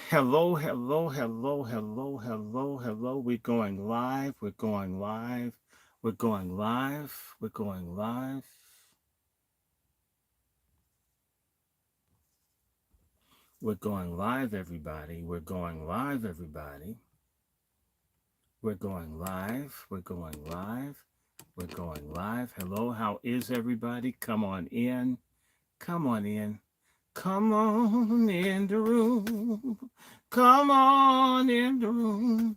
Hello, hello, hello, hello, hello, hello. We're going live. We're going live. We're going live. We're going live. We're going live, everybody. We're going live, everybody. We're going live. We're going live. We're going live. Hello, how is everybody? Come on in. Come on in. Come on in the room. Come on in the room.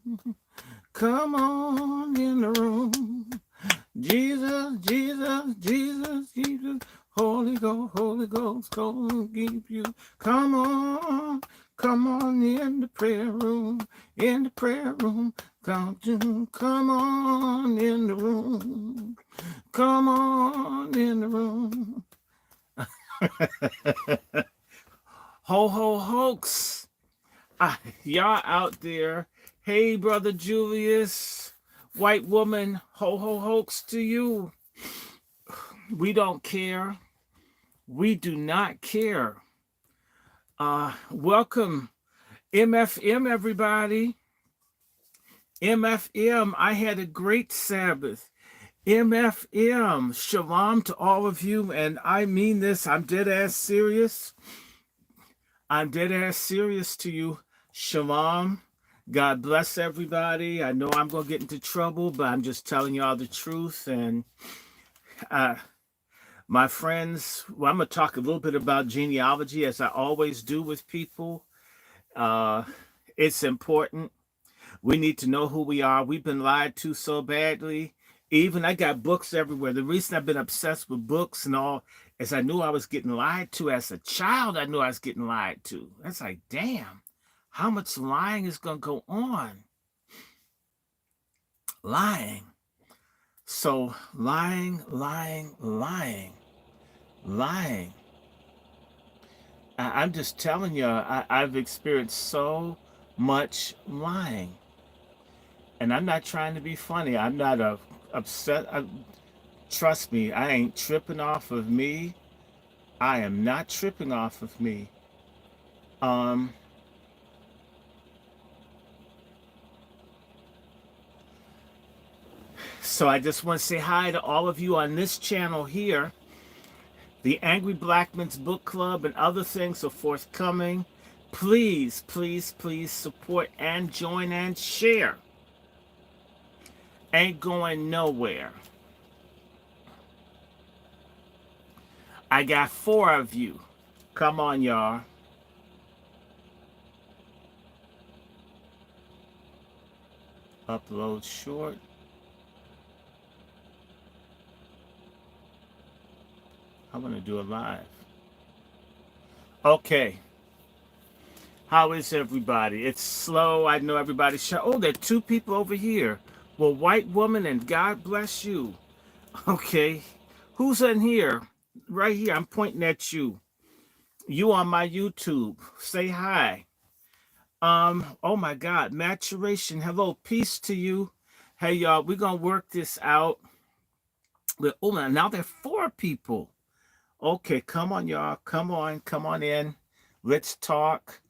Come on in the room. Jesus, Jesus, Jesus, Jesus, Holy Ghost, gonna keep you. Come on in the prayer room, come on in the room, come on in the room. Hoax. Y'all out there. Hey, Brother Julius, white woman, hoax to you. We don't care. We do not care. Welcome, MFM, everybody. MFM, I had a great Sabbath. MFM, shalom to all of you. And I mean this, I'm dead ass serious. I'm dead ass serious to you. Shalom. God bless everybody. I know I'm going to get into trouble, but I'm just telling y'all the truth. And uh, my friends, well, I'm going to talk a little bit about genealogy as I always do with people. Uh, it's important. We need to know who we are. We've been lied to so badly. Even I got books everywhere. The reason I've been obsessed with books and all is I knew I was getting lied to as a child. I knew I was getting lied to. That's like, damn, how much lying is going to go on? Lying. So lying. I'm just telling you, I've experienced so much lying. And I'm not trying to be funny. I'm not upset. Trust me, I ain't tripping off of me. I am not tripping off of me. Um, so I just want to say hi to all of you on this channel here. The Angry Black Men's Book Club and other things are forthcoming. Please, please, please support and join and share. Ain't going nowhere. I got 4 of you. Come on, y'all. Upload short. I want to do it live. Okay. How is everybody? It's slow. I know everybody's shy. Oh, there are 2 people over here. Well, white woman and God bless you. Okay. Who's in here? Right here. I'm pointing at you. You on my YouTube. Say hi. Oh my God. Maturation. Hello. Peace to you. Hey y'all, we're gonna work this out. Oh man, now there are 4 people. Okay, come on, y'all. Come on in. Let's talk.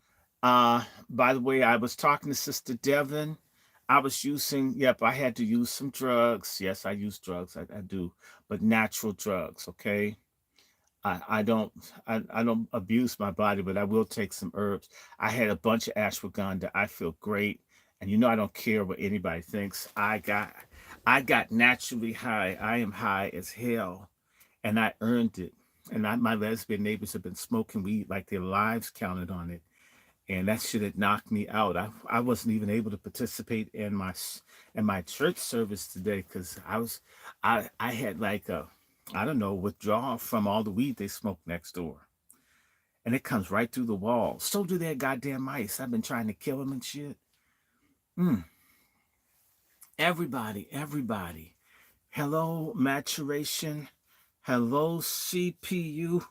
By the way, I was talking to Sister Devon. I was using, yep, I had to use some drugs. Yes, I use drugs. I do, but natural drugs, okay? I don't I don't abuse my body, but I will take some herbs. I had a bunch of ashwagandha. I feel great. And you know I don't care what anybody thinks. I got naturally high. I am high as hell. And I earned it. And my lesbian neighbors have been smoking weed like their lives counted on it, and that shit had knocked me out. I wasn't even able to participate in my church service today because I had like a, I don't know, withdrawal from all the weed they smoke next door, and it comes right through the wall. So do their goddamn mice. I've been trying to kill them and shit. Mm. Everybody. Hello, maturation. Hello, CPU,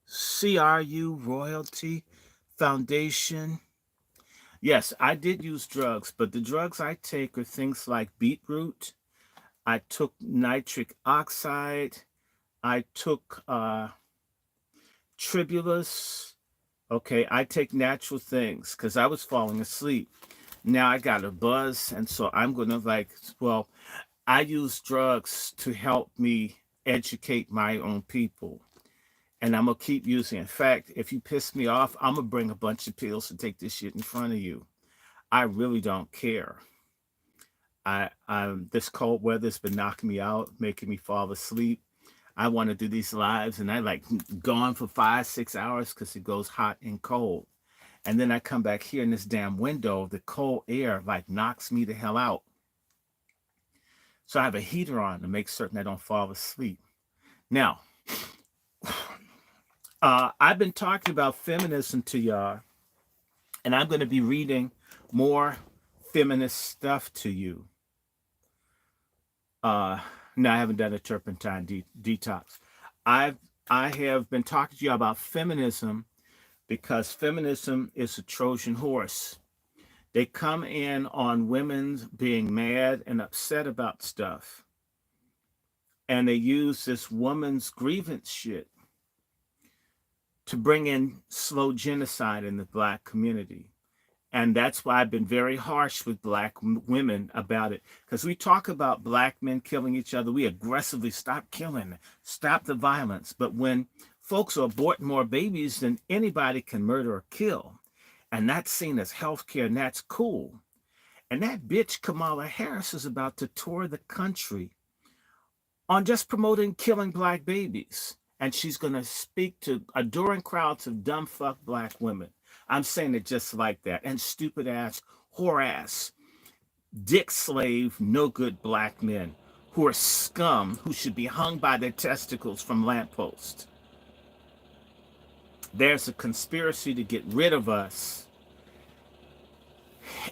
CRU, royalty, foundation. Yes, I did use drugs, but the drugs I take are things like beetroot. I took nitric oxide. I took tribulus. Okay, I take natural things because I was falling asleep. Now I got a buzz, and so I'm gonna like, well, I use drugs to help me educate my own people, and I'm gonna keep using. In fact, if you piss me off, I'm gonna bring a bunch of pills to take this shit in front of you. I really don't care. This cold weather's been knocking me out, making me fall asleep. I want to do these lives, and I like gone for 5, 6 hours because it goes hot and cold. And then I come back here in this damn window, the cold air like knocks me the hell out. So I have a heater on to make certain I don't fall asleep. Now, I've been talking about feminism to y'all, and I'm going to be reading more feminist stuff to you. No, I haven't done a turpentine detox. I've I have been talking to you about feminism because feminism is a Trojan horse. They come in on women being mad and upset about stuff, and they use this woman's grievance shit to bring in slow genocide in the black community. And that's why I've been very harsh with black women about it. Because we talk about black men killing each other. We aggressively stop killing, stop the violence. But when folks are aborting more babies than anybody can murder or kill, and that's seen as healthcare, and that's cool. And that bitch Kamala Harris is about to tour the country on just promoting killing black babies. And she's going to speak to adoring crowds of dumb fuck black women. I'm saying it just like that. And stupid ass, whore ass, dick slave, no good black men who are scum, who should be hung by their testicles from lampposts. There's a conspiracy to get rid of us.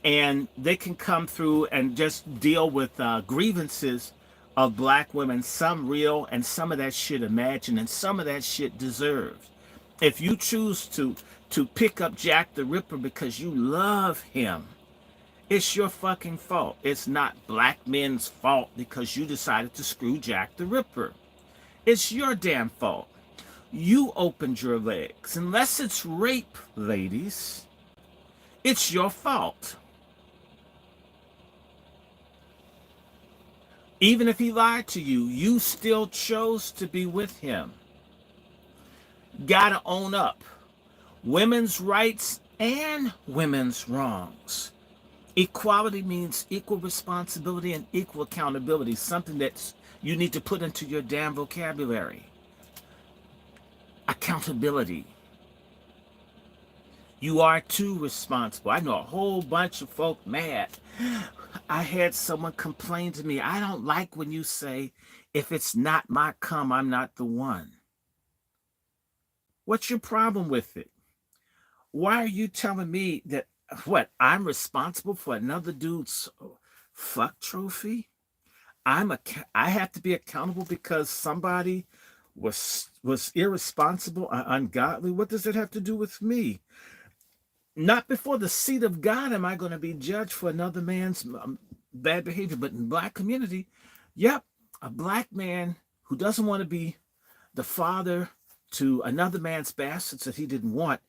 And they can come through and just deal with grievances of black women, some real and some of that shit imagined and some of that shit deserved. If you choose to pick up Jack the Ripper because you love him, it's your fucking fault. It's not black men's fault because you decided to screw Jack the Ripper. It's your damn fault. You opened your legs. Unless it's rape, ladies, it's your fault. Even if he lied to you, you still chose to be with him. Gotta own up. Women's rights and women's wrongs. Equality means equal responsibility and equal accountability, something that you need to put into your damn vocabulary. Accountability. You are too responsible. I know a whole bunch of folk mad. I had someone complain to me, I don't like when you say, if it's not my cum, I'm not the one. What's your problem with it? Why are you telling me that, what, I'm responsible for another dude's fuck trophy? I have to be accountable because somebody was irresponsible or ungodly? What does it have to do with me? Not before the seat of God am I going to be judged for another man's bad behavior. But in the black community, yep, a black man who doesn't want to be the father to another man's bastards that he didn't want,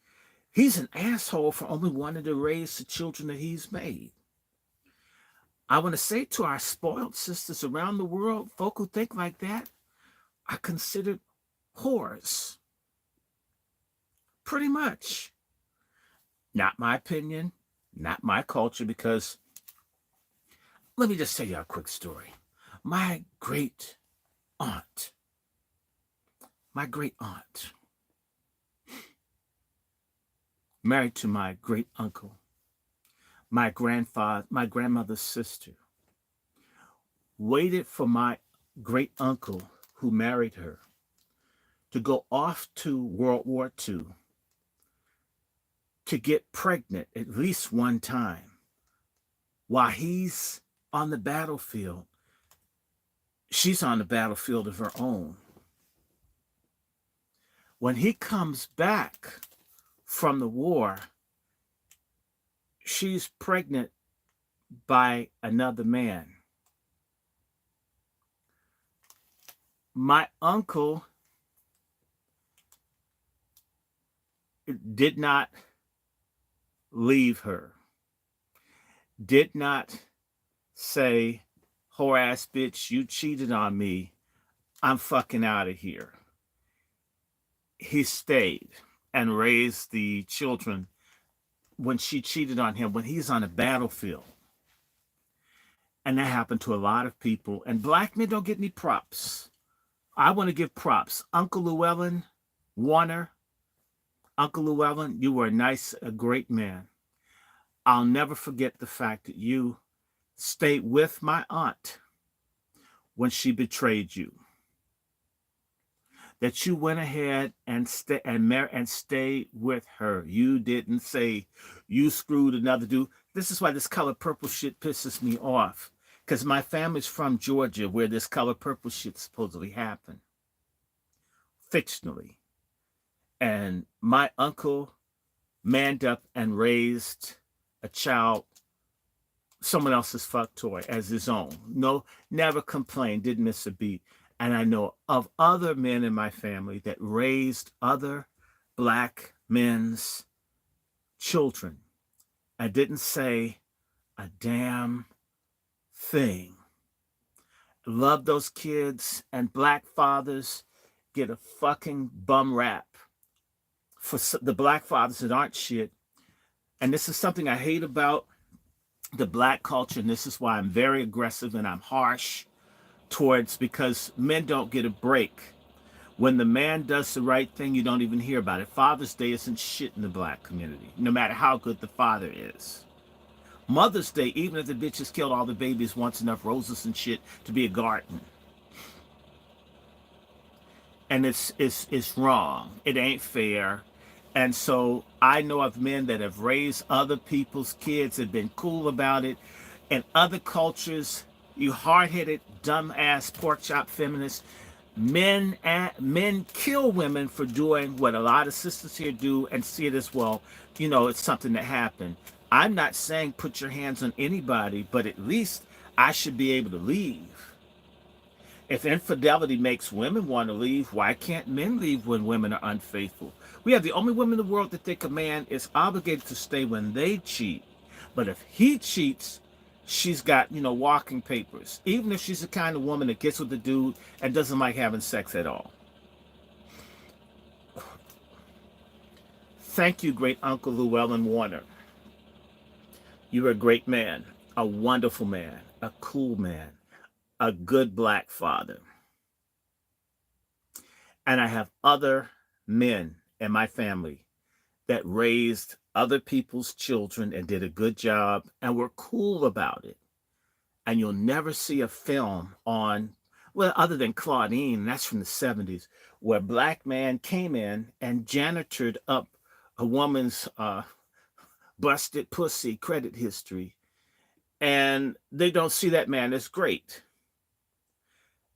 he's an asshole for only wanting to raise the children that he's made. I want to say to our spoiled sisters around the world, folk who think like that are considered whores. Pretty much. Not my opinion, not my culture, because let me just tell you a quick story. My great aunt, married to my great uncle, my grandmother's sister, waited for my great uncle who married her to go off to World War II to get pregnant at least one time while he's on the battlefield. She's on the battlefield of her own. When he comes back from the war, she's pregnant by another man. My uncle did not leave her, did not say, whore ass bitch, you cheated on me, I'm fucking out of here. He stayed and raised the children when she cheated on him, when he's on a battlefield. And that happened to a lot of people. And black men don't get any props. I want to give props. Uncle Llewellyn Warner, Uncle Llewellyn, you were a great man. I'll never forget the fact that you stayed with my aunt when she betrayed you. That you went ahead and stay with her. You didn't say you screwed another dude. This is why this color purple shit pisses me off. Because my family's from Georgia, where this color purple shit supposedly happened. Fictionally. And my uncle manned up and raised a child, someone else's fuck toy, as his own. No, never complained, didn't miss a beat. And I know of other men in my family that raised other black men's children. I didn't say a damn thing. Love those kids, and black fathers get a fucking bum rap for the black fathers that aren't shit. And this is something I hate about the black culture, and this is why I'm very aggressive and I'm harsh towards, because men don't get a break. When the man does the right thing, you don't even hear about it. Father's Day isn't shit in the black community, no matter how good the father is. Mother's Day, even if the bitch has killed all the babies, wants enough roses and shit to be a garden. And it's wrong. It ain't fair. And so I know of men that have raised other people's kids, have been cool about it. In other cultures, you hard-headed, dumb-ass pork-chop feminists, men kill women for doing what a lot of sisters here do and see it as, well, you know, it's something that happened. I'm not saying put your hands on anybody, but at least I should be able to leave. If infidelity makes women want to leave, why can't men leave when women are unfaithful? We have the only women in the world that think a man is obligated to stay when they cheat. But if he cheats, she's got, walking papers. Even if she's the kind of woman that gets with the dude and doesn't like having sex at all. Thank you, great Uncle Llewellyn Warner. You're a great man, a wonderful man, a cool man, a good black father. And I have other men in my family that raised other people's children and did a good job and were cool about it. And you'll never see a film on, well, other than Claudine, that's from the 70s, where a black man came in and janitored up a woman's busted pussy credit history. And they don't see that man as great.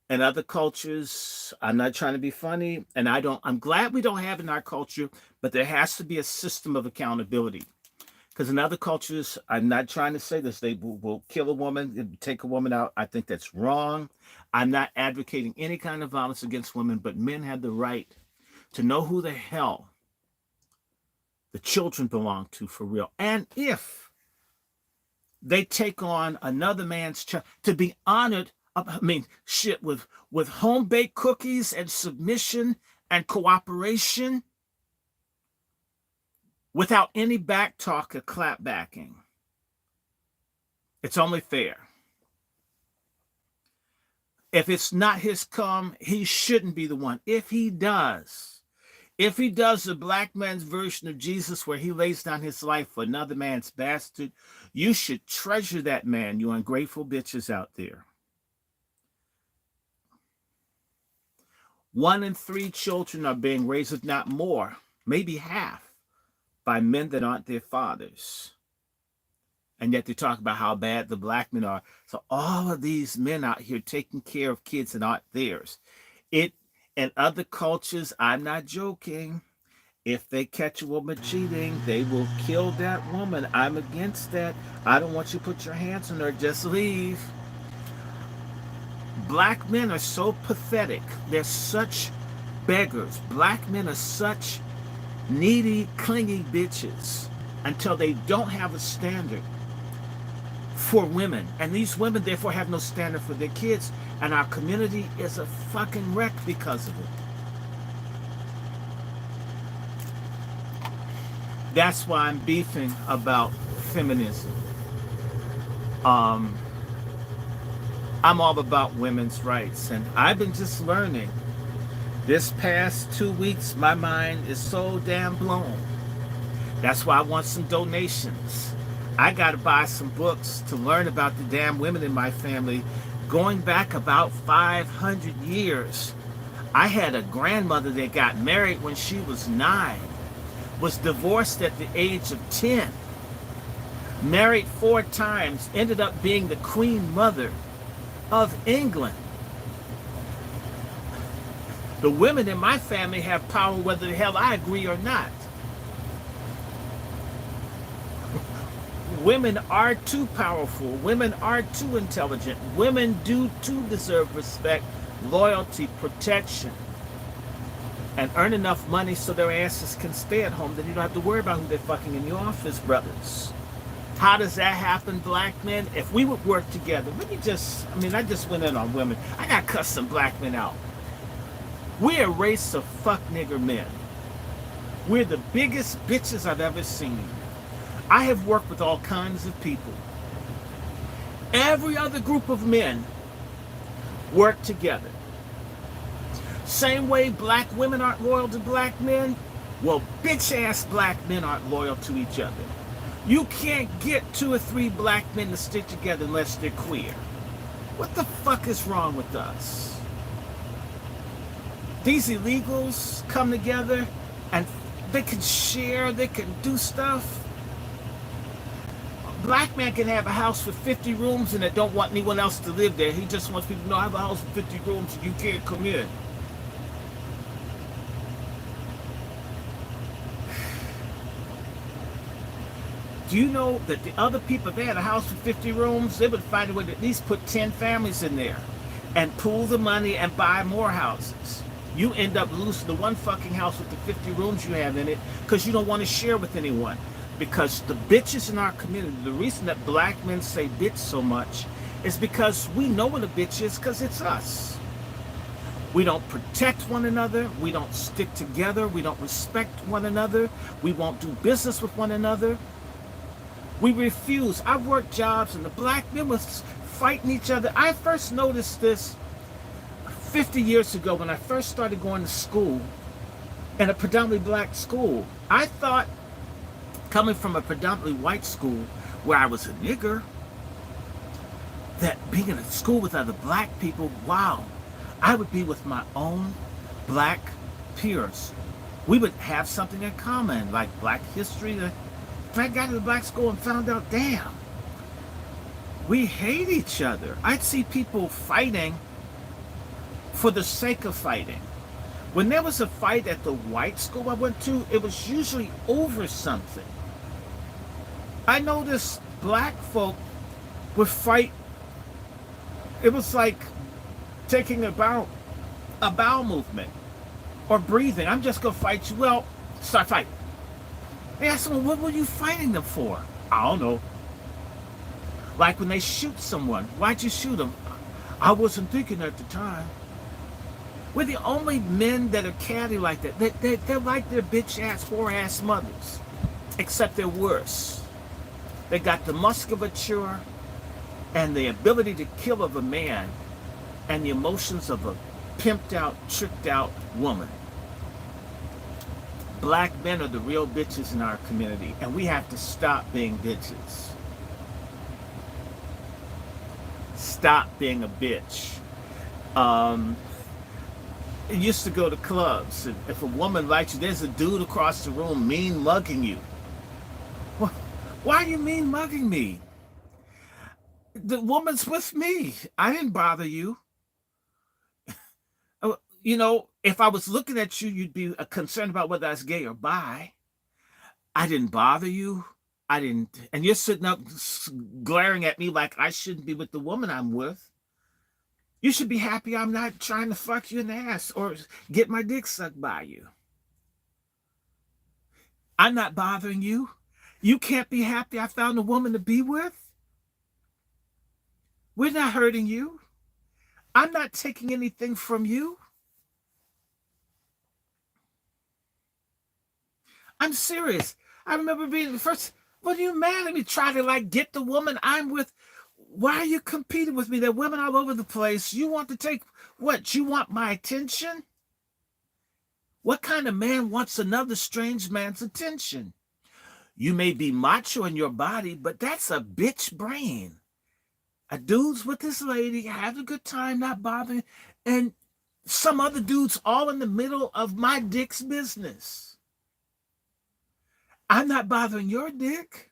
In other cultures, I'm not trying to be funny, and I'm glad we don't have it in our culture, but there has to be a system of accountability. Because in other cultures, I'm not trying to say this, they will kill a woman and take a woman out. I think that's wrong. I'm not advocating any kind of violence against women, but men have the right to know who the hell the children belong to for real. And if they take on another man's child, to be honored, with home-baked cookies and submission and cooperation, without any back talk or clap backing. It's only fair. If it's not his come, he shouldn't be the one. If he does the black man's version of Jesus where he lays down his life for another man's bastard, you should treasure that man, you ungrateful bitches out there. 1 in 3 children are being raised, if not more, maybe half, by men that aren't their fathers. And yet they talk about how bad the black men are. So all of these men out here taking care of kids that aren't theirs. In other cultures, I'm not joking, if they catch a woman cheating, they will kill that woman. I'm against that. I don't want you to put your hands on her. Just leave. Black men are so pathetic. They're such beggars. Black men are such needy, clingy bitches until they don't have a standard for women. And these women, therefore, have no standard for their kids. And our community is a fucking wreck because of it. That's why I'm beefing about feminism. Um, I'm all about women's rights. And I've been just learning. This past 2 weeks, my mind is so damn blown. That's why I want some donations. I got to buy some books to learn about the damn women in my family going back about 500 years. I had a grandmother that got married when she was 9, was divorced at the age of 10, married 4 times, ended up being the Queen Mother of England. The women in my family have power whether the hell I agree or not. Women are too powerful. Women are too intelligent. Women do too deserve respect, loyalty, protection, and earn enough money so their asses can stay at home. Then you don't have to worry about who they're fucking in your office, brothers. How does that happen, black men? If we would work together, I just went in on women. I got to cuss some black men out. We're a race of fuck nigger men. We're the biggest bitches I've ever seen. I have worked with all kinds of people. Every other group of men work together. Same way black women aren't loyal to black men, well, bitch-ass black men aren't loyal to each other. You can't get 2 or 3 black men to stick together unless they're queer. What the fuck is wrong with us? These illegals come together and they can share, they can do stuff. Black man can have a house with 50 rooms and it don't want anyone else to live there. He just wants people to know I have a house with 50 rooms and you can't come in. Do you know that the other people, if they had a house with 50 rooms, they would find a way to at least put 10 families in there and pool the money and buy more houses. You end up losing the one fucking house with the 50 rooms you have in it because you don't want to share with anyone. Because the bitches in our community, the reason that black men say bitch so much is because we know what a bitch is because it's us. We don't protect one another. We don't stick together. We don't respect one another. We won't do business with one another. We refuse. I've worked jobs and the black men was fighting each other. I first noticed this 50 years ago when I first started going to school, in a predominantly black school. I thought, coming from a predominantly white school where I was a nigger, that being in a school with other black people, wow, I would be with my own black peers. We would have something in common, like black history. I got to the black school and found out, damn, we hate each other. I'd see people fighting for the sake of fighting. When there was a fight at the white school I went to, it was usually over something. I noticed black folk would fight. It was like taking a bowel movement or breathing. I'm just gonna fight you. Well, start fighting. They asked them, what were you fighting them for? I don't know. Like when they shoot someone, why'd you shoot them? I wasn't thinking at the time. We're the only men that are catty like that. They're like their bitch-ass, whore-ass mothers, except they're worse. They got the musculature and the ability to kill of a man and the emotions of a pimped-out, tricked-out woman. Black men are the real bitches in our community, and we have to stop being bitches. Stop being a bitch. It used to go to clubs, and if a woman likes you, there's a dude across the room mean mugging you. Why are you mean mugging me? The woman's with me. I didn't bother you. You know, if I was looking at you, you'd be concerned about whether I was gay or bi. I didn't bother you. I didn't. And you're sitting up glaring at me like I shouldn't be with the woman I'm with. You should be happy I'm not trying to fuck you in the ass or get my dick sucked by you. I'm not bothering you. You can't be happy I found a woman to be with. We're not hurting you. I'm not taking anything from you. I'm serious. I remember being the first. What are you mad at me? Try to like get the woman I'm with. Why are you competing with me? There are women all over the place. You want to take what? You want my attention? What kind of man wants another strange man's attention? You may be macho in your body, but that's a bitch brain. A dude's with this lady, having a good time, not bothering, and some other dude's all in the middle of my dick's business. I'm not bothering your dick.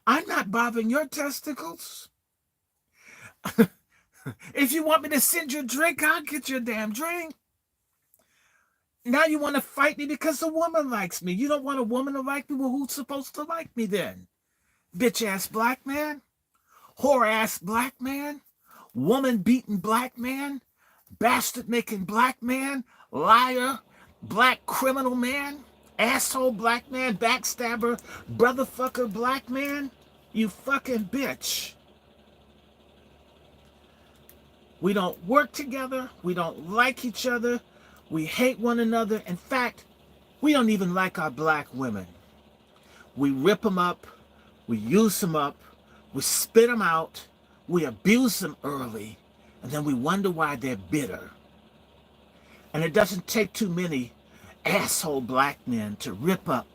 I'm not bothering your testicles. If you want me to send you a drink, I'll get you a damn drink. Now you want to fight me because a woman likes me. You don't want a woman to like me? Well, who's supposed to like me then? Bitch ass black man? Whore ass black man? Woman beating black man? Bastard making black man? Liar? Black criminal man? Asshole black man? Backstabber? Brotherfucker black man? You fucking bitch. We don't work together. We don't like each other. We hate one another. In fact, we don't even like our black women. We rip them up. We use them up. We spit them out. We abuse them early. And then we wonder why they're bitter. And it doesn't take too many asshole black men to rip up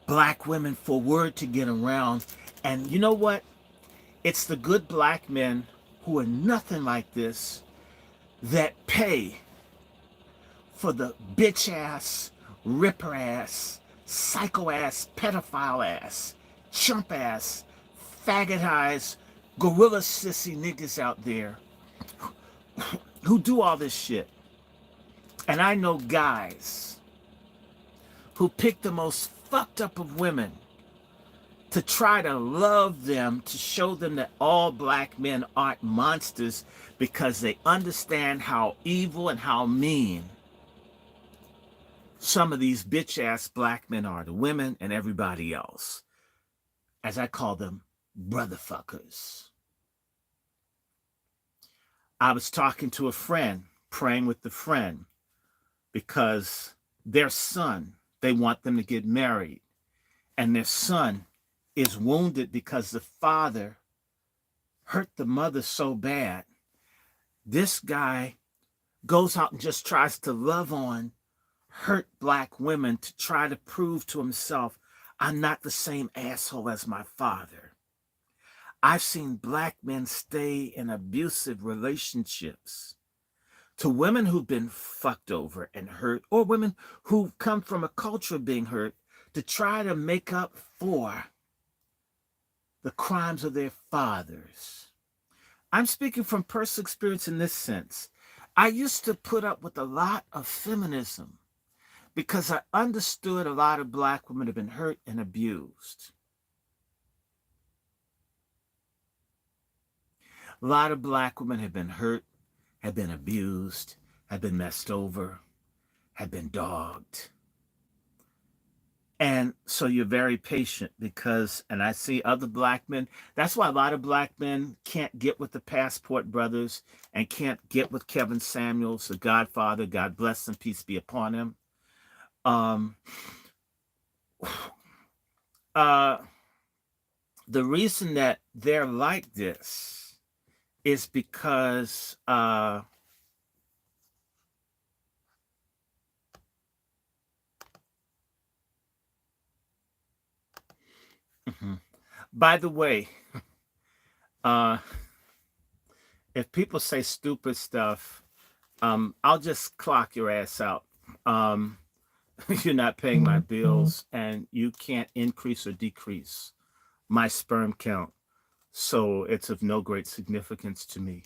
black women for word to get around. And you know what? It's the good black men who are nothing like this that pay for the bitch ass, ripper ass, psycho ass, pedophile ass, chump ass, faggot eyes, gorilla sissy niggas out there who do all this shit. And I know guys who pick the most fucked up of women to try to love them, to show them that all black men aren't monsters because they understand how evil and how mean some of these bitch-ass black men are to women and everybody else. As I call them, brotherfuckers. I was talking to a friend, praying with the friend, because their son, they want them to get married, and their son is wounded because the father hurt the mother so bad. This guy goes out and just tries to love on hurt black women to try to prove to himself, I'm not the same asshole as my father. I've seen black men stay in abusive relationships to women who've been fucked over and hurt, or women who come from a culture of being hurt, to try to make up for the crimes of their fathers. I'm speaking from personal experience in this sense. I used to put up with a lot of feminism because I understood a lot of black women have been hurt and abused. A lot of black women have been hurt, have been abused, have been messed over, have been dogged. And so you're very patient because, and I see other black men, that's why a lot of black men can't get with the Passport Brothers and can't get with Kevin Samuels, the Godfather, God bless him, peace be upon him. The reason that they're like this is because by the way, if people say stupid stuff, I'll just clock your ass out. You're not paying my bills, and you can't increase or decrease my sperm count. So it's of no great significance to me.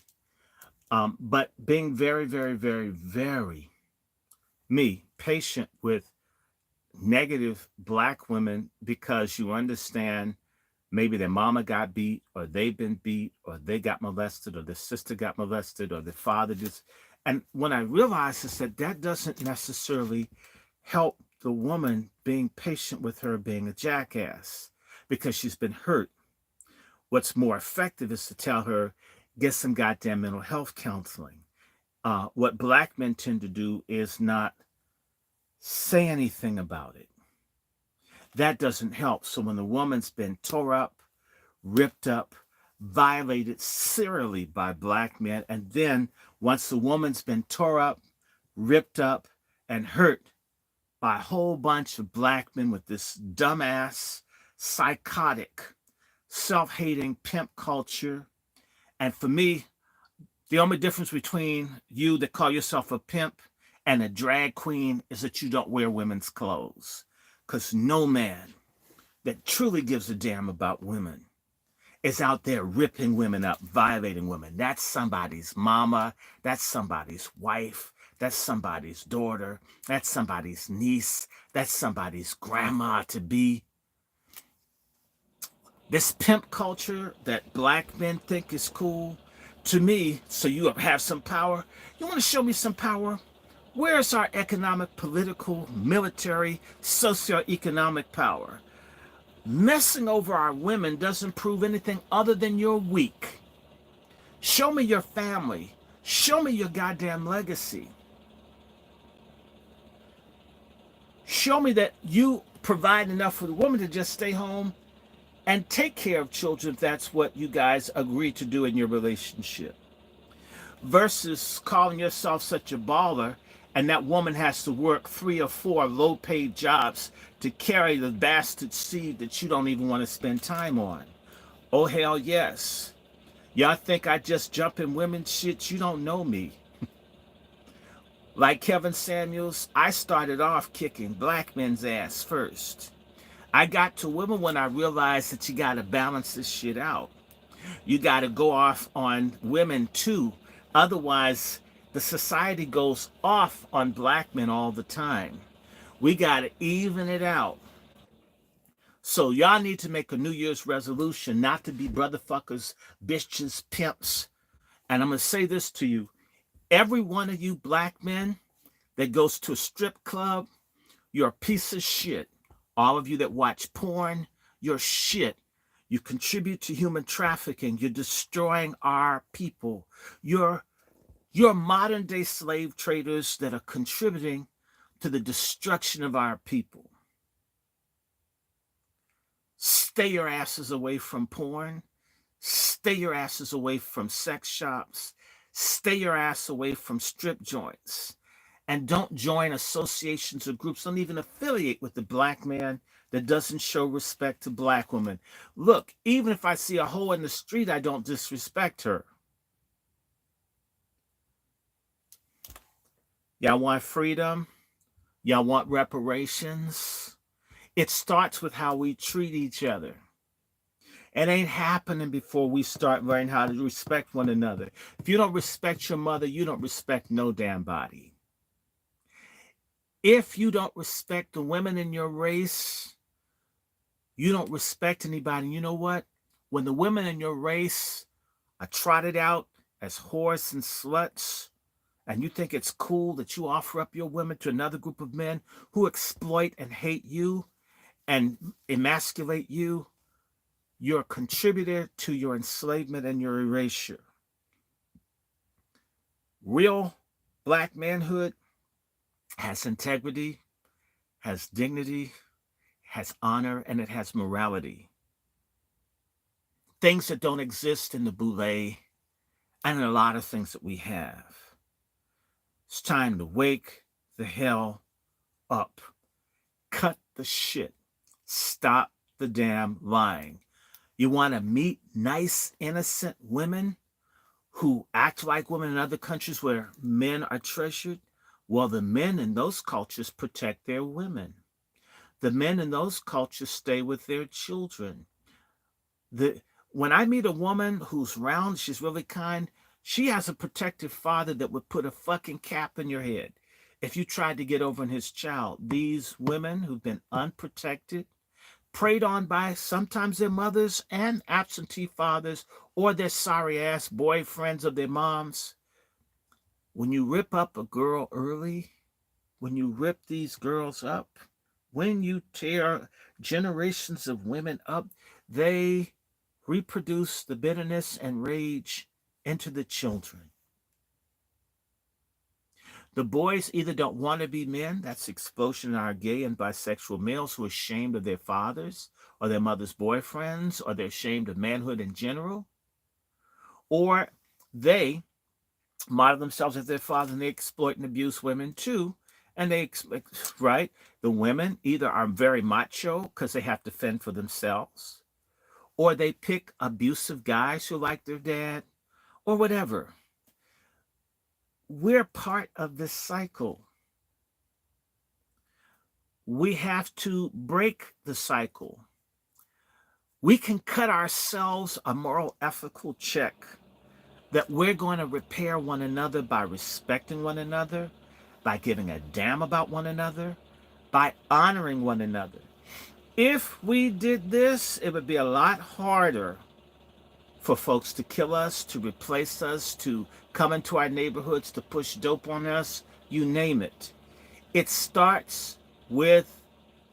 But being very, very, very, very patient with negative black women because you understand maybe their mama got beat, or they've been beat, or they got molested, or their sister got molested, or their father just. And when I realized is that that doesn't necessarily help the woman being patient with her being a jackass because she's been hurt. What's more effective is to tell her, get some goddamn mental health counseling. What black men tend to do is not say anything about it. That doesn't help. So when the woman's been tore up, ripped up, violated serially by black men, and then once the woman's been tore up, ripped up, and hurt by a whole bunch of black men with this dumbass, psychotic, self-hating pimp culture. And for me, the only difference between you that call yourself a pimp and a drag queen is that you don't wear women's clothes. Because no man that truly gives a damn about women is out there ripping women up, violating women. That's somebody's mama. That's somebody's wife. That's somebody's daughter. That's somebody's niece. That's somebody's grandma to be. This pimp culture that black men think is cool, to me, so you have some power. You want to show me some power? Where's our economic, political, military, socioeconomic power? Messing over our women doesn't prove anything other than you're weak. Show me your family. Show me your goddamn legacy. Show me that you provide enough for the woman to just stay home and take care of children if that's what you guys agree to do in your relationship. Versus calling yourself such a baller and that woman has to work 3 or 4 low-paid jobs to carry the bastard seed that you don't even want to spend time on. Oh, hell yes. Y'all think I just jump in women's shit? You don't know me. Like Kevin Samuels, I started off kicking black men's ass first. I got to women when I realized that you got to balance this shit out. You got to go off on women too. Otherwise, the society goes off on black men all the time. We got to even it out. So y'all need to make a New Year's resolution not to be brotherfuckers, bitches, pimps. And I'm going to say this to you. Every one of you black men that goes to a strip club, you're a piece of shit. All of you that watch porn, you're shit. You contribute to human trafficking. You're destroying our people. You're modern day slave traders that are contributing to the destruction of our people. Stay your asses away from porn. Stay your asses away from sex shops. Stay your ass away from strip joints. And don't join associations or groups. Don't even affiliate with the black man that doesn't show respect to black women. Look, even if I see a hoe in the street, I don't disrespect her. Y'all want freedom? Y'all want reparations? It starts with how we treat each other. It ain't happening before we start learning how to respect one another. If you don't respect your mother, you don't respect no damn body. If you don't respect the women in your race, you don't respect anybody. You know what? When the women in your race are trotted out as whores and sluts, and you think it's cool that you offer up your women to another group of men who exploit and hate you and emasculate you, you're a contributor to your enslavement and your erasure. Real black manhood has integrity, has dignity, has honor, and it has morality. Things that don't exist in the boule and in a lot of things that we have. It's time to wake the hell up. Cut the shit. Stop the damn lying. You want to meet nice, innocent women who act like women in other countries where men are treasured? Well, the men in those cultures protect their women. The men in those cultures stay with their children. When I meet a woman who's round, she's really kind, she has a protective father that would put a fucking cap in your head if you tried to get over on his child. These women who've been unprotected, preyed on by sometimes their mothers and absentee fathers or their sorry ass boyfriends of their moms. When you rip up a girl early, when you rip these girls up, when you tear generations of women up, they reproduce the bitterness and rage into the children. The boys either don't want to be men, that's explosion in our gay and bisexual males who are ashamed of their fathers or their mother's boyfriends, or they're ashamed of manhood in general, or they model themselves as their father and they exploit and abuse women too. And they expect, right? The women either are very macho because they have to fend for themselves, or they pick abusive guys who like their dad, or whatever. We're part of this cycle. We have to break the cycle. We can cut ourselves a moral ethical check that we're going to repair one another by respecting one another, by giving a damn about one another, by honoring one another. If we did this, it would be a lot harder for folks to kill us, to replace us, to come into our neighborhoods, to push dope on us, you name it. It starts with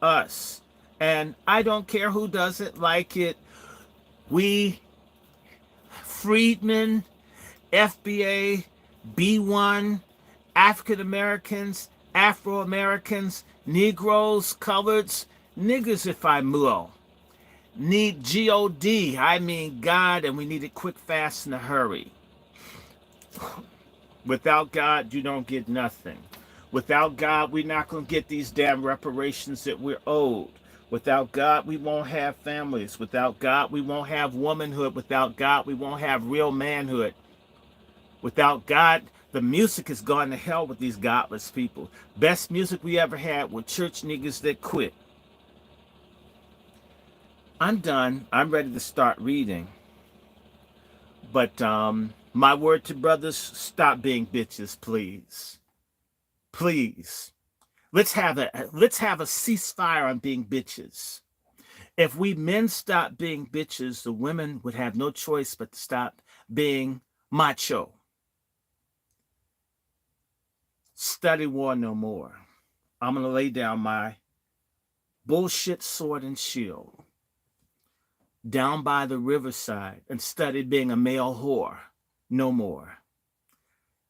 us. And I don't care who doesn't like it. We, freedmen, FBA, B1, African Americans, Afro Americans, Negroes, coloreds, niggers if I will, need G-O-D, I mean God, and we need it quick, fast, in a hurry. Without God, you don't get nothing. Without God, we're not going to get these damn reparations that we're owed. Without God, we won't have families. Without God, we won't have womanhood. Without God, we won't have real manhood. Without God, the music has gone to hell with these godless people. Best music we ever had were church niggas that quit. I'm done. I'm ready to start reading. But my word to brothers, stop being bitches, please. Please. Let's have a ceasefire on being bitches. If we men stop being bitches, the women would have no choice but to stop being macho. Study war no more. I'm going to lay down my bullshit sword and shield down by the riverside and study being a male whore no more.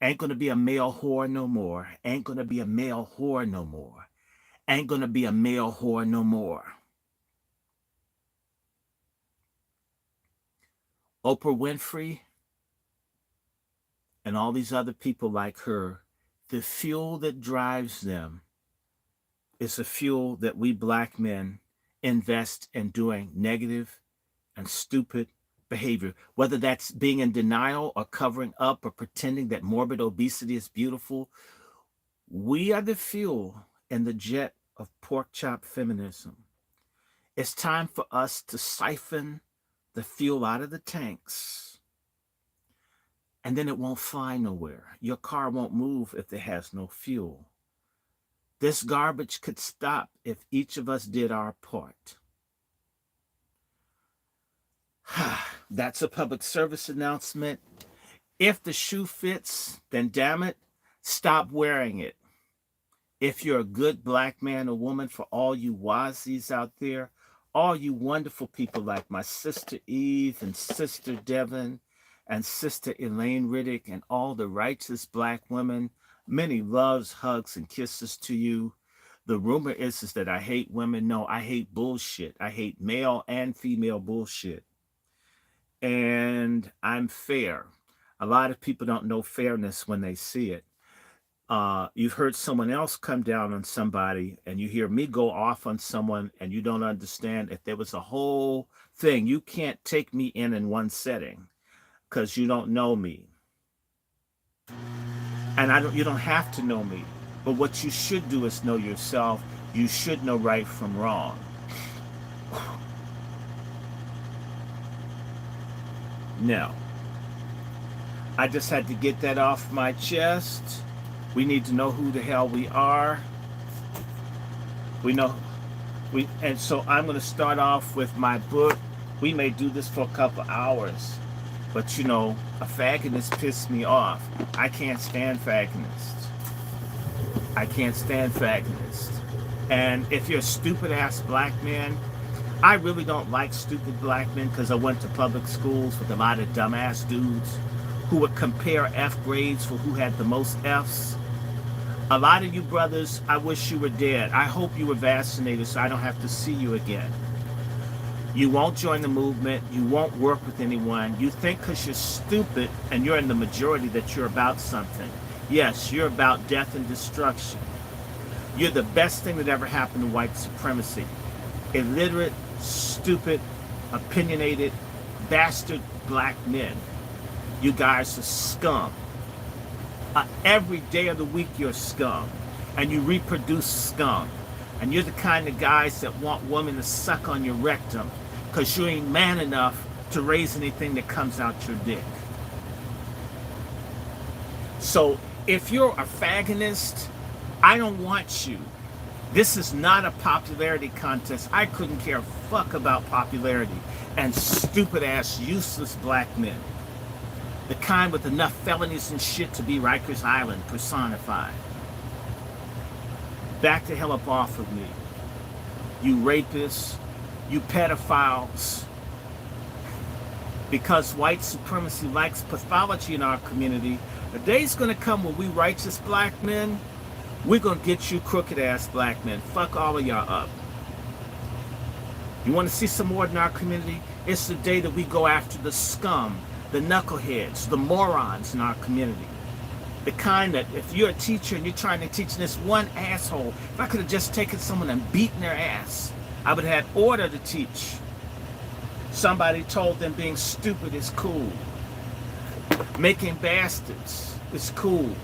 Ain't going to be a male whore no more. Ain't going to be a male whore no more. Ain't going to be a male whore no more. Oprah Winfrey and all these other people like her, the fuel that drives them is the fuel that we black men invest in doing negative and stupid behavior, whether that's being in denial or covering up or pretending that morbid obesity is beautiful. We are the fuel in the jet of pork chop feminism. It's time for us to siphon the fuel out of the tanks, and then it won't fly nowhere. Your car won't move if it has no fuel. This garbage could stop if each of us did our part. That's a public service announcement. If the shoe fits, then damn it, stop wearing it. If you're a good black man or woman, for all you wazies out there, all you wonderful people like my sister Eve and sister Devon and sister Elaine Riddick and all the righteous black women, many loves, hugs, and kisses to you. The rumor is that I hate women. No, I hate bullshit. I hate male and female bullshit. And I'm fair. A lot of people don't know fairness when they see it. You've heard someone else come down on somebody, and you hear me go off on someone, and you don't understand. If there was a whole thing, you can't take me in one setting because you don't know me. And you don't have to know me. But what you should do is know yourself. You should know right from wrong. Now, I just had to get that off my chest. We need to know who the hell we are. And so I'm going to start off with my book. We may do this for a couple hours, but a faggotist pissed me off. I can't stand faggotist. I can't stand faggots. And if you're a stupid ass black man, I really don't like stupid black men because I went to public schools with a lot of dumbass dudes who would compare F grades for who had the most Fs. A lot of you brothers, I wish you were dead. I hope you were vaccinated so I don't have to see you again. You won't join the movement. You won't work with anyone. You think because you're stupid and you're in the majority that you're about something. Yes, you're about death and destruction. You're the best thing that ever happened to white supremacy. Illiterate, stupid, opinionated, bastard black men. You guys are scum. Every day of the week you're scum. And you reproduce scum. And you're the kind of guys that want women to suck on your rectum because you ain't man enough to raise anything that comes out your dick. So if you're a faggonist, I don't want you. This is not a popularity contest. I couldn't care a fuck about popularity and stupid ass useless black men. The kind with enough felonies and shit to be Rikers Island personified. Back the hell up off of me. You rapists, you pedophiles. Because white supremacy likes pathology in our community, the day's gonna come when we righteous black men, we're gonna get you crooked ass black men. Fuck all of y'all up. You wanna see some more in our community? It's the day that we go after the scum, the knuckleheads, the morons in our community. The kind that if you're a teacher and you're trying to teach this one asshole, if I could have just taken someone and beaten their ass, I would have had order to teach. Somebody told them being stupid is cool. Making bastards is cool.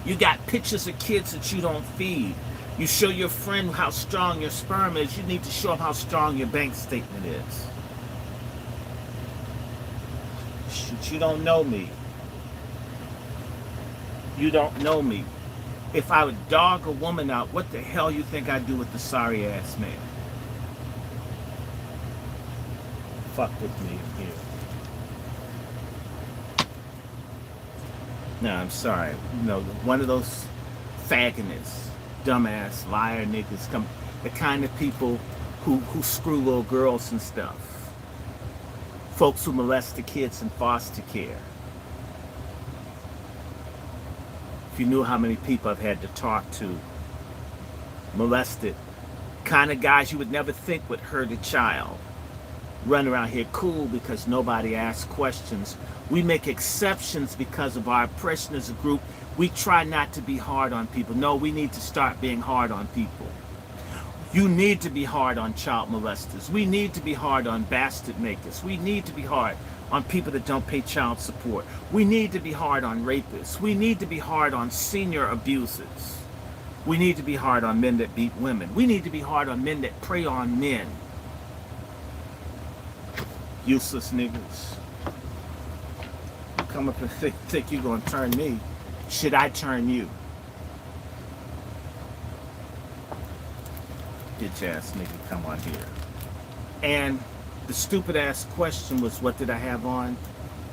You got pictures of kids that you don't feed. You show your friend how strong your sperm is. You need to show them how strong your bank statement is. Shit, you don't know me. You don't know me. If I would dog a woman out, what the hell you think I'd do with the sorry ass man? Fuck with me here. No, I'm sorry. You know, one of those faggots, dumbass, liar niggas, come, the kind of people who screw little girls and stuff. Folks who molest the kids in foster care. If you knew how many people I've had to talk to, molested, kind of guys you would never think would hurt a child, run around here cool because nobody asks questions. We make exceptions because of our oppression as a group. We try not to be hard on people. No, we need to start being hard on people. You need to be hard on child molesters. We need to be hard on bastard makers. We need to be hard on people that don't pay child support. We need to be hard on rapists. We need to be hard on senior abusers. We need to be hard on men that beat women. We need to be hard on men that prey on men. Useless niggas. You come up and think you're gonna turn me. Should I turn you? Bitch ass nigga, come on here. And the stupid ass question was, what did I have on?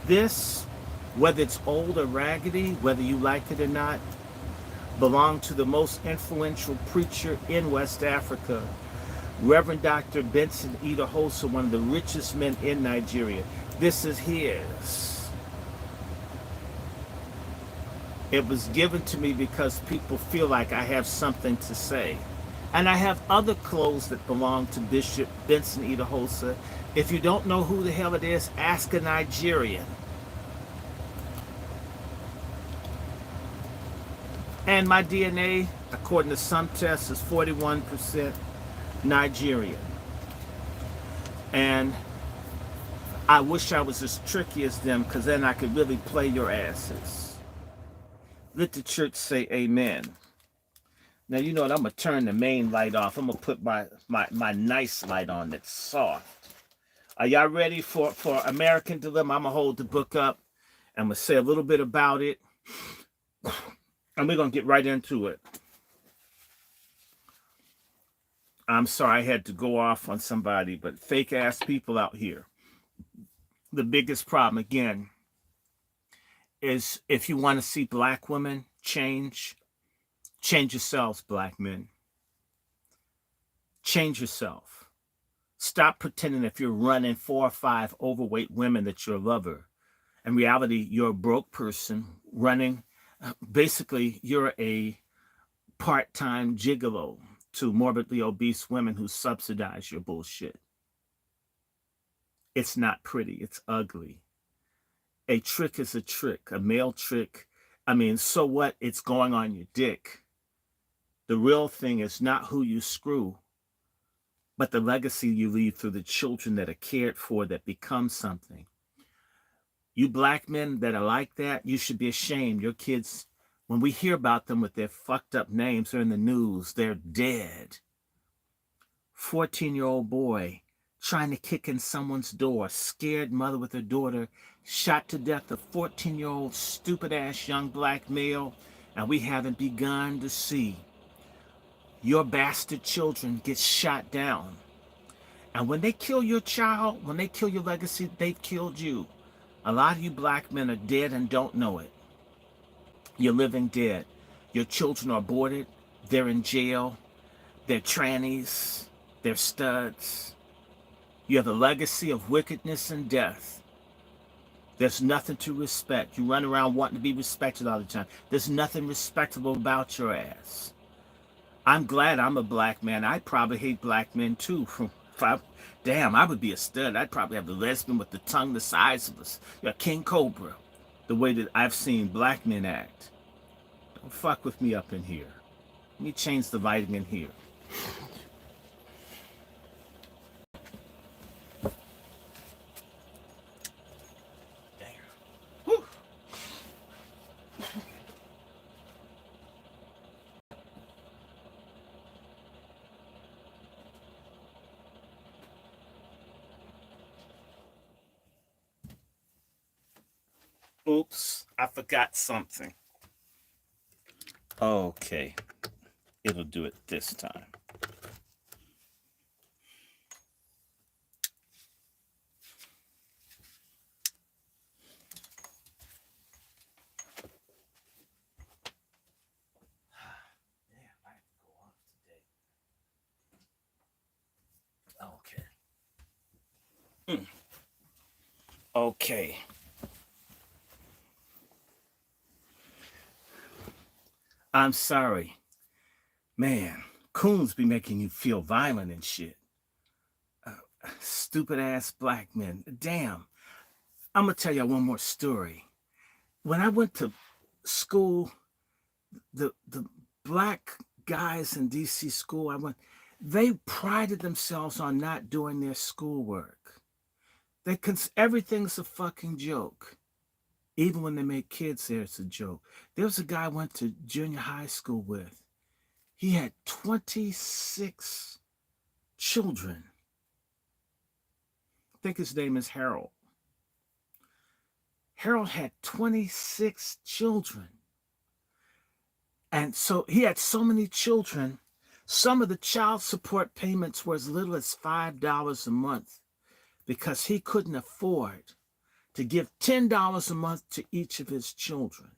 This, whether it's old or raggedy, whether you like it or not, belonged to the most influential preacher in West Africa, Reverend Dr. Benson Idahosa, one of the richest men in Nigeria. This is his. It was given to me because people feel like I have something to say. And I have other clothes that belong to Bishop Benson Idahosa. If you don't know who the hell it is, ask a Nigerian. And my DNA, according to some tests, is 41% Nigerian. And I wish I was as tricky as them, because then I could really play your asses. Let the church say amen. Now, you know what? I'm going to turn the main light off. I'm going to put my nice light on that's soft. Are y'all ready for American Dilemma? I'm going to hold the book up. I'm going to say a little bit about it. And we're going to get right into it. I'm sorry I had to go off on somebody, but fake-ass people out here. The biggest problem, again, is if you want to see black women change, Change yourselves, black men. Change yourself. Stop pretending if you're running 4 or 5 overweight women that you're a lover. In reality, you're a broke person running. Basically, you're a part-time gigolo to morbidly obese women who subsidize your bullshit. It's not pretty. It's ugly. A trick is a trick. A male trick. I mean, so what? It's going on your dick. The real thing is not who you screw, but the legacy you leave through the children that are cared for, that become something. You black men that are like that, you should be ashamed. Your kids, when we hear about them with their fucked up names, they're in the news, they're dead. 14-year-old boy trying to kick in someone's door, scared mother with her daughter, shot to death, a 14-year-old stupid-ass young black male, and we haven't begun to see your bastard children get shot down. And when they kill your child, when they kill your legacy, they've killed you. A lot of you black men are dead and don't know it. You're living dead. Your children are aborted. They're in jail. They're trannies. They're studs. You have a legacy of wickedness and death. There's nothing to respect. You run around wanting to be respected all the time. There's nothing respectable about your ass. I'm glad I'm a black man. I probably hate black men too. Damn, I would be a stud. I'd probably have the lesbian with the tongue the size of a king cobra. The way that I've seen black men act. Don't fuck with me up in here. Let me change the lighting in here. Oops, I forgot something. Okay, it'll do it this time. Okay. Okay. I'm sorry. Man, coons be making you feel violent and shit. Stupid ass black men. Damn. I'm gonna tell you one more story. When I went to school, the black guys in DC school they prided themselves on not doing their schoolwork. Everything's a fucking joke. Even when they make kids there, it's a joke. There was a guy I went to junior high school with. He had 26 children. I think his name is Harold. Harold had 26 children. And so he had so many children, some of the child support payments were as little as $5 a month because he couldn't afford to give $10 a month to each of his children.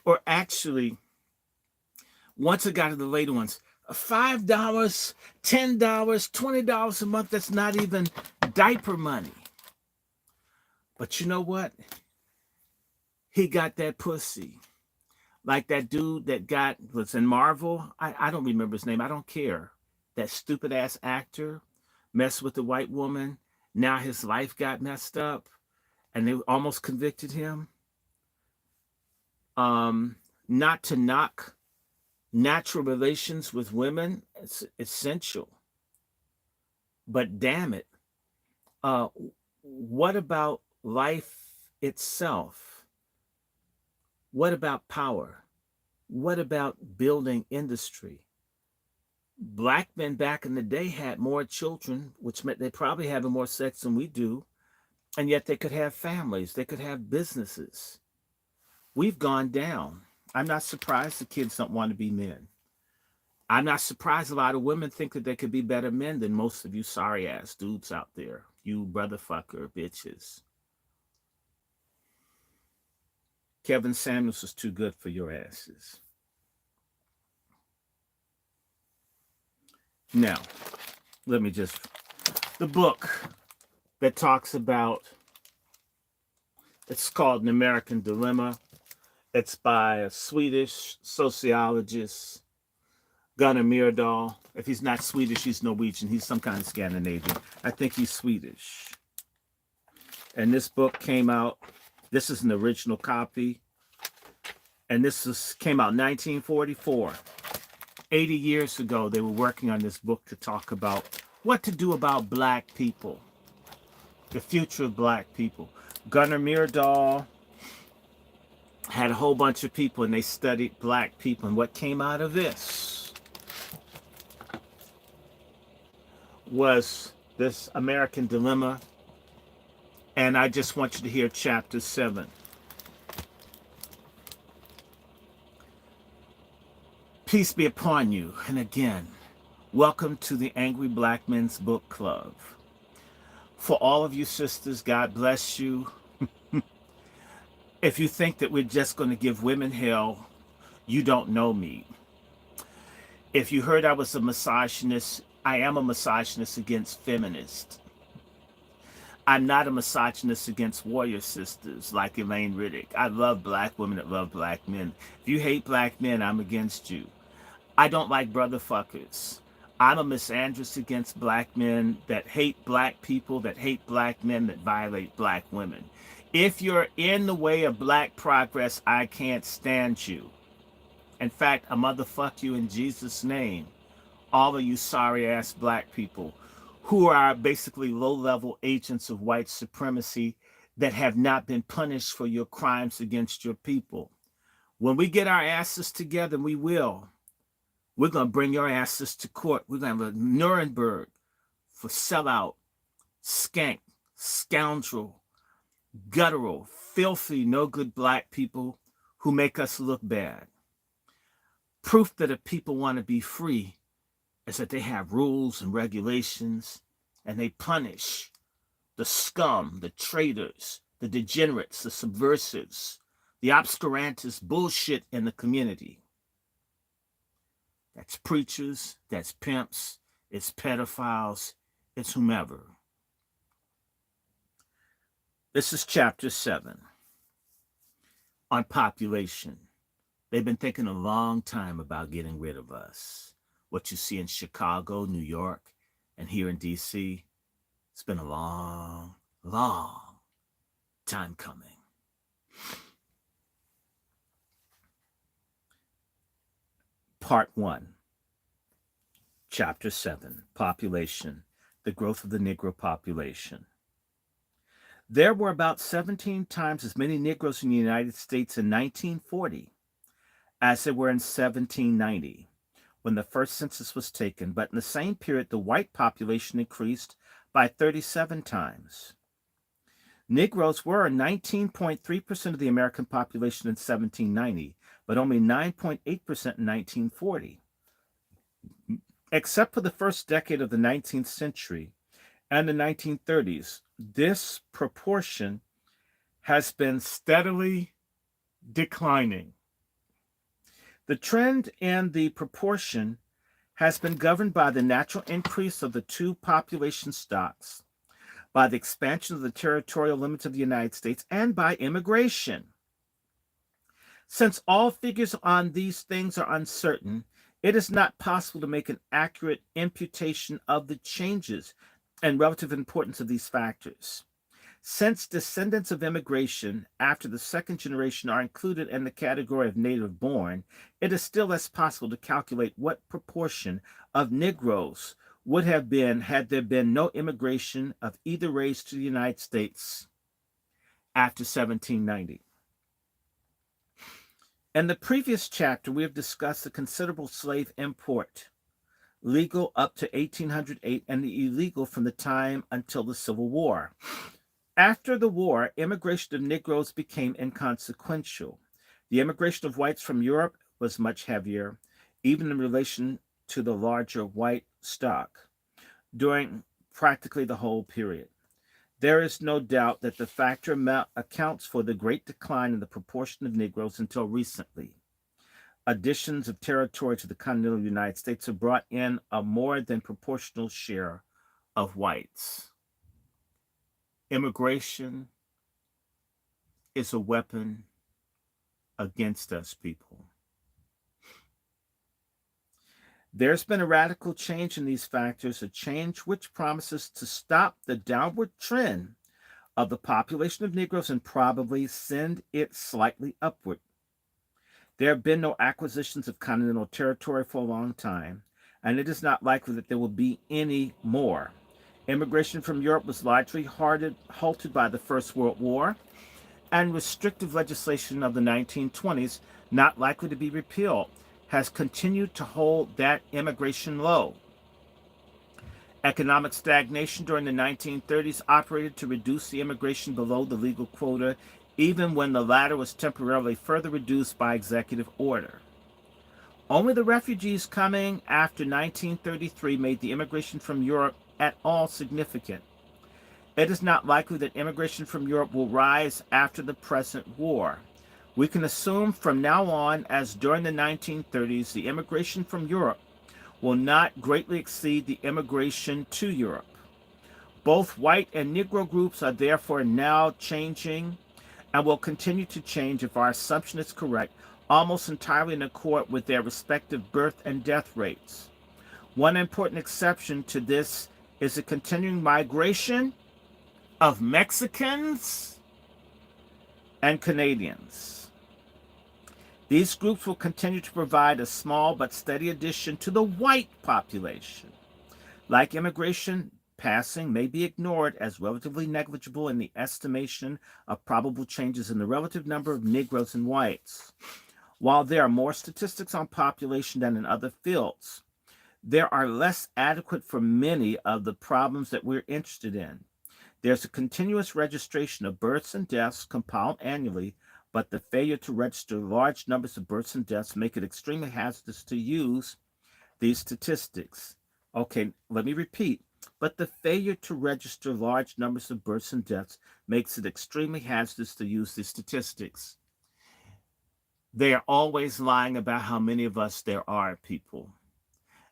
Or actually, once it got to the later ones, $5, $10, $20 a month, that's not even diaper money. But you know what? He got that pussy. Like that dude that was in Marvel. I don't remember his name. I don't care. That stupid ass actor messed with the white woman. Now his life got messed up and they almost convicted him. Not to knock natural relations with women. It's essential. But damn it. What about life itself? What about power? What about building industry? Black men back in the day had more children, which meant they probably having more sex than we do, and yet they could have families, they could have businesses. We've gone down. I'm not surprised the kids don't want to be men. I'm not surprised a lot of women think that they could be better men than most of you sorry ass dudes out there, you brotherfucker bitches. Kevin Samuels was too good for your asses. Now, let me just, the book that talks about, it's called An American Dilemma. It's by a Swedish sociologist, Gunnar Myrdal. If he's not Swedish, he's Norwegian. He's some kind of Scandinavian. I think he's Swedish. And this book came out, this is an original copy, and came out in 1944. 80 years ago, they were working on this book to talk about what to do about black people, the future of black people. Gunnar Myrdal had a whole bunch of people, and they studied black people. And what came out of this was this American Dilemma. And I just want you to hear chapter 7. Peace be upon you. And again, welcome to the Angry Black Men's Book Club. For all of you sisters, God bless you. If you think that we're just going to give women hell, you don't know me. If you heard I was a misogynist, I am a misogynist against feminists. I'm not a misogynist against warrior sisters like Elaine Riddick. I love black women that love black men. If you hate black men, I'm against you. I don't like brother fuckers. I'm a misandrist against black men that hate black people, that hate black men, that violate black women. If you're in the way of black progress, I can't stand you. In fact, I motherfuck you in Jesus' name. All of you sorry ass black people who are basically low-level agents of white supremacy that have not been punished for your crimes against your people. When we get our asses together, we will. We're going to bring your asses to court. We're going to have a Nuremberg for sellout, skank, scoundrel, guttural, filthy, no good black people who make us look bad. Proof that if people want to be free is that they have rules and regulations, and they punish the scum, the traitors, the degenerates, the subversives, the obscurantist bullshit in the community. That's preachers, that's pimps, it's pedophiles, it's whomever. This is chapter 7 on population. They've been thinking a long time about getting rid of us. What you see in Chicago, New York, and here in D.C., it's been a long, long time coming. Part 1, Chapter 7, Population, the Growth of the Negro Population. There were about 17 times as many Negroes in the United States in 1940 as there were in 1790, when the first census was taken, but in the same period, the white population increased by 37 times. Negroes were 19.3% of the American population in 1790, but only 9.8% in 1940. Except for the first decade of the 19th century and the 1930s, this proportion has been steadily declining. The trend in the proportion has been governed by the natural increase of the two population stocks, by the expansion of the territorial limits of the United States, and by immigration. Since all figures on these things are uncertain, it is not possible to make an accurate imputation of the changes and relative importance of these factors. Since descendants of immigration after the second generation are included in the category of native born, it is still less possible to calculate what proportion of Negroes would have been had there been no immigration of either race to the United States after 1790. In the previous chapter, we have discussed the considerable slave import, legal up to 1808 and the illegal from the time until the Civil War. After the war, immigration of Negroes became inconsequential. The immigration of whites from Europe was much heavier, even in relation to the larger white stock, during practically the whole period. There is no doubt that the factor accounts for the great decline in the proportion of Negroes until recently. Additions of territory to the continental United States have brought in a more than proportional share of whites. Immigration is a weapon against us, people. There's been a radical change in these factors, a change which promises to stop the downward trend of the population of Negroes and probably send it slightly upward. There have been no acquisitions of continental territory for a long time, and it is not likely that there will be any more. Immigration from Europe was largely halted by the First World War, and restrictive legislation of the 1920s, not likely to be repealed, has continued to hold that immigration low. Economic stagnation during the 1930s operated to reduce the immigration below the legal quota, even when the latter was temporarily further reduced by executive order. Only the refugees coming after 1933 made the immigration from Europe at all significant. It is not likely that immigration from Europe will rise after the present war. We can assume from now on, as during the 1930s, the immigration from Europe will not greatly exceed the immigration to Europe. Both white and Negro groups are therefore now changing and will continue to change, if our assumption is correct, almost entirely in accord with their respective birth and death rates. One important exception to this is the continuing migration of Mexicans and Canadians. These groups will continue to provide a small but steady addition to the white population. Like immigration, passing may be ignored as relatively negligible in the estimation of probable changes in the relative number of Negroes and whites. While there are more statistics on population than in other fields, there are less adequate for many of the problems that we're interested in. There's a continuous registration of births and deaths compiled annually, but the failure to register large numbers of births and deaths make it extremely hazardous to use these statistics. Okay, let me repeat. But the failure to register large numbers of births and deaths makes it extremely hazardous to use these statistics. They are always lying about how many of us there are, people.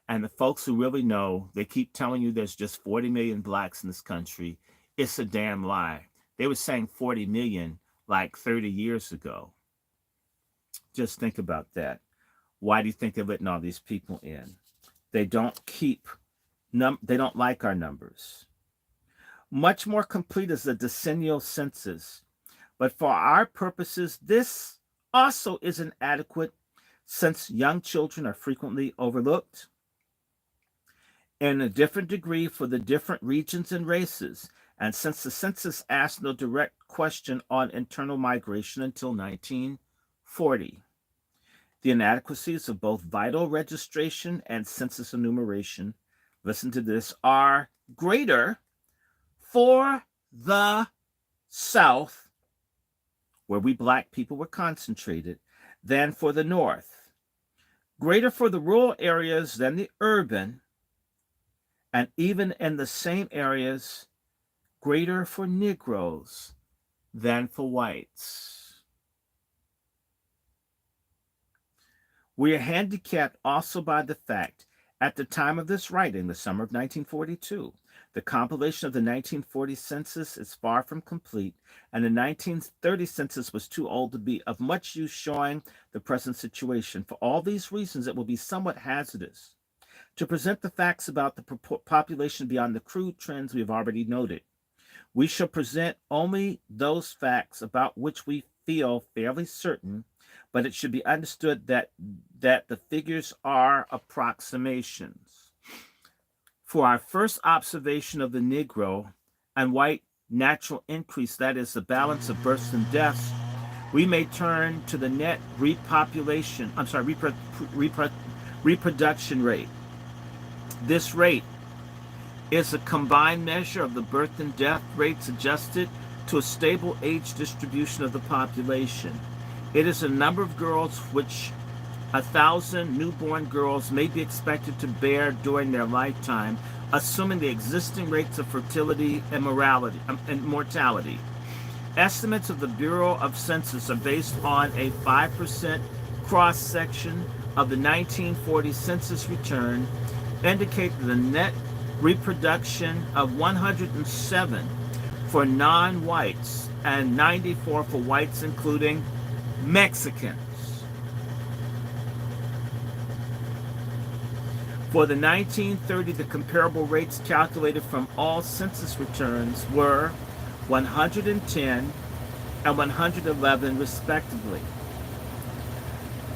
And the folks who really know, they keep telling you there's just 40 million blacks in this country. It's a damn lie. They were saying 40 million like 30 years ago. Just think about that. Why do you think they're letting all these people in? They don't they don't like our numbers. Much more complete is the decennial census. But for our purposes, this also isn't adequate, since young children are frequently overlooked in a different degree for the different regions and races, and since the census asked no direct question on internal migration until 1940. The inadequacies of both vital registration and census enumeration, listen to this, are greater for the South, where we black people were concentrated, than for the North. Greater for the rural areas than the urban, and even in the same areas, greater for Negroes than for whites. We are handicapped also by the fact, at the time of this writing, the summer of 1942, the compilation of the 1940 census is far from complete, and the 1930 census was too old to be of much use showing the present situation. For all these reasons, it will be somewhat hazardous to present the facts about the population beyond the crude trends we have already noted. We shall present only those facts about which we feel fairly certain, but it should be understood that the figures are approximations. For our first observation of the Negro and white natural increase, that is, the balance of births and deaths, we may turn to the net reproduction rate. This rate is a combined measure of the birth and death rates adjusted to a stable age distribution of the population. It is a number of girls which 1,000 newborn girls may be expected to bear during their lifetime, assuming the existing rates of fertility and mortality. Estimates of the Bureau of Census are based on a 5% cross-section of the 1940 census return, indicate the net reproduction of 107 for non-whites and 94 for whites, including Mexicans. For the 1930, the comparable rates calculated from all census returns were 110 and 111 respectively.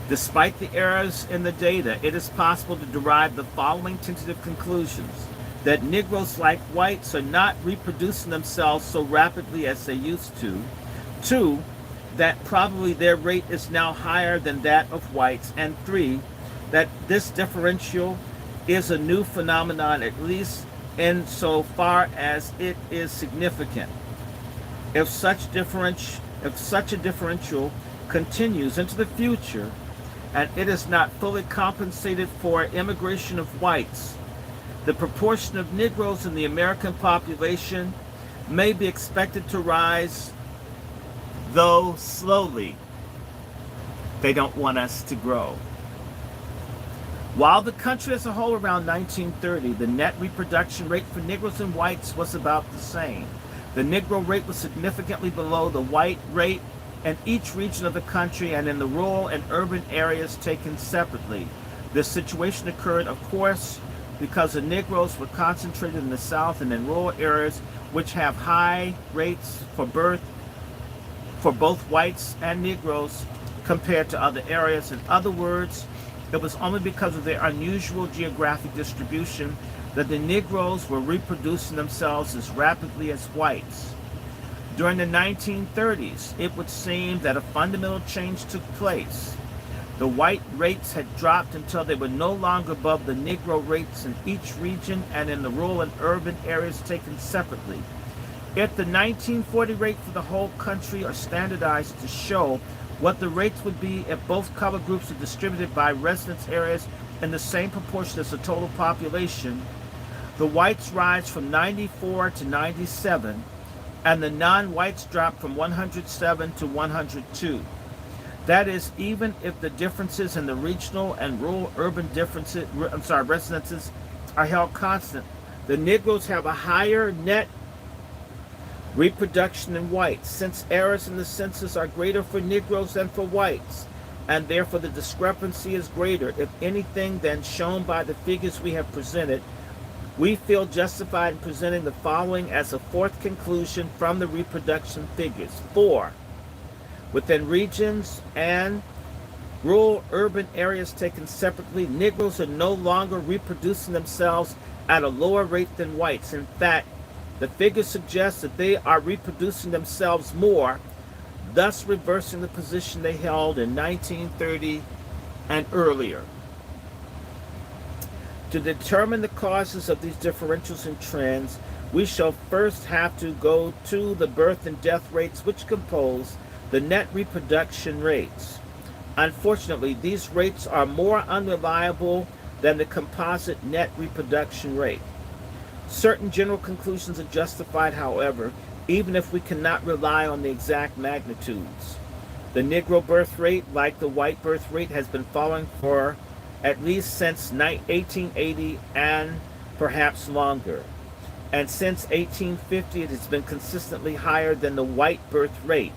Despite the errors in the data, it is possible to derive the following tentative conclusions: that Negroes, like whites, are not reproducing themselves so rapidly as they used to. 2, that probably their rate is now higher than that of whites. And 3, that this differential is a new phenomenon, at least insofar as it is significant. If such a differential continues into the future, and it is not fully compensated for immigration of whites, the proportion of Negroes in the American population may be expected to rise, though slowly. They don't want us to grow. While the country as a whole around 1930, the net reproduction rate for Negroes and whites was about the same. The Negro rate was significantly below the white rate in each region of the country and in the rural and urban areas taken separately. This situation occurred, of course, because the Negroes were concentrated in the South and in rural areas which have high rates for birth for both whites and Negroes compared to other areas. In other words, it was only because of their unusual geographic distribution that the Negroes were reproducing themselves as rapidly as whites. During the 1930s, it would seem that a fundamental change took place. The white rates had dropped until they were no longer above the Negro rates in each region and in the rural and urban areas taken separately. If the 1940 rate for the whole country are standardized to show what the rates would be if both color groups are distributed by residence areas in the same proportion as the total population, the whites rise from 94 to 97, and the non-whites drop from 107 to 102. That is, even if the differences in the regional and rural urban residences are held constant, the Negroes have a higher net reproduction than whites, since errors in the census are greater for Negroes than for whites, and therefore the discrepancy is greater, if anything, than shown by the figures we have presented. We feel justified in presenting the following as a fourth conclusion from the reproduction figures. 4. Within regions and rural urban areas taken separately, Negroes are no longer reproducing themselves at a lower rate than whites. In fact, the figures suggest that they are reproducing themselves more, thus reversing the position they held in 1930 and earlier. To determine the causes of these differentials and trends, we shall first have to go to the birth and death rates which compose the net reproduction rates. Unfortunately, these rates are more unreliable than the composite net reproduction rate. Certain general conclusions are justified, however, even if we cannot rely on the exact magnitudes. The Negro birth rate, like the white birth rate, has been falling for at least since 1880 and perhaps longer. And since 1850, it has been consistently higher than the white birth rate.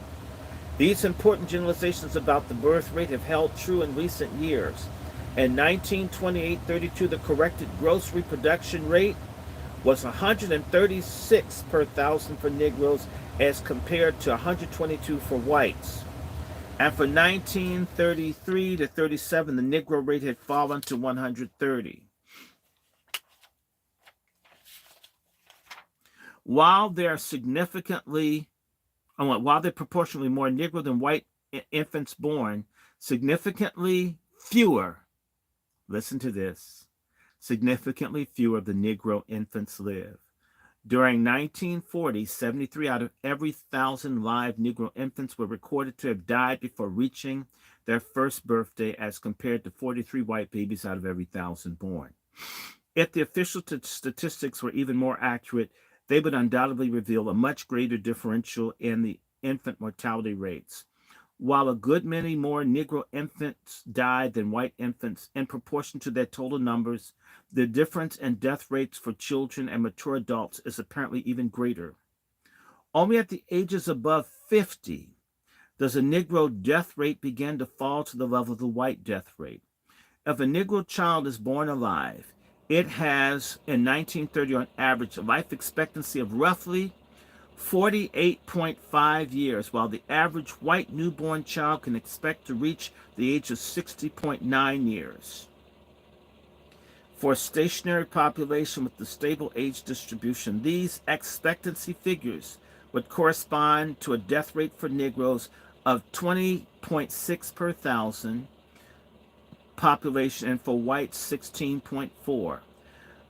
These important generalizations about the birth rate have held true in recent years. In 1928-32, the corrected gross reproduction rate was 136 per thousand for Negroes as compared to 122 for whites. And for 1933 to 37, the Negro rate had fallen to 130. While there are proportionally more Negro than white infants born, significantly fewer, listen to this, significantly fewer of the Negro infants live. During 1940, 73 out of every 1,000 live Negro infants were recorded to have died before reaching their first birthday, as compared to 43 white babies out of every 1,000 born. If the official statistics were even more accurate, they would undoubtedly reveal a much greater differential in the infant mortality rates. While a good many more Negro infants died than white infants in proportion to their total numbers, the difference in death rates for children and mature adults is apparently even greater. Only at the ages above 50 does a Negro death rate begin to fall to the level of the white death rate. If a Negro child is born alive, it has, in 1930, on average, a life expectancy of roughly 48.5 years, while the average white newborn child can expect to reach the age of 60.9 years. For a stationary population with a stable age distribution, these expectancy figures would correspond to a death rate for Negroes of 20.6 per thousand population and for whites 16.4.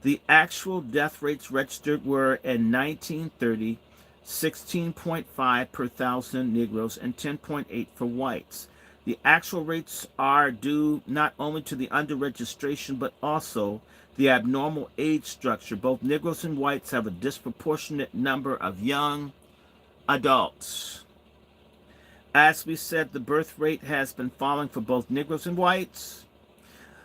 The actual death rates registered were in 1930 16.5 per thousand Negroes and 10.8 for whites. The actual rates are due not only to the underregistration but also the abnormal age structure. Both Negroes and whites have a disproportionate number of young adults. As we said, the birth rate has been falling for both Negroes and whites.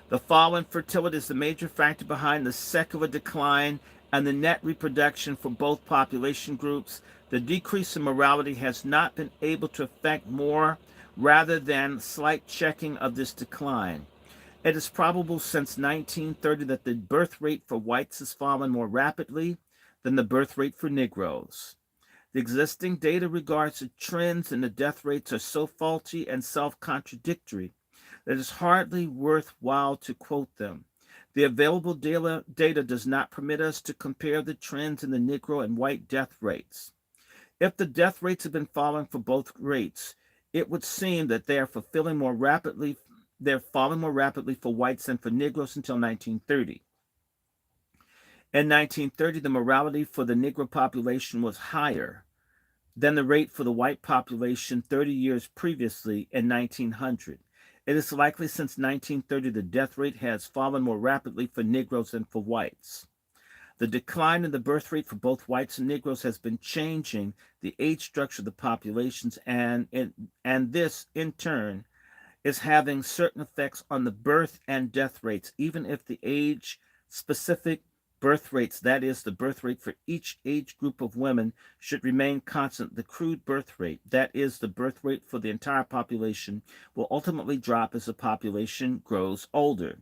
The fall in fertility is the major factor behind the secular decline and the net reproduction for both population groups. The decrease in mortality has not been able to affect more rather than slight checking of this decline. It is probable since 1930 that the birth rate for whites has fallen more rapidly than the birth rate for Negroes. The existing data regards the trends in the death rates are so faulty and self-contradictory that it is hardly worthwhile to quote them. The available data does not permit us to compare the trends in the Negro and white death rates. If the death rates have been falling for both rates, it would seem that they're falling more rapidly for whites than for Negroes until 1930. In 1930, the mortality for the Negro population was higher than the rate for the white population 30 years previously in 1900. It is likely since 1930 the death rate has fallen more rapidly for Negroes than for whites. The decline in the birth rate for both whites and Negroes has been changing the age structure of the populations, and this, in turn, is having certain effects on the birth and death rates, even if the age-specific birth rates, that is, the birth rate for each age group of women, should remain constant. The crude birth rate, that is, the birth rate for the entire population, will ultimately drop as the population grows older.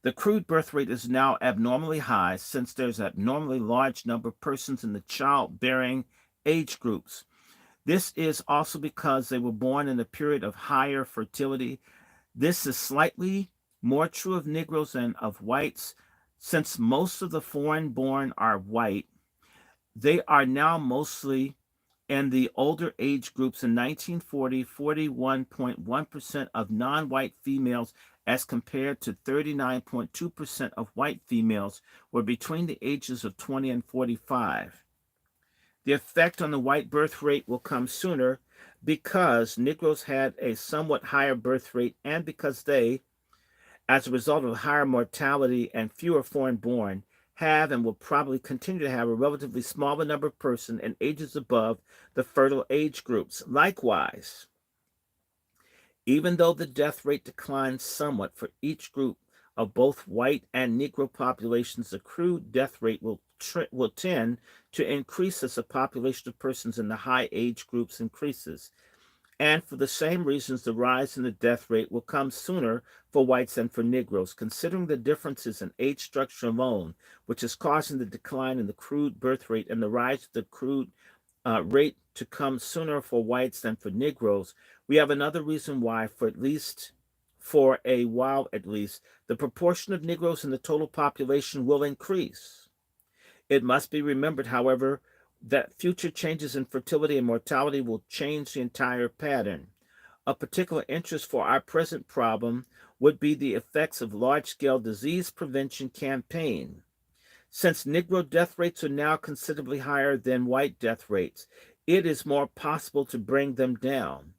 The crude birth rate is now abnormally high since there's an abnormally large number of persons in the childbearing age groups. This is also because they were born in a period of higher fertility. This is slightly more true of Negroes than of whites. Since most of the foreign-born are white, they are now mostly in the older age groups. In 1940, 41.1% of non-white females as compared to 39.2% of white females were between the ages of 20 and 45. The effect on the white birth rate will come sooner because Negroes had a somewhat higher birth rate and because they, as a result of higher mortality and fewer foreign-born, have and will probably continue to have a relatively smaller number of persons in ages above the fertile age groups. Likewise, even though the death rate declines somewhat for each group of both white and Negro populations, the crude death rate will tend to increase as the population of persons in the high age groups increases. And for the same reasons, the rise in the death rate will come sooner for whites than for Negroes. Considering the differences in age structure alone, which is causing the decline in the crude birth rate and the rise of the crude rate to come sooner for whites than for Negroes, we have another reason why, for a while at least, the proportion of Negroes in the total population will increase. It must be remembered, however, that future changes in fertility and mortality will change the entire pattern. Of particular interest for our present problem would be the effects of large-scale disease prevention campaign. Since Negro death rates are now considerably higher than white death rates, it is more possible to bring them down.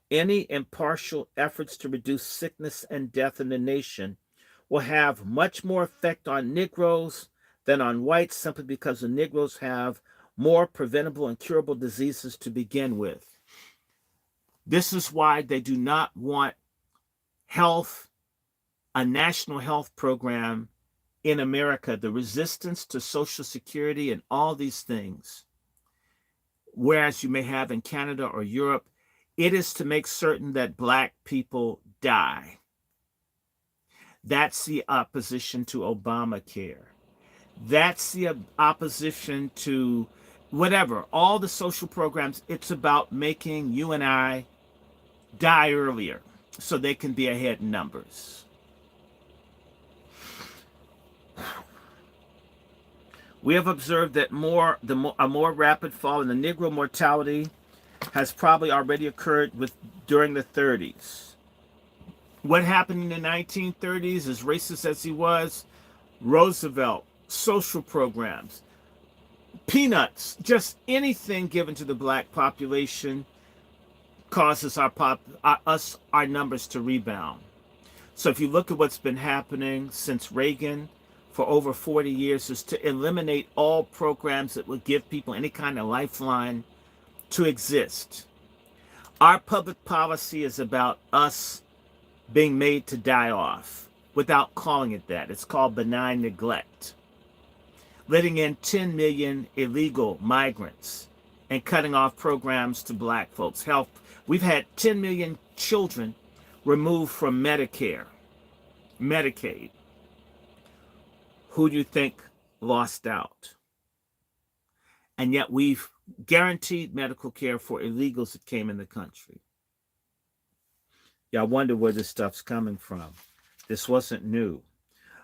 Any impartial efforts to reduce sickness and death in the nation will have much more effect on Negroes than on whites simply because the Negroes have more preventable and curable diseases to begin with. This is why they do not want health, a national health program in America, the resistance to Social Security and all these things, whereas you may have in Canada or Europe, it is to make certain that Black people die. That's the opposition to Obamacare. That's the opposition to whatever, all the social programs. It's about making you and I die earlier so they can be ahead in numbers. We have observed that a more rapid fall in the Negro mortality has probably already occurred during the 30s. What happened in the 1930s, as racist as he was, Roosevelt, social programs, peanuts, just anything given to the Black population causes our numbers to rebound. So if you look at what's been happening since Reagan for over 40 years, is to eliminate all programs that would give people any kind of lifeline to exist. Our public policy is about us being made to die off without calling it that. It's called benign neglect. Letting in 10 million illegal migrants and cutting off programs to Black folks. Health. We've had 10 million children removed from Medicare, Medicaid. Who do you think lost out? And yet we've guaranteed medical care for illegals that came in the country. Y'all wonder where this stuff's coming from. This wasn't new.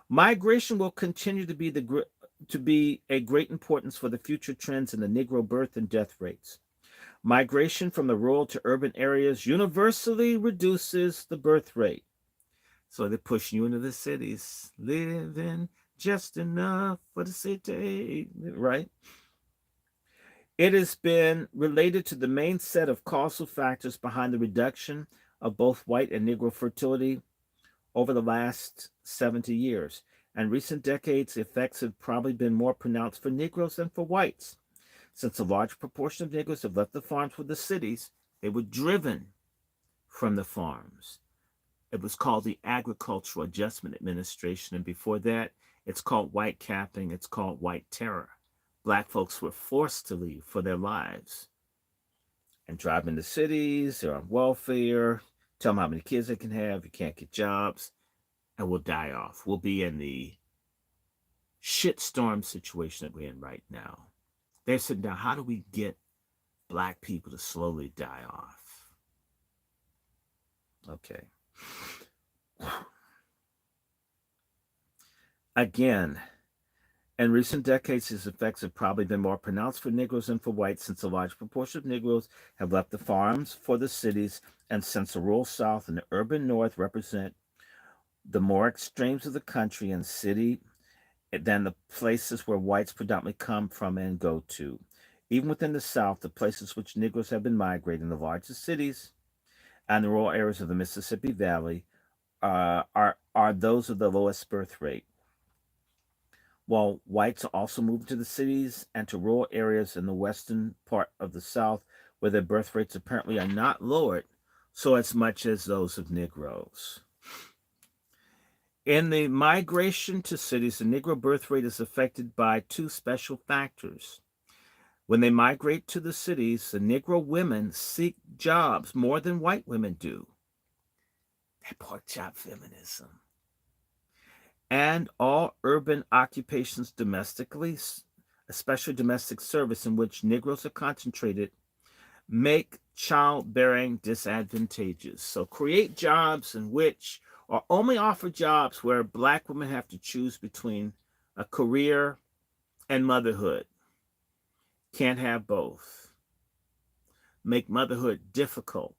Migration will continue to be a great importance for the future trends in the Negro birth and death rates. Migration from the rural to urban areas universally reduces the birth rate. So they're pushing you into the cities, living just enough for the city, right? It has been related to the main set of causal factors behind the reduction of both white and Negro fertility over the last 70 years. And recent decades, the effects have probably been more pronounced for Negroes than for whites. Since a large proportion of Negroes have left the farms for the cities, they were driven from the farms. It was called the Agricultural Adjustment Administration, and before that, it's called white capping, it's called white terror. Black folks were forced to leave for their lives and drive into cities, they're on welfare, tell them how many kids they can have, you can't get jobs, and we'll die off. We'll be in the shitstorm situation that we're in right now. They're sitting down, how do we get Black people to slowly die off? Okay. Again, in recent decades, these effects have probably been more pronounced for Negroes than for whites, since a large proportion of Negroes have left the farms for the cities, and since the rural South and the urban North represent the more extremes of the country and city than the places where whites predominantly come from and go to. Even within the South, the places which Negroes have been migrating, the largest cities and the rural areas of the Mississippi Valley, are those of the lowest birth rate. While whites are also moving to the cities and to rural areas in the western part of the South, where their birth rates apparently are not lowered so as much as those of Negroes. In the migration to cities, the Negro birth rate is affected by two special factors. When they migrate to the cities, the Negro women seek jobs more than white women do. That pork chop feminism. And all urban occupations domestically, especially domestic service in which Negroes are concentrated, make childbearing disadvantageous. So create jobs in which, or only offer jobs where Black women have to choose between a career and motherhood. Can't have both. Make motherhood difficult,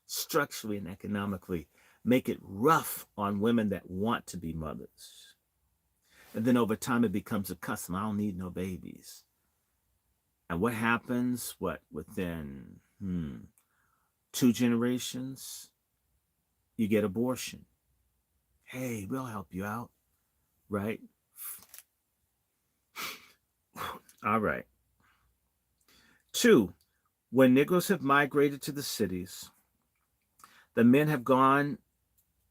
structurally and economically. Make it rough on women that want to be mothers. And then over time it becomes a custom. I don't need no babies. And what happens? Within 2 generations, you get abortion. Hey, we'll help you out, right? All right. Two, when Negroes have migrated to the cities, the men have gone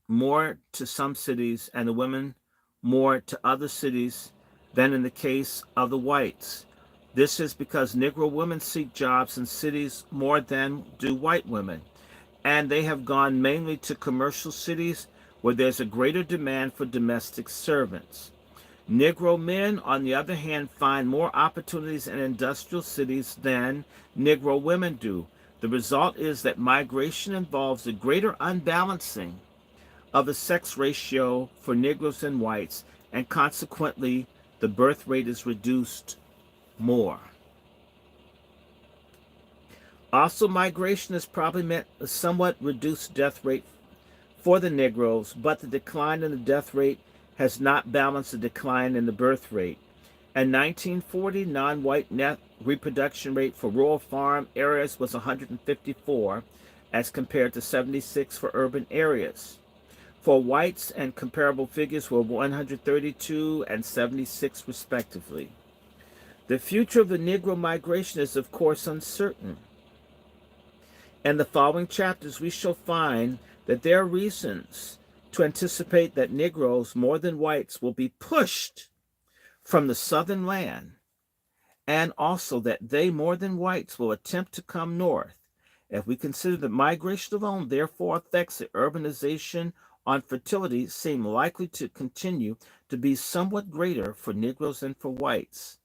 more to some cities and the women more to other cities than in the case of the whites. This is because Negro women seek jobs in cities more than do white women, and they have gone mainly to commercial cities where there's a greater demand for domestic servants. Negro men, on the other hand, find more opportunities in industrial cities than Negro women do. The result is that migration involves a greater unbalancing of the sex ratio for Negroes and whites, and consequently, the birth rate is reduced more. Also, migration has probably meant a somewhat reduced death rate for the Negroes, but the decline in the death rate has not balanced the decline in the birth rate. In 1940, non-white net reproduction rate for rural farm areas was 154 as compared to 76 for urban areas. For whites, and comparable figures were 132 and 76 respectively. The future of the Negro migration is of course uncertain. In the following chapters we shall find that there are reasons to anticipate that Negroes more than whites will be pushed from the southern land, and also that they more than whites will attempt to come north. If we consider that migration alone therefore affects the urbanization on fertility, seem likely to continue to be somewhat greater for Negroes than for whites.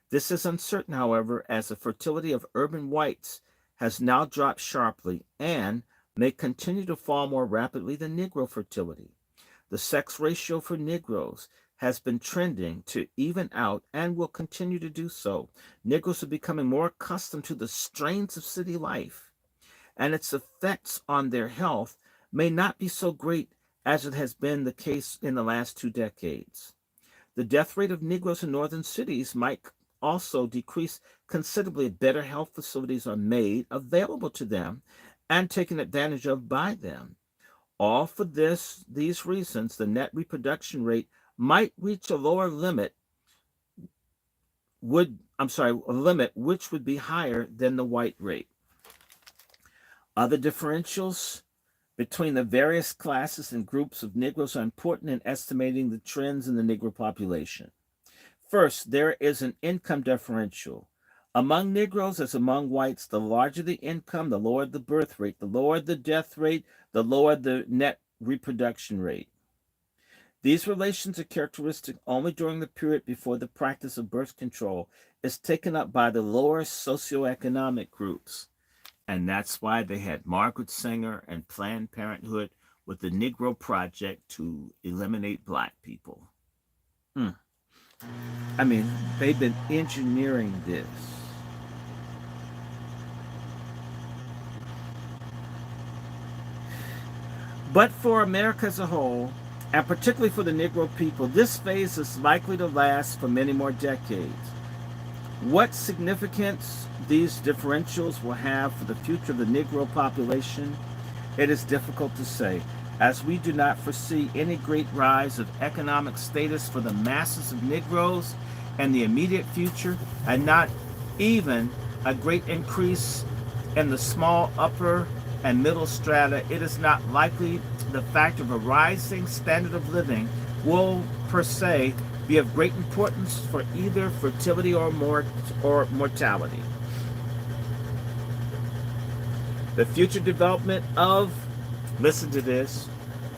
This is uncertain, however, as the fertility of urban whites has now dropped sharply and may continue to fall more rapidly than Negro fertility. The sex ratio for Negroes has been trending to even out and will continue to do so. Negroes are becoming more accustomed to the strains of city life, and its effects on their health may not be so great as it has been the case in the last 2 decades. The death rate of Negroes in northern cities might also decrease considerably if better health facilities are made available to them and taken advantage of by them. All for these reasons, the net reproduction rate might reach a lower limit a limit which would be higher than the white rate. Other differentials between the various classes and groups of Negroes are important in estimating the trends in the Negro population. First, there is an income differential. Among Negroes as among whites, the larger the income, the lower the birth rate, the lower the death rate, the lower the net reproduction rate. These relations are characteristic only during the period before the practice of birth control is taken up by the lower socioeconomic groups. And that's why they had Margaret Sanger and Planned Parenthood with the Negro Project to eliminate black people. I mean, they've been engineering this. But for America as a whole, and particularly for the Negro people, this phase is likely to last for many more decades. What significance these differentials will have for the future of the Negro population, it is difficult to say, as we do not foresee any great rise of economic status for the masses of Negroes in the immediate future, and not even a great increase in the small upper and middle strata. It is not likely the fact of a rising standard of living will per se be of great importance for either fertility or mortality. The future development of, listen to this,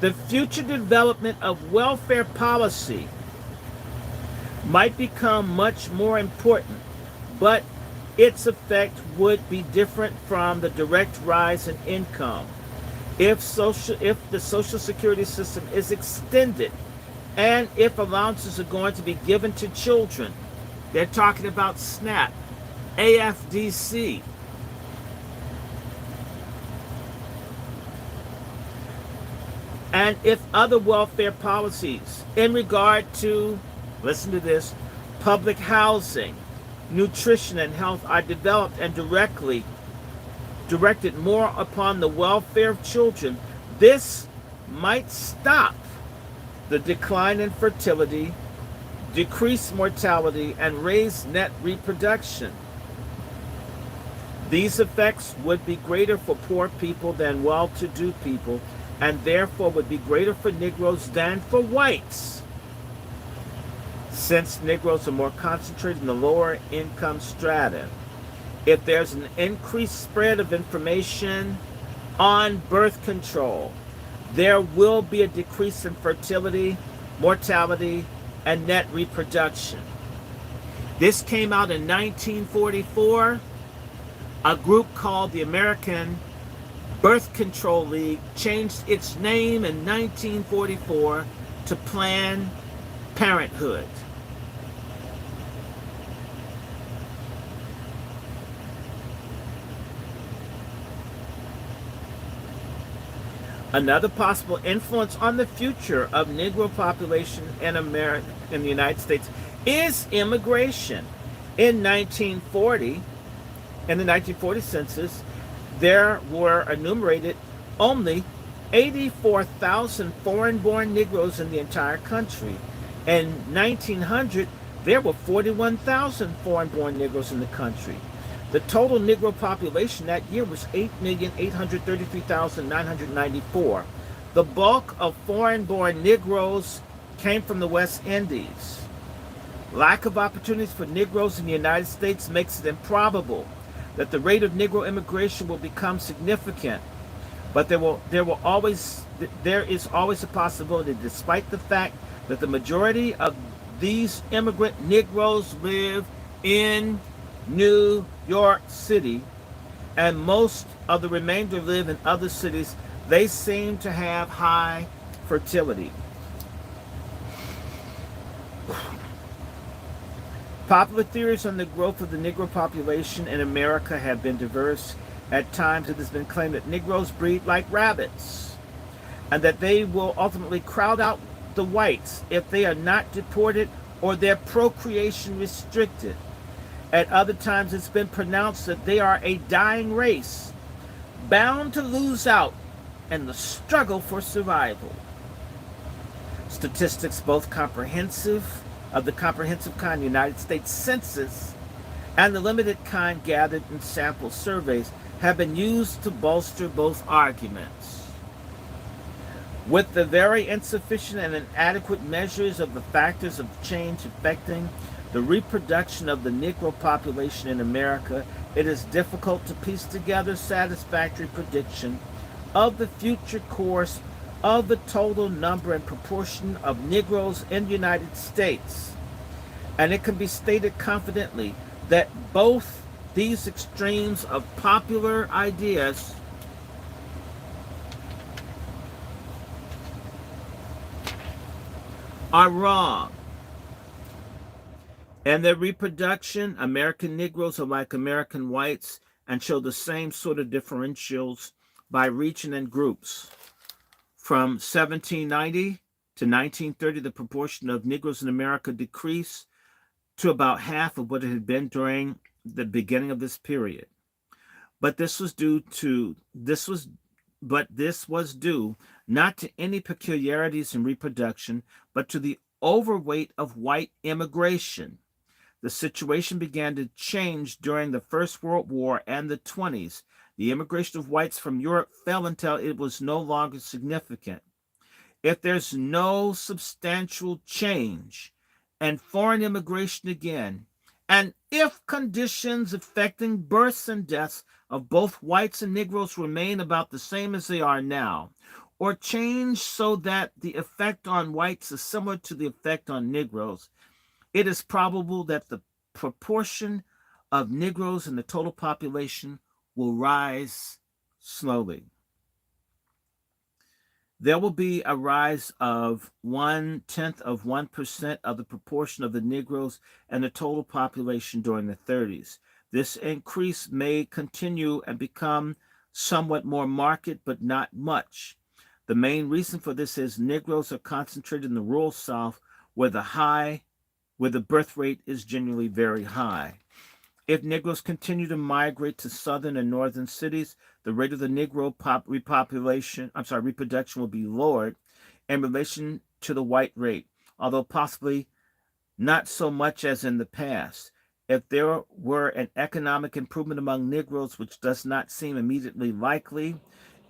the future development of welfare policy might become much more important, but its effect would be different from the direct rise in income. If the Social Security system is extended, and if allowances are going to be given to children, they're talking about SNAP, AFDC, and if other welfare policies in regard to, listen to this, public housing, nutrition, and health are developed and directed more upon the welfare of children, this might stop the decline in fertility, decreased mortality, and raised net reproduction. These effects would be greater for poor people than well-to-do people, and therefore would be greater for Negroes than for whites, since Negroes are more concentrated in the lower income strata. If there's an increased spread of information on birth control, there will be a decrease in fertility, mortality, and net reproduction. This came out in 1944. A group called the American Birth Control League changed its name in 1944 to Planned Parenthood. Another possible influence on the future of Negro population in America, in the United States, is immigration. In the 1940 census, there were enumerated only 84,000 foreign-born Negroes in the entire country. In 1900, there were 41,000 foreign-born Negroes in the country. The total Negro population that year was 8,833,994. The bulk of foreign-born Negroes came from the West Indies. Lack of opportunities for Negroes in the United States makes it improbable that the rate of Negro immigration will become significant. But there is always a possibility, despite the fact that the majority of these immigrant Negroes live in New York City, and most of the remainder live in other cities. They seem to have high fertility. Popular theories on the growth of the Negro population in America have been diverse. At times it has been claimed that Negroes breed like rabbits, and that they will ultimately crowd out the whites if they are not deported or their procreation restricted. At other times it's been pronounced that they are a dying race, bound to lose out in the struggle for survival. Statistics, both of the comprehensive kind United States Census and the limited kind gathered in sample surveys, have been used to bolster both arguments. With the very insufficient and inadequate measures of the factors of change affecting the reproduction of the Negro population in America, it is difficult to piece together satisfactory prediction of the future course of the total number and proportion of Negroes in the United States. And it can be stated confidently that both these extremes of popular ideas are wrong. In their reproduction, American Negroes are like American whites and show the same sort of differentials by region and groups. From 1790 to 1930, the proportion of Negroes in America decreased to about half of what it had been during the beginning of this period. But this was due not to any peculiarities in reproduction, but to the overweight of white immigration. The situation began to change during the First World War and the 20s. The immigration of whites from Europe fell until it was no longer significant. If there's no substantial change and foreign immigration again, and if conditions affecting births and deaths of both whites and Negroes remain about the same as they are now, or change so that the effect on whites is similar to the effect on Negroes, it is probable that the proportion of Negroes in the total population will rise slowly. There will be a rise of 0.1% of the proportion of the Negroes and the total population during the 30s. This increase may continue and become somewhat more marked, but not much. The main reason for this is Negroes are concentrated in the rural South, where the birth rate is generally very high. If Negroes continue to migrate to southern and northern cities, the rate of the Negro reproduction will be lowered in relation to the white rate, although possibly not so much as in the past. If there were an economic improvement among Negroes, which does not seem immediately likely,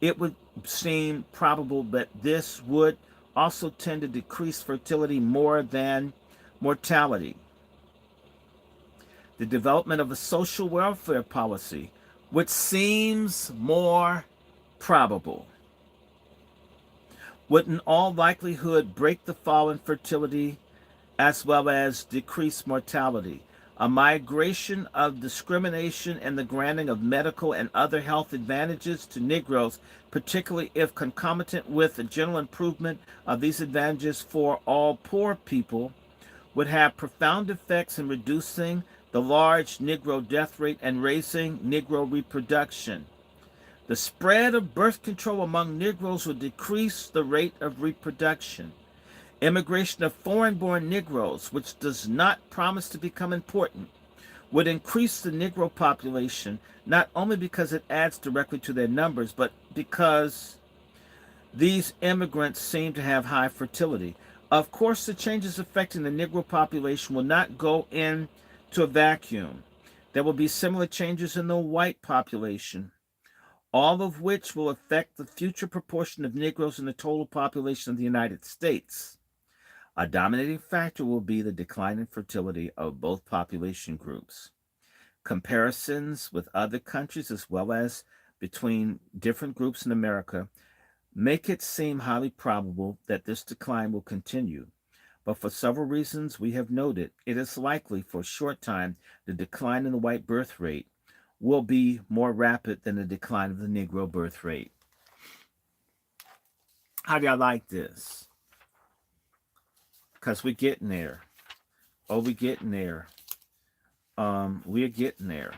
it would seem probable that this would also tend to decrease fertility more than mortality. The development of a social welfare policy, which seems more probable, would in all likelihood break the fall in fertility as well as decrease mortality. A migration of discrimination and the granting of medical and other health advantages to Negroes, particularly if concomitant with a general improvement of these advantages for all poor people, would have profound effects in reducing the large Negro death rate and raising Negro reproduction. The spread of birth control among Negroes would decrease the rate of reproduction. Immigration of foreign-born Negroes, which does not promise to become important, would increase the Negro population, not only because it adds directly to their numbers, but because these immigrants seem to have high fertility. Of course, the changes affecting the Negro population will not go into a vacuum. There will be similar changes in the white population, all of which will affect the future proportion of Negroes in the total population of the United States. A dominating factor will be the decline in fertility of both population groups. Comparisons with other countries, as well as between different groups in America, make it seem highly probable that this decline will continue. But for several reasons we have noted, it is likely for a short time the decline in the white birth rate will be more rapid than the decline of the Negro birth rate. How do y'all like this? Because we're getting there. Oh, we're getting there. We're getting there.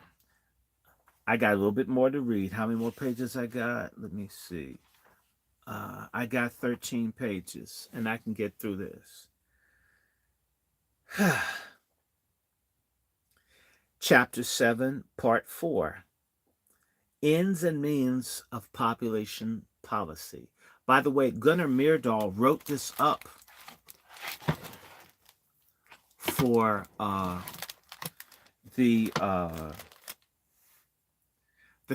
I got a little bit more to read. How many more pages I got? Let me see. I got 13 pages, and I can get through this. Chapter 7, Part 4. Ends and Means of Population Policy. By the way, Gunnar Myrdal wrote this up for the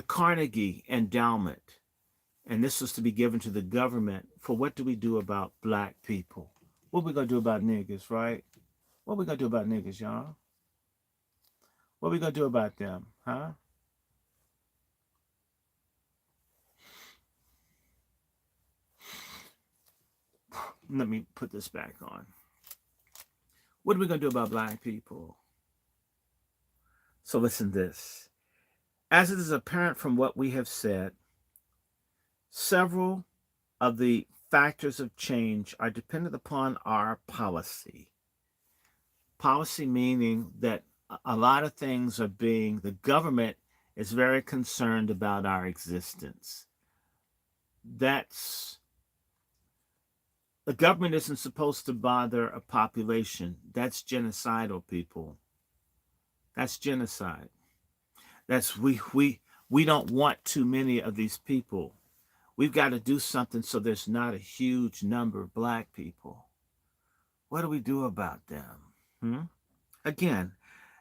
Carnegie Endowment. And this was to be given to the government for what do we do about black people? What we going to do about niggas, right? What we going to do about niggas, y'all? What we going to do about them, huh? Let me put this back on. What are we going to do about black people? So listen to this. As it is apparent from what we have said, several of the factors of change are dependent upon our policy. Policy meaning that a lot of things are being, the government is very concerned about our existence. The government isn't supposed to bother a population. That's genocidal, people. That's genocide. We don't want too many of these people. We've got to do something so there's not a huge number of black people. What do we do about them? Again,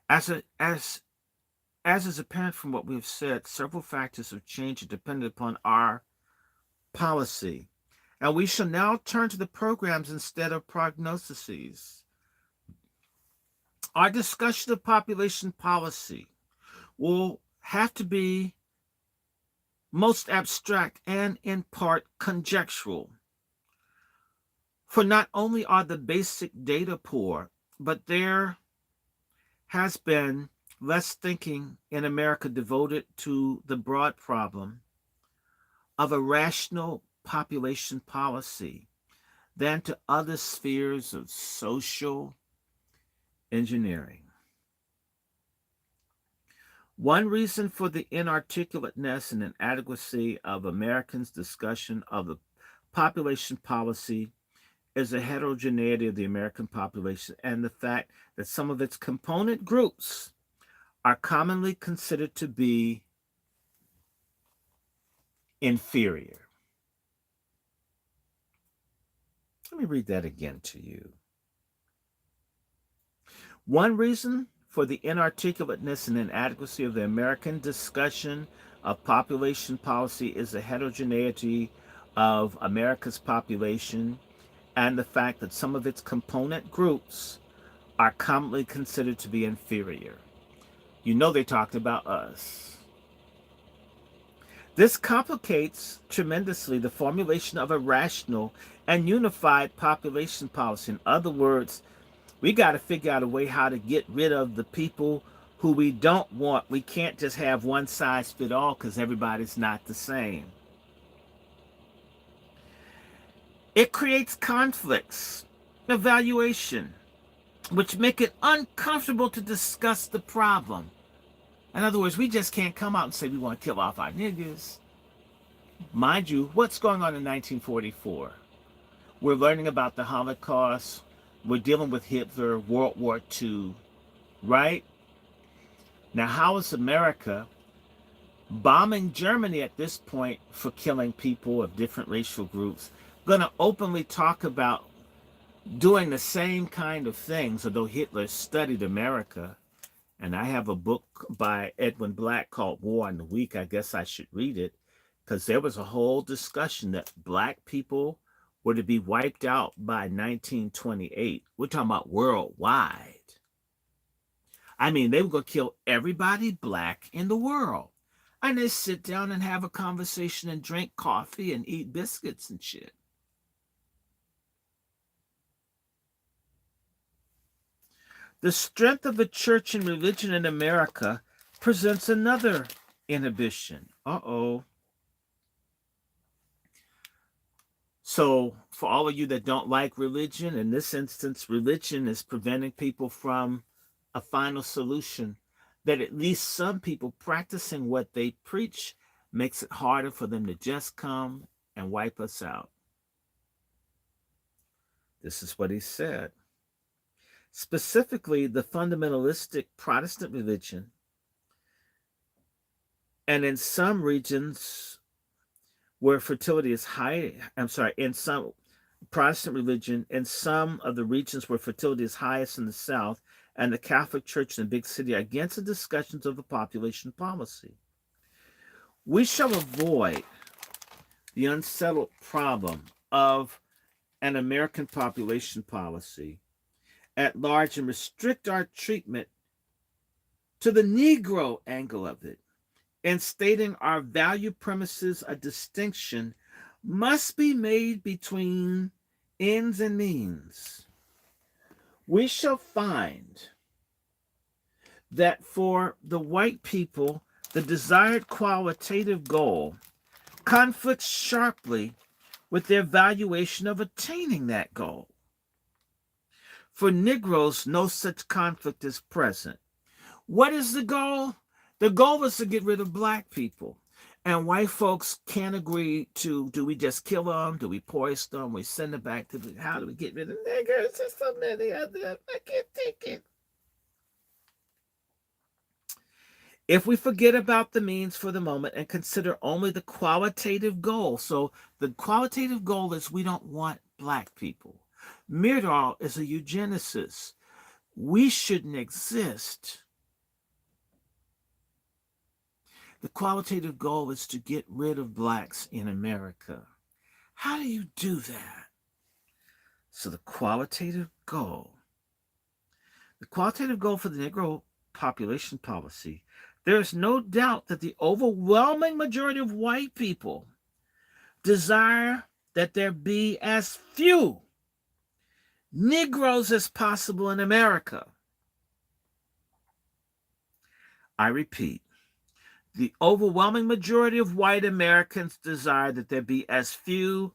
as is apparent from what we've said, several factors of change are dependent upon our policy. And we shall now turn to the programs instead of prognoses. Our discussion of population policy will have to be most abstract and in part conjectural. For not only are the basic data poor, but there has been less thinking in America devoted to the broad problem of a rational population policy than to other spheres of social engineering. One reason for the inarticulateness and inadequacy of Americans' discussion of the population policy is the heterogeneity of the American population and the fact that some of its component groups are commonly considered to be inferior. Let me read that again to you. One reason for the inarticulateness and inadequacy of the American discussion of population policy is the heterogeneity of America's population and the fact that some of its component groups are commonly considered to be inferior. You know they talked about us. This complicates tremendously the formulation of a rational and unified population policy. In other words, we got to figure out a way how to get rid of the people who we don't want. We can't just have one size fit all because everybody's not the same. It creates conflicts, evaluation, which make it uncomfortable to discuss the problem. In other words, we just can't come out and say we want to kill off our niggas. Mind you, what's going on in 1944? We're learning about the Holocaust. We're dealing with Hitler, World War II, right? Now, how is America bombing Germany at this point for killing people of different racial groups going to openly talk about doing the same kind of things, although Hitler studied America? And I have a book by Edwin Black called War in the Week. I guess I should read it because there was a whole discussion that black people were to be wiped out by 1928. We're talking about worldwide. I mean, they were going to kill everybody black in the world. And they sit down and have a conversation and drink coffee and eat biscuits and shit. The strength of the church and religion in America presents another inhibition. So for all of you that don't like religion, in this instance, religion is preventing people from a final solution that at least some people practicing what they preach makes it harder for them to just come and wipe us out. This is what he said. Specifically, the fundamentalistic Protestant religion, and in some regions where fertility is high, in some Protestant religion, in some of the regions where fertility is highest in the South, and the Catholic Church in the big city are against the discussions of a population policy. We shall avoid the unsettled problem of an American population policy at large and restrict our treatment to the Negro angle of it. In stating our value premises, a distinction must be made between ends and means. We shall find that for the white people, the desired qualitative goal conflicts sharply with their valuation of attaining that goal. For Negroes, no such conflict is present. What is the goal? The goal is to get rid of black people. And white folks can't agree to, do we just kill them? Do we poison them? We send them back to, how do we get rid of niggers? There's so many of them. I can't take it. If we forget about the means for the moment and consider only the qualitative goal. So the qualitative goal is we don't want black people. Myrdal is a eugenicist. We shouldn't exist. The qualitative goal is to get rid of blacks in America. How do you do that? So the qualitative goal for the Negro population policy, there is no doubt that the overwhelming majority of white people desire that there be as few Negroes as possible in America. I repeat, the overwhelming majority of white Americans desire that there be as few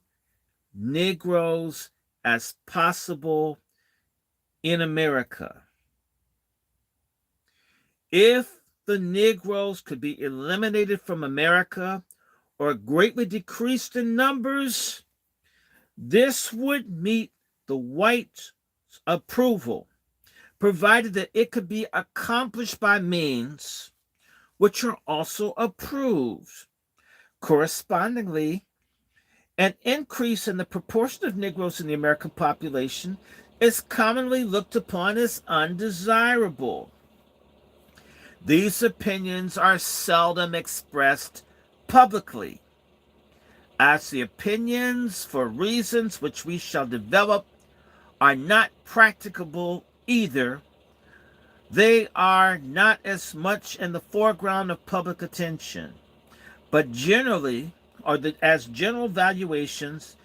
Negroes as possible in America. If the Negroes could be eliminated from America or greatly decreased in numbers, this would meet the white approval, provided that it could be accomplished by means which are also approved. Correspondingly, An increase in the proportion of Negroes in the American population is commonly looked upon as undesirable. These opinions are seldom expressed publicly, as the opinions, for reasons which we shall develop, are not practicable either. They are not as much in the foreground of public attention, but generally, as general valuations,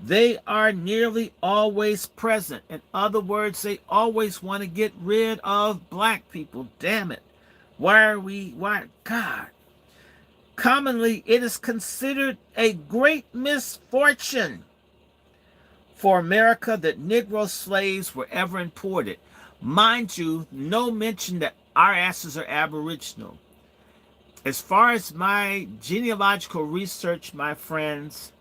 they are nearly always present. In other words, they always want to get rid of black people. Damn it. Why, God. Commonly, it is considered a great misfortune for America that Negro slaves were ever imported. Mind you, no mention that our asses are aboriginal. As far as my genealogical research, my friends,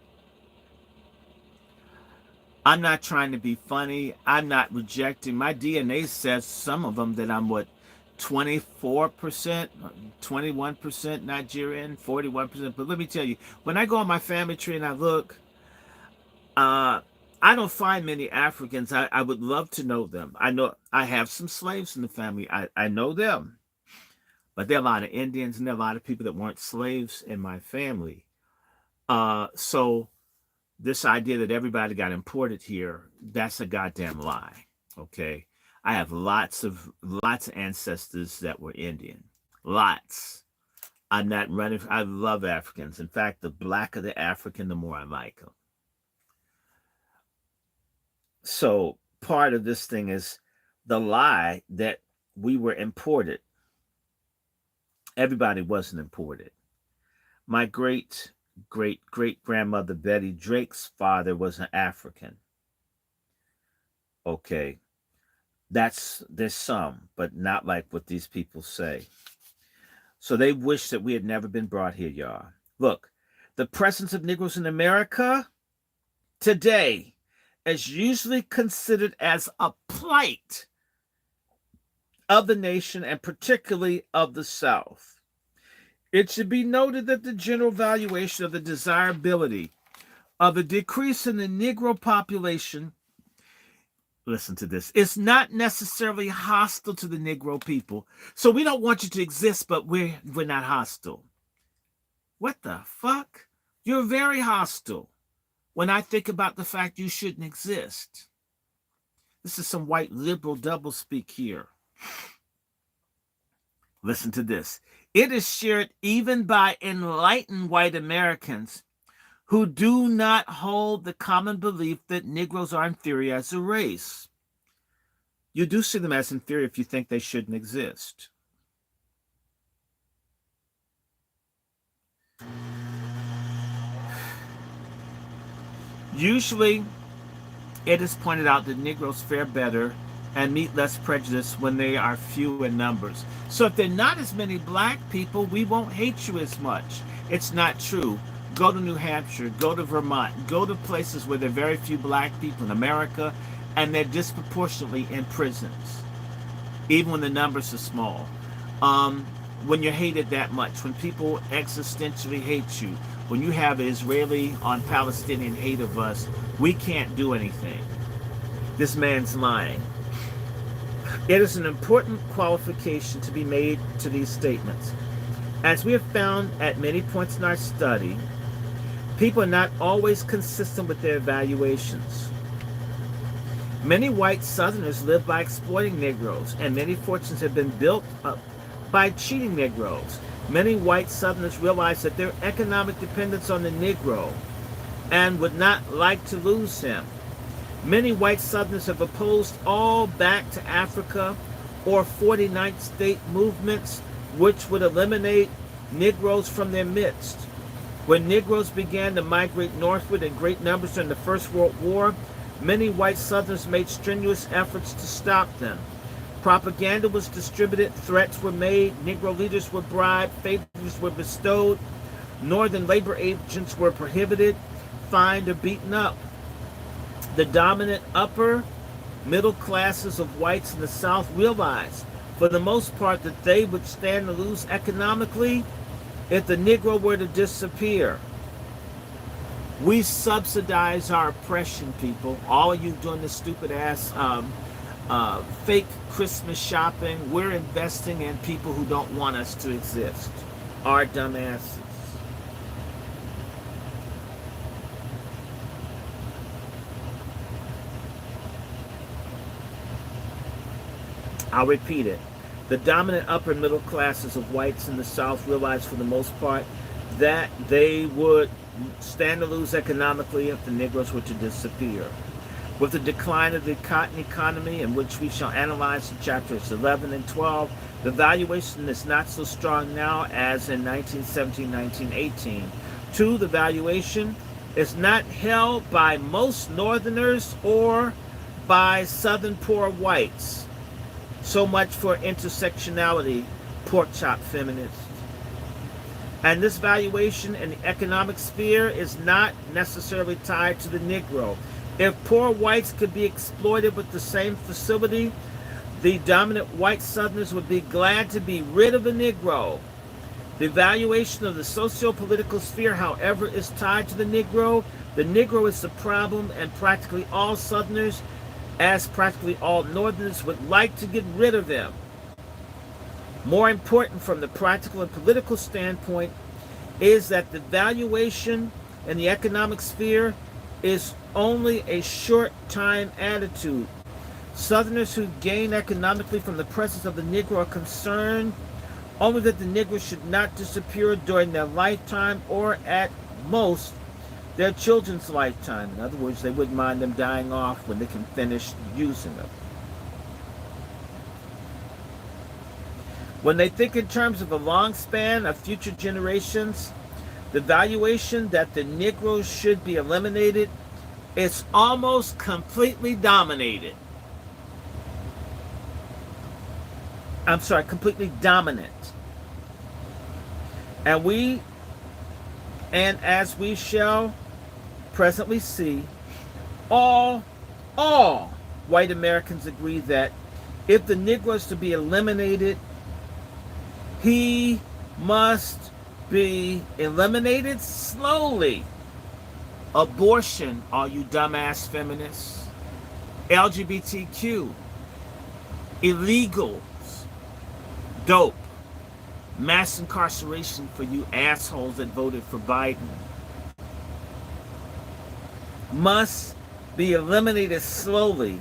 I'm not trying to be funny. I'm not rejecting. My DNA says some of them that I'm 24%, 21% Nigerian, 41%. But let me tell you, when I go on my family tree and I look, I don't find many Africans. I would love to know them. I know I have some slaves in the family. I know them. But there are a lot of Indians and there are a lot of people that weren't slaves in my family. So this idea that everybody got imported here, that's a goddamn lie. Okay. I have lots of ancestors that were Indian. Lots. I'm not running. I love Africans. In fact, the blacker the African, the more I like them. So part of this thing is the lie that we were imported. Everybody wasn't imported. My great grandmother Betty Drake's father was an African. Okay. There's some, but not like what these people say. So they wish that we had never been brought here, y'all. Look, the presence of Negroes in America today is usually considered as a plight of the nation and particularly of the South. It should be noted that the general valuation of the desirability of a decrease in the Negro population, listen to this, it's not necessarily hostile to the Negro people. So we don't want you to exist, but we're not hostile. What the fuck? You're very hostile when I think about the fact you shouldn't exist. This is some white liberal doublespeak here. Listen to this. It is shared even by enlightened white Americans who do not hold the common belief that Negroes are inferior as a race. You do see them as inferior if you think they shouldn't exist. Usually, it is pointed out that Negroes fare better and meet less prejudice when they are few in numbers. So if there are not as many black people, we won't hate you as much. It's not true. Go to New Hampshire, go to Vermont, go to places where there are very few black people in America, and they're disproportionately in prisons, even when the numbers are small. When you're hated that much, when people existentially hate you, when you have Israeli on Palestinian hate of us, we can't do anything. This man's lying. It is an important qualification to be made to these statements. As we have found at many points in our study, people are not always consistent with their evaluations. Many white Southerners live by exploiting Negroes, and many fortunes have been built up by cheating Negroes. Many white Southerners realize that their economic dependence on the Negro and would not like to lose him. Many white Southerners have opposed all back to Africa or 49th state movements which would eliminate Negroes from their midst. When Negroes began to migrate northward in great numbers during the First World War, many white Southerners made strenuous efforts to stop them. Propaganda was distributed, threats were made, Negro leaders were bribed, favors were bestowed, Northern labor agents were prohibited, fined, or beaten up. The dominant upper middle classes of whites in the South realized, for the most part, that they would stand to lose economically if the Negro were to disappear. We subsidize our oppression, people. All of you doing this stupid ass fake Christmas shopping. We're investing in people who don't want us to exist. Our dumbasses. I'll repeat it. The dominant upper middle classes of whites in the South realized for the most part that they would stand to lose economically if the Negroes were to disappear. With the decline of the cotton economy, in which we shall analyze in chapters 11 and 12, the valuation is not so strong now as in 1917, 1918. Two, the valuation is not held by most Northerners or by Southern poor whites. So much for intersectionality, pork chop feminists. And this valuation in the economic sphere is not necessarily tied to the Negro. If poor whites could be exploited with the same facility, the dominant white Southerners would be glad to be rid of the Negro. The valuation of the socio-political sphere, however, is tied to the Negro. The Negro is the problem, and practically all Southerners, as practically all Northerners, would like to get rid of them. More important from the practical and political standpoint is that the valuation in the economic sphere is only a short-time attitude. Southerners who gain economically from the presence of the Negro are concerned only that the Negro should not disappear during their lifetime or at most their children's lifetime. In other words, they wouldn't mind them dying off when they can finish using them. When they think in terms of a long span of future generations, the valuation that the Negroes should be eliminated is almost completely dominated. Completely dominant. And as we shall presently see, all white Americans agree that if the Negro is to be eliminated, he must be eliminated slowly. Abortion, all you dumbass feminists. LGBTQ. Illegals. Dope. Mass incarceration for you assholes that voted for Biden. Must be eliminated slowly.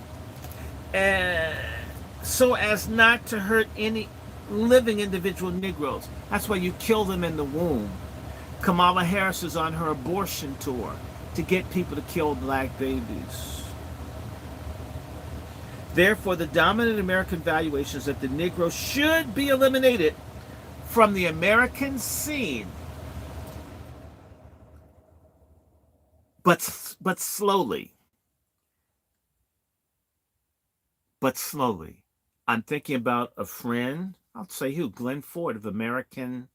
And so as not to hurt any living individual Negroes. That's why you kill them in the womb. Kamala Harris is on her abortion tour to get people to kill black babies. Therefore, the dominant American valuation is that the Negro should be eliminated from the American scene, but slowly. But slowly. I'm thinking about a friend. I'll say who? Glenn Ford of American.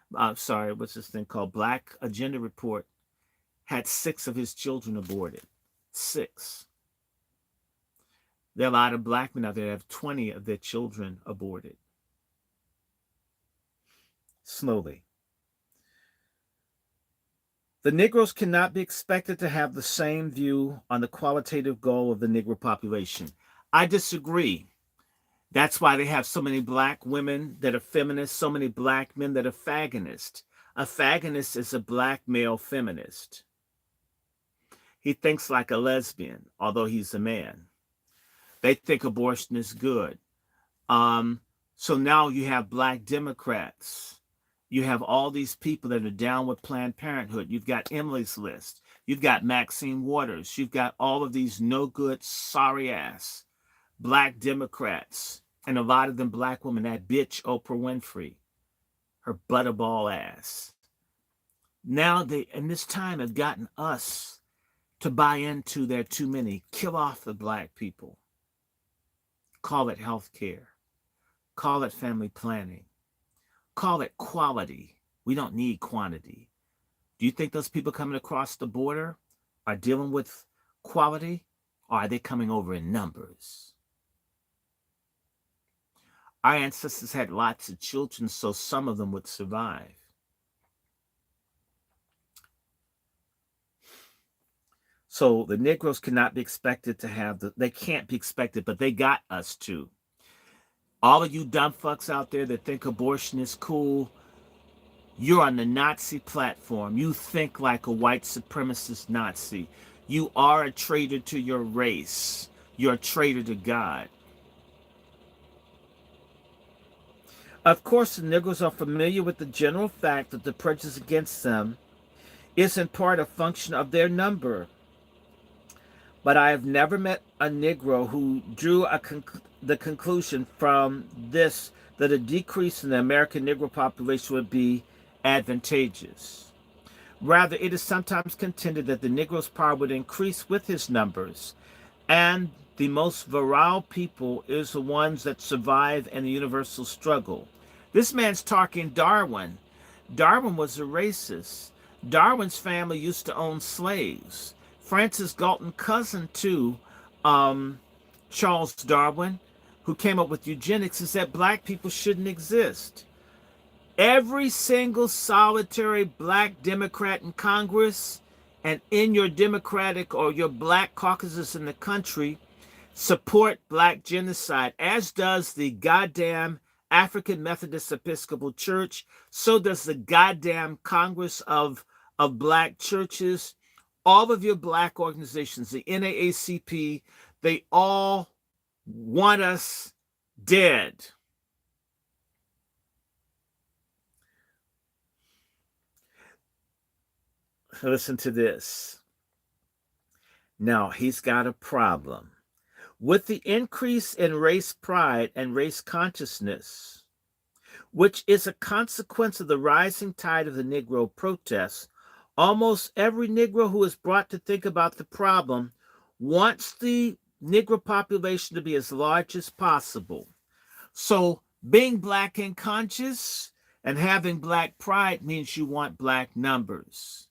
What's this thing called? Black Agenda Report. Had 6 of his children aborted. 6. There are a lot of black men out there that have 20 of their children aborted. Slowly. The Negroes cannot be expected to have the same view on the qualitative goal of the Negro population. I disagree. That's why they have so many black women that are feminists, so many black men that are fagonists. A fagonist is a black male feminist. He thinks like a lesbian, although he's a man. They think abortion is good. So now you have black Democrats. You have all these people that are down with Planned Parenthood. You've got Emily's List. You've got Maxine Waters. You've got all of these no good, sorry ass black Democrats, and a lot of them black women, that bitch Oprah Winfrey, her butterball ass. Now they, in this time, have gotten us to buy into their too many. Kill off the black people. Call it health care. Call it family planning. Call it quality. We don't need quantity. Do you think those people coming across the border are dealing with quality, or are they coming over in numbers? Our ancestors had lots of children, so some of them would survive. So the Negroes cannot be expected to have they can't be expected, but they got us to. All of you dumb fucks out there that think abortion is cool, you're on the Nazi platform. You think like a white supremacist Nazi. You are a traitor to your race. You're a traitor to God. Of course, the Negroes are familiar with the general fact that the prejudice against them is in part a function of their number. But I have never met a Negro who drew the conclusion from this that a decrease in the American Negro population would be advantageous. Rather, it is sometimes contended that the Negro's power would increase with his numbers, and the most virile people is the ones that survive in the universal struggle. This man's talking Darwin. Darwin was a racist. Darwin's family used to own slaves. Francis Galton, cousin to Charles Darwin, who came up with eugenics, is that black people shouldn't exist. Every single solitary black Democrat in Congress and in your Democratic or your black caucuses in the country support black genocide, as does the goddamn African Methodist Episcopal Church. So does the goddamn Congress of black churches. All of your black organizations, the NAACP, they all want us dead. Listen to this. Now, he's got a problem. With the increase in race pride and race consciousness, which is a consequence of the rising tide of the Negro protests, almost every Negro who is brought to think about the problem wants the Negro population to be as large as possible. So being black and conscious and having black pride means you want black numbers.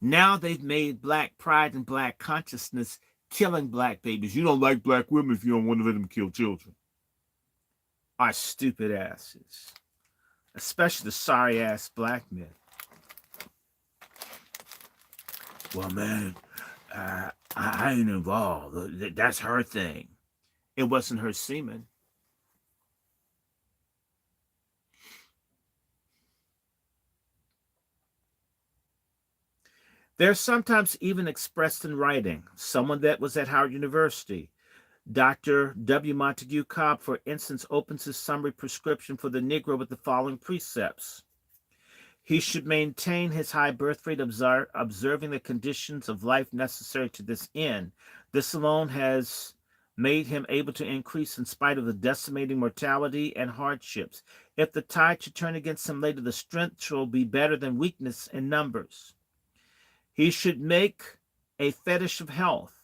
Now they've made black pride and black consciousness killing black babies. You don't like black women if you don't want to let them kill children. Our stupid asses. Especially the sorry ass black men. Well, man, I ain't involved. That's her thing. It wasn't her semen. They're sometimes even expressed in writing. Someone that was at Howard University, Dr. W. Montague Cobb, for instance, opens his summary prescription for the Negro with the following precepts. He should maintain his high birth rate, observing the conditions of life necessary to this end. This alone has made him able to increase in spite of the decimating mortality and hardships. If the tide should turn against him later, the strength shall be better than weakness in numbers. He should make a fetish of health,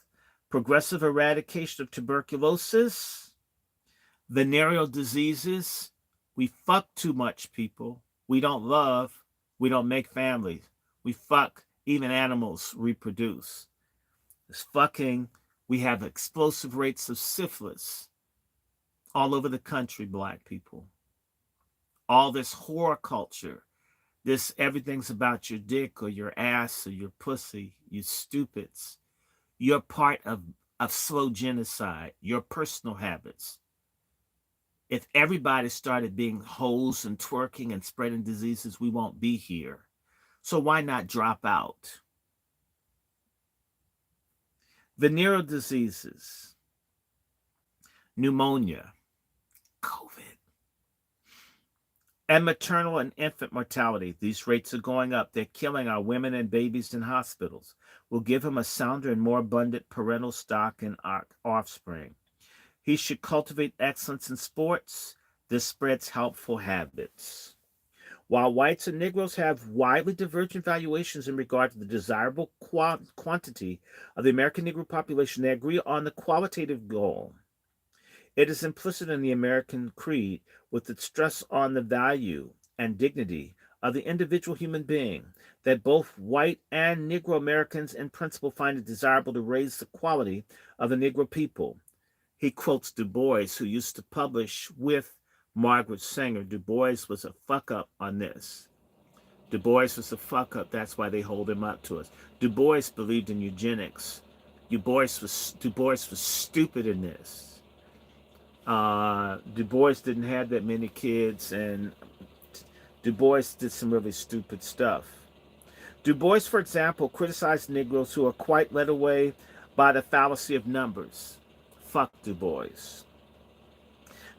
progressive eradication of tuberculosis, venereal diseases. We fuck too much, people. We don't love. We don't make families. We fuck. Even animals reproduce. This fucking, we have explosive rates of syphilis all over the country, black people. All this whore culture. This everything's about your dick or your ass or your pussy, you stupids. You're part of slow genocide, your personal habits. If everybody started being hoes and twerking and spreading diseases, we won't be here. So why not drop out? Venereal diseases, pneumonia, COVID, and maternal and infant mortality. These rates are going up. They're killing our women and babies in hospitals. We'll give him a sounder and more abundant parental stock and offspring. He should cultivate excellence in sports. This spreads helpful habits. While whites and Negroes have widely divergent valuations in regard to the desirable quantity of the American Negro population, they agree on the qualitative goal. It is implicit in the American creed, with its stress on the value and dignity of the individual human being, that both white and Negro Americans in principle find it desirable to raise the quality of the Negro people. He quotes Du Bois, who used to publish with Margaret Sanger. Du Bois was a fuck up on this. Du Bois was a fuck up. That's why they hold him up to us. Du Bois believed in eugenics. Du Bois was stupid in this. Du Bois didn't have that many kids, and Du Bois did some really stupid stuff. Du Bois, for example, criticized Negroes who are quite led away by the fallacy of numbers. Fuck Du Bois.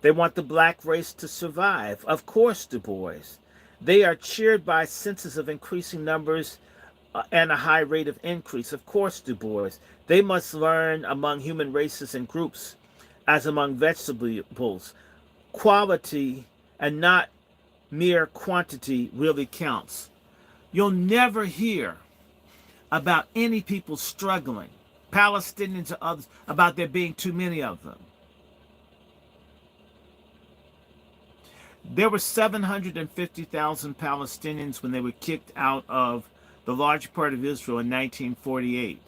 They want the black race to survive. Of course, Du Bois. They are cheered by senses of increasing numbers and a high rate of increase. Of course, Du Bois. They must learn among human races and groups, as among vegetables. Quality and not mere quantity really counts. You'll never hear about any people struggling, Palestinians or others, about there being too many of them. There were 750,000 Palestinians when they were kicked out of the large part of Israel in 1948.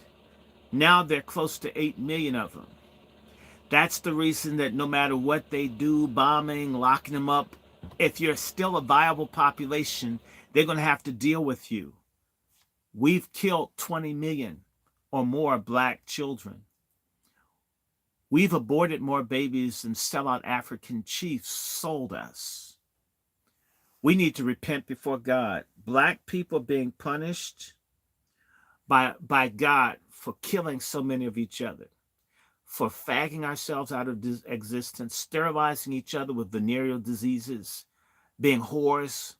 Now they're close to 8 million of them. That's the reason that no matter what they do, bombing, locking them up, if you're still a viable population, they're going to have to deal with you. We've killed 20 million or more black children. We've aborted more babies than sellout African chiefs sold us. We need to repent before God. Black people being punished by God for killing so many of each other, for fagging ourselves out of existence, sterilizing each other with venereal diseases, being whores.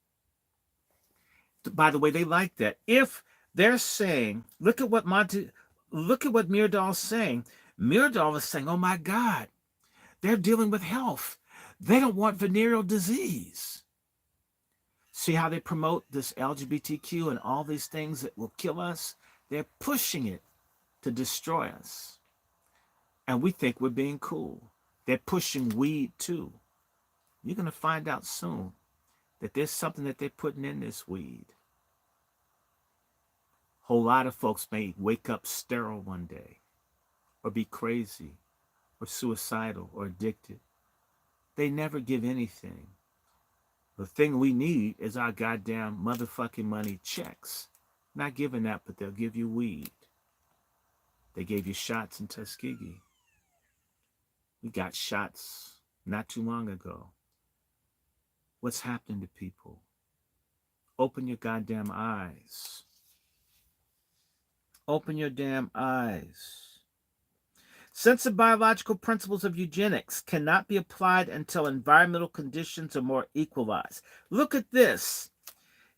By the way, they like that. If they're saying, look at what Myrdal's saying. Myrdal is saying, oh my God, they're dealing with health. They don't want venereal disease. See how they promote this LGBTQ and all these things that will kill us? They're pushing it to destroy us. And we think we're being cool. They're pushing weed too. You're going to find out soon that there's something that they're putting in this weed. A whole lot of folks may wake up sterile one day, or be crazy, or suicidal, or addicted. They never give anything. The thing we need is our goddamn motherfucking money checks. Not giving that, but they'll give you weed. They gave you shots in Tuskegee. We got shots not too long ago. What's happening to people? Open your goddamn eyes. Open your damn eyes. Since the biological principles of eugenics cannot be applied until environmental conditions are more equalized. Look at this.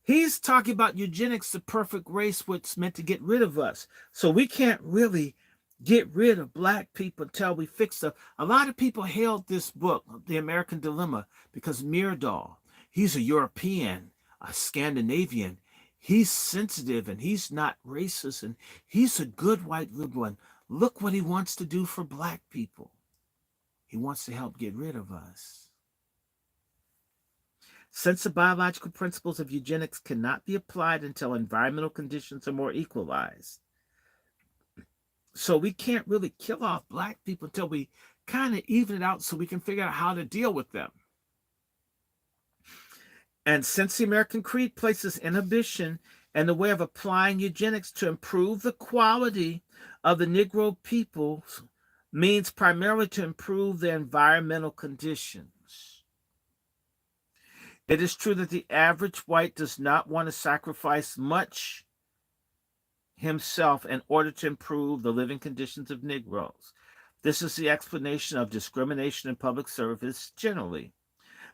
He's talking about eugenics, the perfect race, what's meant to get rid of us. So we can't really get rid of black people until we fix them. A lot of people hailed this book, The American Dilemma, because Myrdal, he's a European, a Scandinavian. He's sensitive and he's not racist and he's a good white liberal. And look what he wants to do for black people. He wants to help get rid of us. Since the biological principles of eugenics cannot be applied until environmental conditions are more equalized. So we can't really kill off black people until we kind of even it out so we can figure out how to deal with them. And since the American Creed places inhibition in the way of applying eugenics to improve the quality of the Negro people, means primarily to improve their environmental conditions. It is true that the average white does not want to sacrifice much himself in order to improve the living conditions of Negroes. This is the explanation of discrimination in public service generally.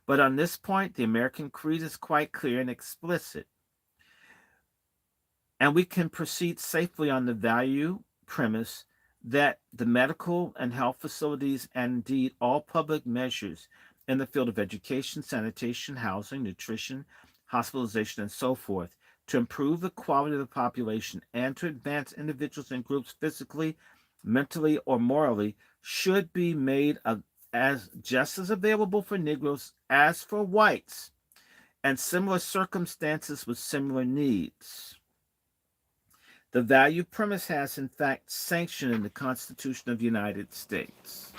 But on this point, the American Creed is quite clear and explicit. And we can proceed safely on the value premise that the medical and health facilities, and indeed all public measures in the field of education, sanitation, housing, nutrition, hospitalization, and so forth, to improve the quality of the population and to advance individuals and groups physically, mentally, or morally, should be made as just as available for Negroes as for whites, and similar circumstances with similar needs. The value premise has, in fact, sanctioned in the Constitution of the United States.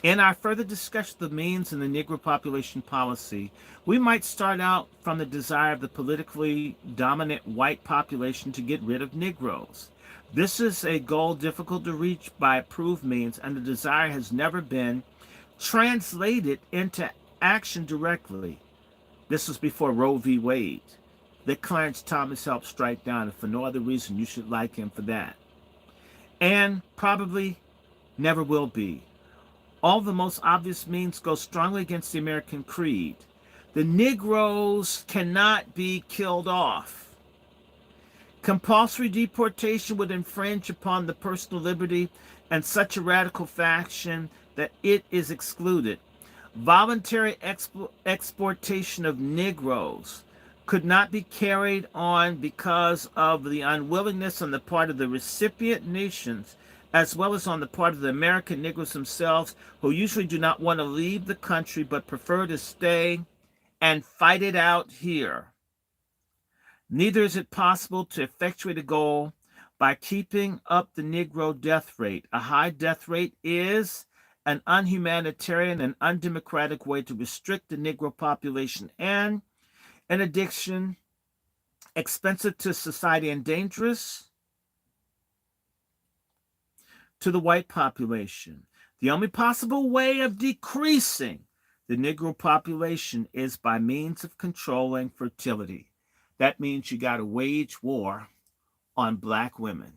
In our further discussion of the means in the Negro population policy, we might start out from the desire of the politically dominant white population to get rid of Negroes. This is a goal difficult to reach by approved means, and the desire has never been translated into action directly. This was before Roe v. Wade, that Clarence Thomas helped strike down, and for no other reason you should like him for that. And probably never will be. All the most obvious means go strongly against the American creed. The Negroes cannot be killed off. Compulsory deportation would infringe upon the personal liberty in such a radical fashion that it is excluded. Voluntary exportation of Negroes could not be carried on because of the unwillingness on the part of the recipient nations, as well as on the part of the American Negroes themselves, who usually do not want to leave the country but prefer to stay and fight it out here. Neither is it possible to effectuate a goal by keeping up the Negro death rate. A high death rate is an unhumanitarian and undemocratic way to restrict the Negro population, and in addition, expensive to society and dangerous to the white population. The only possible way of decreasing the Negro population is by means of controlling fertility. That means you got to wage war on black women.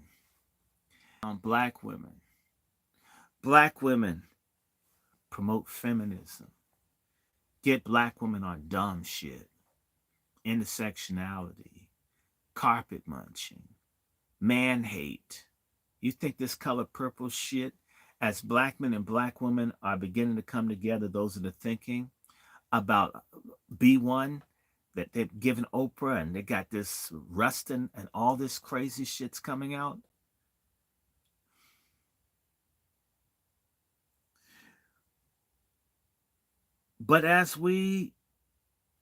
On black women. Black women promote feminism. Get black women on dumb shit. Intersectionality. Carpet munching. Man hate. You think this color purple shit, as black men and black women are beginning to come together, those that are thinking about B1, that they've given Oprah, and they got this Rustin and all this crazy shit's coming out? But as we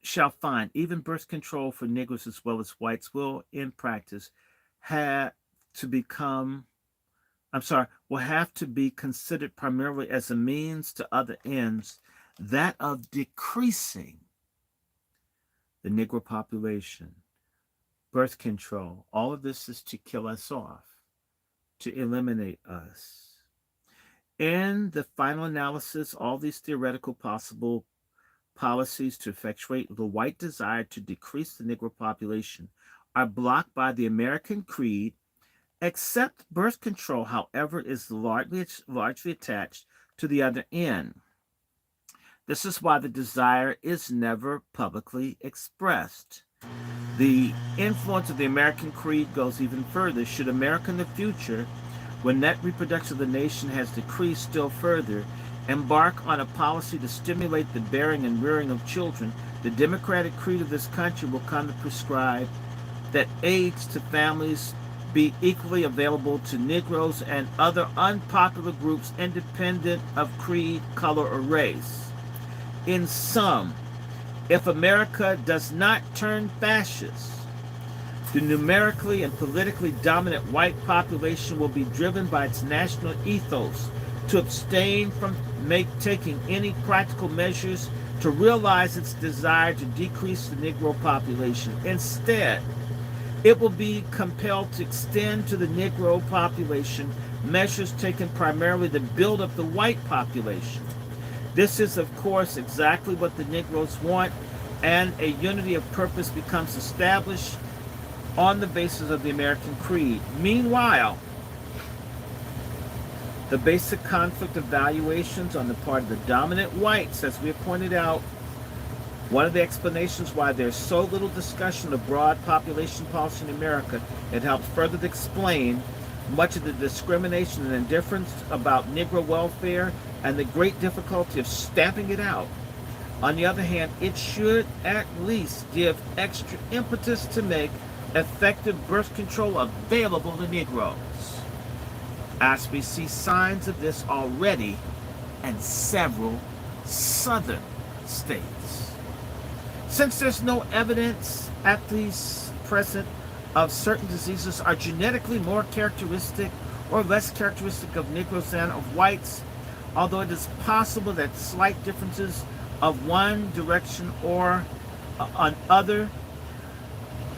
shall find, even birth control for Negroes as well as whites will, in practice, will have to be considered primarily as a means to other ends, that of decreasing the Negro population. Birth control, all of this is to kill us off, to eliminate us. In the final analysis, all these theoretical possible policies to effectuate the white desire to decrease the Negro population are blocked by the American creed, except birth control, however, is largely attached to the other end. This is why the desire is never publicly expressed. The influence of the American creed goes even further. Should America in the future, when net reproduction of the nation has decreased still further, embark on a policy to stimulate the bearing and rearing of children, the democratic creed of this country will come to prescribe that aids to families be equally available to Negroes and other unpopular groups independent of creed, color, or race. In sum, if America does not turn fascist, the numerically and politically dominant white population will be driven by its national ethos to abstain from taking any practical measures to realize its desire to decrease the Negro population. Instead, it will be compelled to extend to the Negro population measures taken primarily to build up the white population. This is, of course, exactly what the Negroes want, and a unity of purpose becomes established on the basis of the American creed. Meanwhile, the basic conflict of valuations on the part of the dominant whites, as we have pointed out, one of the explanations why there's so little discussion of broad population policy in America, it helps further to explain much of the discrimination and indifference about Negro welfare and the great difficulty of stamping it out. On the other hand, it should at least give extra impetus to make effective birth control available to Negroes, as we see signs of this already in several southern states. Since there's no evidence at the present of certain diseases are genetically more characteristic or less characteristic of Negroes than of whites, although it is possible that slight differences of one direction or another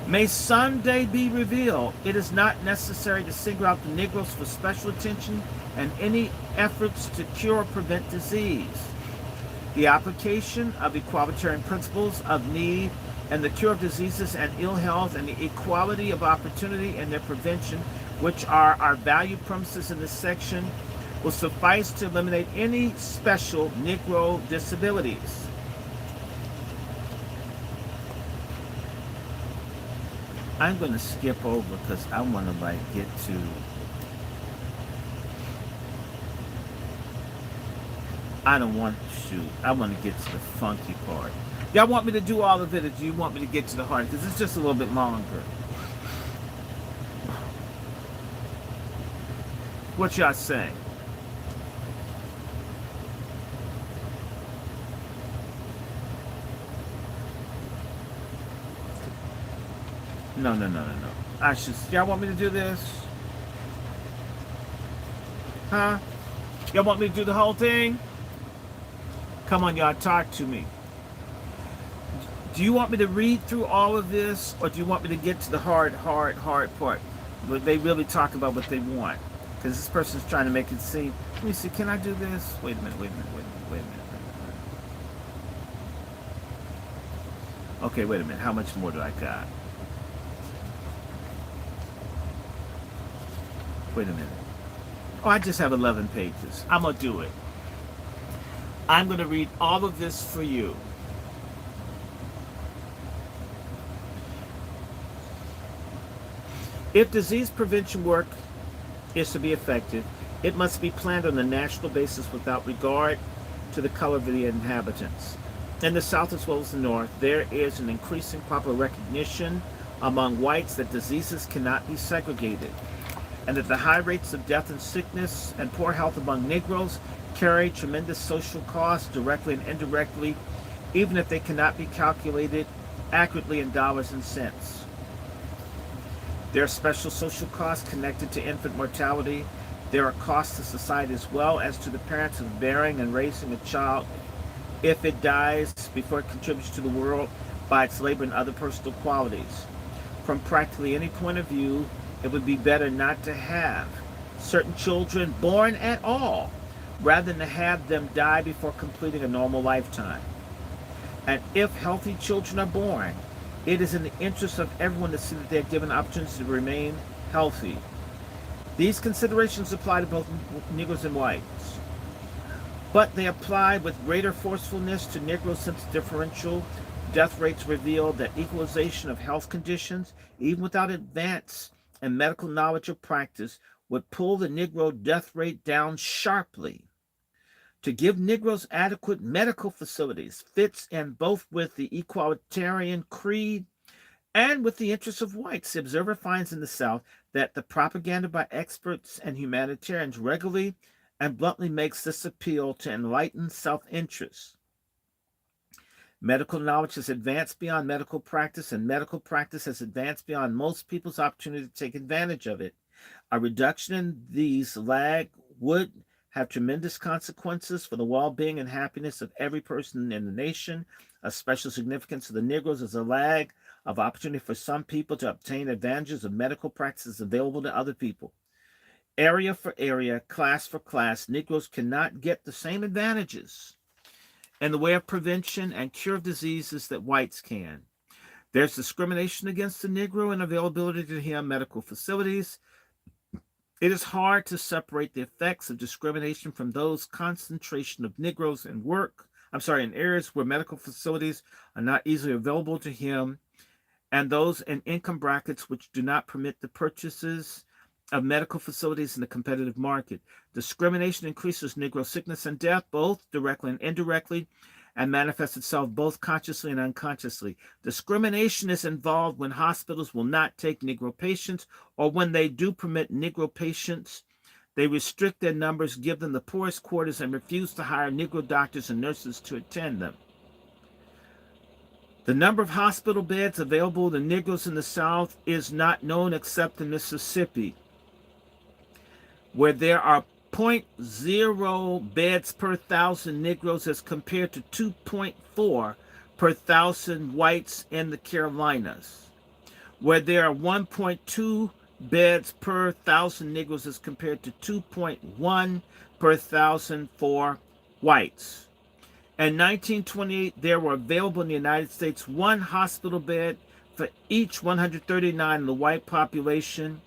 may someday be revealed, it is not necessary to single out the Negroes for special attention and any efforts to cure or prevent disease. The application of equalitarian principles of need and the cure of diseases and ill health and the equality of opportunity and their prevention, which are our value premises in this section, will suffice to eliminate any special Negro disabilities. I'm going to skip over because I want to get to I don't want to. I want to get to the funky part. Y'all want me to do all of it, or do you want me to get to the heart? Because it's just a little bit longer. What y'all say? No. Y'all want me to do this? Huh? Y'all want me to do the whole thing? Come on, y'all, talk to me. Do you want me to read through all of this, or do you want me to get to the hard part? Where they really talk about what they want. Because this person's trying to make it seem, let me see, can I do this? Wait a minute. Okay, wait a minute. How much more do I got? Wait a minute. Oh, I just have 11 pages. I'm going to do it. I'm going to read all of this for you. If disease prevention work is to be effective, it must be planned on a national basis without regard to the color of the inhabitants. In the South as well as the North, there is an increasing popular recognition among whites that diseases cannot be segregated, and that the high rates of death and sickness and poor health among Negroes carry tremendous social costs directly and indirectly, even if they cannot be calculated accurately in dollars and cents. There are special social costs connected to infant mortality. There are costs to society as well as to the parents of bearing and raising a child if it dies before it contributes to the world by its labor and other personal qualities. From practically any point of view, it would be better not to have certain children born at all, rather than to have them die before completing a normal lifetime. And if healthy children are born, it is in the interest of everyone to see that they are given opportunities to remain healthy. These considerations apply to both Negroes and whites, but they apply with greater forcefulness to Negroes since differential death rates reveal that equalization of health conditions, even without advance and medical knowledge or practice, would pull the Negro death rate down sharply. To give Negroes adequate medical facilities fits in both with the equalitarian creed and with the interests of whites. The observer finds in the South that the propaganda by experts and humanitarians regularly and bluntly makes this appeal to enlightened self-interest. Medical knowledge has advanced beyond medical practice, and medical practice has advanced beyond most people's opportunity to take advantage of it. A reduction in these lag would have tremendous consequences for the well-being and happiness of every person in the nation. A special significance of the Negroes is a lag of opportunity for some people to obtain advantages of medical practices available to other people. Area for area, class for class, Negroes cannot get the same advantages in the way of prevention and cure of diseases that whites can. There's discrimination against the Negro and availability to him medical facilities. It is hard to separate the effects of discrimination from those concentration of Negroes in in areas where medical facilities are not easily available to him, and those in income brackets which do not permit the purchases of medical facilities in the competitive market. Discrimination increases Negro sickness and death, both directly and indirectly, and manifests itself both consciously and unconsciously. Discrimination is involved when hospitals will not take Negro patients, or when they do permit Negro patients, they restrict their numbers, give them the poorest quarters, and refuse to hire Negro doctors and nurses to attend them. The number of hospital beds available to Negroes in the South is not known except in Mississippi, where there are 0.0 beds per thousand Negroes as compared to 2.4 per thousand whites in the Carolinas, where there are 1.2 beds per thousand Negroes as compared to 2.1 per thousand for whites. In 1928, there were available in the United States one hospital bed for each 139 of the white population,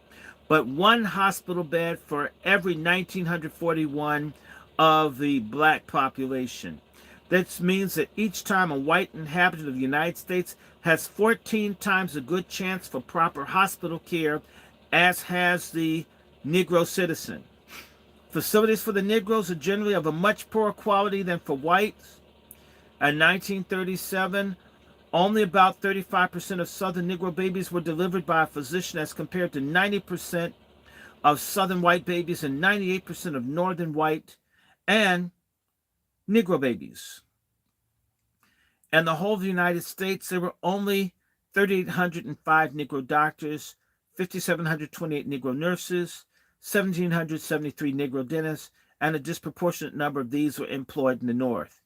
but one hospital bed for every 1,941 of the black population. This means that each time a white inhabitant of the United States has 14 times a good chance for proper hospital care as has the Negro citizen. Facilities for the Negroes are generally of a much poorer quality than for whites. In 1937, only about 35% of Southern Negro babies were delivered by a physician as compared to 90% of Southern white babies and 98% of Northern white and Negro babies. In the whole of the United States, there were only 3,805 Negro doctors, 5,728 Negro nurses, 1,773 Negro dentists, and a disproportionate number of these were employed in the North.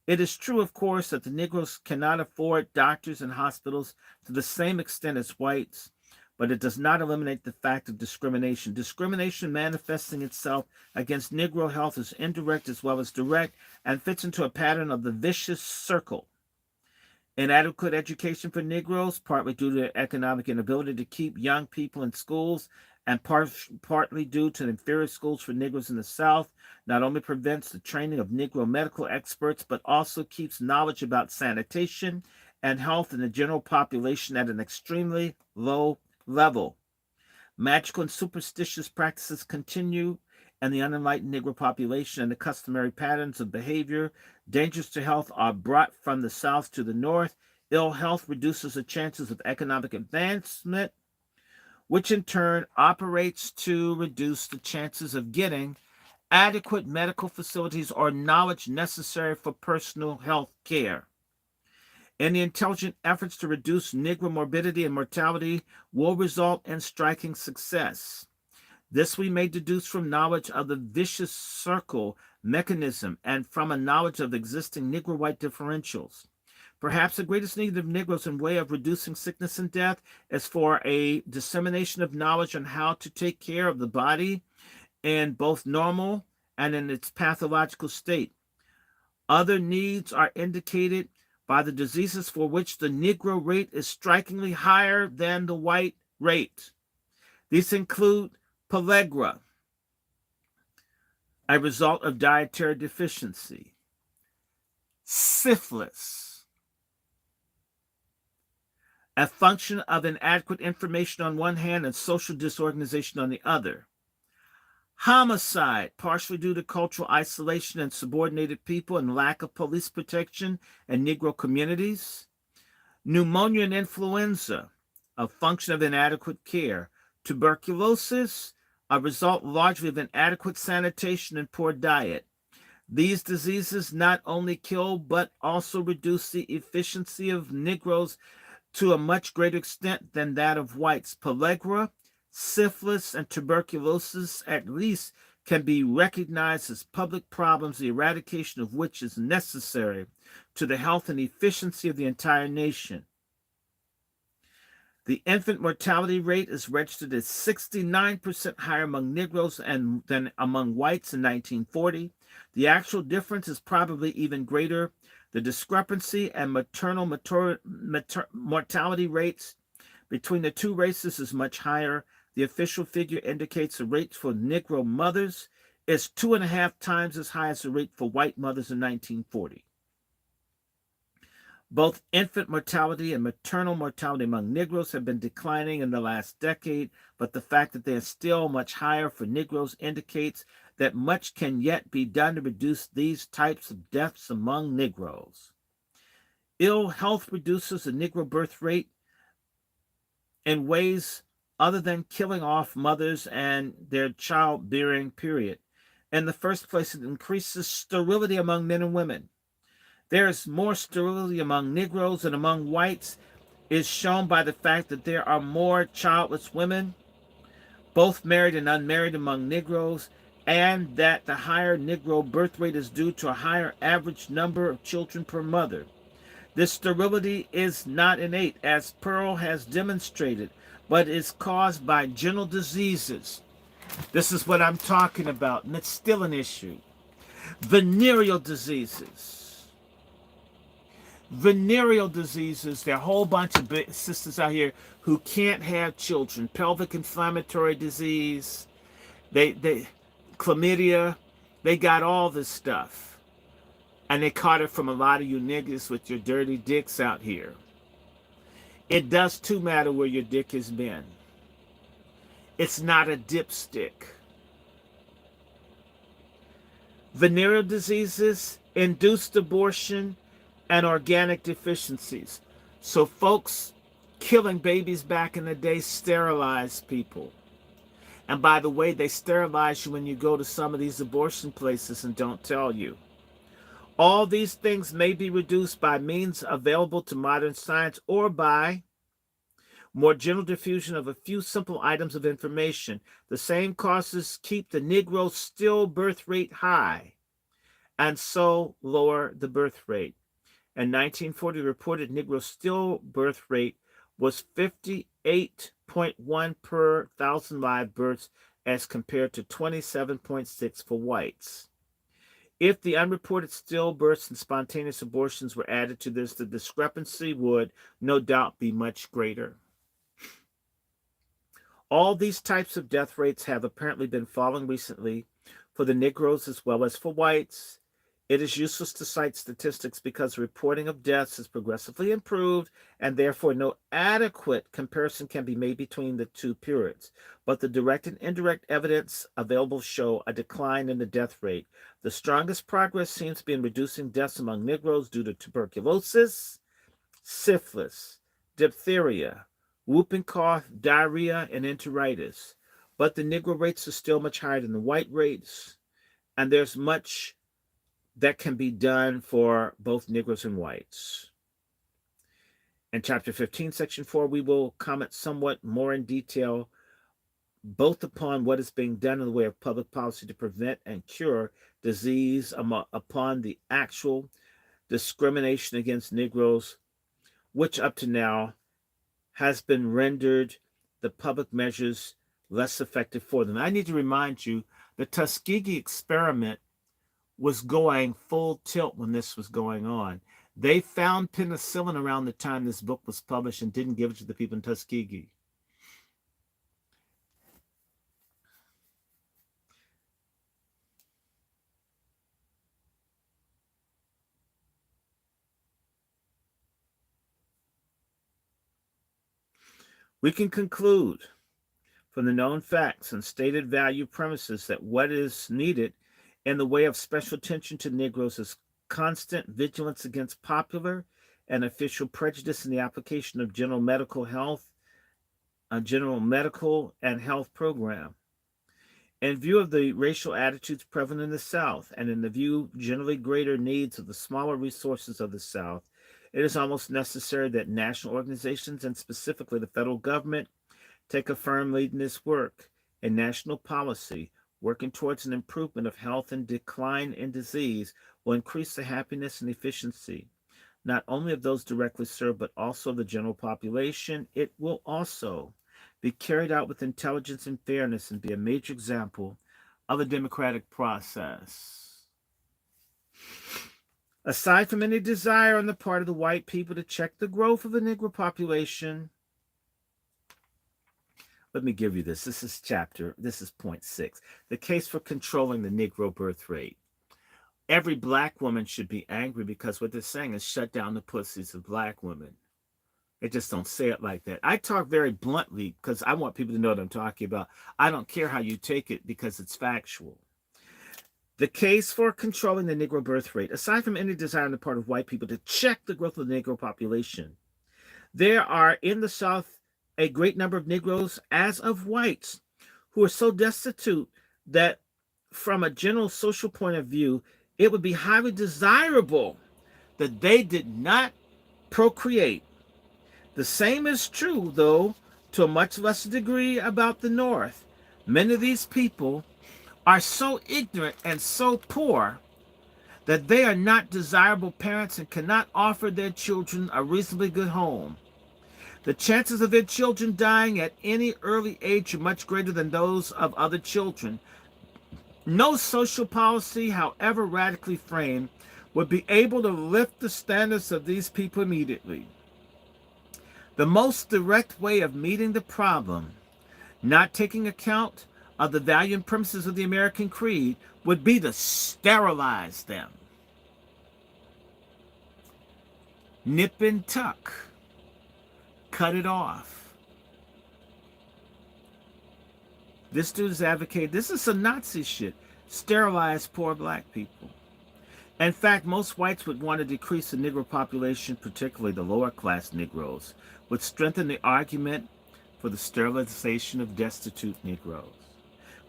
It is true, of course, that the Negroes cannot afford doctors and hospitals to the same extent as whites, but it does not eliminate the fact of discrimination. Discrimination manifesting itself against Negro health is indirect as well as direct and fits into a pattern of the vicious circle. Inadequate education for Negroes, partly due to their economic inability to keep young people in schools and partly due to inferior schools for Negroes in the South, not only prevents the training of Negro medical experts, but also keeps knowledge about sanitation and health in the general population at an extremely low level. Magical and superstitious practices continue in the unenlightened Negro population, and the customary patterns of behavior dangerous to health are brought from the South to the North. Ill health reduces the chances of economic advancement, which in turn operates to reduce the chances of getting adequate medical facilities or knowledge necessary for personal health care. Any intelligent efforts to reduce Negro morbidity and mortality will result in striking success. This we may deduce from knowledge of the vicious circle mechanism and from a knowledge of existing Negro-white differentials. Perhaps the greatest need of Negroes in way of reducing sickness and death is for a dissemination of knowledge on how to take care of the body in both normal and in its pathological state. Other needs are indicated by the diseases for which the Negro rate is strikingly higher than the white rate. These include pellagra, a result of dietary deficiency, syphilis, a function of inadequate information on one hand and social disorganization on the other, homicide, partially due to cultural isolation and subordinated people and lack of police protection in Negro communities, pneumonia and influenza, a function of inadequate care, tuberculosis, a result largely of inadequate sanitation and poor diet. These diseases not only kill but also reduce the efficiency of Negroes to a much greater extent than that of whites. Pellagra, syphilis, and tuberculosis at least can be recognized as public problems, the eradication of which is necessary to the health and efficiency of the entire nation. The infant mortality rate is registered as 69% higher among Negroes than among whites in 1940. The actual difference is probably even greater. The discrepancy in maternal mortality rates between the two races is much higher. The official figure indicates the rate for Negro mothers is 2.5 times as high as the rate for white mothers in 1940. Both infant mortality and maternal mortality among Negroes have been declining in the last decade, but the fact that they are still much higher for Negroes indicates that much can yet be done to reduce these types of deaths among Negroes. Ill health reduces the Negro birth rate in ways other than killing off mothers and their childbearing period. In the first place, it increases sterility among men and women. There is more sterility among Negroes than among whites, is shown by the fact that there are more childless women, both married and unmarried, among Negroes, and that the higher Negro birth rate is due to a higher average number of children per mother. This sterility is not innate, as Pearl has demonstrated, but is caused by general diseases. This is what I'm talking about, and it's still an issue. Venereal diseases. Venereal diseases. There are a whole bunch of sisters out here who can't have children. Pelvic inflammatory disease. They chlamydia. They got all this stuff. And they caught it from a lot of you niggas with your dirty dicks out here. It does too matter where your dick has been. It's not a dipstick. Venereal diseases, induced abortion, and organic deficiencies. So folks killing babies back in the day sterilized people. And by the way, they sterilize you when you go to some of these abortion places and don't tell you. All these things may be reduced by means available to modern science or by more general diffusion of a few simple items of information. The same causes keep the Negro stillbirth rate high and so lower the birth rate. In 1940, the reported Negro stillbirth rate was 58.1 per 1,000 live births as compared to 27.6 for whites. If the unreported stillbirths and spontaneous abortions were added to this, the discrepancy would no doubt be much greater. All these types of death rates have apparently been falling recently for the Negroes as well as for whites. It is useless to cite statistics because reporting of deaths has progressively improved and therefore no adequate comparison can be made between the two periods. But the direct and indirect evidence available show a decline in the death rate. The strongest progress seems to be in reducing deaths among Negroes due to tuberculosis, syphilis, diphtheria, whooping cough, diarrhea, and enteritis. But the Negro rates are still much higher than the white rates, and there's much that can be done for both Negroes and whites. In Chapter 15, Section 4, we will comment somewhat more in detail both upon what is being done in the way of public policy to prevent and cure disease, upon the actual discrimination against Negroes, which up to now has been rendered the public measures less effective for them. I need to remind you, the Tuskegee experiment was going full tilt when this was going on. They found penicillin around the time this book was published and didn't give it to the people in Tuskegee. We can conclude from the known facts and stated value premises that what is needed in the way of special attention to Negroes is constant vigilance against popular and official prejudice in the application of general medical and health program. In view of the racial attitudes prevalent in the South, and in the view generally greater needs of the smaller resources of the South, it is almost necessary that national organizations, and specifically the federal government, take a firm lead in this work. In national policy, working towards an improvement of health and decline in disease will increase the happiness and efficiency, not only of those directly served, but also of the general population. It will also be carried out with intelligence and fairness and be a major example of a democratic process. Aside from any desire on the part of the white people to check the growth of the Negro population, let me give you this. This is point 6. The case for controlling the Negro birth rate. Every black woman should be angry because what they're saying is shut down the pussies of black women. They just don't say it like that. I talk very bluntly because I want people to know what I'm talking about. I don't care how you take it because it's factual. The case for controlling the Negro birth rate, aside from any desire on the part of white people to check the growth of the Negro population, there are in the South a great number of Negroes, as of whites, who are so destitute that from a general social point of view, it would be highly desirable that they did not procreate. The same is true, though, to a much lesser degree about the North. Many of these people are so ignorant and so poor that they are not desirable parents and cannot offer their children a reasonably good home. The chances of their children dying at any early age are much greater than those of other children. No social policy, however radically framed, would be able to lift the standards of these people immediately. The most direct way of meeting the problem, not taking account of the value and premises of the American creed, would be to sterilize them. Nip and tuck. Cut it off. This dude is advocating, this is some Nazi shit. Sterilize poor black people. In fact, most whites would want to decrease the Negro population, particularly the lower class Negroes, would strengthen the argument for the sterilization of destitute Negroes.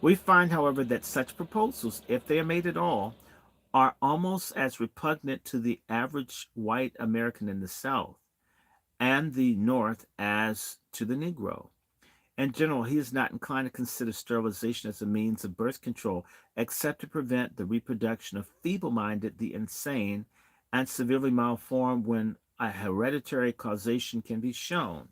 We find, however, that such proposals, if they are made at all, are almost as repugnant to the average white American in the South and the North as to the Negro. In general, he is not inclined to consider sterilization as a means of birth control, except to prevent the reproduction of feeble-minded, the insane, and severely malformed when a hereditary causation can be shown.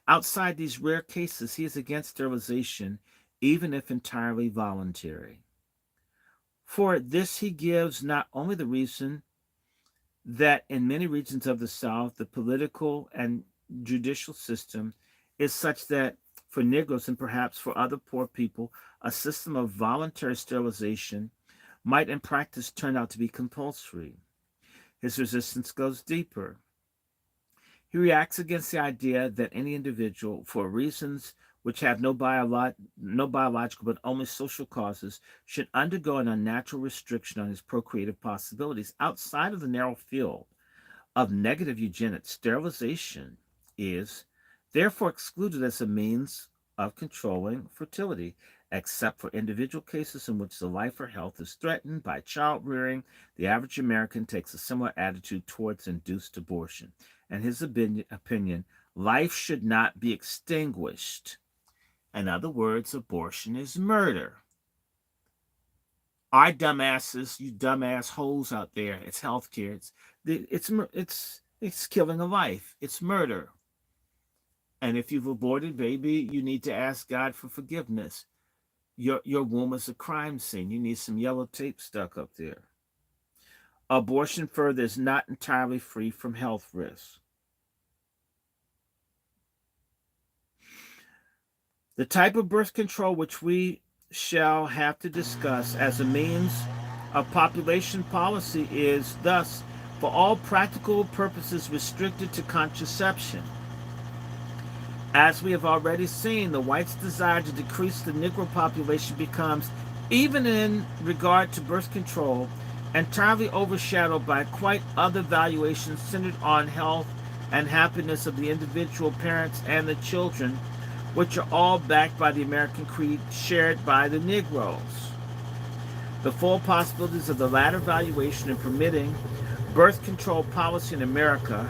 Outside these rare cases, he is against sterilization, even if entirely voluntary. For this he gives not only the reason that in many regions of the South, the political and judicial system is such that for Negroes and perhaps for other poor people, a system of voluntary sterilization might in practice turn out to be compulsory. His resistance goes deeper. He reacts against the idea that any individual, for reasons which have no biological but only social causes, should undergo an unnatural restriction on his procreative possibilities outside of the narrow field of negative eugenics. Sterilization is therefore excluded as a means of controlling fertility, except for individual cases in which the life or health is threatened by child rearing. The average American takes a similar attitude towards induced abortion. In his opinion, life should not be extinguished. In other words, abortion is murder. Our dumbasses, you dumbass hoes out there, it's healthcare. It's killing a life. It's murder. And if you've aborted, baby, you need to ask God for forgiveness. Your womb is a crime scene. You need some yellow tape stuck up there. Abortion, further, is not entirely free from health risks. The type of birth control which we shall have to discuss as a means of population policy is thus, for all practical purposes, restricted to contraception. As we have already seen, the whites' desire to decrease the Negro population becomes, even in regard to birth control, entirely overshadowed by quite other valuations centered on health and happiness of the individual parents and the children, which are all backed by the American creed shared by the Negroes. The full possibilities of the latter valuation in permitting birth control policy in America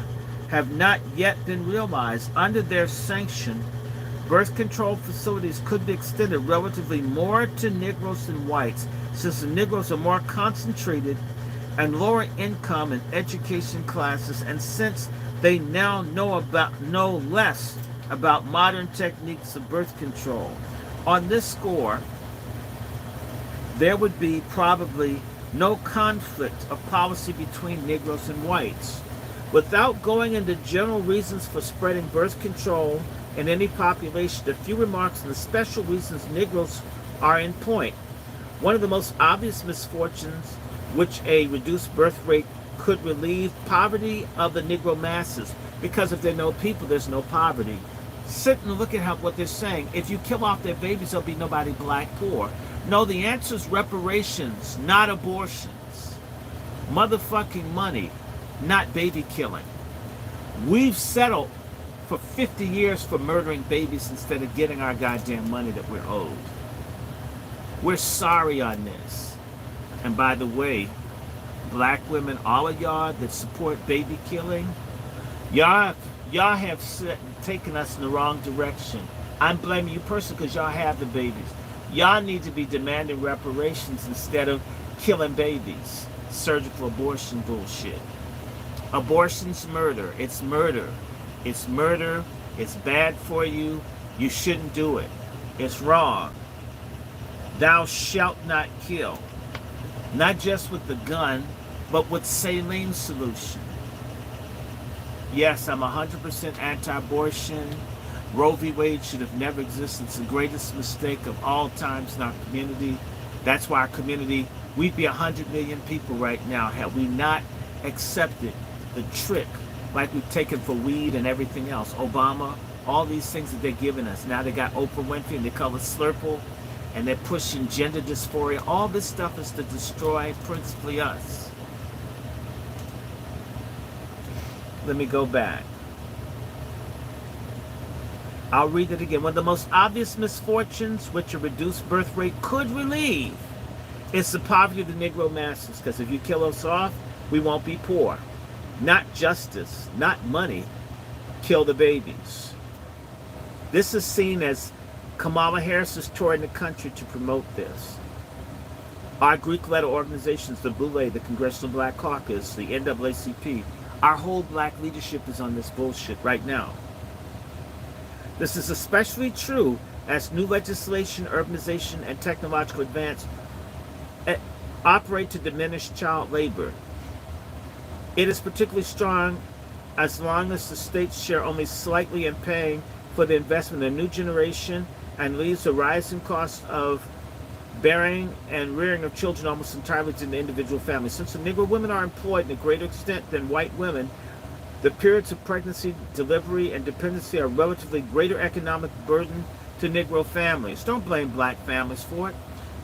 have not yet been realized. Under their sanction, birth control facilities could be extended relatively more to Negroes than whites, since the Negroes are more concentrated and lower income and education classes, and since they now know less about modern techniques of birth control. On this score, there would be probably no conflict of policy between Negroes and whites. Without going into general reasons for spreading birth control in any population, a few remarks on the special reasons Negroes are in point. One of the most obvious misfortunes which a reduced birth rate could relieve: poverty of the Negro masses. Because if there are no people, there's no poverty. Sit and look at what they're saying. If you kill off their babies, there'll be nobody black poor. No, the answer is reparations, not abortions. Motherfucking money, not baby killing. We've settled for 50 years for murdering babies instead of getting our goddamn money that we're owed. We're sorry on this. And by the way, black women, all of y'all that support baby killing, y'all have taken us in the wrong direction. I'm blaming you personally because y'all have the babies. Y'all need to be demanding reparations instead of killing babies. Surgical abortion bullshit. Abortion's murder. It's murder. It's murder. It's bad for you. You shouldn't do it. It's wrong. Thou shalt not kill. Not just with the gun, but with saline solution. Yes, I'm 100% anti-abortion. Roe v. Wade should have never existed. It's the greatest mistake of all times in our community. That's why our community, we'd be 100 million people right now had we not accepted the trick like we've taken for weed and everything else. Obama, all these things that they're giving us. Now they got Oprah Winfrey and they call it Slurple, and they're pushing gender dysphoria. All this stuff is to destroy principally us. Let me go back. I'll read it again. One of the most obvious misfortunes which a reduced birth rate could relieve is the poverty of the Negro masses. Because if you kill us off, we won't be poor. Not justice, not money. Kill the babies. This is seen as Kamala Harris is touring the country to promote this. Our Greek-led organizations, the Boule, the Congressional Black Caucus, the NAACP, our whole black leadership is on this bullshit right now. This is especially true as new legislation, urbanization, and technological advance operate to diminish child labor. It is particularly strong as long as the states share only slightly in paying for the investment in a new generation and leaves the rising cost of bearing and rearing of children almost entirely to the individual family. Since the Negro women are employed in a greater extent than white women, the periods of pregnancy, delivery, and dependency are a relatively greater economic burden to Negro families. Don't blame black families for it.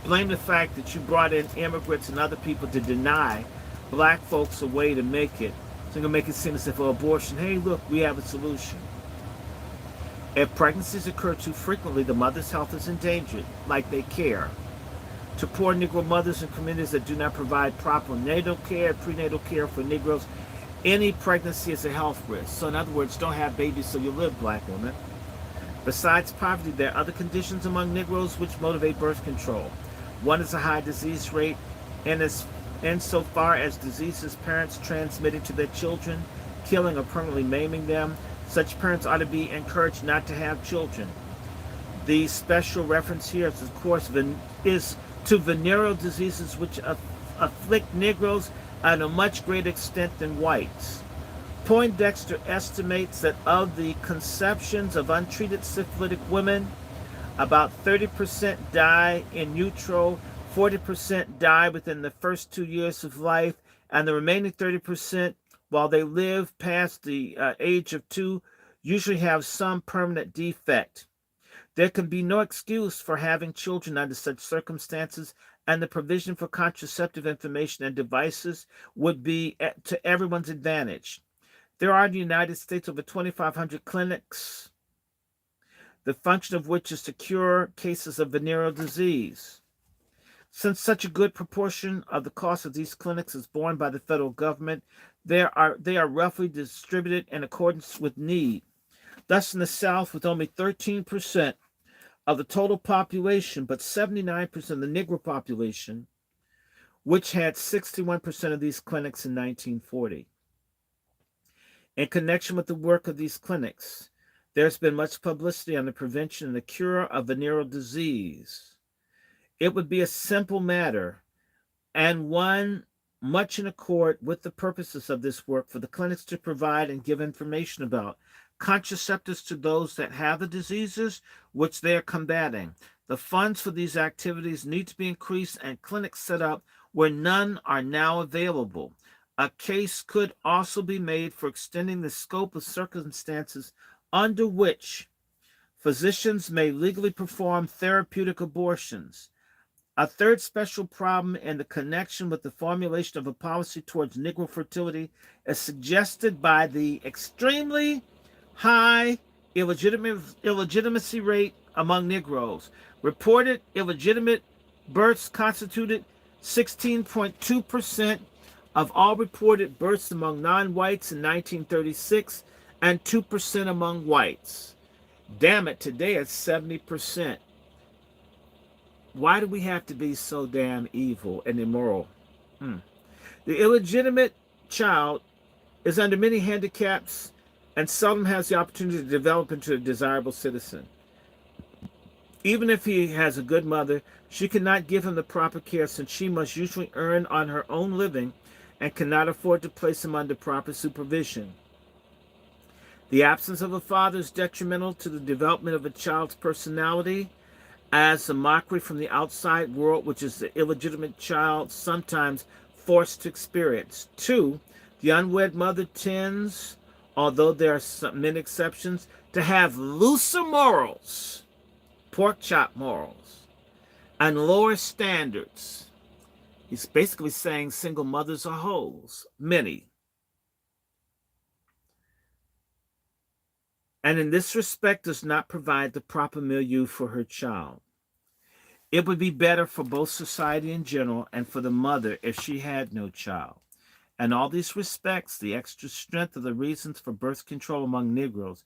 Blame the fact that you brought in immigrants and other people to deny black folks a way to make it. So you're going to make it seem as if for abortion, hey, look, we have a solution. If pregnancies occur too frequently, the mother's health is endangered, like they care. To poor Negro mothers and communities that do not provide proper natal care, prenatal care for Negroes, any pregnancy is a health risk. So in other words, don't have babies so you live, black women. Besides poverty, there are other conditions among Negroes which motivate birth control. One is a high disease rate, and insofar as diseases parents transmitting to their children, killing or permanently maiming them, such parents ought to be encouraged not to have children. The special reference here is, of course, is to venereal diseases which afflict Negroes at a much greater extent than whites. Poindexter estimates that of the conceptions of untreated syphilitic women, about 30% die in utero, 40% die within the first 2 years of life, and the remaining 30%, while they live past the age of 2, usually have some permanent defect. There can be no excuse for having children under such circumstances, and the provision for contraceptive information and devices would be to everyone's advantage. There are in the United States over 2,500 clinics, the function of which is to cure cases of venereal disease. Since such a good proportion of the cost of these clinics is borne by the federal government, they are roughly distributed in accordance with need. Thus, in the South, with only 13% of the total population, but 79% of the Negro population, which had 61% of these clinics in 1940. In connection with the work of these clinics, there's been much publicity on the prevention and the cure of venereal disease. It would be a simple matter, and one much in accord with the purposes of this work, for the clinics to provide and give information about contraceptives to those that have the diseases which they are combating. The funds for these activities need to be increased and clinics set up where none are now available. A case could also be made for extending the scope of circumstances under which physicians may legally perform therapeutic abortions. A third special problem in the connection with the formulation of a policy towards Negro fertility is suggested by the extremely high illegitimacy rate among Negroes. Reported illegitimate births constituted 16.2% of all reported births among non-whites in 1936 and 2% among whites. Damn it, today it's 70%. Why do we have to be so damn evil and immoral? Hmm. The illegitimate child is under many handicaps and seldom has the opportunity to develop into a desirable citizen. Even if he has a good mother, she cannot give him the proper care since she must usually earn on her own living and cannot afford to place him under proper supervision. The absence of a father is detrimental to the development of a child's personality, as a mockery from the outside world, which is the illegitimate child sometimes forced to experience. Two, the unwed mother tends, although there are many exceptions, to have looser morals, pork chop morals, and lower standards. He's basically saying single mothers are hoes, many. And in this respect does not provide the proper milieu for her child. It would be better for both society in general and for the mother if she had no child. In all these respects, the extra strength of the reasons for birth control among Negroes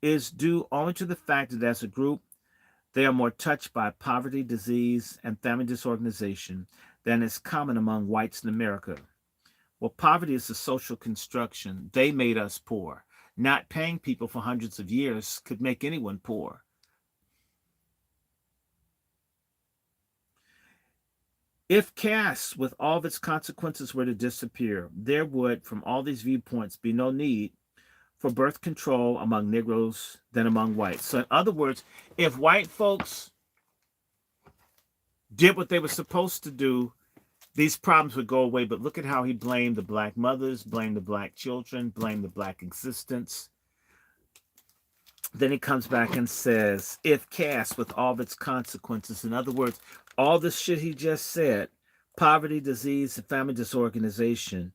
is due only to the fact that as a group, they are more touched by poverty, disease, and family disorganization than is common among whites in America. Well, poverty is a social construction. They made us poor. Not paying people for hundreds of years could make anyone poor. If caste, with all of its consequences, were to disappear, there would, from all these viewpoints, be no need for birth control among Negroes than among whites. So, in other words, if white folks did what they were supposed to do, these problems would go away. But look at how he blamed the black mothers, blamed the black children, blamed the black existence. Then he comes back and says, if caste, with all of its consequences, in other words, all this shit he just said, poverty, disease, and family disorganization,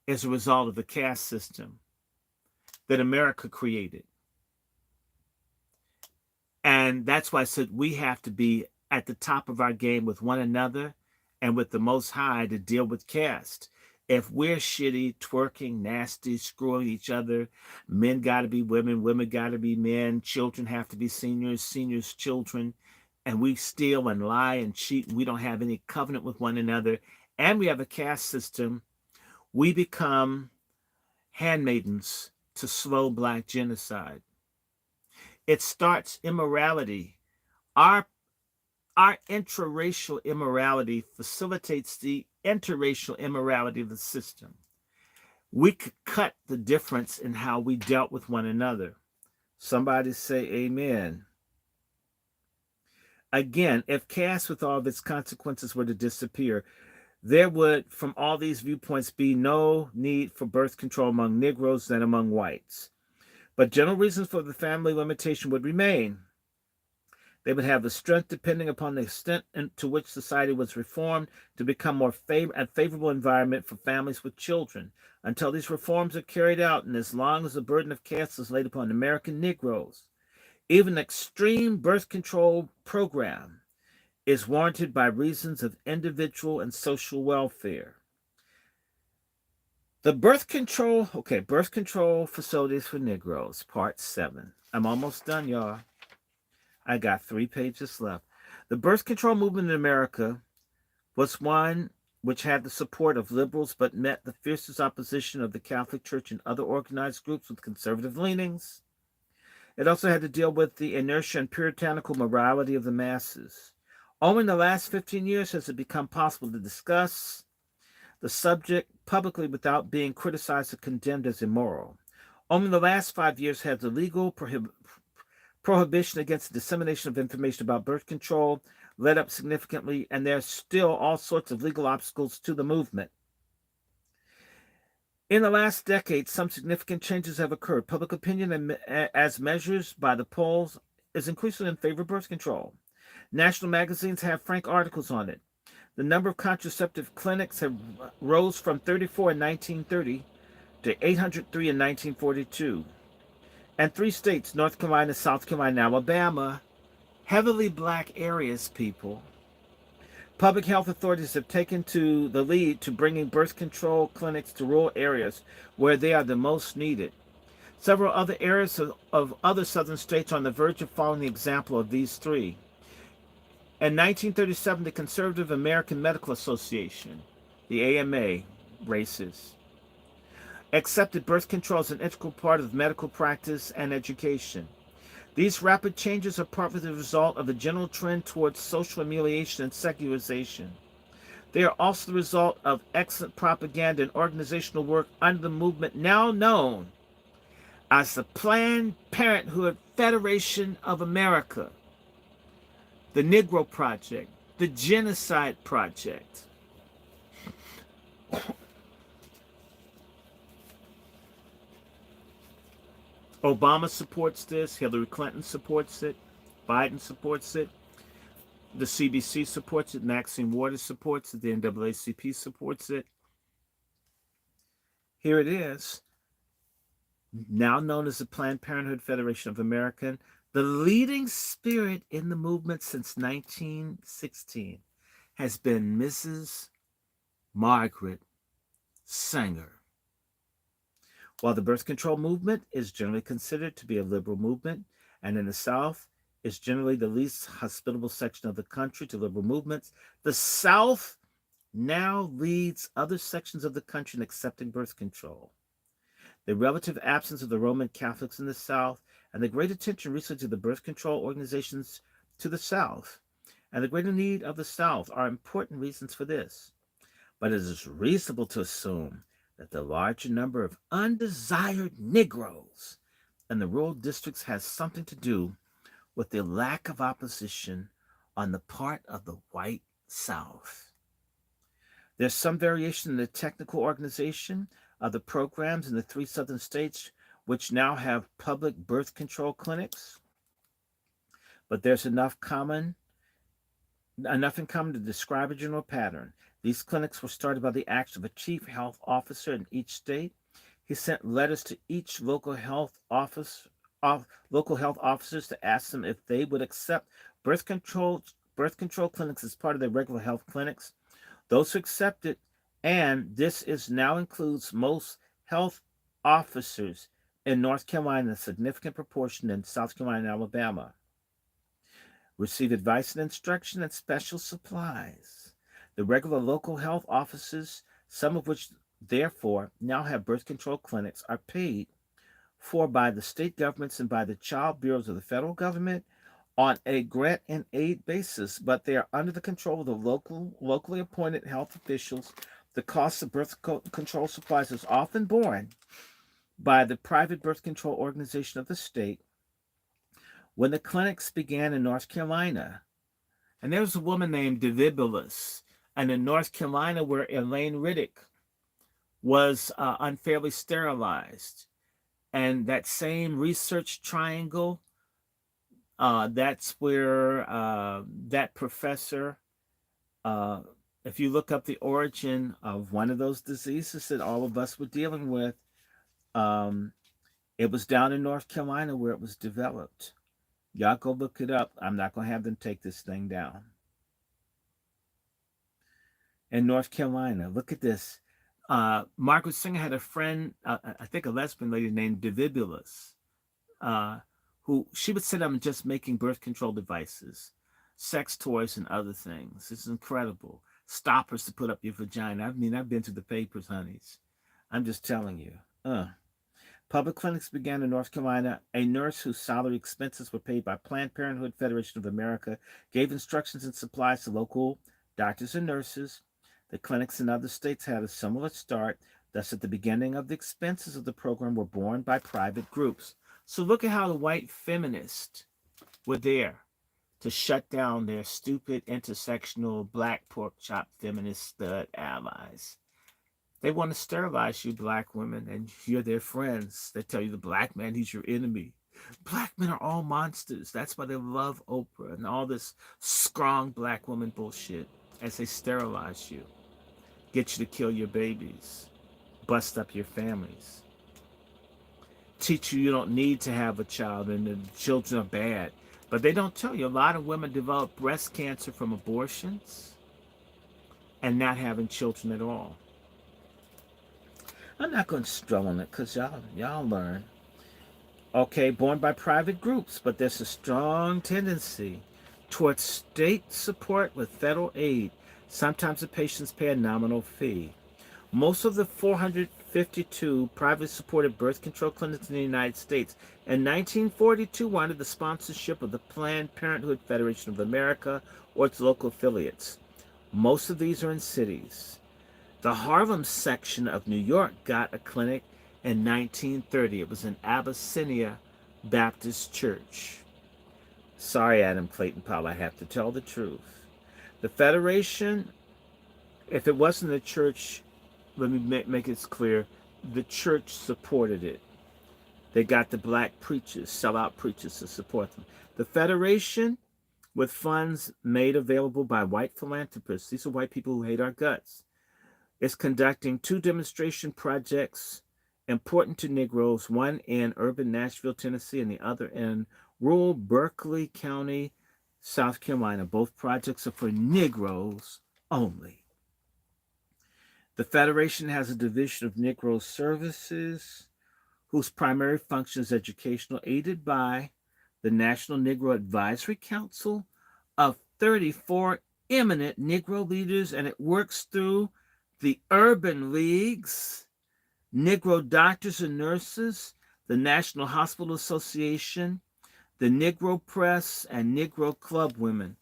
is a result of the caste system that America created. And that's why I said we have to be at the top of our game with one another and with the Most High to deal with caste. If we're shitty, twerking, nasty, screwing each other, men got to be women, women got to be men, children have to be seniors, seniors children, and we steal and lie and cheat, and we don't have any covenant with one another, and we have a caste system, we become handmaidens to slow black genocide. It starts immorality. Our intraracial immorality facilitates the interracial immorality of the system. We could cut the difference in how we dealt with one another. Somebody say amen. Again, if caste with all of its consequences were to disappear, there would, from all these viewpoints, be no need for birth control among Negroes than among whites. But general reasons for the family limitation would remain. They would have the strength, depending upon the extent to which society was reformed, to become more a favorable environment for families with children. Until these reforms are carried out, and as long as the burden of caste is laid upon American Negroes, even an extreme birth control program is warranted by reasons of individual and social welfare. The birth control facilities for Negroes, part 7. I'm almost done, y'all. I got 3 pages left. The birth control movement in America was one which had the support of liberals but met the fiercest opposition of the Catholic Church and other organized groups with conservative leanings. It also had to deal with the inertia and puritanical morality of the masses. Only in the last 15 years has it become possible to discuss the subject publicly without being criticized or condemned as immoral. Only in the last 5 years has the legal prohibition against the dissemination of information about birth control led up significantly, and there's still all sorts of legal obstacles to the movement. In the last decade, some significant changes have occurred. Public opinion, as measured by the polls, is increasingly in favor of birth control. National magazines have frank articles on it. The number of contraceptive clinics have rose from 34 in 1930 to 803 in 1942. And 3 states, North Carolina, South Carolina, and Alabama, heavily black areas, people. Public health authorities have taken to the lead to bringing birth control clinics to rural areas where they are the most needed. Several other areas of other southern states are on the verge of following the example of these 3. In 1937, the Conservative American Medical Association, the AMA, racist, accepted birth control as an integral part of medical practice and education. These rapid changes are partly the result of the general trend towards social humiliation and secularization. They are also the result of excellent propaganda and organizational work under the movement now known as the Planned Parenthood Federation of America, the Negro Project, the Genocide Project. Obama supports this, Hillary Clinton supports it, Biden supports it, the CDC supports it, Maxine Waters supports it, the NAACP supports it. Here it is, now known as the Planned Parenthood Federation of America, the leading spirit in the movement since 1916 has been Mrs. Margaret Sanger. While the birth control movement is generally considered to be a liberal movement, and in the South is generally the least hospitable section of the country to liberal movements, the South now leads other sections of the country in accepting birth control. The relative absence of the Roman Catholics in the South and the great attention recently to the birth control organizations to the South and the greater need of the South are important reasons for this. But it is reasonable to assume that the larger number of undesired Negroes in the rural districts has something to do with the lack of opposition on the part of the white South. There's some variation in the technical organization of the programs in the 3 southern states, which now have public birth control clinics, but there's enough in common to describe a general pattern. These clinics were started by the action of a chief health officer in each state. He sent letters to each local health officers to ask them if they would accept birth control clinics as part of their regular health clinics. Those who accepted, and this is now includes most health officers in North Carolina, a significant proportion in South Carolina and Alabama, receive advice and instruction and special supplies. The regular local health offices, some of which therefore now have birth control clinics, are paid for by the state governments and by the child bureaus of the federal government on a grant and aid basis, but they are under the control of the locally appointed health officials. The cost of birth control supplies is often borne by the private birth control organization of the state. When the clinics began in North Carolina, and there was a woman named Divibulus, and in North Carolina where Elaine Riddick was unfairly sterilized, and that same research triangle, that's where that professor, if you look up the origin of one of those diseases that all of us were dealing with, it was down in North Carolina where it was developed. Y'all go look it up. I'm not going to have them take this thing down. In North Carolina, look at this. Margaret Sanger had a friend, I think a lesbian lady named Divibulus, who she would sit up and just making birth control devices, sex toys, and other things. This is incredible. Stoppers to put up your vagina. I mean, I've been to the papers, honeys. I'm just telling you. Public clinics began in North Carolina. A nurse whose salary expenses were paid by Planned Parenthood Federation of America gave instructions and supplies to local doctors and nurses. The clinics in other states had a similar start. Thus, at the beginning of the expenses of the program were borne by private groups. So look at how the white feminists were there to shut down their stupid intersectional black pork chop feminist stud allies. They want to sterilize you, black women, and you're their friends. They tell you the black man, he's your enemy. Black men are all monsters. That's why they love Oprah and all this strong black woman bullshit as they sterilize you, get you to kill your babies, bust up your families, teach you don't need to have a child and the children are bad. But they don't tell you a lot of women develop breast cancer from abortions and not having children at all. I'm not going to stroll on it because y'all learn. Okay, born by private groups, but there's a strong tendency towards state support with federal aid. Sometimes the patients pay a nominal fee. Most of the 452 privately supported birth control clinics in the United States in 1942 wanted the sponsorship of the Planned Parenthood Federation of America or its local affiliates. Most of these are in cities. The Harlem section of New York got a clinic in 1930. It was in Abyssinia Baptist Church. Sorry, Adam Clayton Powell, I have to tell the truth. The Federation, if it wasn't the church, let me make it clear, the church supported it. They got the black preachers, sellout preachers to support them. The Federation, with funds made available by white philanthropists, these are white people who hate our guts, is conducting 2 demonstration projects important to Negroes, one in urban Nashville, Tennessee, and the other in rural Berkeley County, South Carolina. Both projects are for Negroes only. The Federation has a division of Negro Services whose primary function is educational, aided by the National Negro Advisory Council of 34 eminent Negro leaders, and it works through the urban leagues, Negro doctors and nurses, the National Hospital Association, the Negro Press, and Negro Club Women.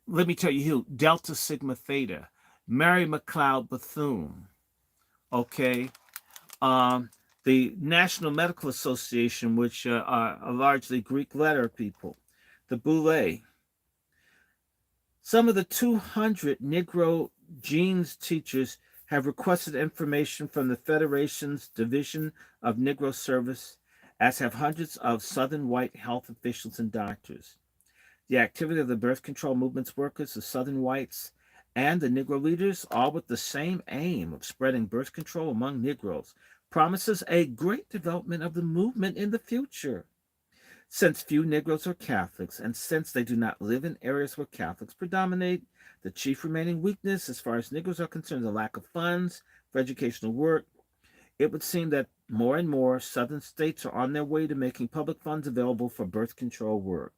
Let me tell you who: Delta Sigma Theta, Mary McLeod Bethune, okay? The National Medical Association, which are largely Greek letter people, the Boule. Some of the 200 Negro genes teachers have requested information from the Federation's Division of Negro Service, as have hundreds of Southern white health officials and doctors. The activity of the birth control movement's workers, the Southern whites, and the Negro leaders, all with the same aim of spreading birth control among Negroes, promises a great development of the movement in the future. Since few Negroes are Catholics, and since they do not live in areas where Catholics predominate, the chief remaining weakness as far as Negroes are concerned is the lack of funds for educational work. It would seem that more and more Southern states are on their way to making public funds available for birth control work.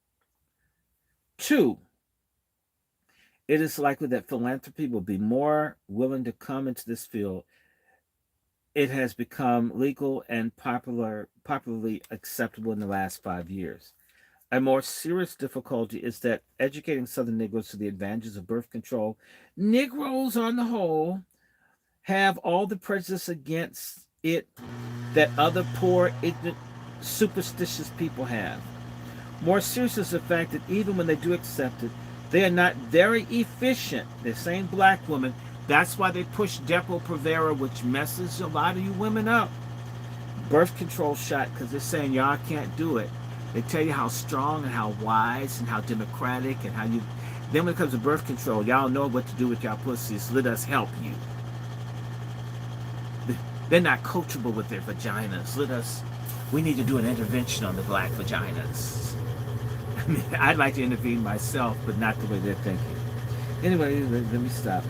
2, it is likely that philanthropy will be more willing to come into this field. It has become legal and popularly acceptable in the last 5 years. A more serious difficulty is that educating Southern Negroes to the advantages of birth control, Negroes on the whole have all the prejudice against it that other poor, ignorant, superstitious people have. More serious is the fact that even when they do accept it, they are not very efficient. The same black women, that's why they push Depo-Provera, which messes a lot of you women up. Birth control shot, because they're saying y'all can't do it. They tell you how strong and how wise and how democratic and how you... Then when it comes to birth control, y'all know what to do with y'all pussies. Let us help you. They're not coachable with their vaginas. We need to do an intervention on the black vaginas. I mean, I'd like to intervene myself, but not the way they're thinking. Anyway, let me stop.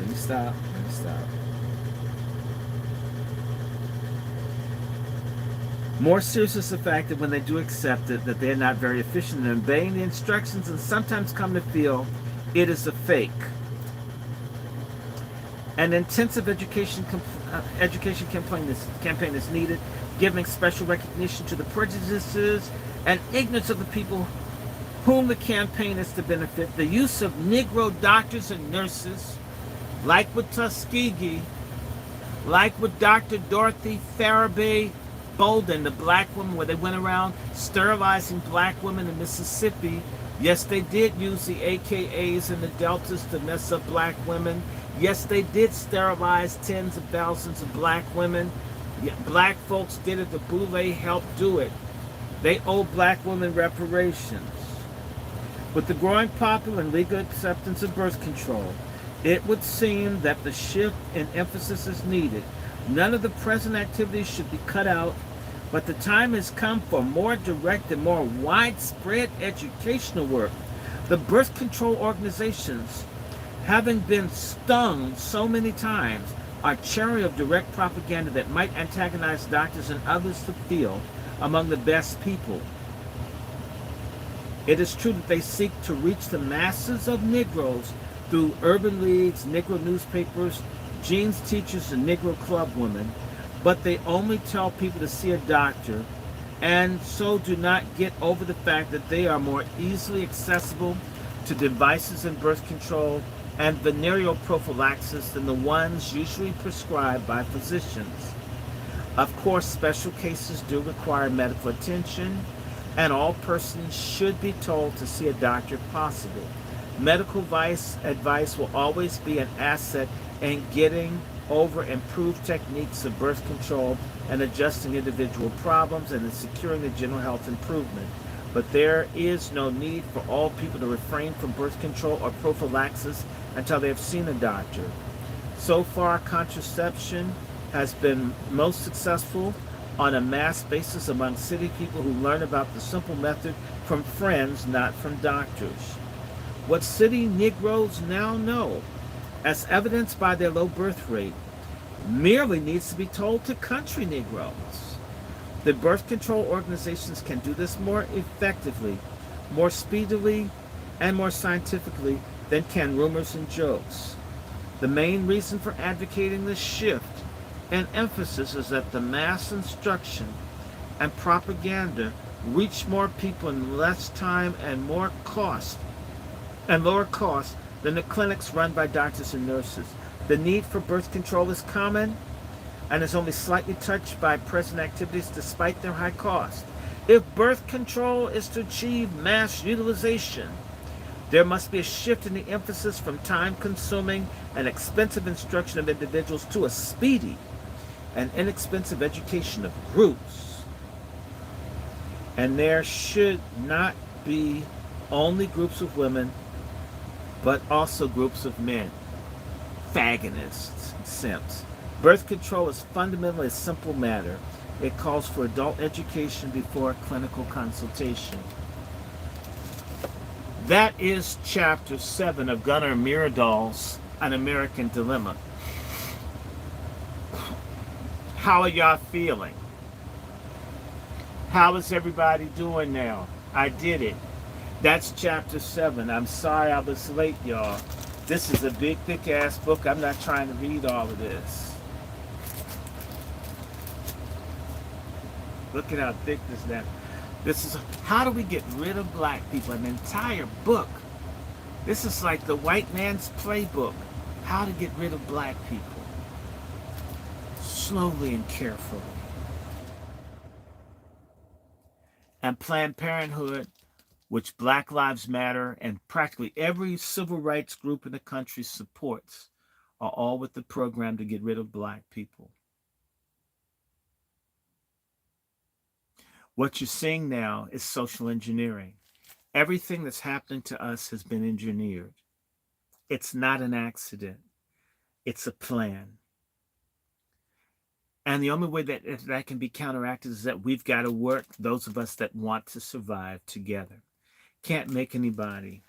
More serious is the fact that when they do accept it, that they're not very efficient in obeying the instructions and sometimes come to feel it is a fake. An intensive education campaign is needed, giving special recognition to the prejudices and ignorance of the people whom the campaign is to benefit. The use of Negro doctors and nurses, like with Tuskegee, like with Dr. Dorothy Farabee Bolden, the black woman, where they went around sterilizing black women in Mississippi. Yes, they did use the AKAs and the Deltas to mess up black women. Yes, they did sterilize tens of thousands of black women. Yeah, black folks did it. The Boule helped do it. They owe black women reparations. With the growing popular and legal acceptance of birth control, it would seem that the shift in emphasis is needed. None of the present activities should be cut out, but the time has come for more direct and more widespread educational work. The birth control organizations, having been stung so many times, are chary of direct propaganda that might antagonize doctors and others to feel among the best people. It is true that they seek to reach the masses of Negroes through urban leagues, Negro newspapers, jeans teachers, and Negro club women, but they only tell people to see a doctor and so do not get over the fact that they are more easily accessible to devices in birth control and venereal prophylaxis than the ones usually prescribed by physicians. Of course, special cases do require medical attention, and all persons should be told to see a doctor if possible. Medical advice will always be an asset in getting over improved techniques of birth control and adjusting individual problems and in securing the general health improvement. But there is no need for all people to refrain from birth control or prophylaxis until they have seen a doctor. So far, contraception has been most successful on a mass basis among city people who learn about the simple method from friends, not from doctors. What city Negroes now know, as evidenced by their low birth rate, merely needs to be told to country Negroes. The birth control organizations can do this more effectively, more speedily, and more scientifically than can rumors and jokes. The main reason for advocating this shift and emphasis is that the mass instruction and propaganda reach more people in less time and lower cost than the clinics run by doctors and nurses. The need for birth control is common and is only slightly touched by present activities despite their high cost. If birth control is to achieve mass utilization, there must be a shift in the emphasis from time-consuming and expensive instruction of individuals to a speedy and inexpensive education of groups. And there should not be only groups of women, but also groups of men, faginists, and simps. Birth control is fundamentally a simple matter. It calls for adult education before clinical consultation. That is chapter 7 of Gunnar Myrdal's An American Dilemma. How are y'all feeling? How is everybody doing now? I did it. That's chapter 7. I'm sorry I was late, y'all. This is a big, thick-ass book. I'm not trying to read all of this. Look at how thick this is. This is how do we get rid of black people? An entire book. This is like the white man's playbook. How to get rid of black people. Slowly and carefully. And Planned Parenthood, which Black Lives Matter and practically every civil rights group in the country supports, are all with the program to get rid of black people. What you're seeing now is social engineering. Everything that's happening to us has been engineered. It's not an accident. It's a plan. And the only way that can be counteracted is that we've got to work, those of us that want to survive, together. Can't make anybody.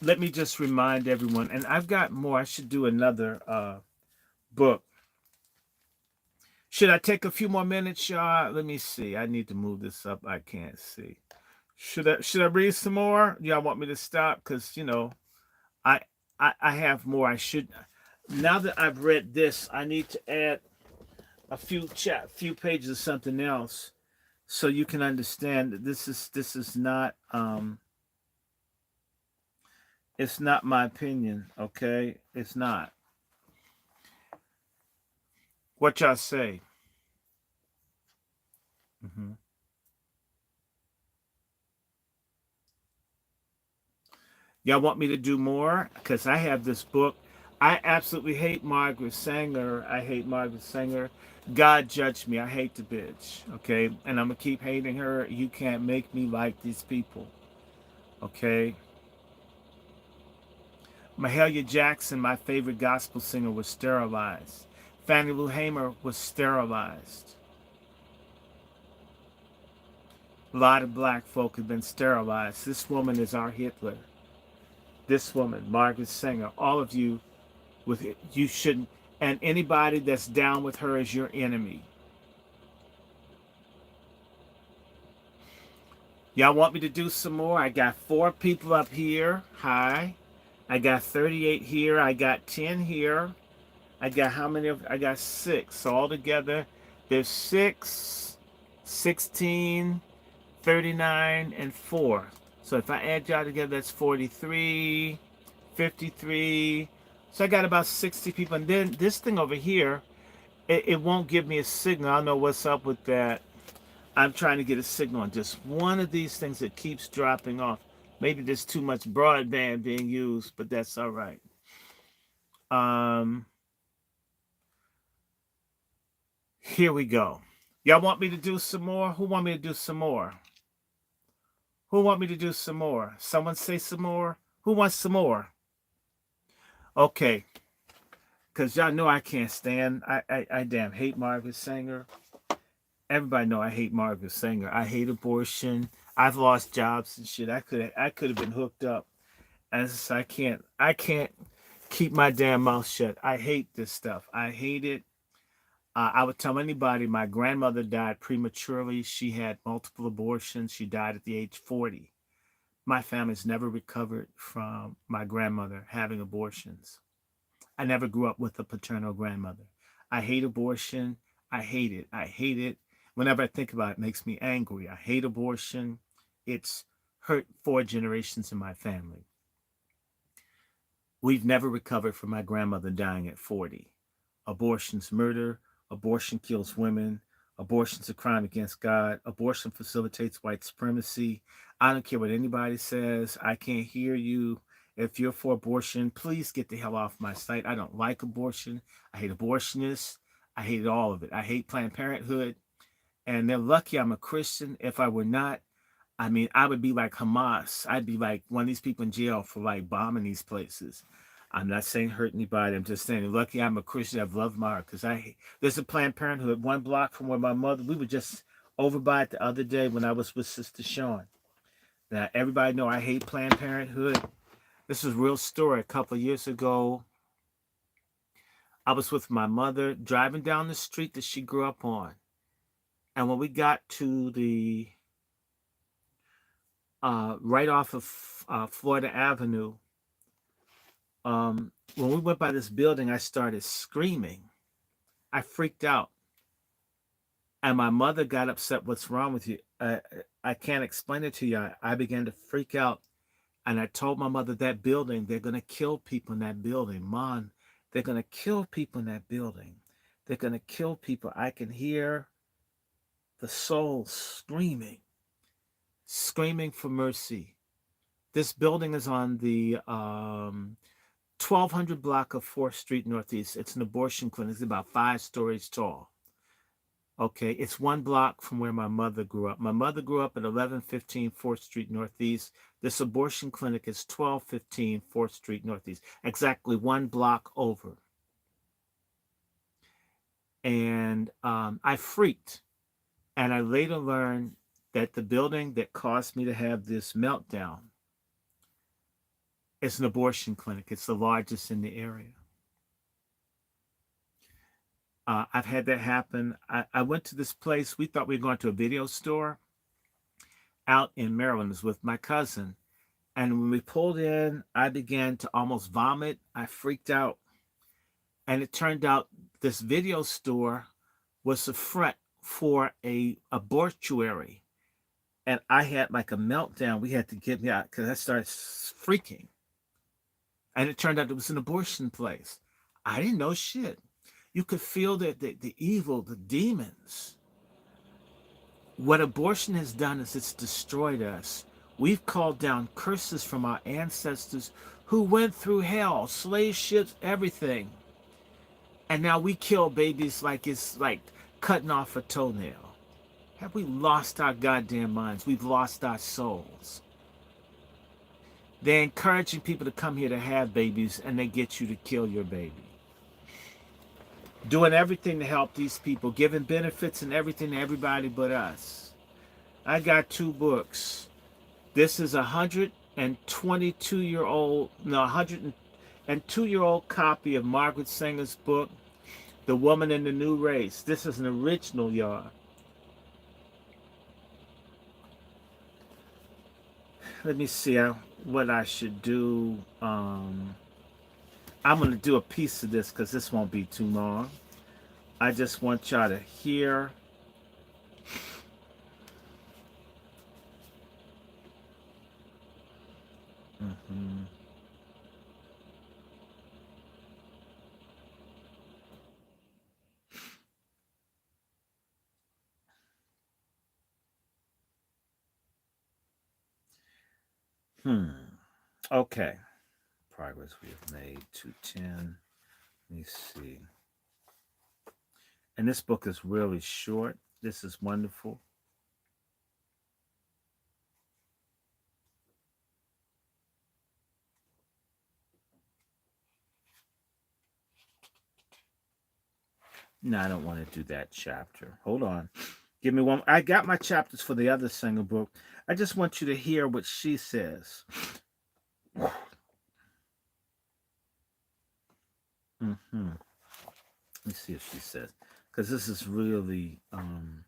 Let me just remind everyone, and I've got more. I should do another book. Should I take a few more minutes, y'all? Let me see. I need to move this up. I can't see. Should I read some more? Y'all want me to stop? Because, you know, I have more. I should. Now that I've read this, I need to add a few pages of something else so you can understand that this is not it's not my opinion, okay? It's not. What y'all say? Y'all want me to do more? Because I have this book. I absolutely hate Margaret Sanger. I hate Margaret Sanger. God judge me. I hate the bitch. Okay? And I'm going to keep hating her. You can't make me like these people. Okay? Mahalia Jackson, my favorite gospel singer, was sterilized. Fannie Lou Hamer was sterilized. A lot of black folk have been sterilized. This woman is our Hitler. This woman, Margaret Sanger, all of you, with it, you shouldn't, and anybody that's down with her is your enemy. Y'all want me to do some more? I got 4 people up here. Hi. I got 38 here. I got 10 here. I got how many of I got 6. So altogether there's 6, 16, 39, and 4. So if I add y'all together, that's 43, 53. So I got about 60 people. And then this thing over here, it won't give me a signal. I don't know what's up with that. I'm trying to get a signal on just one of these things that keeps dropping off. Maybe there's too much broadband being used, but that's all right. Here we go. Y'all want me to do some more? Who want me to do some more? Who want me to do some more? Someone say some more. Who wants some more? Okay, because y'all know I can't stand. I damn hate Margaret Sanger. Everybody know I hate Margaret Sanger. I hate abortion. I've lost jobs and shit. I could have been hooked up. As I can't keep my damn mouth shut. I hate this stuff. I hate it. I would tell anybody my grandmother died prematurely. She had multiple abortions. She died at the age 40. My family's never recovered from my grandmother having abortions. I never grew up with a paternal grandmother. I hate abortion. I hate it. I hate it. Whenever I think about it, it makes me angry. I hate abortion. It's hurt 4 generations in my family. We've never recovered from my grandmother dying at 40. Abortion's murder. Abortion kills women. Abortion's a crime against God. Abortion facilitates white supremacy. I don't care what anybody says. I can't hear you. If you're for abortion, please get the hell off my site. I don't like abortion. I hate abortionists. I hate all of it. I hate Planned Parenthood. And they're lucky I'm a Christian. If I were not, I mean, I would be like Hamas. I'd be like one of these people in jail for like bombing these places. I'm not saying hurt anybody. I'm just saying, lucky I'm a Christian. I've loved my heart because there's a Planned Parenthood 1 block from where my mother. We were just over by it the other day when I was with Sister Sean. Now everybody know I hate Planned Parenthood. This is a real story. A couple of years ago, I was with my mother driving down the street that she grew up on, and when we got to the right off of Florida Avenue. When we went by this building, I started screaming. I freaked out. And my mother got upset. What's wrong with you? I can't explain it to you. I began to freak out. And I told my mother that building, they're going to kill people in that building. Mom, they're going to kill people in that building. They're going to kill people. I can hear the soul screaming for mercy. This building is on the 1200 block of 4th Street Northeast. It's an abortion clinic. It's about 5 stories tall. Okay, it's 1 block from where my mother grew up. My mother grew up at 1115 4th Street Northeast. This abortion clinic is 1215 4th Street Northeast, exactly 1 block over. And I freaked. And I later learned that the building that caused me to have this meltdown is an abortion clinic. It's the largest in the area. I've had that happen. I went to this place. We thought we were going to a video store out in Maryland. It was with my cousin. And when we pulled in, I began to almost vomit. I freaked out. And it turned out this video store was a front for a abortuary. And I had like a meltdown. We had to get me out because I started freaking. And it turned out it was an abortion place. I didn't know shit. You could feel that the evil, the demons. What abortion has done is it's destroyed us. We've called down curses from our ancestors who went through hell, slave ships, everything. And now we kill babies like it's like cutting off a toenail. Have we lost our goddamn minds? We've lost our souls. They're encouraging people to come here to have babies, and they get you to kill your baby. Doing everything to help these people, giving benefits and everything to everybody but us. I got 2 books. This is a 102-year-old copy of Margaret Sanger's book, The Woman in the New Race. This is an original, y'all. let me see what I should do. I'm going to do a piece of this because this won't be too long. I just want y'all to hear. Mhm. Hmm. Okay. Progress we have made 210. Let me see. And this book is really short. This is wonderful. No, I don't want to do that chapter. Hold on. Give me one. I got my chapters for the other single book. I just want you to hear what she says. Mm-hmm. Let's see if she says. Because this is really hmm.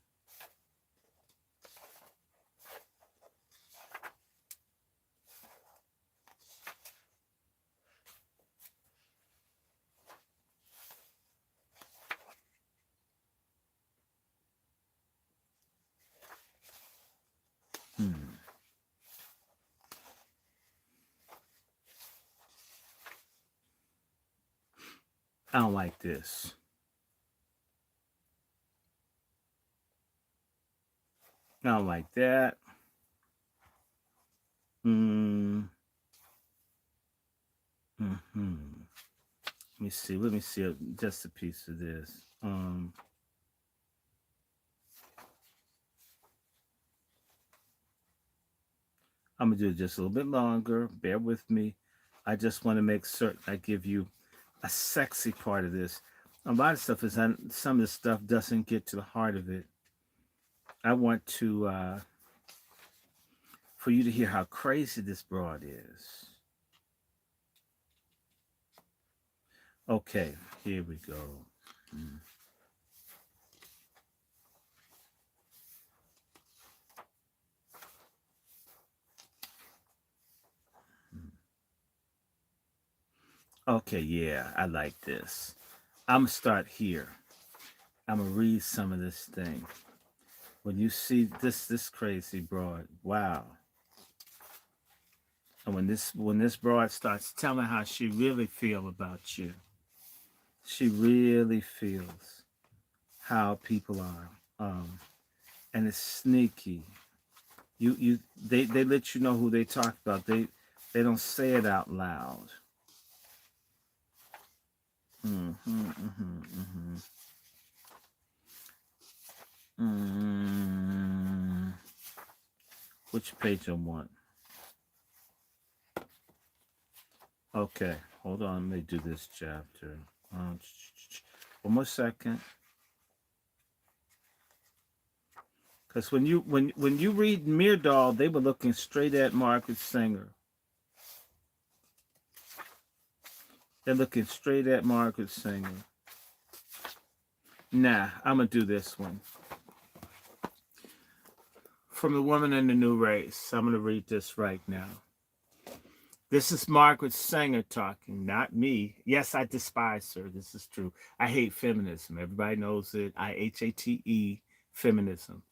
I don't like this. I don't like that. Mm, mm-hmm. Let me see. Let me see just a piece of this. I'm gonna do it just a little bit longer. Bear with me. I just want to make certain I give you a sexy part of this. A lot of stuff is some of the stuff doesn't get to the heart of it. I want to for you to hear how crazy this broad is. Okay, here we go. Mm. Okay, yeah, I like this. I'm gonna start here. I'm gonna read some of this thing. When you see this crazy broad, wow. And when this broad starts telling how she really feel about you, she really feels how people are. And it's sneaky. They let you know who they talk about. They don't say it out loud. Mm-hmm, mm-hmm, mm-hmm. Which page I want? Okay, hold on. Let me do this chapter. Um, One more second. Because when you read Myrdal, they were looking straight at Margaret Sanger. They're looking straight at Margaret Sanger. Nah, I'm gonna do this one. From the Woman in the New Race. I'm gonna read this right now. This is Margaret Sanger talking, not me. Yes, I despise her. This is true. I hate feminism. Everybody knows it. IHATE feminism.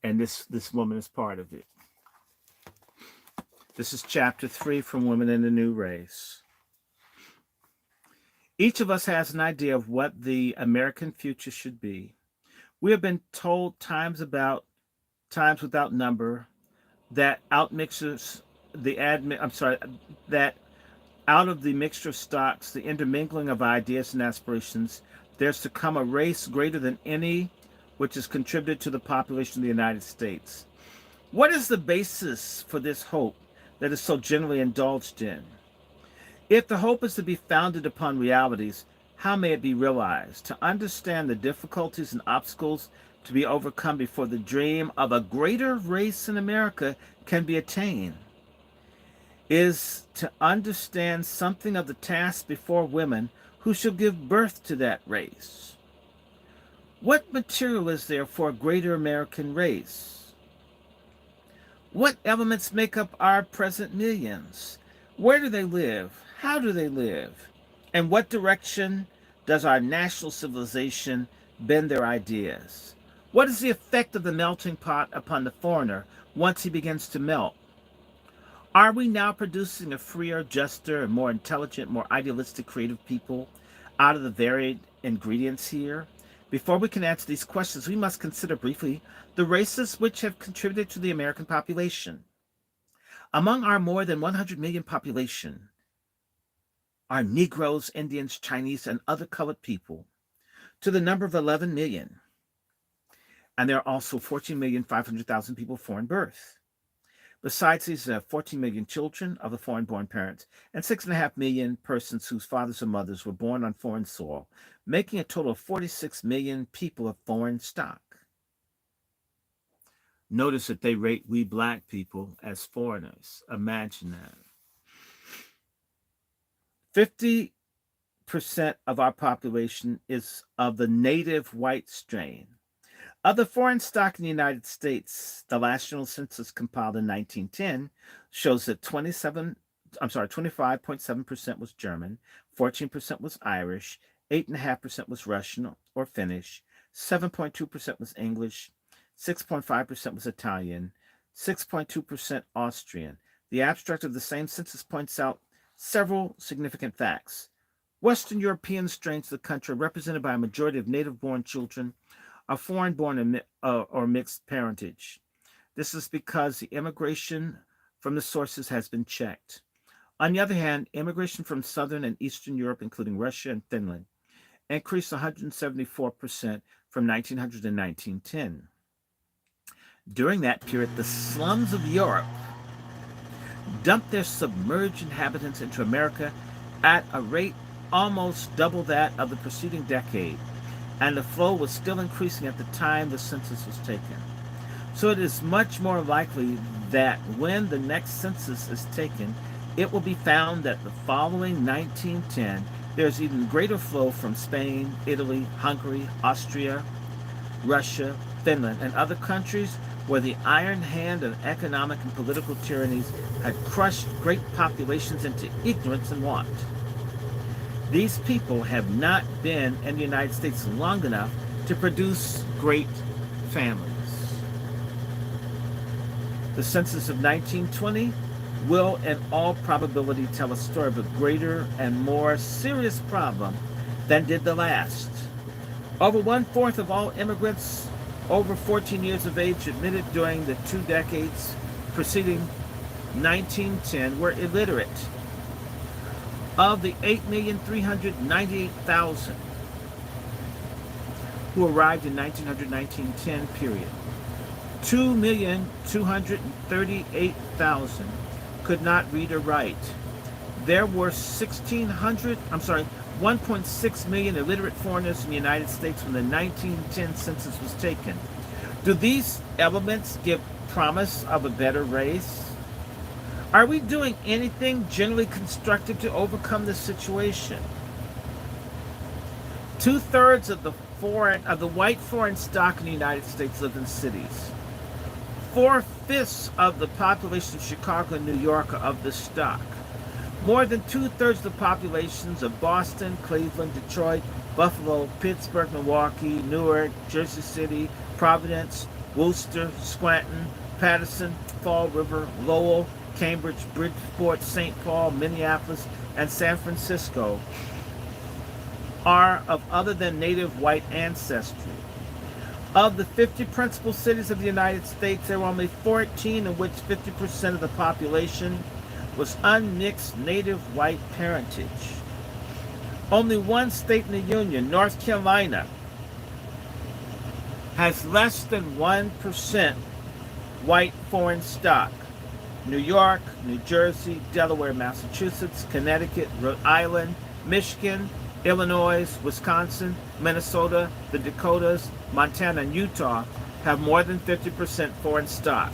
And this woman is part of it. This is chapter 3 from Women in the New Race. Each of us has an idea of what the American future should be. We have been told times without number that outmixes the admin. I'm sorry, that out of the mixture of stocks, the intermingling of ideas and aspirations, there's to come a race greater than any which has contributed to the population of the United States. What is the basis for this hope that is so generally indulged in? If the hope is to be founded upon realities, how may it be realized? To understand the difficulties and obstacles to be overcome before the dream of a greater race in America can be attained is to understand something of the task before women who shall give birth to that race. What material is there for a greater American race? What elements make up our present millions? Where do they live? How do they live? In what direction does our national civilization bend their ideas? What is the effect of the melting pot upon the foreigner once he begins to melt? Are we now producing a freer, juster, and more intelligent, more idealistic, creative people out of the varied ingredients here? Before we can answer these questions, we must consider briefly the races which have contributed to the American population. Among our more than 100 million population are Negroes, Indians, Chinese, and other colored people to the number of 11 million. And there are also 14,500,000 people of foreign birth. Besides these, 14 million children of the foreign-born parents and 6.5 million persons whose fathers or mothers were born on foreign soil, making a total of 46 million people of foreign stock. Notice that they rate we black people as foreigners. Imagine that. 50% of our population is of the native white strain. Of the foreign stock in the United States, the last general census compiled in 1910 shows that 25.7% was German, 14% was Irish, 8.5% was Russian or Finnish, 7.2% was English, 6.5% was Italian, 6.2% Austrian. The abstract of the same census points out several significant facts. Western European strains of the country are represented by a majority of native-born children of foreign-born or mixed parentage. This is because the immigration from the sources has been checked. On the other hand, immigration from Southern and Eastern Europe, including Russia and Finland, increased 174% from 1900 to 1910. During that period, the slums of Europe dumped their submerged inhabitants into America at a rate almost double that of the preceding decade, and the flow was still increasing at the time the census was taken. So it is much more likely that when the next census is taken, it will be found that the following 1910, there's even greater flow from Spain, Italy, Hungary, Austria, Russia, Finland, and other countries where the iron hand of economic and political tyrannies had crushed great populations into ignorance and want. These people have not been in the United States long enough to produce great families. The census of 1920 will in all probability tell a story of a greater and more serious problem than did the last. Over 1/4 of all immigrants over 14 years of age admitted during the 2 decades preceding 1910 were illiterate. Of the 8,398,000 who arrived in 1900-1910 period, 2,238,000 could not read or write. There were 1.6 million illiterate foreigners in the United States when the 1910 census was taken. Do these elements give promise of a better race? Are we doing anything generally constructive to overcome this situation? 2/3 of the white foreign stock in the United States live in cities. 4/5 of the population of Chicago and New York are of this stock. More than 2/3 of the populations of Boston, Cleveland, Detroit, Buffalo, Pittsburgh, Milwaukee, Newark, Jersey City, Providence, Worcester, Scranton, Patterson, Fall River, Lowell, Cambridge, Bridgeport, St. Paul, Minneapolis, and San Francisco are of other than native white ancestry. Of the 50 principal cities of the United States, there were only 14 in which 50% of the population was unmixed native white parentage. Only one state in the Union, North Carolina, has less than 1% white foreign stock. New York, New Jersey, Delaware, Massachusetts, Connecticut, Rhode Island, Michigan, Illinois, Wisconsin, Minnesota, the Dakotas, Montana, and Utah have more than 50% foreign stock.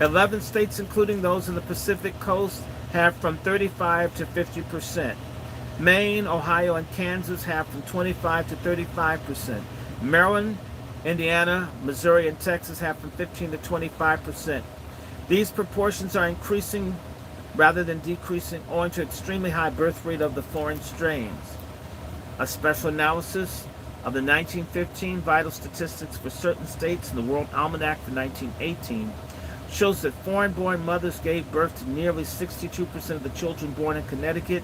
11 states, including those in the Pacific Coast, have from 35 to 50%. Maine, Ohio, and Kansas have from 25 to 35%. Maryland, Indiana, Missouri, and Texas have from 15 to 25%. These proportions are increasing rather than decreasing owing to extremely high birth rate of the foreign strains. A special analysis of the 1915 vital statistics for certain states in the World Almanac for 1918 shows that foreign-born mothers gave birth to nearly 62% of the children born in Connecticut,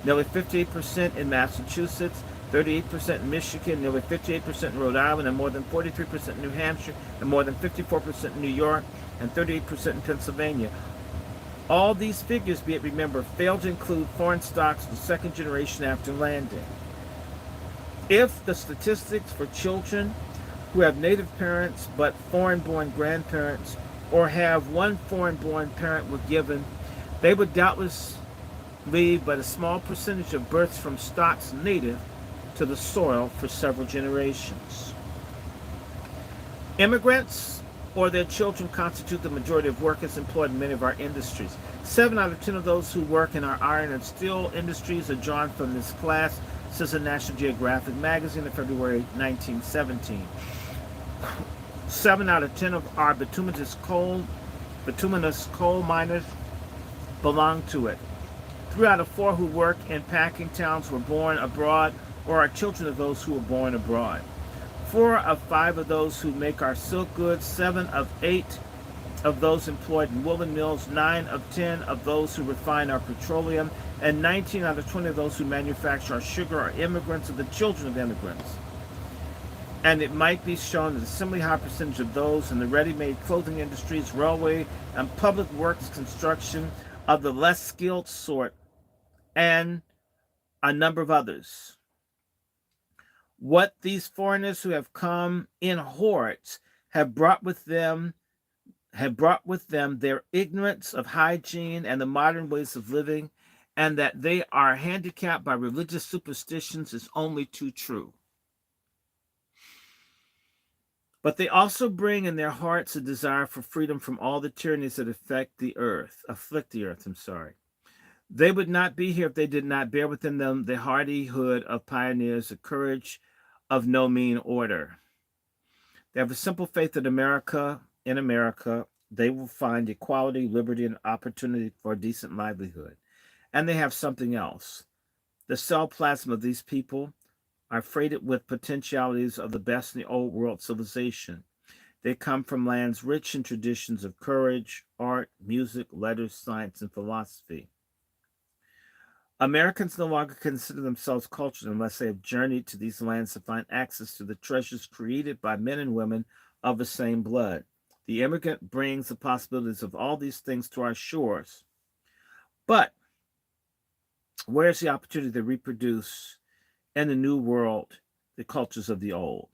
nearly 58% in Massachusetts, 38% in Michigan, nearly 58% in Rhode Island, and more than 43% in New Hampshire, and more than 54% in New York, and 38% in Pennsylvania. All these figures, be it remembered, fail to include foreign stocks the second generation after landing. If the statistics for children who have native parents but foreign-born grandparents or have one foreign-born parent were given, they would doubtless leave but a small percentage of births from stocks native to the soil for several generations. Immigrants or their children constitute the majority of workers employed in many of our industries. 7 out of 10 of those who work in our iron and steel industries are drawn from this class, says the National Geographic magazine in February 1917. 7 out of 10 of our bituminous coal miners belong to it. 3 out of 4 who work in packing towns were born abroad or are children of those who were born abroad. 4 of 5 of those who make our silk goods, 7 of 8 of those employed in woolen mills, 9 of 10 of those who refine our petroleum, and 19 out of 20 of those who manufacture our sugar are immigrants or the children of immigrants. And it might be shown that a similarly high percentage of those in the ready-made clothing industries, railway, and public works construction of the less skilled sort, and a number of others. What these foreigners who have come in hordes have brought with them their ignorance of hygiene and the modern ways of living, and that they are handicapped by religious superstitions is only too true. But they also bring in their hearts a desire for freedom from all the tyrannies that afflict the earth. They would not be here if they did not bear within them the hardihood of pioneers, the courage of no mean order. They have a simple faith that in America, they will find equality, liberty, and opportunity for a decent livelihood. And they have something else. The cell plasma of these people are freighted with potentialities of the best in the old world civilization. They come from lands rich in traditions of courage, art, music, letters, science, and philosophy. Americans no longer consider themselves cultured unless they have journeyed to these lands to find access to the treasures created by men and women of the same blood. The immigrant brings the possibilities of all these things to our shores. But where's the opportunity to reproduce in the new world the cultures of the old?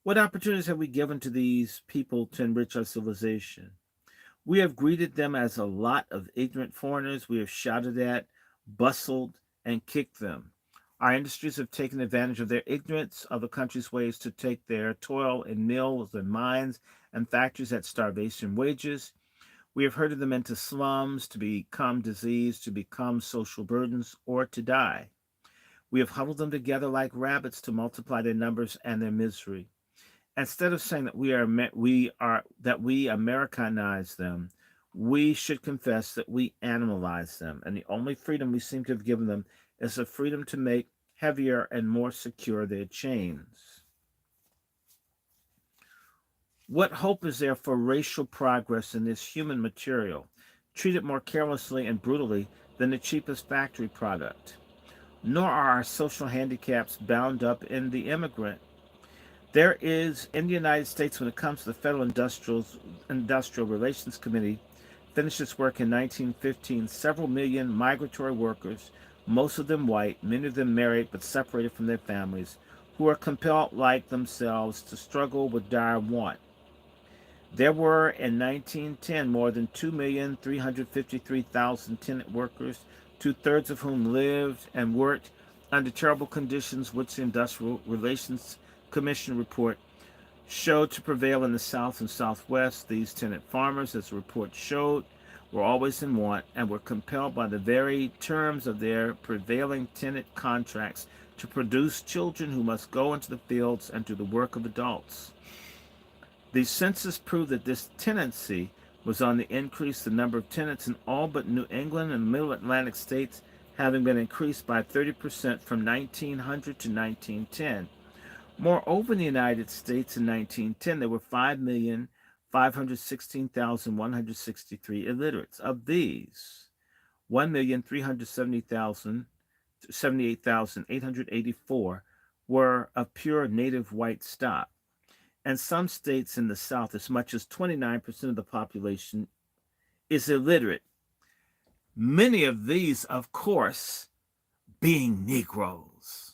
What opportunities have we given to these people to enrich our civilization? We have greeted them as a lot of ignorant foreigners. We have shouted at, bustled, and kicked them. Our industries have taken advantage of their ignorance of the country's ways to take their toil in mills and mines and factories at starvation wages. We have herded them into slums to become diseased, to become social burdens, or to die. We have huddled them together like rabbits to multiply their numbers and their misery. Instead of saying that we Americanize them, we should confess that we animalize them, and the only freedom we seem to have given them is the freedom to make heavier and more secure their chains. What hope is there for racial progress in this human material, treated more carelessly and brutally than the cheapest factory product? Nor are our social handicaps bound up in the immigrant. There is, in the United States, when it comes to the Federal Industrial Relations Committee, finished its work in 1915, several million migratory workers, most of them white, many of them married but separated from their families, who are compelled, like themselves, to struggle with dire want. There were, in 1910, more than 2,353,000 tenant workers, 2/3 of whom lived and worked under terrible conditions which the Industrial Relations Commission report showed to prevail in the South and Southwest. These tenant farmers, as the report showed, were always in want and were compelled by the very terms of their prevailing tenant contracts to produce children who must go into the fields and do the work of adults. The census proved that this tenancy was on the increase, the number of tenants in all but New England and Middle Atlantic states having been increased by 30% from 1900 to 1910. Moreover, in the United States in 1910, there were 5,516,163 illiterates. Of these, 1,378,884 were of pure native white stock. And some states in the South, as much as 29% of the population is illiterate. Many of these, of course, being Negroes.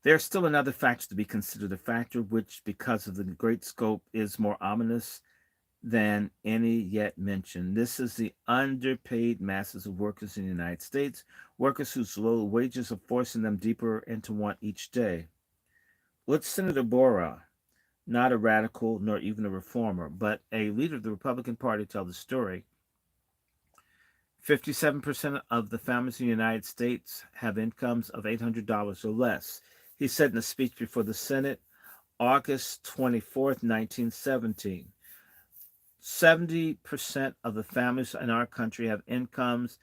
There's still another factor to be considered, a factor which, because of the great scope, is more ominous than any yet mentioned. This is the underpaid masses of workers in the United States, workers whose low wages are forcing them deeper into want each day. Let Senator Borah, not a radical nor even a reformer, but a leader of the Republican Party, tell the story. 57% of the families in the United States have incomes of $800 or less. He said in a speech before the Senate, August 24th, 1917. 70% of the families in our country have incomes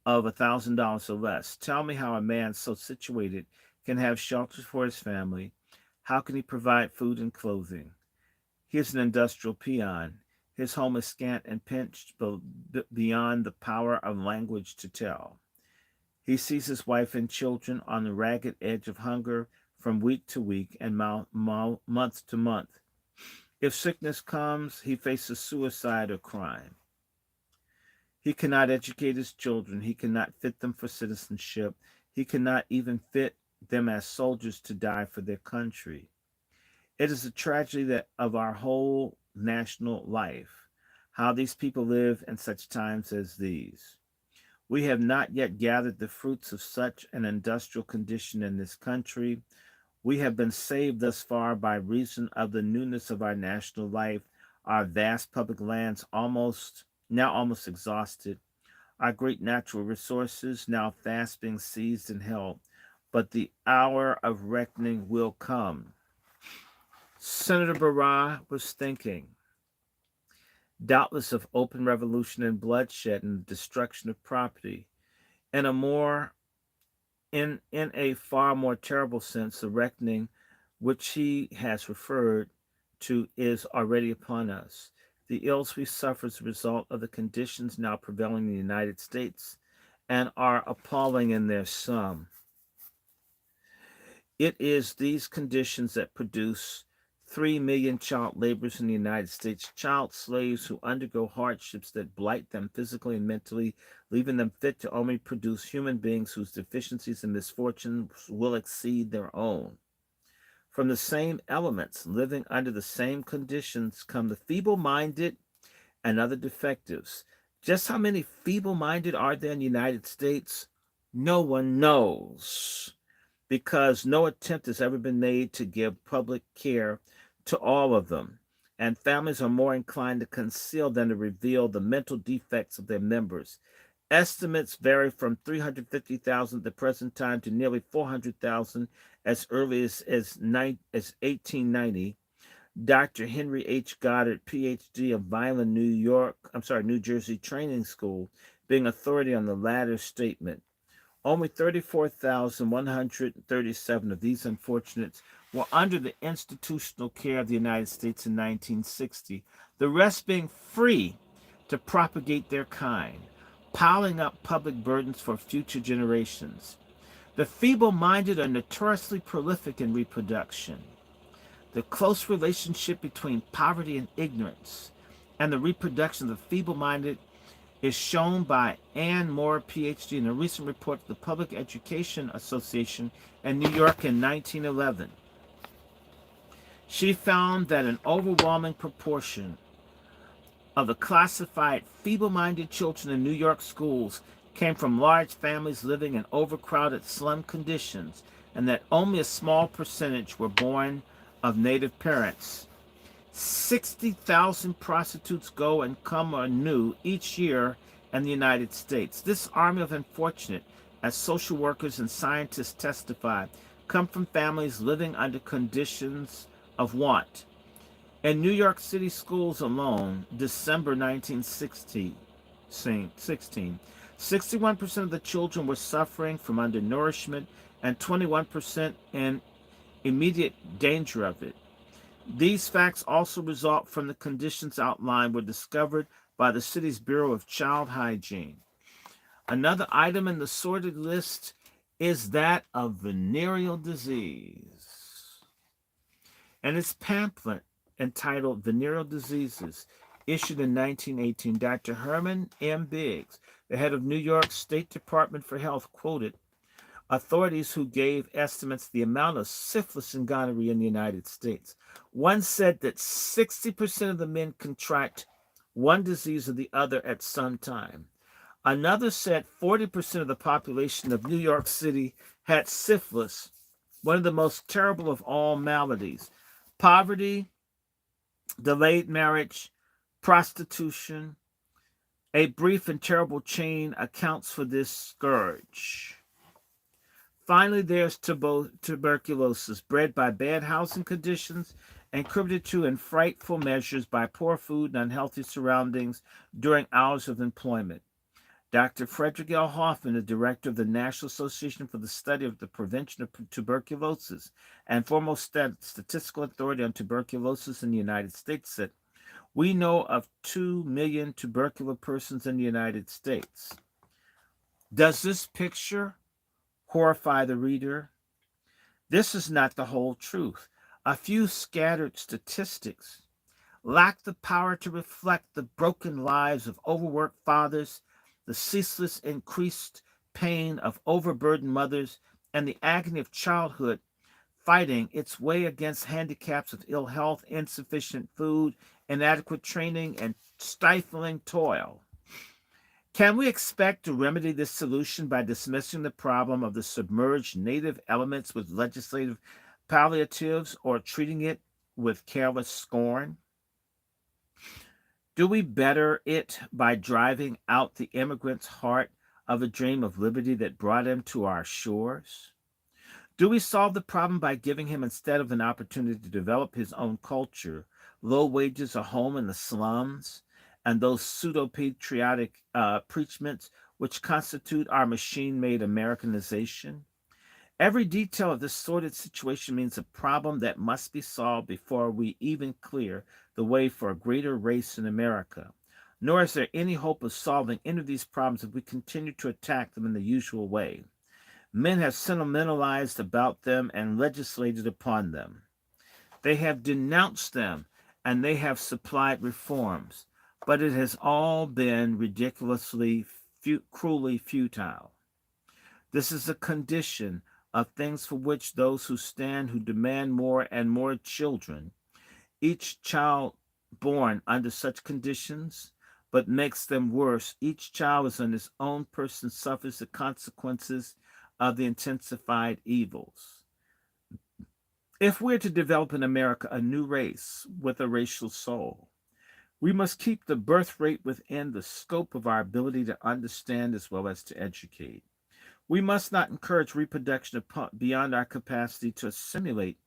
of $1,000 or less. Tell me how a man so situated can have shelter for his family. How can he provide food and clothing? He is an industrial peon. His home is scant and pinched beyond the power of language to tell. He sees his wife and children on the ragged edge of hunger from week to week and month to month. If sickness comes, he faces suicide or crime. He cannot educate his children. He cannot fit them for citizenship. He cannot even fit them as soldiers to die for their country. It is a tragedy of our whole national life, how these people live in such times as these. We have not yet gathered the fruits of such an industrial condition in this country. We have been saved thus far by reason of the newness of our national life, our vast public lands almost exhausted, our great natural resources now fast being seized and held. But the hour of reckoning will come. Senator Borah was thinking, doubtless, of open revolution and bloodshed and destruction of property. In a far more terrible sense, the reckoning which he has referred to is already upon us. The ills we suffer as a result of the conditions now prevailing in the United States and are appalling in their sum. It is these conditions that produce 3 million child laborers in the United States, child slaves who undergo hardships that blight them physically and mentally, leaving them fit to only produce human beings whose deficiencies and misfortunes will exceed their own. From the same elements, living under the same conditions, come the feeble-minded and other defectives. Just how many feeble-minded are there in the United States? No one knows, because no attempt has ever been made to give public care to all of them, and families are more inclined to conceal than to reveal the mental defects of their members. Estimates vary from 350,000 at the present time to nearly 400,000 as early as 1890. Dr. Henry H. Goddard, Ph.D. of Vineland, New Jersey Training School, being authority on the latter statement. Only 34,137 of these unfortunates were under the institutional care of the United States in 1960, the rest being free to propagate their kind, piling up public burdens for future generations. The feeble-minded are notoriously prolific in reproduction. The close relationship between poverty and ignorance and the reproduction of the feeble-minded is shown by Ann Moore, Ph.D., in a recent report to the Public Education Association in New York in 1911. She found that an overwhelming proportion of the classified feeble-minded children in New York schools came from large families living in overcrowded slum conditions, and that only a small percentage were born of native parents. 60,000 prostitutes go and come anew each year in the United States. This army of unfortunate, as social workers and scientists testify, come from families living under conditions of want. In New York City schools alone, December 1916, 61% of the children were suffering from undernourishment and 21% in immediate danger of it. These facts also result from the conditions outlined were discovered by the city's Bureau of Child Hygiene. Another item in the sordid list is that of venereal disease. In its pamphlet entitled Venereal Diseases, issued in 1918, Dr. Herman M. Biggs, the head of New York State Department for Health, quoted authorities who gave estimates the amount of syphilis and gonorrhea in the United States. One said that 60% of the men contract one disease or the other at some time. Another said 40% of the population of New York City had syphilis, one of the most terrible of all maladies. Poverty, delayed marriage, prostitution, a brief and terrible chain accounts for this scourge. Finally, there's tuberculosis, bred by bad housing conditions and contributed to in frightful measures by poor food and unhealthy surroundings during hours of employment. Dr. Frederick L. Hoffman, the director of the National Association for the Study of the Prevention of Tuberculosis and foremost statistical authority on tuberculosis in the United States, said, "We know of 2 million tubercular persons in the United States." Does this picture horrify the reader? This is not the whole truth. A few scattered statistics lack the power to reflect the broken lives of overworked fathers, the ceaseless increased pain of overburdened mothers, and the agony of childhood fighting its way against handicaps of ill health, insufficient food, inadequate training, and stifling toil. Can we expect to remedy this solution by dismissing the problem of the submerged native elements with legislative palliatives or treating it with careless scorn? Do we better it by driving out the immigrant's heart of a dream of liberty that brought him to our shores? Do we solve the problem by giving him, instead of an opportunity to develop his own culture, low wages, a home in the slums, and those pseudo-patriotic preachments which constitute our machine-made Americanization? Every detail of this sordid situation means a problem that must be solved before we even clear the way for a greater race in America. Nor is there any hope of solving any of these problems if we continue to attack them in the usual way. Men have sentimentalized about them and legislated upon them. They have denounced them and they have supplied reforms, but it has all been ridiculously, cruelly futile. This is a condition of things for which those who stand, who demand more and more children, each child born under such conditions, but makes them worse. Each child is on his own person, suffers the consequences of the intensified evils. If we're to develop in America a new race with a racial soul, we must keep the birth rate within the scope of our ability to understand as well as to educate. We must not encourage reproduction beyond our capacity to assimilate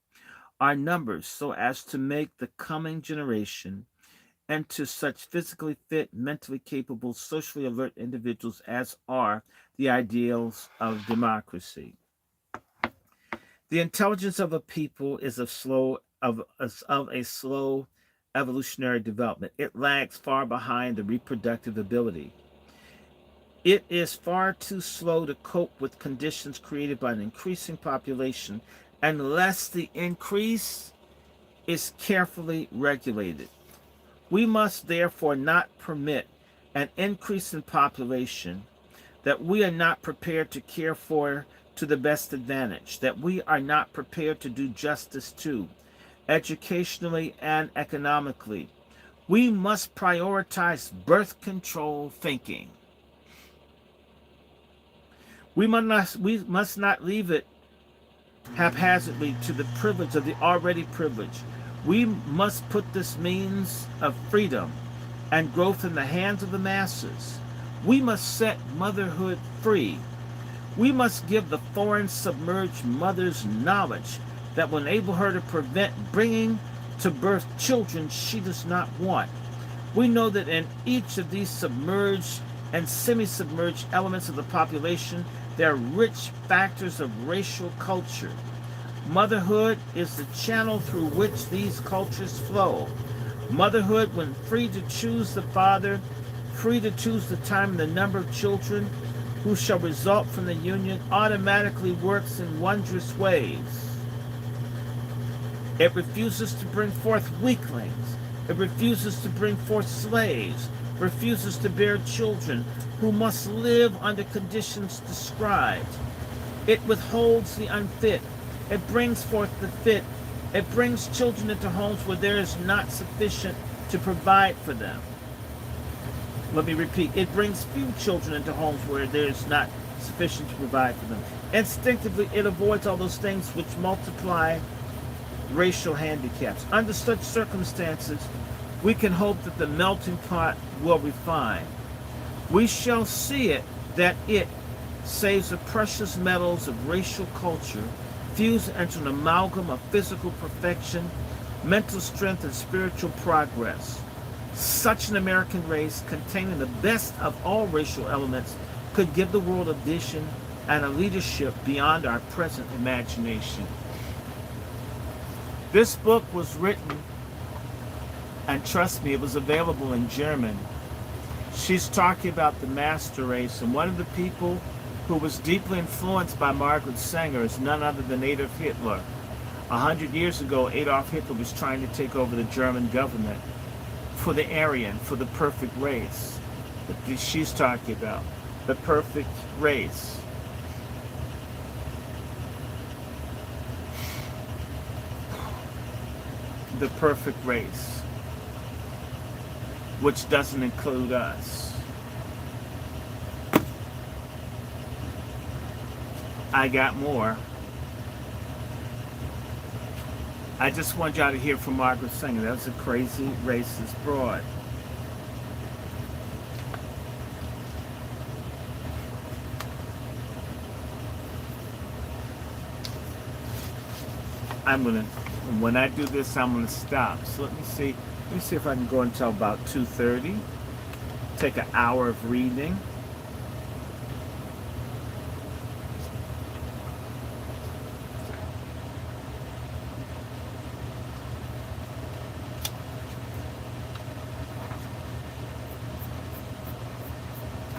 our numbers so as to make the coming generation into such physically fit, mentally capable, socially alert individuals as are the ideals of democracy. The intelligence of a people is of a slow evolutionary development. It lags far behind the reproductive ability. It is far too slow to cope with conditions created by an increasing population unless the increase is carefully regulated. We must therefore not permit an increase in population that we are not prepared to care for to the best advantage, that we are not prepared to do justice to, educationally and economically. We must prioritize birth control thinking. We must not leave it haphazardly to the privilege of the already privileged. We must put this means of freedom and growth in the hands of the masses. We must set motherhood free. We must give the foreign submerged mothers knowledge that will enable her to prevent bringing to birth children she does not want. We know that in each of these submerged and semi-submerged elements of the population, there are rich factors of racial culture. Motherhood is the channel through which these cultures flow. Motherhood, when free to choose the father, free to choose the time and the number of children who shall result from the union, automatically works in wondrous ways. It refuses to bring forth weaklings. It refuses to bring forth slaves, refuses to bear children who must live under conditions described. It withholds the unfit. It brings forth the fit. It brings children into homes where there is not sufficient to provide for them. Let me repeat. It brings few children into homes where there is not sufficient to provide for them. Instinctively, it avoids all those things which multiply racial handicaps. Under such circumstances, we can hope that the melting pot will refine. We shall see it that it saves the precious metals of racial culture, fused into an amalgam of physical perfection, mental strength, and spiritual progress. Such an American race, containing the best of all racial elements, could give the world a vision and a leadership beyond our present imagination. This book was written, and trust me, it was available in German. She's talking about the master race, and one of the people who was deeply influenced by Margaret Sanger is none other than Adolf Hitler. 100 years ago, Adolf Hitler was trying to take over the German government for the Aryan, for the perfect race that she's talking about, the perfect race. The perfect race, which doesn't include us. I got more. I just want y'all to hear from Margaret Sanger. That was a crazy racist broad. When I do this, I'm gonna stop. So let me see if I can go until about 2:30. Take an hour of reading.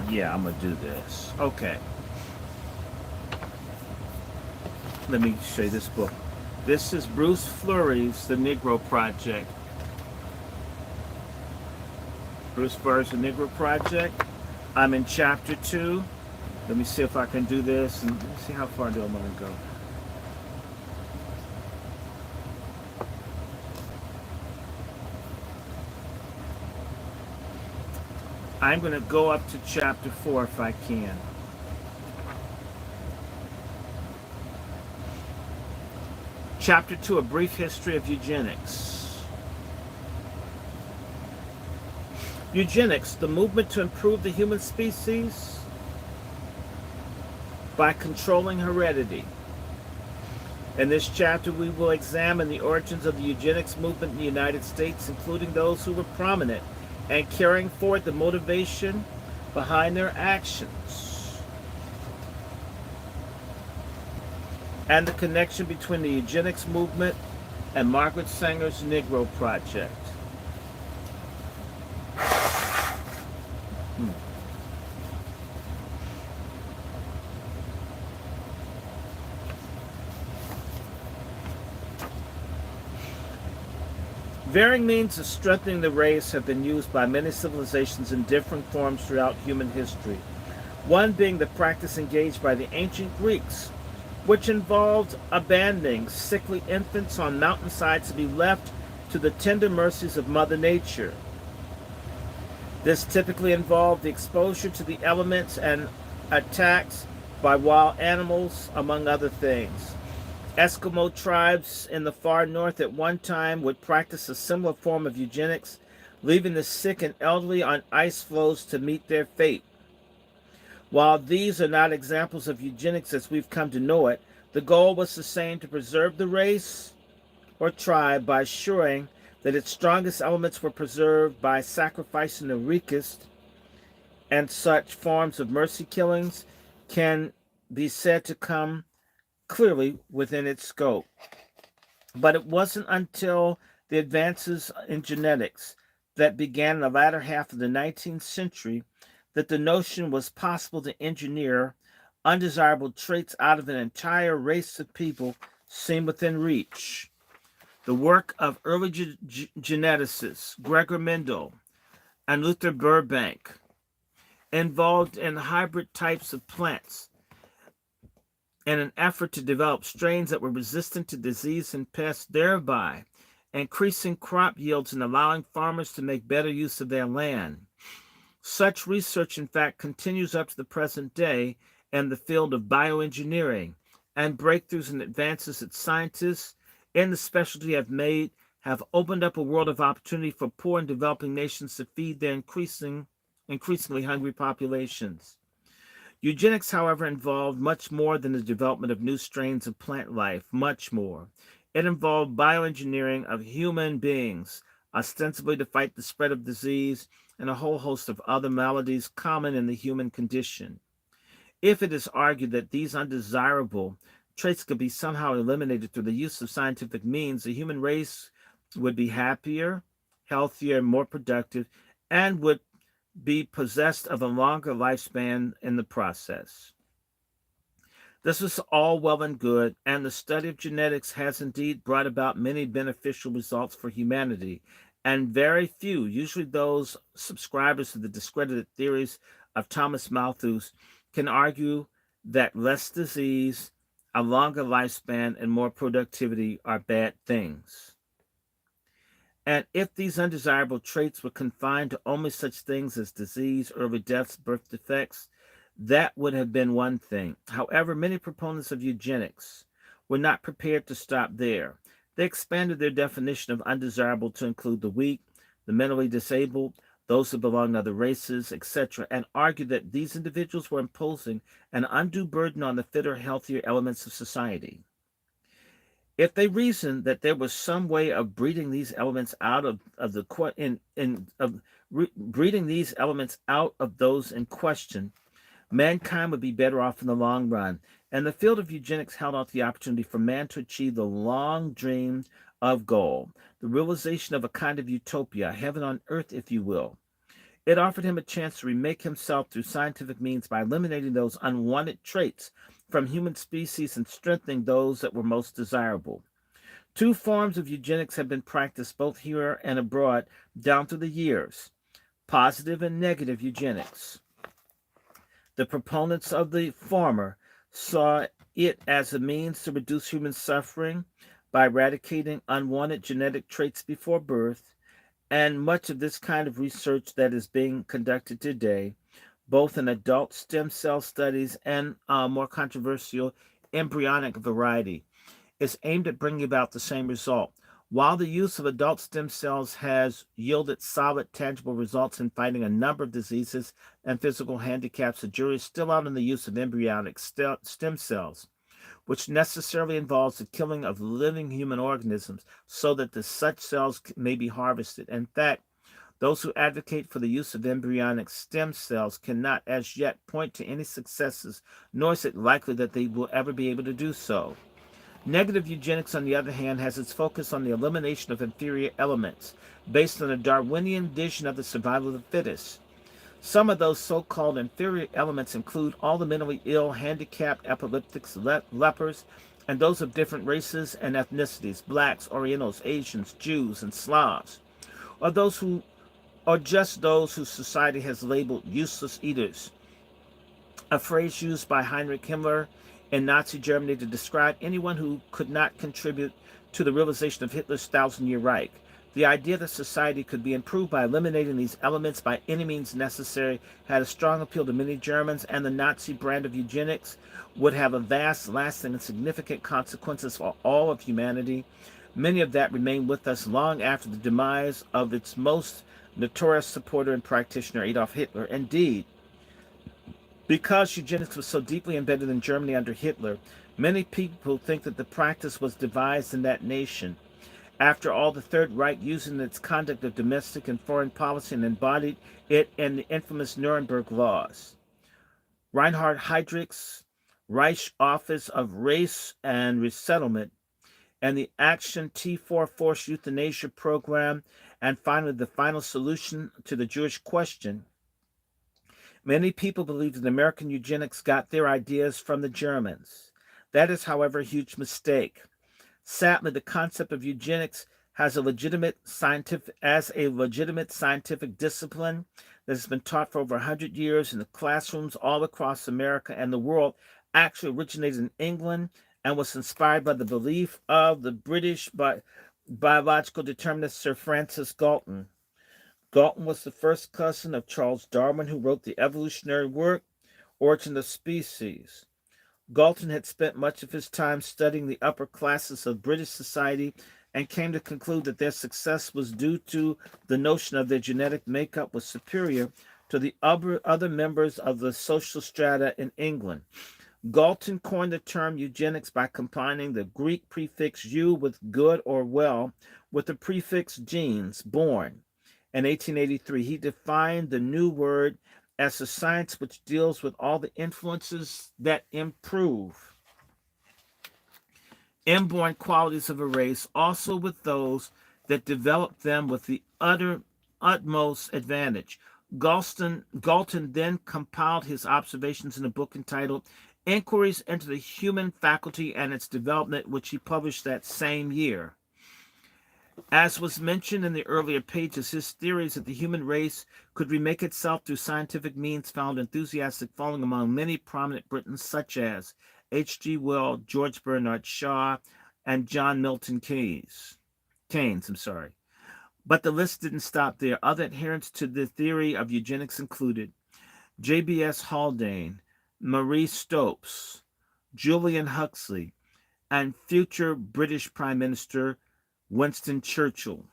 Yeah, I'm gonna do this. Okay. Let me show you this book. This is Bruce Fleury's The Negro Project. Bruce Fleury's The Negro Project. I'm in chapter 2. Let me see if I can do this, and let me see how far do I want to go. I'm going to go up to chapter 4 if I can. Chapter 2, A Brief History of Eugenics. Eugenics, the movement to improve the human species by controlling heredity. In this chapter, we will examine the origins of the eugenics movement in the United States, including those who were prominent and carrying forward the motivation behind their actions, and the connection between the eugenics movement and Margaret Sanger's Negro Project. Varying means of strengthening the race have been used by many civilizations in different forms throughout human history. One being the practice engaged by the ancient Greeks, which involved abandoning sickly infants on mountainsides to be left to the tender mercies of Mother Nature. This typically involved the exposure to the elements and attacks by wild animals, among other things. Eskimo tribes in the far north at one time would practice a similar form of eugenics, leaving the sick and elderly on ice floes to meet their fate. While these are not examples of eugenics as we've come to know it, the goal was the same: to preserve the race or tribe by assuring that its strongest elements were preserved by sacrificing the weakest, and such forms of mercy killings can be said to come clearly within its scope. But it wasn't until the advances in genetics that began in the latter half of the 19th century that the notion was possible to engineer undesirable traits out of an entire race of people seemed within reach. The work of early geneticists Gregor Mendel and Luther Burbank involved in hybrid types of plants in an effort to develop strains that were resistant to disease and pests, thereby increasing crop yields and allowing farmers to make better use of their land. Such research, in fact, continues up to the present day in the field of bioengineering, and breakthroughs and advances that scientists in the specialty have made have opened up a world of opportunity for poor and developing nations to feed their increasingly hungry populations. Eugenics, however, involved much more than the development of new strains of plant life, much more. It involved bioengineering of human beings, ostensibly to fight the spread of disease and a whole host of other maladies common in the human condition. If it is argued that these undesirable traits could be somehow eliminated through the use of scientific means, the human race would be happier, healthier, more productive, and would be possessed of a longer lifespan in the process. This is all well and good, and the study of genetics has indeed brought about many beneficial results for humanity, and very few, usually those subscribers to the discredited theories of Thomas Malthus, can argue that less disease, a longer lifespan, and more productivity are bad things. And if these undesirable traits were confined to only such things as disease, early deaths, birth defects, that would have been one thing. However, many proponents of eugenics were not prepared to stop there. They expanded their definition of undesirable to include the weak, the mentally disabled, those who belong to other races, etc., and argued that these individuals were imposing an undue burden on the fitter, healthier elements of society. If they reasoned that there was some way of breeding these elements out of the breeding these elements out of those in question, mankind would be better off in the long run. And the field of eugenics held out the opportunity for man to achieve the long dreamed of goal, the realization of a kind of utopia, heaven on earth, if you will. It offered him a chance to remake himself through scientific means by eliminating those unwanted traits from human species and strengthening those that were most desirable. Two forms of eugenics have been practiced both here and abroad down through the years: positive and negative eugenics. The proponents of the former saw it as a means to reduce human suffering by eradicating unwanted genetic traits before birth, and much of this kind of research that is being conducted today, both in adult stem cell studies and more controversial embryonic variety, is aimed at bringing about the same result. While the use of adult stem cells has yielded solid, tangible results in fighting a number of diseases and physical handicaps, the jury is still out on the use of embryonic stem cells, which necessarily involves the killing of living human organisms so that the such cells may be harvested. In fact, those who advocate for the use of embryonic stem cells cannot as yet point to any successes, nor is it likely that they will ever be able to do so. Negative eugenics, on the other hand, has its focus on the elimination of inferior elements, based on a Darwinian vision of the survival of the fittest. Some of those so-called inferior elements include all the mentally ill, handicapped, epileptics, lepers, and those of different races and ethnicities, blacks, Orientals, Asians, Jews, and Slavs, or just those whose society has labeled useless eaters, a phrase used by Heinrich Himmler in Nazi Germany to describe anyone who could not contribute to the realization of Hitler's thousand-year Reich. The idea that society could be improved by eliminating these elements by any means necessary had a strong appeal to many Germans, and the Nazi brand of eugenics would have a vast, lasting, and significant consequences for all of humanity. Many of that remain with us long after the demise of its most notorious supporter and practitioner, Adolf Hitler. Indeed, because eugenics was so deeply embedded in Germany under Hitler, many people think that the practice was devised in that nation. After all, the Third Reich, using its conduct of domestic and foreign policy, and embodied it in the infamous Nuremberg laws. Reinhard Heydrich's Reich Office of Race and Resettlement, and the Action T4 Forced Euthanasia Program, and finally the final solution to the Jewish question. Many people believe that American eugenics got their ideas from the Germans. That is, however, a huge mistake. Sadly, the concept of eugenics as a legitimate scientific discipline that has been taught for over 100 years in the classrooms all across America and the world actually originated in England and was inspired by the belief of the British biological determinist Sir Francis Galton. Galton was the first cousin of Charles Darwin, who wrote the evolutionary work Origin of Species. Galton had spent much of his time studying the upper classes of British society and came to conclude that their success was due to the notion of their genetic makeup was superior to the other members of the social strata in England. Galton coined the term eugenics by combining the Greek prefix "eu" with good or well with the prefix "genes," born. In 1883, he defined the new word as a science which deals with all the influences that improve inborn qualities of a race, also with those that develop them with the utmost advantage. Galton then compiled his observations in a book entitled Inquiries into the Human Faculty and Its Development, which he published that same year. As was mentioned in the earlier pages, his theories that the human race could remake itself through scientific means found enthusiastic following among many prominent Britons such as H.G. Wells, George Bernard Shaw, and John Milton Keynes. But the list didn't stop there. Other adherents to the theory of eugenics included J.B.S. Haldane, Marie Stopes, Julian Huxley, and future British Prime Minister Winston Churchill.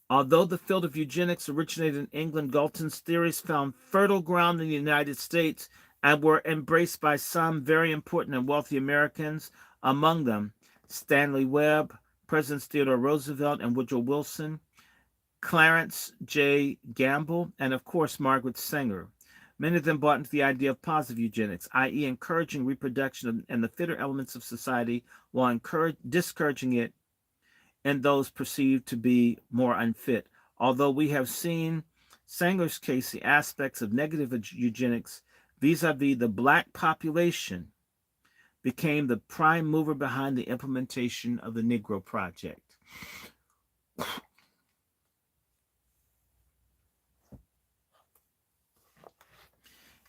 Although the field of eugenics originated in England, Galton's theories found fertile ground in the United States and were embraced by some very important and wealthy Americans, among them Stanley Webb, Presidents Theodore Roosevelt and Woodrow Wilson, Clarence J. Gamble, and of course Margaret Sanger. Many of them bought into the idea of positive eugenics, i.e. encouraging reproduction and the fitter elements of society while discouraging it in those perceived to be more unfit. Although we have seen Sanger's case the aspects of negative eugenics vis-a-vis the black population became the prime mover behind the implementation of the Negro Project.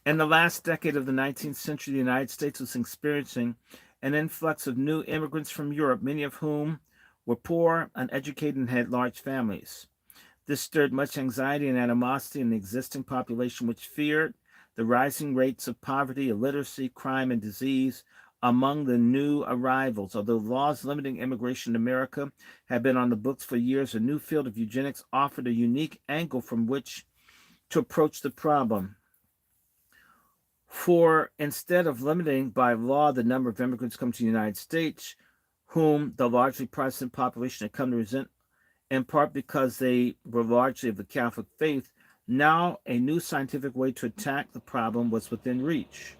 In the last decade of the 19th century, the United States was experiencing an influx of new immigrants from Europe, many of whom were poor, uneducated, and had large families. This stirred much anxiety and animosity in the existing population, which feared the rising rates of poverty, illiteracy, crime, and disease among the new arrivals. Although laws limiting immigration in America had been on the books for years, a new field of eugenics offered a unique angle from which to approach the problem. For instead of limiting by law the number of immigrants coming to the United States, whom the largely Protestant population had come to resent, in part because they were largely of the Catholic faith, now a new scientific way to attack the problem was within reach.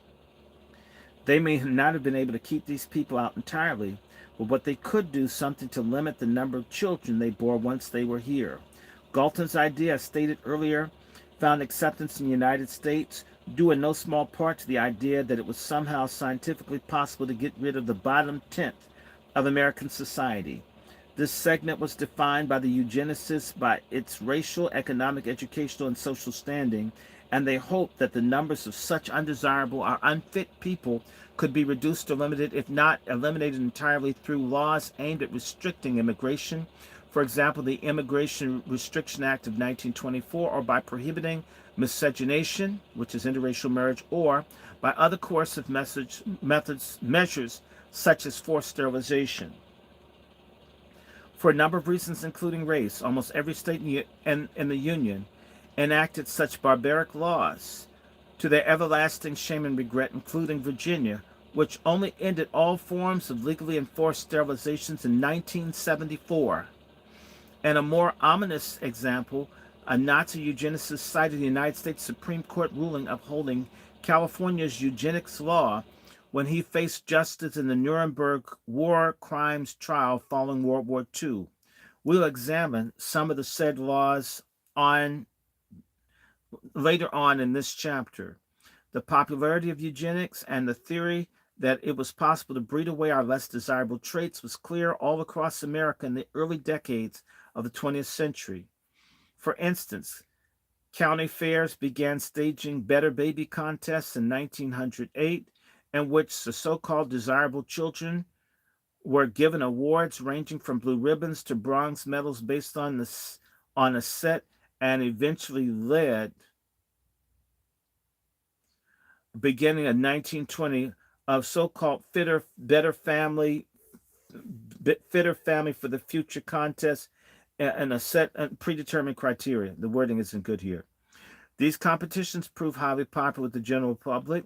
They may not have been able to keep these people out entirely, but what they could do something to limit the number of children they bore once they were here. Galton's idea, as stated earlier, found acceptance in the United States, due in no small part to the idea that it was somehow scientifically possible to get rid of the bottom tenth of American society. This segment was defined by the eugenicists by its racial, economic, educational, and social standing, and they hoped that the numbers of such undesirable or unfit people could be reduced or limited, if not eliminated entirely, through laws aimed at restricting immigration. For example, the Immigration Restriction Act of 1924, or by prohibiting miscegenation, which is interracial marriage, or by other coercive measures such as forced sterilization. For a number of reasons, including race, almost every state in the Union enacted such barbaric laws, to their everlasting shame and regret, including Virginia, which only ended all forms of legally enforced sterilizations in 1974. And a more ominous example, a Nazi eugenicist cited the United States Supreme Court ruling upholding California's eugenics law when he faced justice in the Nuremberg war crimes trial following World War II. We'll examine some of the said laws on later on in this chapter. The popularity of eugenics and the theory that it was possible to breed away our less desirable traits was clear all across America in the early decades of the 20th century. For instance, county fairs began staging better baby contests in 1908, in which the so-called desirable children were given awards ranging from blue ribbons to bronze medals based on a set, and eventually led, beginning in 1920, of so-called fitter family for the future contest and a set predetermined criteria. The wording isn't good here. These competitions proved highly popular with the general public,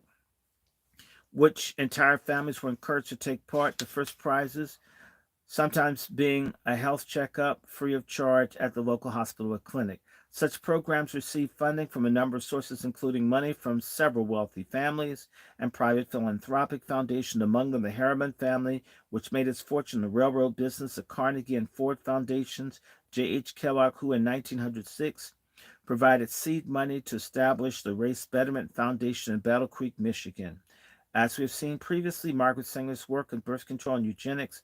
which entire families were encouraged to take part. The first prizes sometimes being a health checkup free of charge at the local hospital or clinic. Such programs received funding from a number of sources, including money from several wealthy families and private philanthropic foundations, among them the Harriman family, which made its fortune in the railroad business, the Carnegie and Ford Foundations, J.H. Kellogg, who in 1906 provided seed money to establish the Race Betterment Foundation in Battle Creek, Michigan. As we have seen previously, Margaret Sanger's work in birth control and eugenics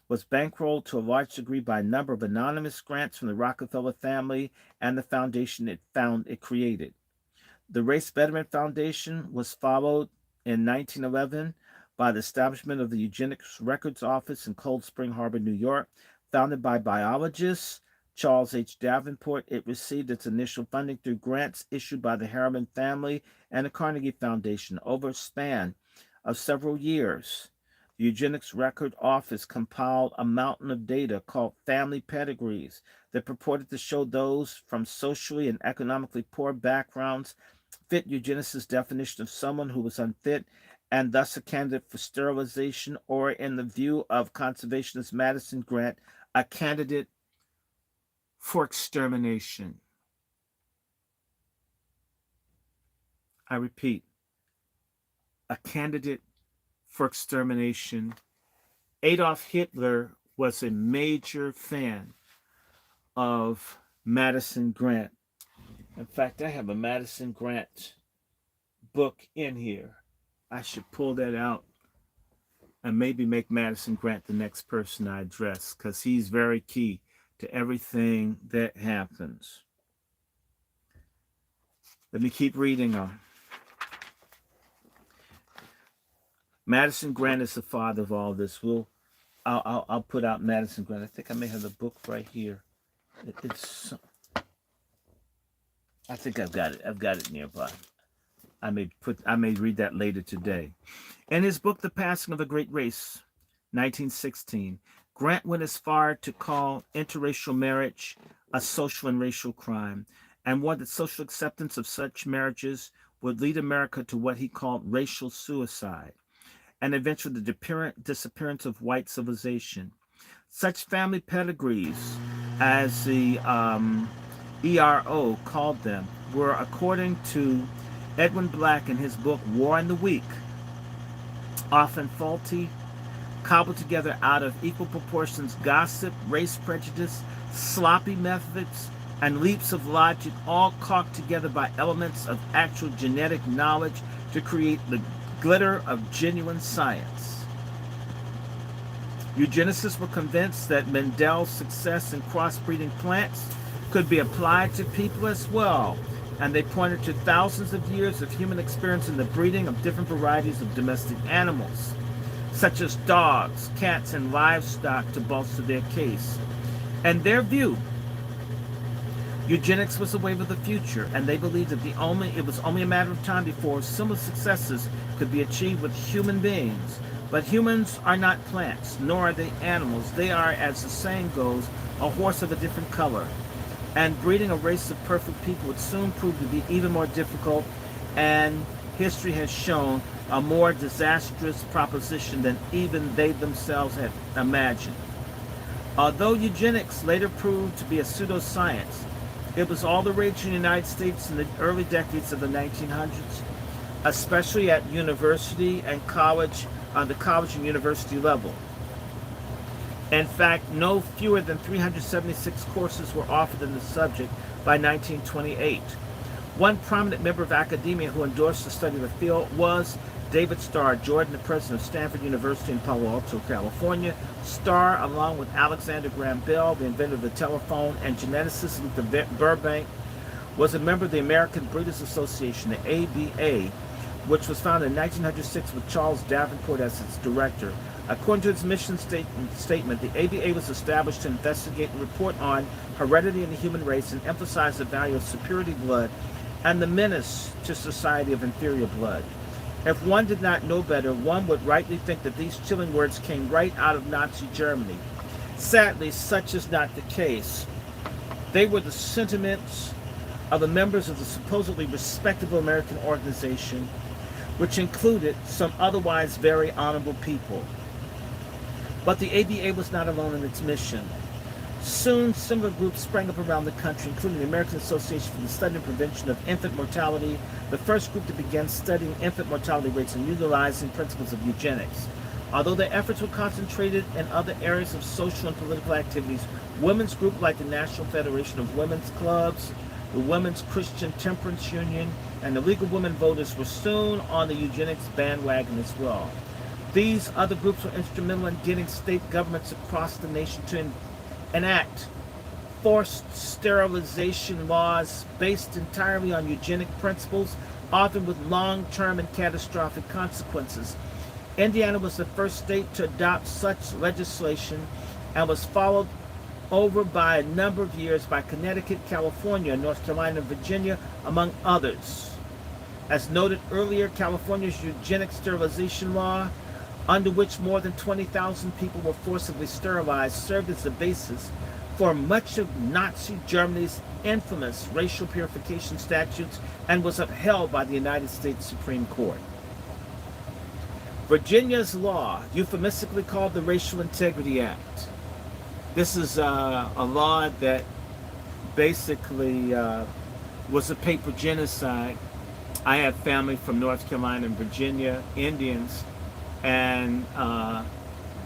was bankrolled to a large degree by a number of anonymous grants from the Rockefeller family and the foundation it created. The Race Betterment Foundation was followed in 1911 by the establishment of the Eugenics Records Office in Cold Spring Harbor, New York. Founded by biologist Charles H. Davenport, it received its initial funding through grants issued by the Harriman family and the Carnegie Foundation. Over a span of several years, the Eugenics Record Office compiled a mountain of data called family pedigrees that purported to show those from socially and economically poor backgrounds fit eugenicists' definition of someone who was unfit and thus a candidate for sterilization, or in the view of conservationist Madison Grant, a candidate for extermination. I repeat, a candidate for extermination. Adolf Hitler was a major fan of Madison Grant. In fact, I have a Madison Grant book in here. I should pull that out and maybe make Madison Grant the next person I address, because he's very key to everything that happens. Let me keep reading on. Madison Grant is the father of all this. I'll put out Madison Grant. I think I may have the book right here. I think I've got it. I've got it nearby. I may read that later today. In his book, The Passing of the Great Race, 1916, Grant went as far to call interracial marriage a social and racial crime, and warned that social acceptance of such marriages would lead America to what he called racial suicide, and eventually the disappearance of white civilization. Such family pedigrees, as the ERO called them, were, according to Edwin Black in his book War and the Weak, often faulty, cobbled together out of equal proportions gossip, race prejudice, sloppy methods, and leaps of logic, all caulked together by elements of actual genetic knowledge to create the glitter of genuine science. Eugenicists were convinced that Mendel's success in crossbreeding plants could be applied to people as well, and they pointed to thousands of years of human experience in the breeding of different varieties of domestic animals, such as dogs, cats, and livestock, to bolster their case. In their view, eugenics was the wave of the future, and they believed that it was only a matter of time before similar successes could be achieved with human beings. But humans are not plants, nor are they animals. They are, as the saying goes, a horse of a different color. And breeding a race of perfect people would soon prove to be even more difficult, and history has shown a more disastrous proposition than even they themselves had imagined. Although eugenics later proved to be a pseudoscience, it was all the rage in the United States in the early decades of the 1900s, especially at university and college, on the college and university level. In fact, no fewer than 376 courses were offered in the subject by 1928. One prominent member of academia who endorsed the study of the field was David Starr Jordan, the president of Stanford University in Palo Alto, California. Starr, along with Alexander Graham Bell, the inventor of the telephone, and geneticist Luther Burbank, was a member of the American Breeders Association, the ABA, which was founded in 1906 with Charles Davenport as its director. According to its mission statement, the ABA was established to investigate and report on heredity in the human race and emphasize the value of superiority blood and the menace to society of inferior blood. If one did not know better, one would rightly think that these chilling words came right out of Nazi Germany. Sadly, such is not the case. They were the sentiments of the members of the supposedly respectable American organization, which included some otherwise very honorable people. But the ABA was not alone in its mission. Soon, similar groups sprang up around the country, including the American Association for the Study and Prevention of Infant Mortality, the first group to begin studying infant mortality rates and utilizing principles of eugenics. Although their efforts were concentrated in other areas of social and political activities, women's groups like the National Federation of Women's Clubs, the Women's Christian Temperance Union, and the League of Women Voters were soon on the eugenics bandwagon as well. These other groups were instrumental in getting state governments across the nation to enact forced sterilization laws based entirely on eugenic principles, often with long-term and catastrophic consequences. Indiana was the first state to adopt such legislation and was followed over by a number of years by Connecticut, California, North Carolina, and Virginia, among others. As noted earlier, California's eugenic sterilization law, under which more than 20,000 people were forcibly sterilized, served as the basis for much of Nazi Germany's infamous racial purification statutes and was upheld by the United States Supreme Court. Virginia's law, euphemistically called the Racial Integrity Act. This is a law that basically was a paper genocide. I have family from North Carolina and Virginia, Indians, and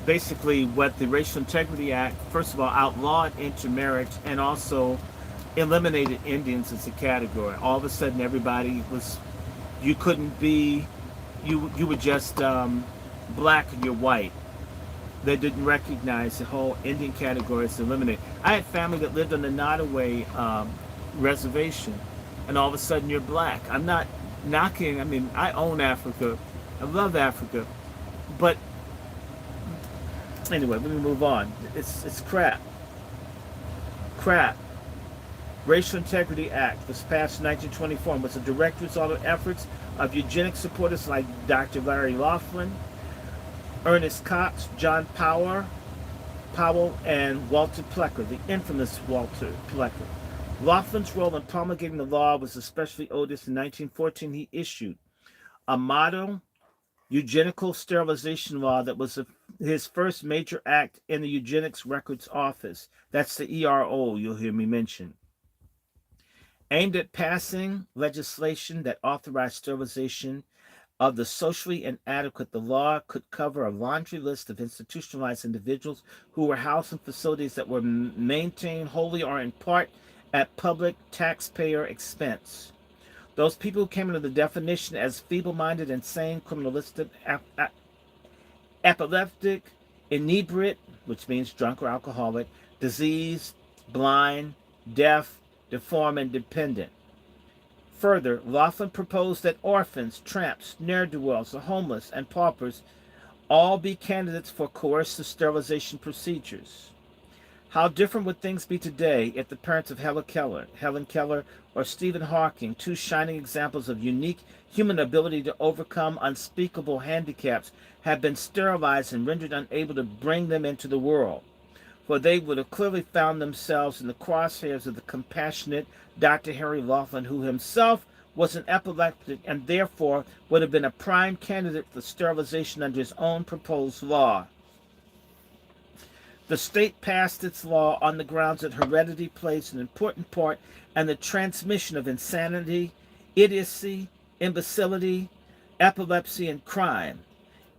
basically what the Racial Integrity Act, first of all, outlawed intermarriage and also eliminated Indians as a category. All of a sudden everybody was, you couldn't be, you were just black and you're white. They didn't recognize the whole Indian category as eliminated. I had family that lived on the Nottoway reservation, and all of a sudden you're black. I'm not knocking, I mean, I own Africa, I love Africa, but anyway, let me move on. It's crap. Crap. Racial Integrity Act was passed in 1924 and was a direct result of efforts of eugenics supporters like Dr. Larry Laughlin, Ernest Cox, John Powell, and Walter Plecker, the infamous Walter Plecker. Laughlin's role in promulgating the law was especially odious. In 1914, he issued a model eugenical sterilization law that was his first major act in the Eugenics Records Office. That's the ERO, you'll hear me mention. Aimed at passing legislation that authorized sterilization of the socially inadequate, the law could cover a laundry list of institutionalized individuals who were housed in facilities that were maintained wholly or in part at public taxpayer expense. Those people who came under the definition as feeble-minded, insane, criminalistic, epileptic, inebriate, which means drunk or alcoholic, diseased, blind, deaf, deformed, and dependent. Further, Laughlin proposed that orphans, tramps, ne'er-do-wells, the homeless, and paupers all be candidates for coercive sterilization procedures. How different would things be today if the parents of Helen Keller, or Stephen Hawking, two shining examples of unique human ability to overcome unspeakable handicaps, had been sterilized and rendered unable to bring them into the world? For they would have clearly found themselves in the crosshairs of the compassionate Dr. Harry Laughlin, who himself was an epileptic and therefore would have been a prime candidate for sterilization under his own proposed law. The state passed its law on the grounds that heredity plays an important part in the transmission of insanity, idiocy, imbecility, epilepsy, and crime,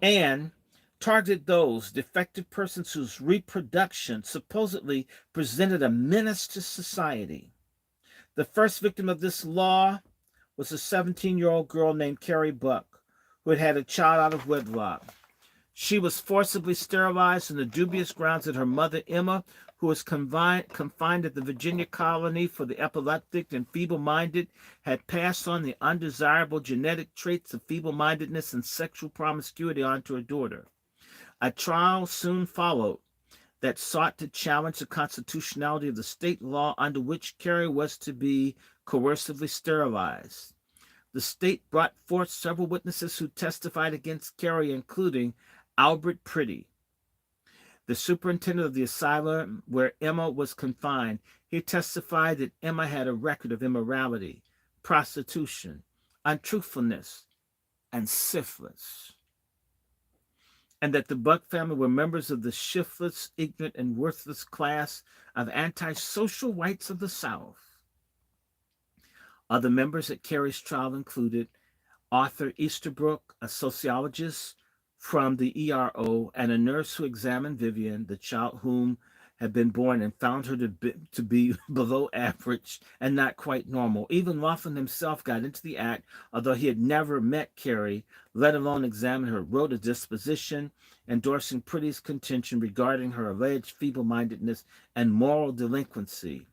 and targeted those defective persons whose reproduction supposedly presented a menace to society. The first victim of this law was a 17-year-old girl named Carrie Buck, who had a child out of wedlock. She was forcibly sterilized on the dubious grounds that her mother, Emma, who was confined at the Virginia colony for the epileptic and feeble-minded, had passed on the undesirable genetic traits of feeble-mindedness and sexual promiscuity onto her daughter. A trial soon followed that sought to challenge the constitutionality of the state law under which Carrie was to be coercively sterilized. The state brought forth several witnesses who testified against Carrie, including Albert Priddy, the superintendent of the asylum where Emma was confined. He testified that Emma had a record of immorality, prostitution, untruthfulness, and syphilis, and that the Buck family were members of the shiftless, ignorant, and worthless class of antisocial whites of the South. Other members at Carrie's trial included Arthur Easterbrook, a sociologist from the ERO, and a nurse who examined Vivian, the child whom had been born, and found her to be below average and not quite normal. Even Laughlin himself got into the act, although he had never met Carrie, let alone examined her, wrote a disposition endorsing Priddy's contention regarding her alleged feeble-mindedness and moral delinquency.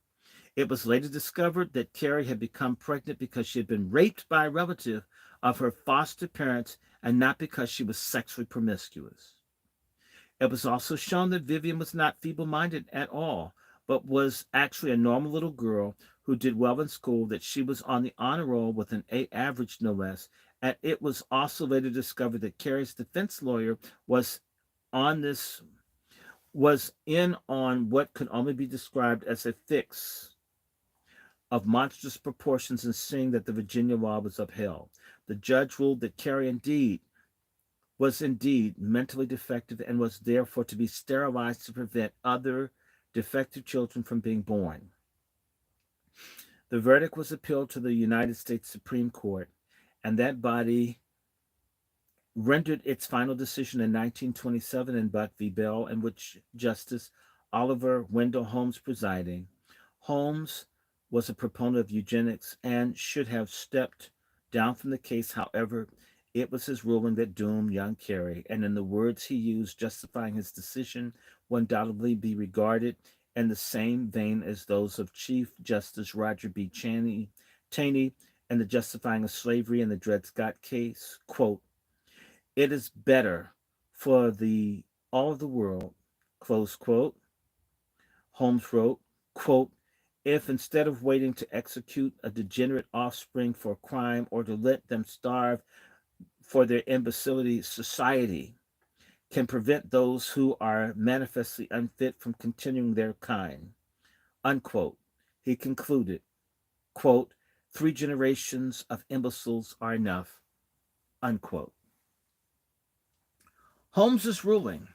It was later discovered that Carrie had become pregnant because she had been raped by a relative of her foster parents and not because she was sexually promiscuous. It was also shown that Vivian was not feeble-minded at all, but was actually a normal little girl who did well in school, that she was on the honor roll with an A average no less, and it was also later discovered that Carrie's defense lawyer was in on what could only be described as a fix of monstrous proportions, and seeing that the Virginia law was upheld. The judge ruled that Carrie was indeed mentally defective and was therefore to be sterilized to prevent other defective children from being born. The verdict was appealed to the United States Supreme Court, and that body rendered its final decision in 1927 in Buck v. Bell, in which Justice Oliver Wendell Holmes presiding. Holmes was a proponent of eugenics and should have stepped down from the case. However, it was his ruling that doomed young Carrie, and in the words he used justifying his decision, will undoubtedly be regarded in the same vein as those of Chief Justice Roger B. Taney and the justifying of slavery in the Dred Scott case. Quote, "It is better for all of the world," close quote, Holmes wrote, quote, "if instead of waiting to execute a degenerate offspring for crime or to let them starve for their imbecility, society can prevent those who are manifestly unfit from continuing their kind," unquote. He concluded, quote, "3 generations of imbeciles are enough," unquote. Holmes's ruling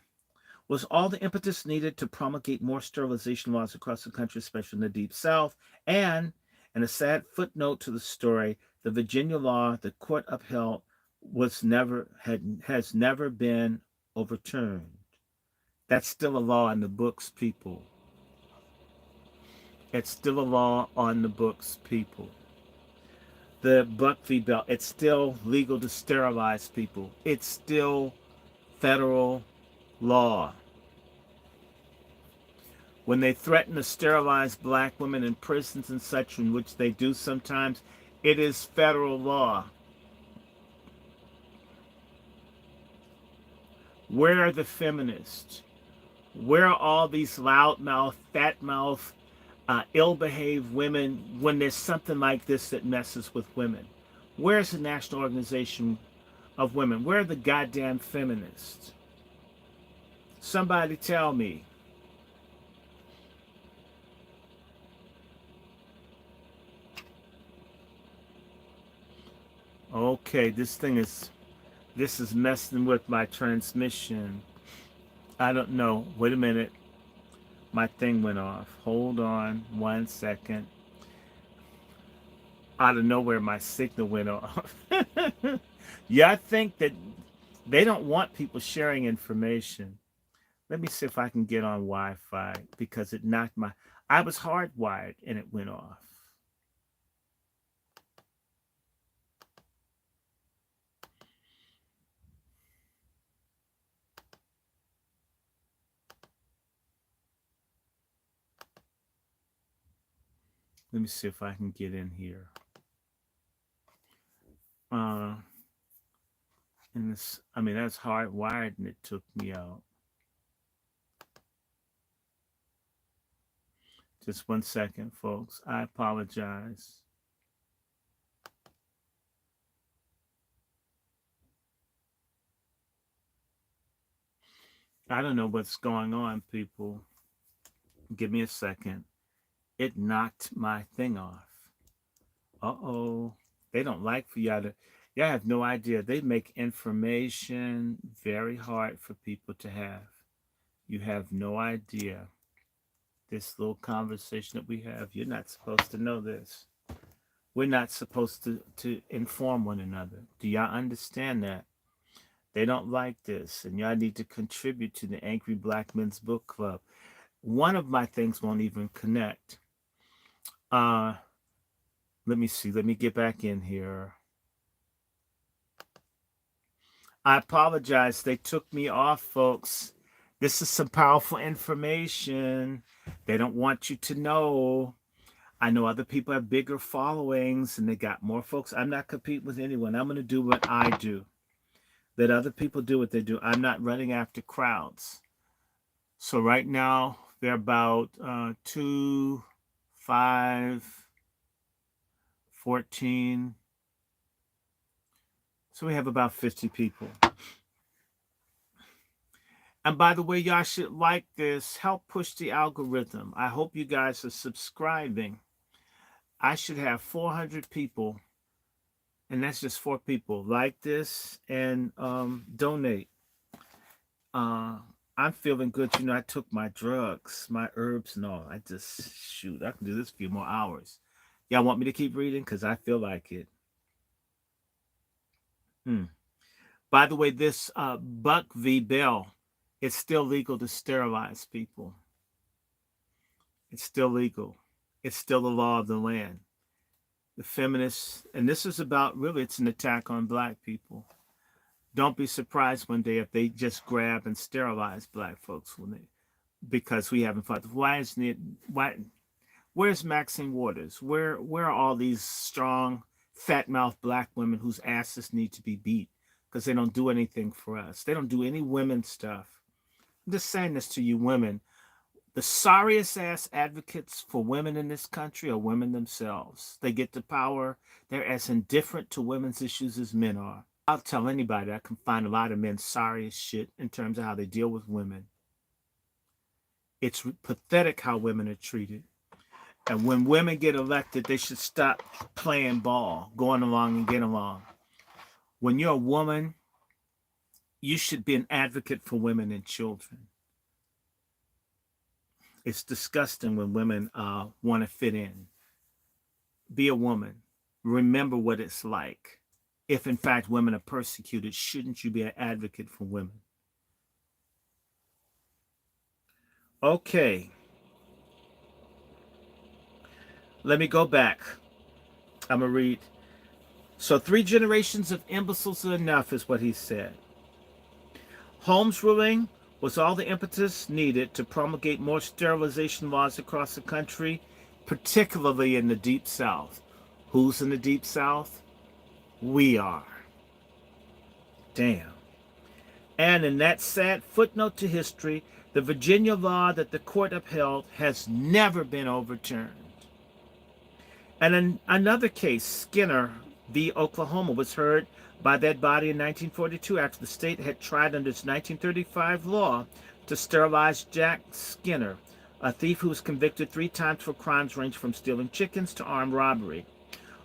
was all the impetus needed to promulgate more sterilization laws across the country, especially in the Deep South, and in a sad footnote to the story, the Virginia law the court upheld has never been overturned. That's still a law in the books, people. It's still a law on the books, people. The Buck v. Bell, it's still legal to sterilize people. It's still federal law. When they threaten to sterilize black women in prisons and such, in which they do sometimes, it is federal law. Where are the feminists? Where are all these loudmouth, fat-mouth, ill-behaved women when there's something like this that messes with women? Where's the National Organization of Women? Where are the goddamn feminists? Somebody tell me. Okay, this is messing with my transmission. I don't know. Wait a minute. My thing went off. Hold on 1 second. Out of nowhere, my signal went off. Yeah, I think that they don't want people sharing information. Let me see if I can get on Wi-Fi because it knocked my. I was hardwired and it went off. Let me see if I can get in here. Uh, and this, I mean, that's hardwired and it took me out. Just 1 second, folks. I apologize. I don't know what's going on, people. Give me a second. It knocked my thing off. Uh-oh. They don't like for y'all to. Y'all have no idea. They make information very hard for people to have. You have no idea. This little conversation that we have, you're not supposed to know this. We're not supposed to inform one another. Do y'all understand that? They don't like this, and y'all need to contribute to the Angry Black Men's Book Club. One of my things won't even connect. Uh, Let me see. Let me get back in here. I apologize. They took me off, folks. This is some powerful information. They don't want you to know. I know other people have bigger followings and they got more folks. I'm not competing with anyone. I'm going to do what I do. Let other people do what they do. I'm not running after crowds. So right now, they're about 2, 5, 14. So we have about 50 people. And by the way, y'all should like this. Help push the algorithm. I hope you guys are subscribing. I should have 400 people. And that's just 4 people. Like this and donate. I'm feeling good. You know, I took my drugs, my herbs and all. I just, shoot, I can do this a few more hours. Y'all want me to keep reading? Because I feel like it. By the way, this Buck v. Bell, it's still legal to sterilize people. It's still legal. It's still the law of the land. The feminists, and this is about, really, it's an attack on black people. Don't be surprised one day if they just grab and sterilize black folks when they, because we haven't fought. Why isn't it? Where's Maxine Waters? Where are all these strong, fat mouthed black women whose asses need to be beat because they don't do anything for us? They don't do any women stuff. I'm just saying this to you, women. The sorriest ass advocates for women in this country are women themselves. They get the power. They're as indifferent to women's issues as men are. I'll tell anybody I can find a lot of men sorry as shit in terms of how they deal with women. It's pathetic how women are treated. And when women get elected, they should stop playing ball, going along and get along. When you're a woman, you should be an advocate for women and children. It's disgusting when women want to fit in. Be a woman. Remember what it's like. If in fact women are persecuted, shouldn't you be an advocate for women? Okay. Let me go back. I'm going to read. So 3 generations of imbeciles are enough, is what he said. Home's ruling was all the impetus needed to promulgate more sterilization laws across the country, particularly in the Deep South. Who's in the Deep South? We are. Damn. And in that sad footnote to history, the Virginia law that the court upheld has never been overturned. And in another case, Skinner v. Oklahoma, was heard by that body in 1942 after the state had tried under its 1935 law to sterilize Jack Skinner, a thief who was convicted 3 times for crimes ranging from stealing chickens to armed robbery.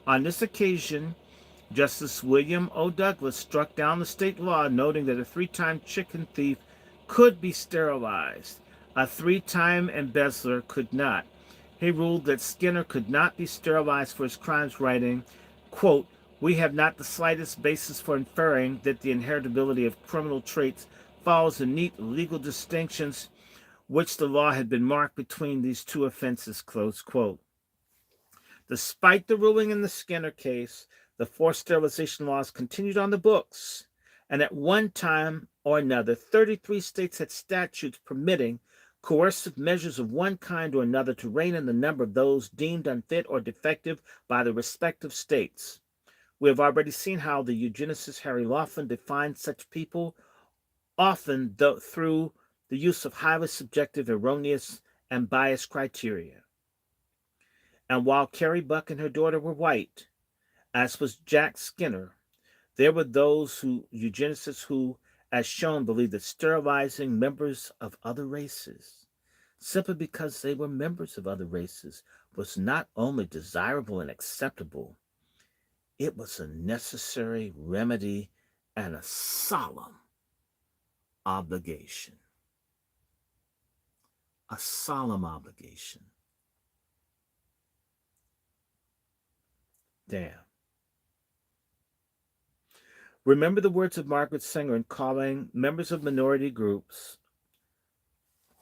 On this occasion, Justice William O. Douglas struck down the state law, noting that a 3-time chicken thief could be sterilized. A 3-time embezzler could not. He ruled that Skinner could not be sterilized for his crimes, writing, quote, "We have not the slightest basis for inferring that the inheritability of criminal traits follows the neat legal distinctions which the law had been marked between these two offenses," close quote. Despite the ruling in the Skinner case, the forced sterilization laws continued on the books, and at one time or another, 33 states had statutes permitting coercive measures of one kind or another to rein in the number of those deemed unfit or defective by the respective states. We have already seen how the eugenicist Harry Laughlin defined such people, often through the use of highly subjective, erroneous, and biased criteria. And while Carrie Buck and her daughter were white, as was Jack Skinner, there were those eugenicists who, as shown, believed that sterilizing members of other races, simply because they were members of other races, was not only desirable and acceptable, it was a necessary remedy and a solemn obligation. A solemn obligation. Damn. Remember the words of Margaret Sanger in calling members of minority groups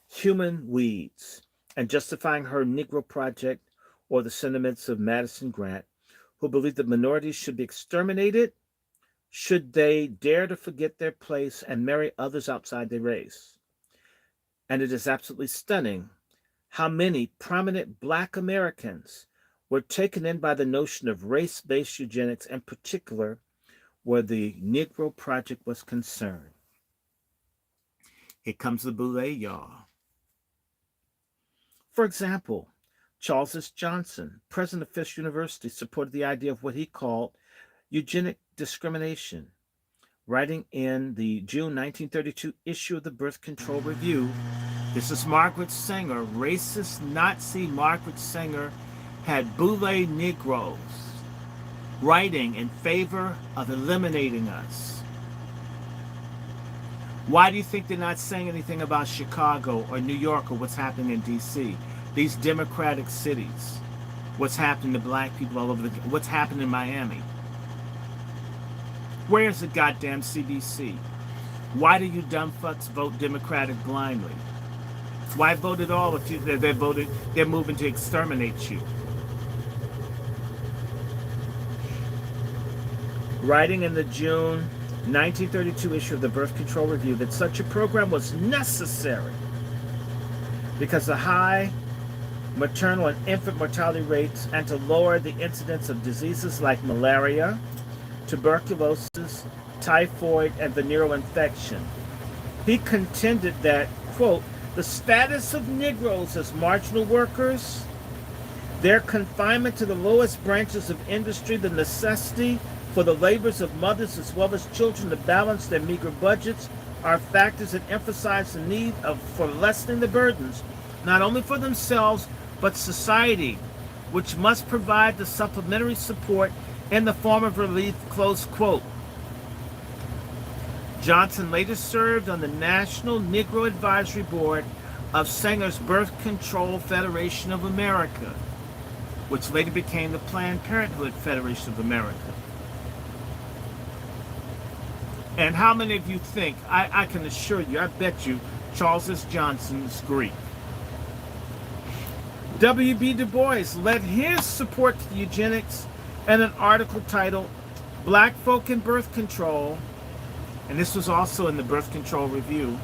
human weeds, and justifying her Negro Project or the sentiments of Madison Grant, who believed that minorities should be exterminated should they dare to forget their place and marry others outside their race. And it is absolutely stunning how many prominent Black Americans were taken in by the notion of race-based eugenics, in particular where the Negro Project was concerned. Here comes the boule, y'all. For example, Charles S. Johnson, president of Fisk University, supported the idea of what he called eugenic discrimination, writing in the June 1932 issue of the Birth Control Review. This is Margaret Sanger, racist Nazi Margaret Sanger, had boule Negroes writing in favor of eliminating us. Why do you think they're not saying anything about Chicago or New York or what's happening in D.C., these democratic cities? What's happening to Black people all over what's happening in Miami? Where's the goddamn CDC? Why do you dumb fucks vote Democratic blindly? Why vote at all if they're moving to exterminate you? Writing in the June 1932 issue of the Birth Control Review that such a program was necessary because the high maternal and infant mortality rates, and to lower the incidence of diseases like malaria, tuberculosis, typhoid, and venereal infection. He contended that, quote, the status of Negroes as marginal workers, their confinement to the lowest branches of industry, the necessity for the labors of mothers as well as children to balance their meager budgets are factors that emphasize the need for lessening the burdens, not only for themselves, but society, which must provide the supplementary support in the form of relief, close quote. Johnson later served on the National Negro Advisory Board of Sanger's Birth Control Federation of America, which later became the Planned Parenthood Federation of America. And how many of you think, I can assure you, I bet you, Charles S. Johnson's Greek? W.B. Du Bois led his support to eugenics in an article titled Black Folk in Birth Control, and this was also in the Birth Control Review,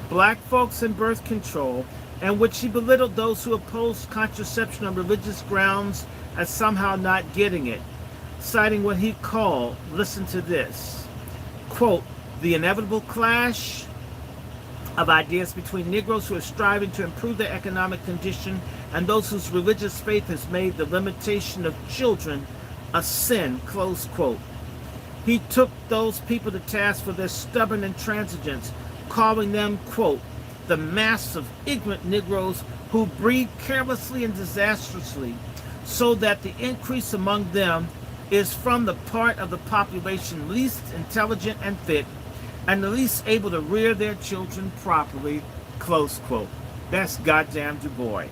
Black Folks in Birth Control, in which he belittled those who opposed contraception on religious grounds as somehow not getting it, citing what he called, listen to this, quote, the inevitable clash of ideas between Negroes who are striving to improve their economic condition and those whose religious faith has made the limitation of children a sin, close quote. He took those people to task for their stubborn intransigence, calling them, quote, the mass of ignorant Negroes who breed carelessly and disastrously, so that the increase among them is from the part of the population least intelligent and fit, and the least able to rear their children properly, close quote. That's goddamn Du Bois.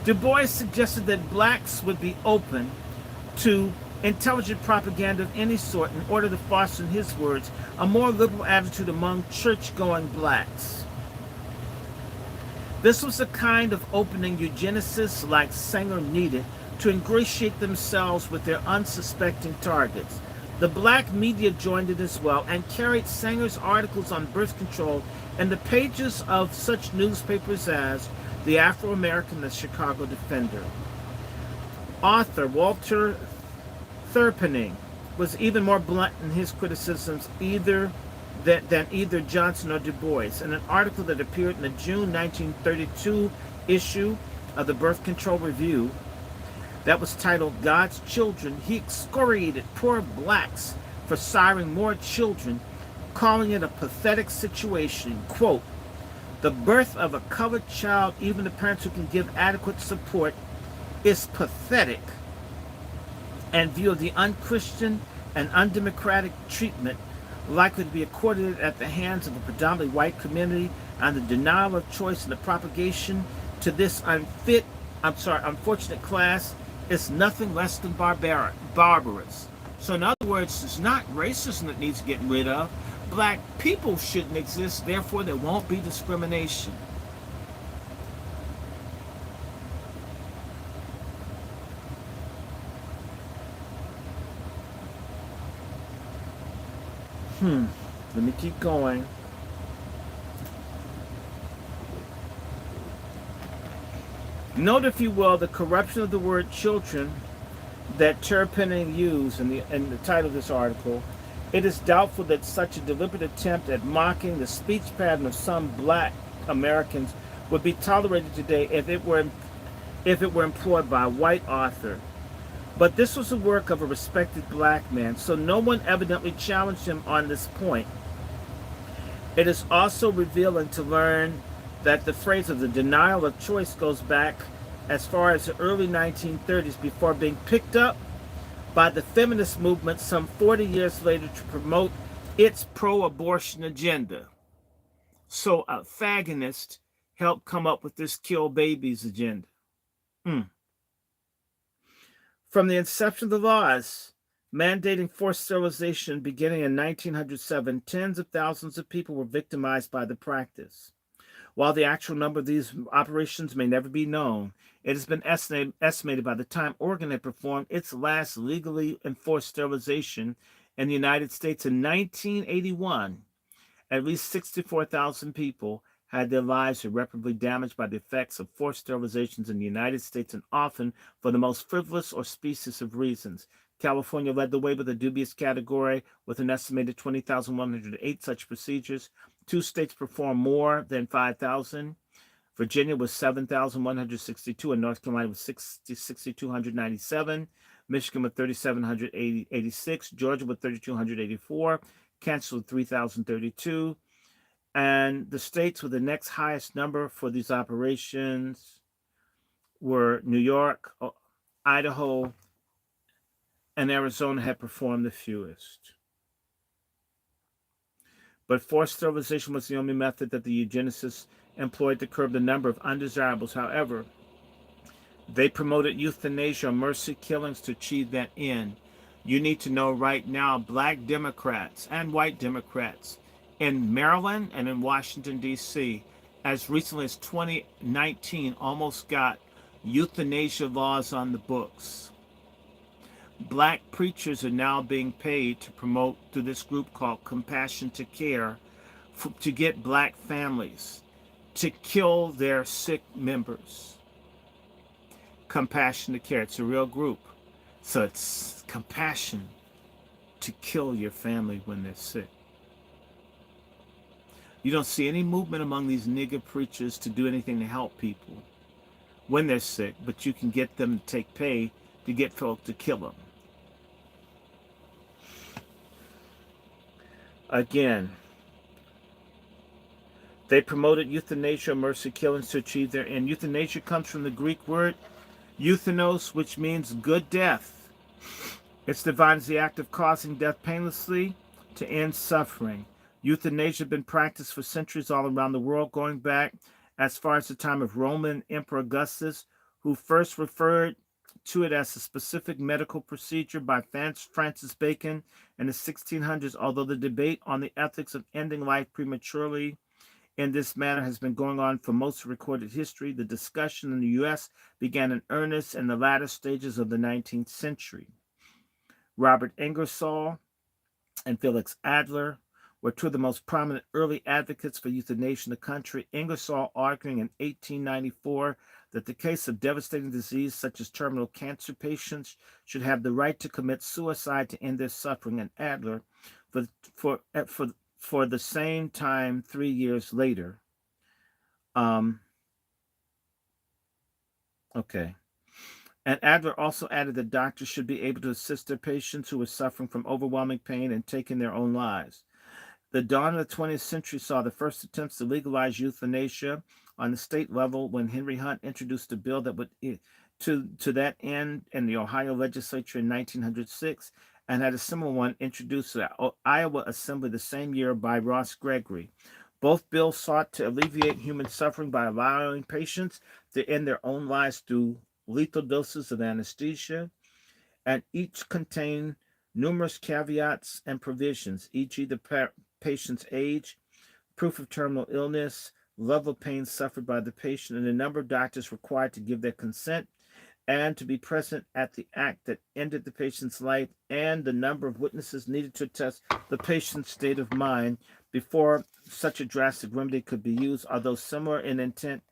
Du Bois suggested that blacks would be open to intelligent propaganda of any sort in order to foster, in his words, a more liberal attitude among church-going blacks. This was the kind of opening eugenicists like Sanger needed to ingratiate themselves with their unsuspecting targets. The black media joined it as well and carried Sanger's articles on birth control in the pages of such newspapers as the Afro-American, the Chicago Defender. Author Walter Thurpening was even more blunt in his criticisms than either Johnson or Du Bois. In an article that appeared in the June 1932 issue of the Birth Control Review that was titled God's Children, he excoriated poor blacks for siring more children, calling it a pathetic situation. Quote, the birth of a colored child, even to parents who can give adequate support, is pathetic, and view of the unchristian and undemocratic treatment likely to be accorded at the hands of a predominantly white community, and the denial of choice and the propagation to this unfortunate class is nothing less than barbarous. So in other words, it's not racism that needs to get rid of. Black people shouldn't exist, therefore there won't be discrimination. Let me keep going. Note, if you will, the corruption of the word children that Thurpening used in the title of this article. It is doubtful that such a deliberate attempt at mocking the speech pattern of some black Americans would be tolerated today if it were employed by a white author. But this was the work of a respected black man, so no one evidently challenged him on this point. It is also revealing to learn that the phrase of the denial of choice goes back as far as the early 1930s before being picked up by the feminist movement some 40 years later to promote its pro-abortion agenda. So a fagonist helped come up with this kill babies agenda. From the inception of the laws mandating forced sterilization beginning in 1907, tens of thousands of people were victimized by the practice. While the actual number of these operations may never be known, it has been estimated by the time Oregon had performed its last legally enforced sterilization in the United States in 1981, at least 64,000 people had their lives irreparably damaged by the effects of forced sterilizations in the United States, and often for the most frivolous or specious of reasons. California led the way with a dubious category with an estimated 20,108 such procedures. 2 states performed more than 5,000. Virginia was 7,162, and North Carolina was 6,297. Michigan with 3,786. Georgia with 3,284. Kansas with 3,032. And the states with the next highest number for these operations were New York, Idaho, and Arizona had performed the fewest. But forced sterilization was the only method that the eugenicists employed to curb the number of undesirables. However, they promoted euthanasia or mercy killings to achieve that end. You need to know right now, black Democrats and white Democrats in Maryland and in Washington, D.C., as recently as 2019, almost got euthanasia laws on the books. Black preachers are now being paid to promote through this group called Compassion to Care to get black families to kill their sick members. Compassion to Care, it's a real group. So it's compassion to kill your family when they're sick. You don't see any movement among these nigger preachers to do anything to help people when they're sick, but you can get them to take pay to get folk to kill them. Again, they promoted euthanasia or mercy killings to achieve their end. Euthanasia comes from the Greek word euthanos, which means good death. It's defined as the act of causing death painlessly to end suffering. Euthanasia had been practiced for centuries all around the world, going back as far as the time of Roman Emperor Augustus, who first referred to it as a specific medical procedure by Francis Bacon in the 1600s. Although the debate on the ethics of ending life prematurely in this manner has been going on for most of recorded history, the discussion in the U.S. began in earnest in the latter stages of the 19th century. Robert Ingersoll and Felix Adler were two of the most prominent early advocates for euthanasia in the country. Ingersoll arguing in 1894 that the case of devastating disease such as terminal cancer patients should have the right to commit suicide to end their suffering, and Adler for for for for the same time 3 years later. Um, okay. And Adler also added that doctors should be able to assist their patients who were suffering from overwhelming pain and taking their own lives. The dawn of the 20th century saw the first attempts to legalize euthanasia on the state level when Henry Hunt introduced a bill that would to that end in the Ohio legislature in 1906, and had a similar one introduced to the Iowa Assembly the same year by Ross Gregory. Both bills sought to alleviate human suffering by allowing patients to end their own lives through lethal doses of anesthesia, and each contained numerous caveats and provisions, e.g., the patient's age, proof of terminal illness, level of pain suffered by the patient, and the number of doctors required to give their consent and to be present at the act that ended the patient's life, and the number of witnesses needed to attest the patient's state of mind before such a drastic remedy could be used. Although similar in intent,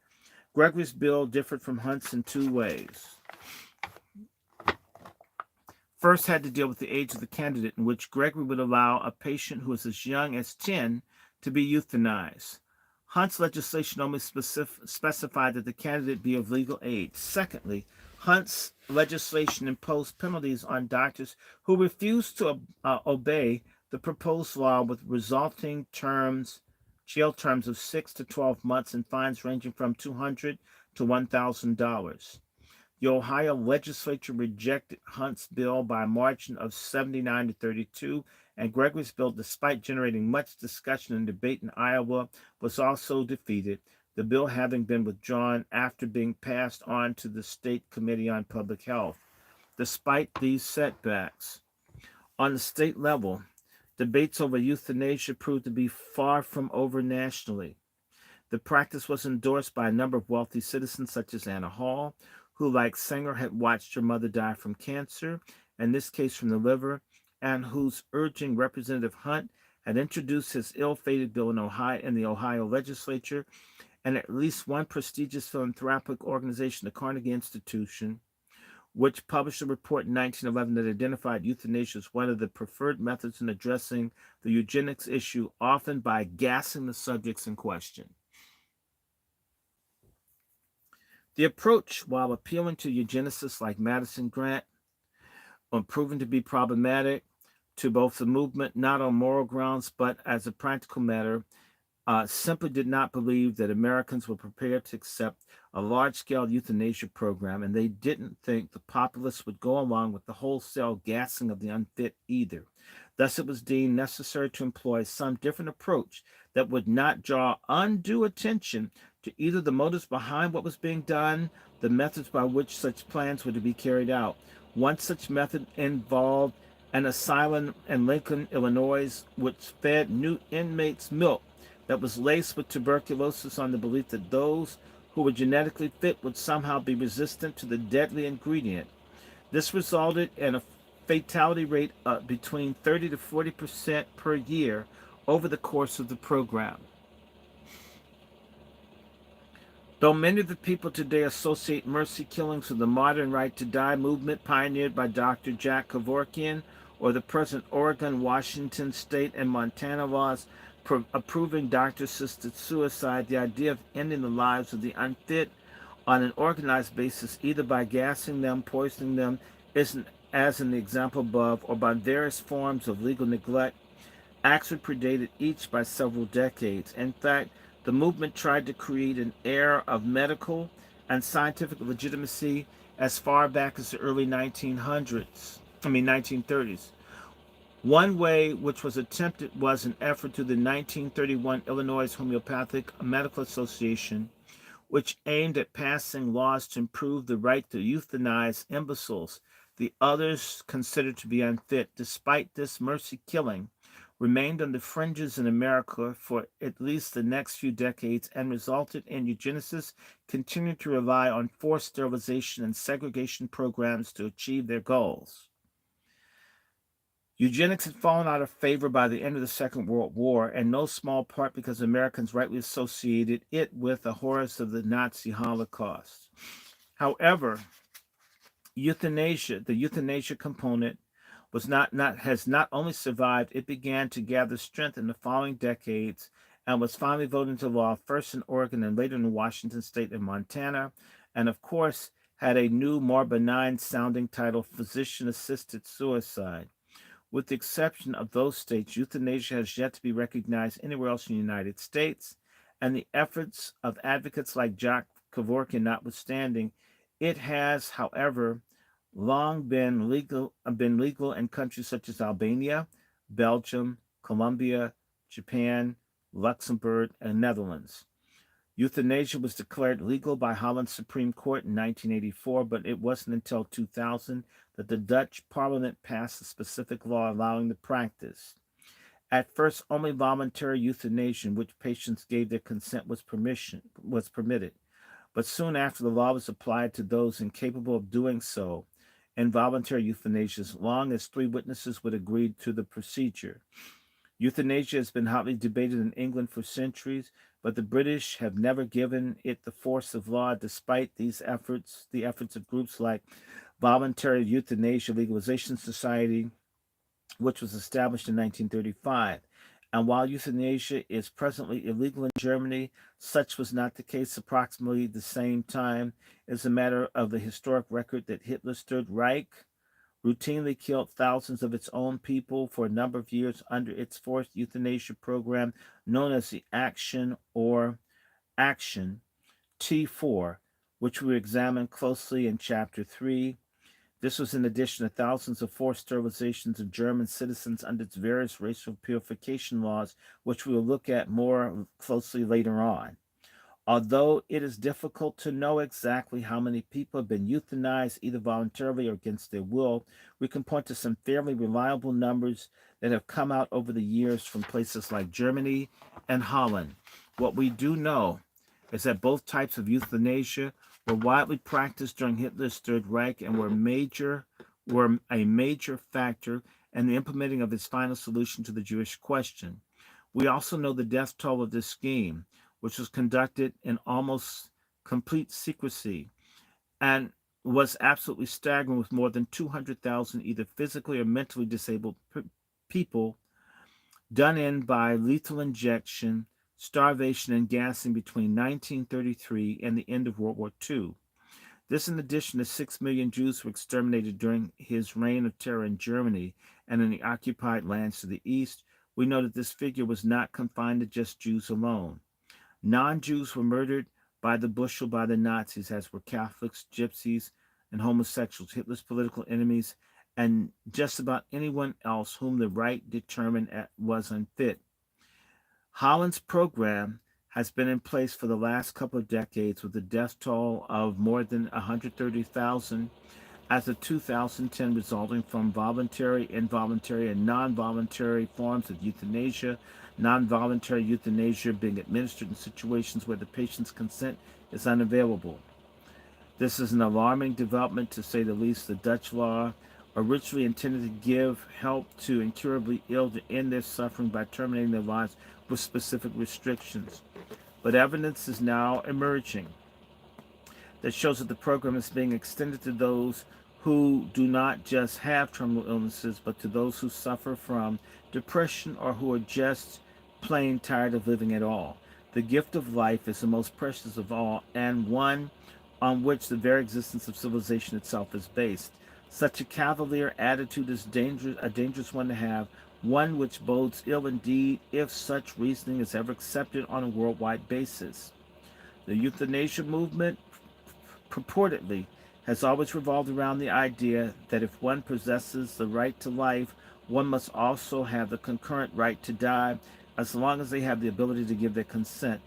Gregory's bill differed from Hunt's in two ways. First had to deal with the age of the candidate, in which Gregory would allow a patient who was as young as 10 to be euthanized. Hunt's legislation only specified that the candidate be of legal age. Secondly, Hunt's legislation imposed penalties on doctors who refused to obey the proposed law, with resulting jail terms of 6 to 12 months and fines ranging from $200 to $1,000. The Ohio legislature rejected Hunt's bill by a margin of 79 to 32, and Gregory's bill, despite generating much discussion and debate in Iowa, was also defeated, the bill having been withdrawn after being passed on to the State Committee on Public Health. Despite these setbacks, on the state level, debates over euthanasia proved to be far from over nationally. The practice was endorsed by a number of wealthy citizens, such as Anna Hall, who, like Sanger, had watched her mother die from cancer, in this case from the liver, and whose urging Representative Hunt had introduced his ill-fated bill in the Ohio legislature, and at least one prestigious philanthropic organization, the Carnegie Institution, which published a report in 1911 that identified euthanasia as one of the preferred methods in addressing the eugenics issue, often by gassing the subjects in question. The approach, while appealing to eugenicists like Madison Grant, proven to be problematic to both the movement, not on moral grounds, but as a practical matter, simply did not believe that Americans were prepared to accept a large-scale euthanasia program, and they didn't think the populace would go along with the wholesale gassing of the unfit either. Thus, it was deemed necessary to employ some different approach that would not draw undue attention to either the motives behind what was being done, the methods by which such plans were to be carried out. One such method involved an asylum in Lincoln, Illinois, which fed new inmates milk that was laced with tuberculosis on the belief that those who were genetically fit would somehow be resistant to the deadly ingredient. This resulted in a fatality rate of between 30 to 40% per year over the course of the program. Though many of the people today associate mercy killings with the modern right to die movement pioneered by Dr. Jack Kevorkian, or the present Oregon, Washington State, and Montana laws approving doctor-assisted suicide, the idea of ending the lives of the unfit on an organized basis, either by gassing them, poisoning them, isn't, as in the example above, or by various forms of legal neglect, actually predated each by several decades. In fact, the movement tried to create an air of medical and scientific legitimacy as far back as the early 1900s. 1930s. One way which was attempted was an effort to the 1931 Illinois Homeopathic Medical Association, which aimed at passing laws to improve the right to euthanize imbeciles, the others considered to be unfit. Despite this mercy killing, remained on the fringes in America for at least the next few decades and resulted in eugenicists continuing to rely on forced sterilization and segregation programs to achieve their goals. Eugenics had fallen out of favor by the end of the Second World War, in no small part because Americans rightly associated it with the horrors of the Nazi Holocaust. However, the euthanasia component has not only survived, it began to gather strength in the following decades and was finally voted into law first in Oregon and later in Washington State and Montana, and of course had a new, more benign sounding title, physician-assisted suicide. With the exception of those states, euthanasia has yet to be recognized anywhere else in the United States, and the efforts of advocates like Jack Kevorkian notwithstanding, it has, however, long been legal in countries such as Albania, Belgium, Colombia, Japan, Luxembourg, and Netherlands. Euthanasia was declared legal by Holland's Supreme Court in 1984, but it wasn't until 2000 that the Dutch Parliament passed a specific law allowing the practice. At first, only voluntary euthanasia, in which patients gave their consent, was permitted. But soon after, the law was applied to those incapable of doing so, involuntary euthanasia, as long as 3 witnesses would agree to the procedure. Euthanasia has been hotly debated in England for centuries, but the British have never given it the force of law despite the efforts of groups like Voluntary Euthanasia Legalization Society, which was established in 1935. And while euthanasia is presently illegal in Germany, such was not the case approximately the same time. It's a matter of the historic record that Hitler's Third Reich routinely killed thousands of its own people for a number of years under its forced euthanasia program known as the Action T4, which we examined closely in Chapter 3. This was in addition to thousands of forced sterilizations of German citizens under its various racial purification laws, which we will look at more closely later on. Although it is difficult to know exactly how many people have been euthanized either voluntarily or against their will, we can point to some fairly reliable numbers that have come out over the years from places like Germany and Holland. What we do know is that both types of euthanasia were widely practiced during Hitler's Third Reich and were a major factor in the implementing of his final solution to the Jewish question. We also know the death toll of this scheme, which was conducted in almost complete secrecy and was absolutely staggering, with more than 200,000 either physically or mentally disabled people done in by lethal injection, starvation, and gassing between 1933 and the end of World War II. This, in addition to 6 million Jews who were exterminated during his reign of terror in Germany and in the occupied lands to the east. We know that this figure was not confined to just Jews alone. Non-Jews were murdered by the bushel by the Nazis, as were Catholics, gypsies, and homosexuals, Hitler's political enemies, and just about anyone else whom the right determined was unfit. Holland's program has been in place for the last couple of decades, with a death toll of more than 130,000 as of 2010, resulting from voluntary, involuntary, and non-voluntary forms of euthanasia. Non-voluntary euthanasia being administered in situations where the patient's consent is unavailable. This is an alarming development, to say the least. The Dutch law, originally intended to give help to incurably ill to end their suffering by terminating their lives with specific restrictions. But evidence is now emerging that shows that the program is being extended to those who do not just have terminal illnesses, but to those who suffer from depression or who are just plain tired of living at all. The gift of life is the most precious of all, and one on which the very existence of civilization itself is based. Such a cavalier attitude is a dangerous one to have, one which bodes ill indeed if such reasoning is ever accepted on a worldwide basis. The euthanasia movement purportedly has always revolved around the idea that if one possesses the right to life, one must also have the concurrent right to die, as long as they have the ability to give their consent.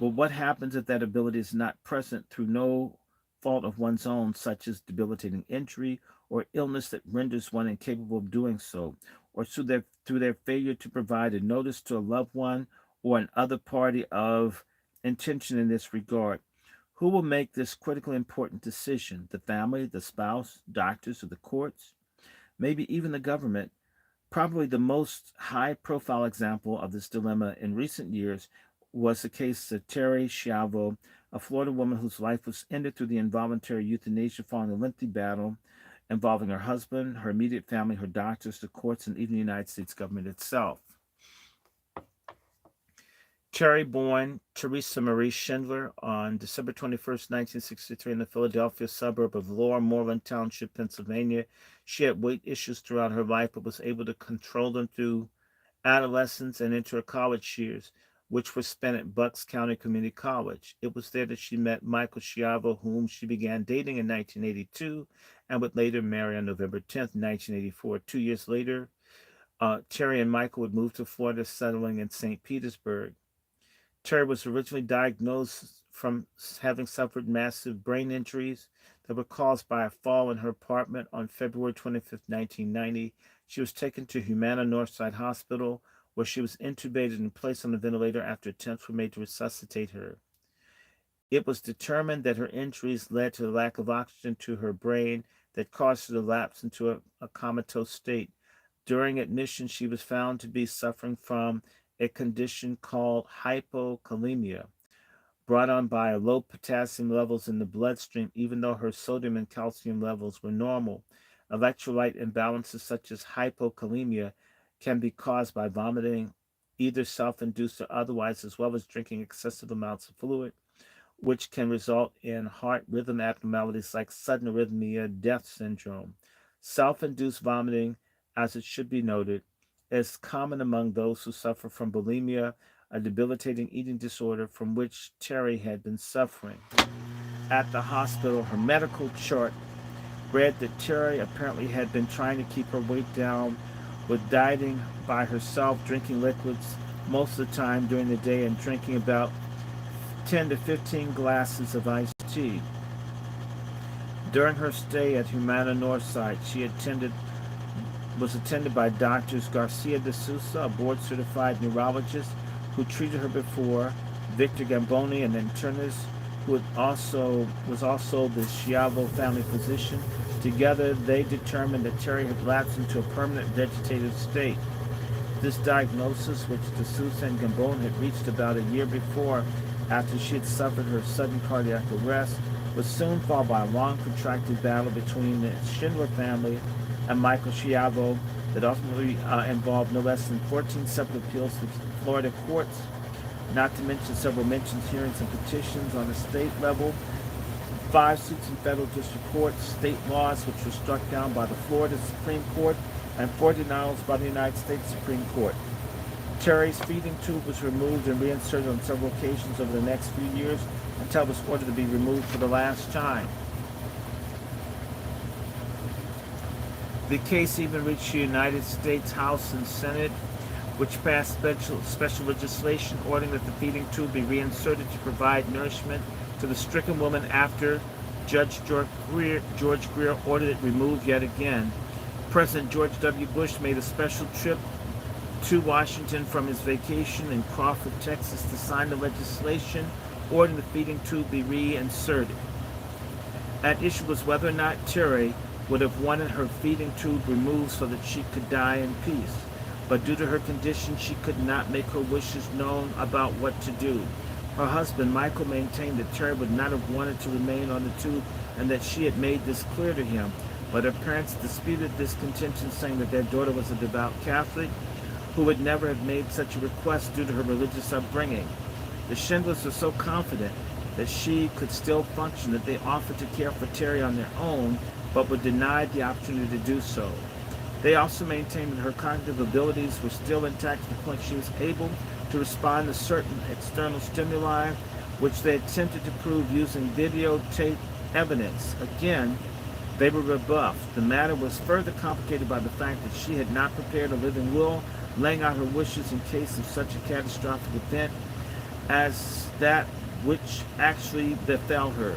But what happens if that ability is not present through no fault of one's own, such as debilitating injury or illness that renders one incapable of doing so, or through their failure to provide a notice to a loved one or an other party of intention in this regard? Who will make this critically important decision? The family, the spouse, doctors, or the courts? Maybe even the government. Probably the most high profile example of this dilemma in recent years was the case of Terry Schiavo, a Florida woman whose life was ended through the involuntary euthanasia following a lengthy battle involving her husband, her immediate family, her doctors, the courts, and even the United States government itself. Terry, born Teresa Marie Schindler on December 21st, 1963, in the Philadelphia suburb of Lower Moreland Township, Pennsylvania. She had weight issues throughout her life, but was able to control them through adolescence and into her college years, which were spent at Bucks County Community College. It was there that she met Michael Schiavo, whom she began dating in 1982 and would later marry on November 10th, 1984. 2 years later, Terry and Michael would move to Florida, settling in St. Petersburg. Terry was originally diagnosed from having suffered massive brain injuries that were caused by a fall in her apartment on February 25th, 1990. She was taken to Humana Northside Hospital, where she was intubated and placed on a ventilator after attempts were made to resuscitate her. It was determined that her injuries led to the lack of oxygen to her brain that caused her to lapse into a comatose state. During admission, she was found to be suffering from a condition called hypokalemia, brought on by low potassium levels in the bloodstream, even though her sodium and calcium levels were normal. Electrolyte imbalances such as hypokalemia can be caused by vomiting, either self-induced or otherwise, as well as drinking excessive amounts of fluid, which can result in heart rhythm abnormalities like sudden arrhythmia, death syndrome. Self-induced vomiting, as it should be noted, is common among those who suffer from bulimia, a debilitating eating disorder from which Terry had been suffering. At the hospital, her medical chart read that Terry apparently had been trying to keep her weight down with dieting by herself, drinking liquids most of the time during the day, and drinking about 10 to 15 glasses of iced tea. During her stay at Humana Northside, she was attended by Doctors Garcia de Sousa, a board-certified neurologist who treated her before, Victor Gamboni, an internist who was also the Schiavo family physician. Together, they determined that Terry had lapsed into a permanent vegetative state. This diagnosis, which de Sousa and Gamboni had reached about a year before after she had suffered her sudden cardiac arrest, was soon followed by a long protracted battle between the Schindler family and Michael Schiavo that ultimately involved no less than 14 separate appeals to Florida courts, not to mention several mentions, hearings, and petitions on the state level, 5 suits in federal district courts, state laws which were struck down by the Florida Supreme Court, and 4 denials by the United States Supreme Court. Terry's feeding tube was removed and reinserted on several occasions over the next few years until it was ordered to be removed for the last time. The case even reached the United States House and Senate, which passed special legislation ordering that the feeding tube be reinserted to provide nourishment to the stricken woman after Judge George Greer ordered it removed yet again. President George W. Bush made a special trip to Washington from his vacation in Crawford, Texas, to sign the legislation ordering the feeding tube be reinserted. At issue was whether or not Terry would have wanted her feeding tube removed so that she could die in peace. But due to her condition, she could not make her wishes known about what to do. Her husband, Michael, maintained that Terry would not have wanted to remain on the tube and that she had made this clear to him. But her parents disputed this contention, saying that their daughter was a devout Catholic who would never have made such a request due to her religious upbringing. The Schindlers were so confident that she could still function that they offered to care for Terry on their own, but were denied the opportunity to do so. They also maintained that her cognitive abilities were still intact to the point she was able to respond to certain external stimuli, which they attempted to prove using videotape evidence. Again, they were rebuffed. The matter was further complicated by the fact that she had not prepared a living will, laying out her wishes in case of such a catastrophic event as that which actually befell her.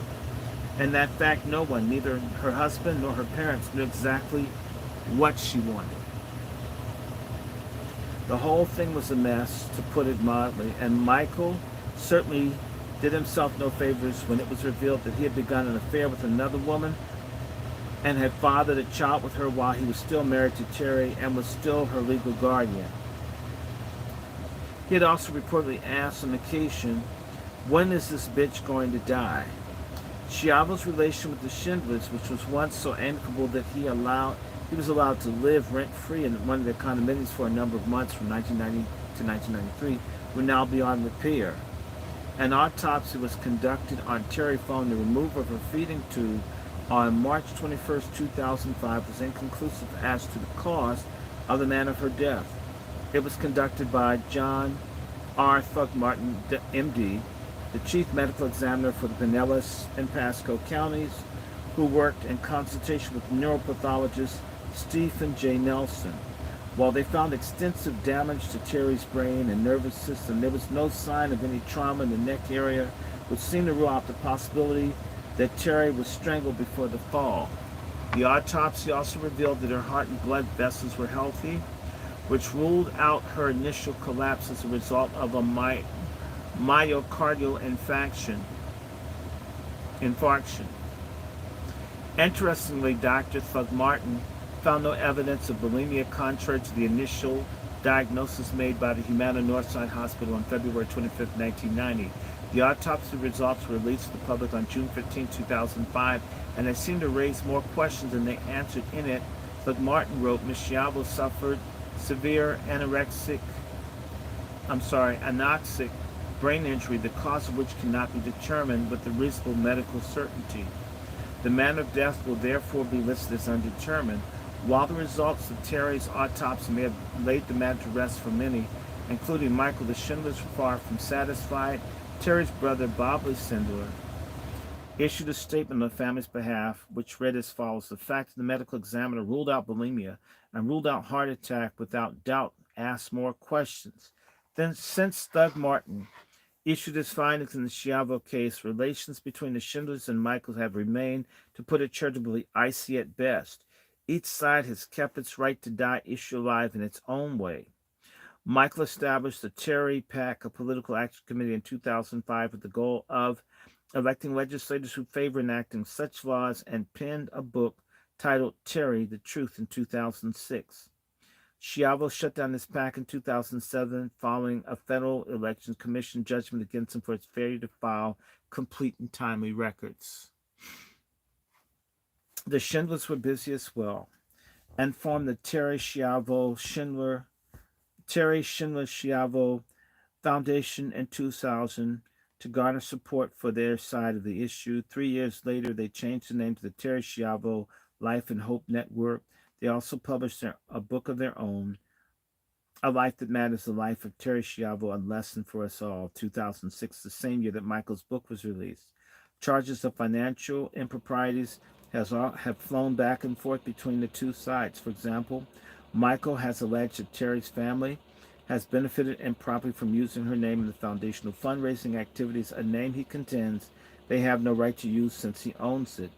And that fact, no one, neither her husband nor her parents, knew exactly what she wanted. The whole thing was a mess, to put it mildly, and Michael certainly did himself no favors when it was revealed that he had begun an affair with another woman and had fathered a child with her while he was still married to Terry and was still her legal guardian. He had also reportedly asked on occasion, "When is this bitch going to die?" Schiavo's relation with the Schindlers, which was once so amicable that he was allowed to live rent-free in one of their condominiums for a number of months from 1990 to 1993, were now beyond repair. An autopsy was conducted on Terry found the removal of her feeding tube on March 21st, 2005 was inconclusive as to the cause of the manner of her death. It was conducted by John R. Thugmartin, MD, the chief medical examiner for the Pinellas and Pasco counties, who worked in consultation with neuropathologist Stephen J. Nelson. While they found extensive damage to Terry's brain and nervous system, there was no sign of any trauma in the neck area, which seemed to rule out the possibility that Terry was strangled before the fall. The autopsy also revealed that her heart and blood vessels were healthy, which ruled out her initial collapse as a result of a myocardial infarction. Interestingly, Dr. Thugmartin found no evidence of bulimia contrary to the initial diagnosis made by the Humana Northside Hospital on February 25, 1990. The autopsy results were released to the public on June 15, 2005, and they seemed to raise more questions than they answered. In it, Thugmartin wrote, Ms. Schiavo suffered severe anoxic brain injury, the cause of which cannot be determined with a reasonable medical certainty. The manner of death will therefore be listed as undetermined. While the results of Terry's autopsy may have laid the matter to rest for many, including Michael, the Schindlers were far from satisfied. Terry's brother, Bob Schindler, issued a statement on the family's behalf, which read as follows: the fact that the medical examiner ruled out bulimia and ruled out heart attack without doubt asked more questions. Then, since Thugmartin issued his findings in the Schiavo case, relations between the Schindlers and Michaels have remained, to put it charitably, icy at best. Each side has kept its right to die issue alive in its own way. Michael established the Terry PAC, a political action committee, in 2005 with the goal of electing legislators who favor enacting such laws, and penned a book titled Terry, the Truth in 2006. Schiavo shut down his PAC in 2007 following a federal elections commission judgment against him for its failure to file complete and timely records. The Schindlers were busy as well and formed the Terry Schindler Schiavo Foundation in 2000 to garner support for their side of the issue. 3 years later, they changed the name to the Terry Schiavo Life and Hope Network. They also published a book of their own, A Life That Matters, The Life of Terry Schiavo, A Lesson for Us All, 2006, the same year that Michael's book was released. Charges of financial improprieties have flown back and forth between the two sides. For example, Michael has alleged that Terry's family has benefited improperly from using her name in the foundational fundraising activities, a name he contends they have no right to use since he owns it,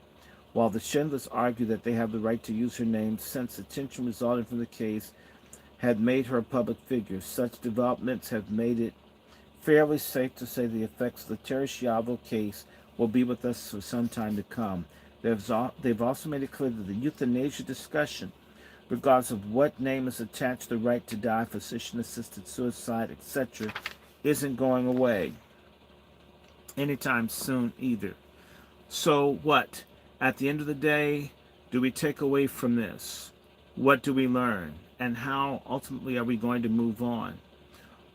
while the Schindlers argue that they have the right to use her name since attention resulting from the case had made her a public figure. Such developments have made it fairly safe to say the effects of the Terry Schiavo case will be with us for some time to come. They've also made it clear that the euthanasia discussion, regardless of what name is attached to the right to die, physician-assisted suicide, etc., isn't going away anytime soon either. So what? At the end of the day, do we take away from this? What do we learn? And how ultimately are we going to move on?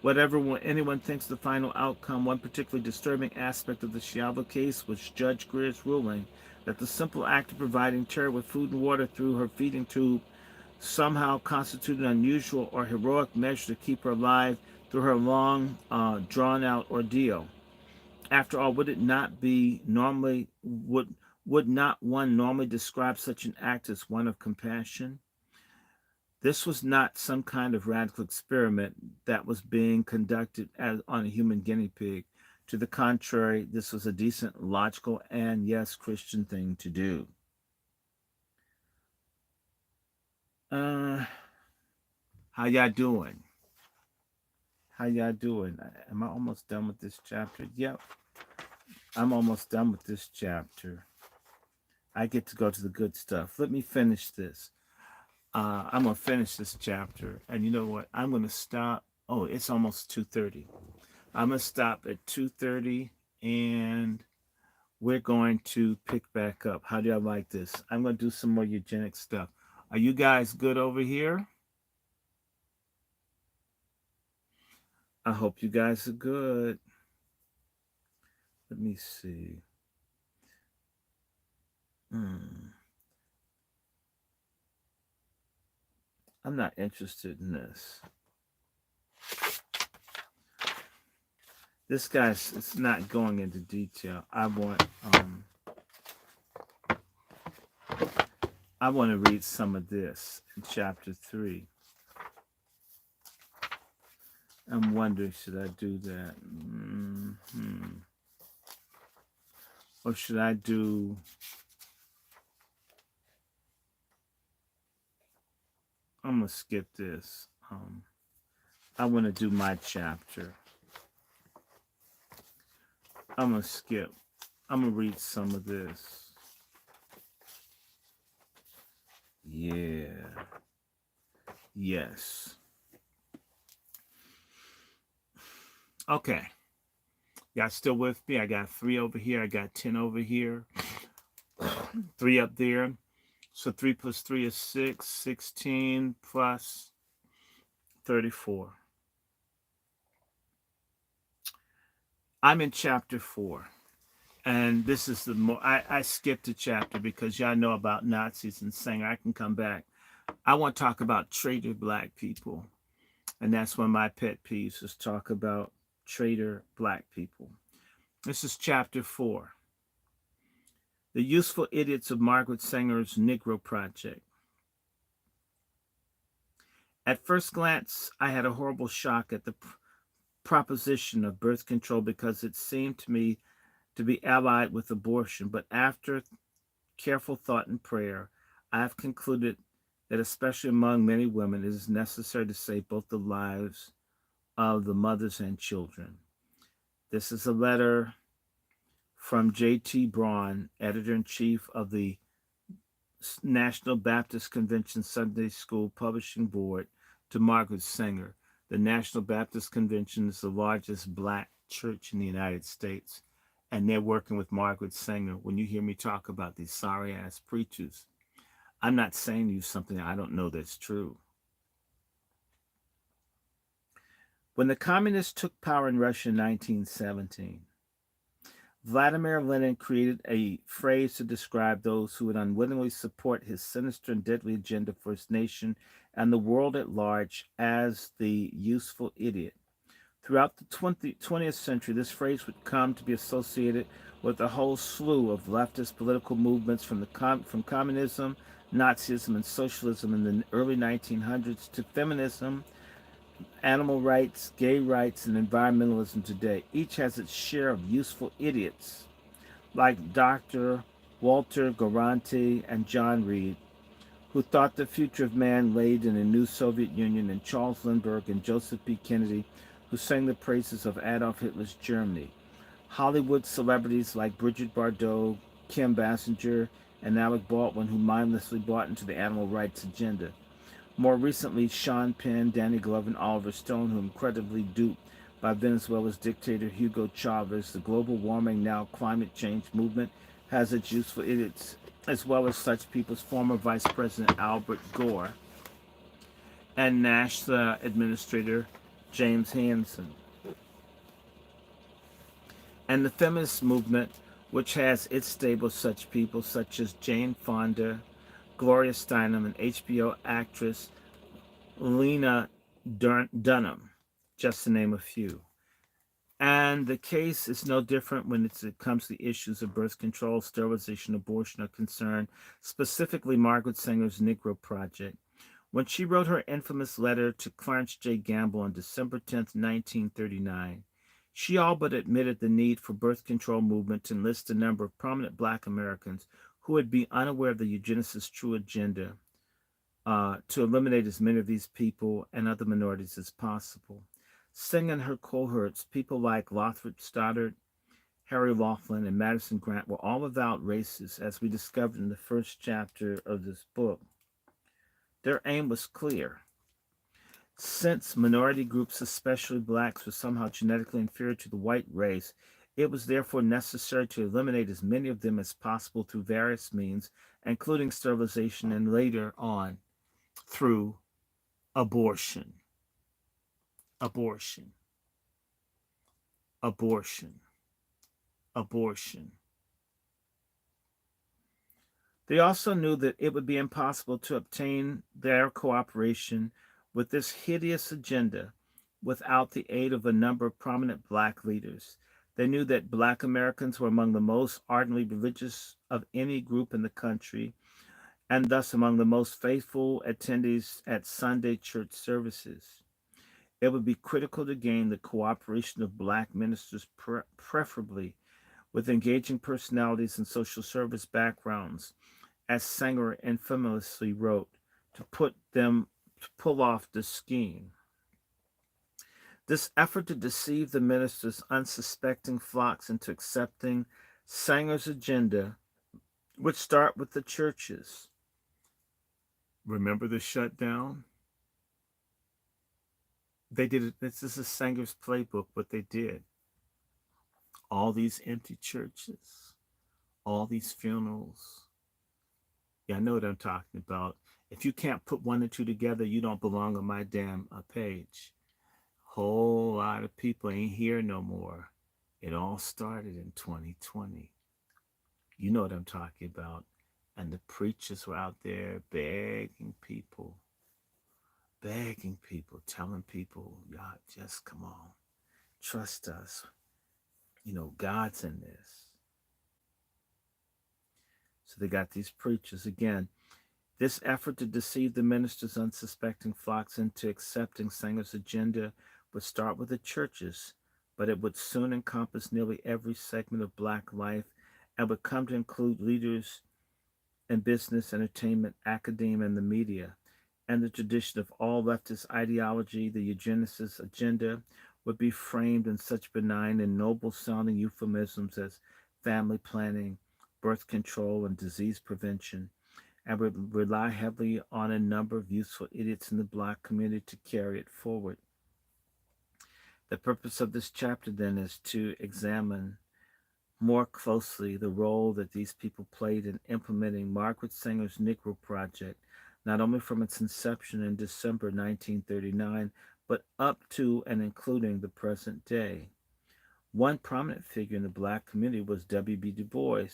Whatever anyone thinks the final outcome, one particularly disturbing aspect of the Schiavo case was Judge Greer's ruling that the simple act of providing Terry with food and water through her feeding tube somehow constituted an unusual or heroic measure to keep her alive through her long, drawn-out ordeal. After all, would it not be normally Would not one normally describe such an act as one of compassion? This was not some kind of radical experiment that was being conducted on a human guinea pig. To the contrary, this was a decent, logical, and yes, Christian thing to do. Uh, how y'all doing? How y'all doing? Am I almost done with this chapter? Yep, I'm almost done with this chapter. I get to go to the good stuff. Let me finish this. I'm gonna finish this chapter, and you know what? I'm gonna stop. Oh, it's almost 2:30. I'm gonna stop at 2:30, and we're going to pick back up. How do y'all like this? I'm gonna do some more eugenic stuff. Are you guys good over here? I hope you guys are good. Let me see. Hmm. I'm not interested in this. This guy's it's not going into detail. I want to read some of this in chapter 3. I'm wondering, should I do that? Or should I do... I'm going to skip this. I want to do my chapter. I'm going to skip. I'm going to read some of this. Yeah. Yes. Okay. Y'all still with me? I got 3 over here. I got 10 over here. 3 up there. So 3 plus 3 is 6. 16 plus 34. I'm in chapter 4. And this is the more... I skipped a chapter because y'all know about Nazis and Sanger. I can come back. I want to talk about traitor black people. And that's one of my pet peeves, is talk about traitor black people. This is chapter 4. The Useful Idiots of Margaret Sanger's Negro Project. At first glance, I had a horrible shock at the proposition of birth control because it seemed to me to be allied with abortion. But after careful thought and prayer, I have concluded that especially among many women, it is necessary to save both the lives of the mothers and children. This is a letter from J.T. Braun, editor-in-chief of the National Baptist Convention Sunday School Publishing Board, to Margaret Sanger. The National Baptist Convention is the largest black church in the United States, and they're working with Margaret Sanger. When you hear me talk about these sorry-ass preachers, I'm not saying to you something I don't know that's true. When the communists took power in Russia in 1917, Vladimir Lenin created a phrase to describe those who would unwittingly support his sinister and deadly agenda for his nation and the world at large as the useful idiot. Throughout the 20th century, this phrase would come to be associated with a whole slew of leftist political movements from communism, Nazism, and socialism in the early 1900s to feminism, animal rights, gay rights, and environmentalism today. Each has its share of useful idiots, like Dr. Walter Garanti and John Reed, who thought the future of man laid in a new Soviet Union, and Charles Lindbergh and Joseph P. Kennedy, who sang the praises of Adolf Hitler's Germany. Hollywood celebrities like Bridget Bardot, Kim Basinger, and Alec Baldwin, who mindlessly bought into the animal rights agenda. More recently, Sean Penn, Danny Glover, and Oliver Stone, who incredibly duped by Venezuela's dictator Hugo Chavez. The global warming, now climate change movement has its useful idiots, as well as such people as former Vice President Albert Gore and NASA Administrator James Hansen. And the feminist movement, which has its stable of such people such as Jane Fonda, Gloria Steinem, and HBO actress Lena Dunham, just to name a few. And the case is no different when it comes to the issues of birth control, sterilization, abortion are concerned, specifically Margaret Sanger's Negro Project. When she wrote her infamous letter to Clarence J. Gamble on December 10th, 1939, she all but admitted the need for birth control movement to enlist a number of prominent black Americans who would be unaware of the eugenicist true agenda to eliminate as many of these people and other minorities as possible. Singh and her cohorts, people like Lothrop Stoddard, Harry Laughlin, and Madison Grant, were all avowed racists, as we discovered in the first chapter of this book. Their aim was clear. Since minority groups, especially blacks, were somehow genetically inferior to the white race, it was therefore necessary to eliminate as many of them as possible through various means, including sterilization and later on through abortion. Abortion. Abortion. Abortion. They also knew that it would be impossible to obtain their cooperation with this hideous agenda without the aid of a number of prominent black leaders. They knew that black Americans were among the most ardently religious of any group in the country, and thus among the most faithful attendees at Sunday church services. It would be critical to gain the cooperation of black ministers, preferably with engaging personalities and social service backgrounds, as Sanger infamously wrote, to pull off the scheme. This effort to deceive the minister's unsuspecting flocks into accepting Sanger's agenda would start with the churches. Remember the shutdown? They did it. This is a Sanger's playbook, what they did. All these empty churches, all these funerals. Yeah, I know what I'm talking about. If you can't put one and two together, you don't belong on my damn page. Whole lot of people ain't here no more. It all started in 2020. You know what I'm talking about. And the preachers were out there begging people, telling people, y'all just come on, trust us. You know, God's in this. So they got these preachers again. This effort to deceive the minister's unsuspecting flocks into accepting Sanger's agenda would start with the churches, but it would soon encompass nearly every segment of black life and would come to include leaders in business, entertainment, academia, and the media. And the tradition of all leftist ideology, the eugenicist agenda, would be framed in such benign and noble sounding euphemisms as family planning, birth control, and disease prevention, and would rely heavily on a number of useful idiots in the black community to carry it forward. The purpose of this chapter, then, is to examine more closely the role that these people played in implementing Margaret Sanger's Negro Project, not only from its inception in December 1939, but up to and including the present day. One prominent figure in the black community was W.B. Du Bois.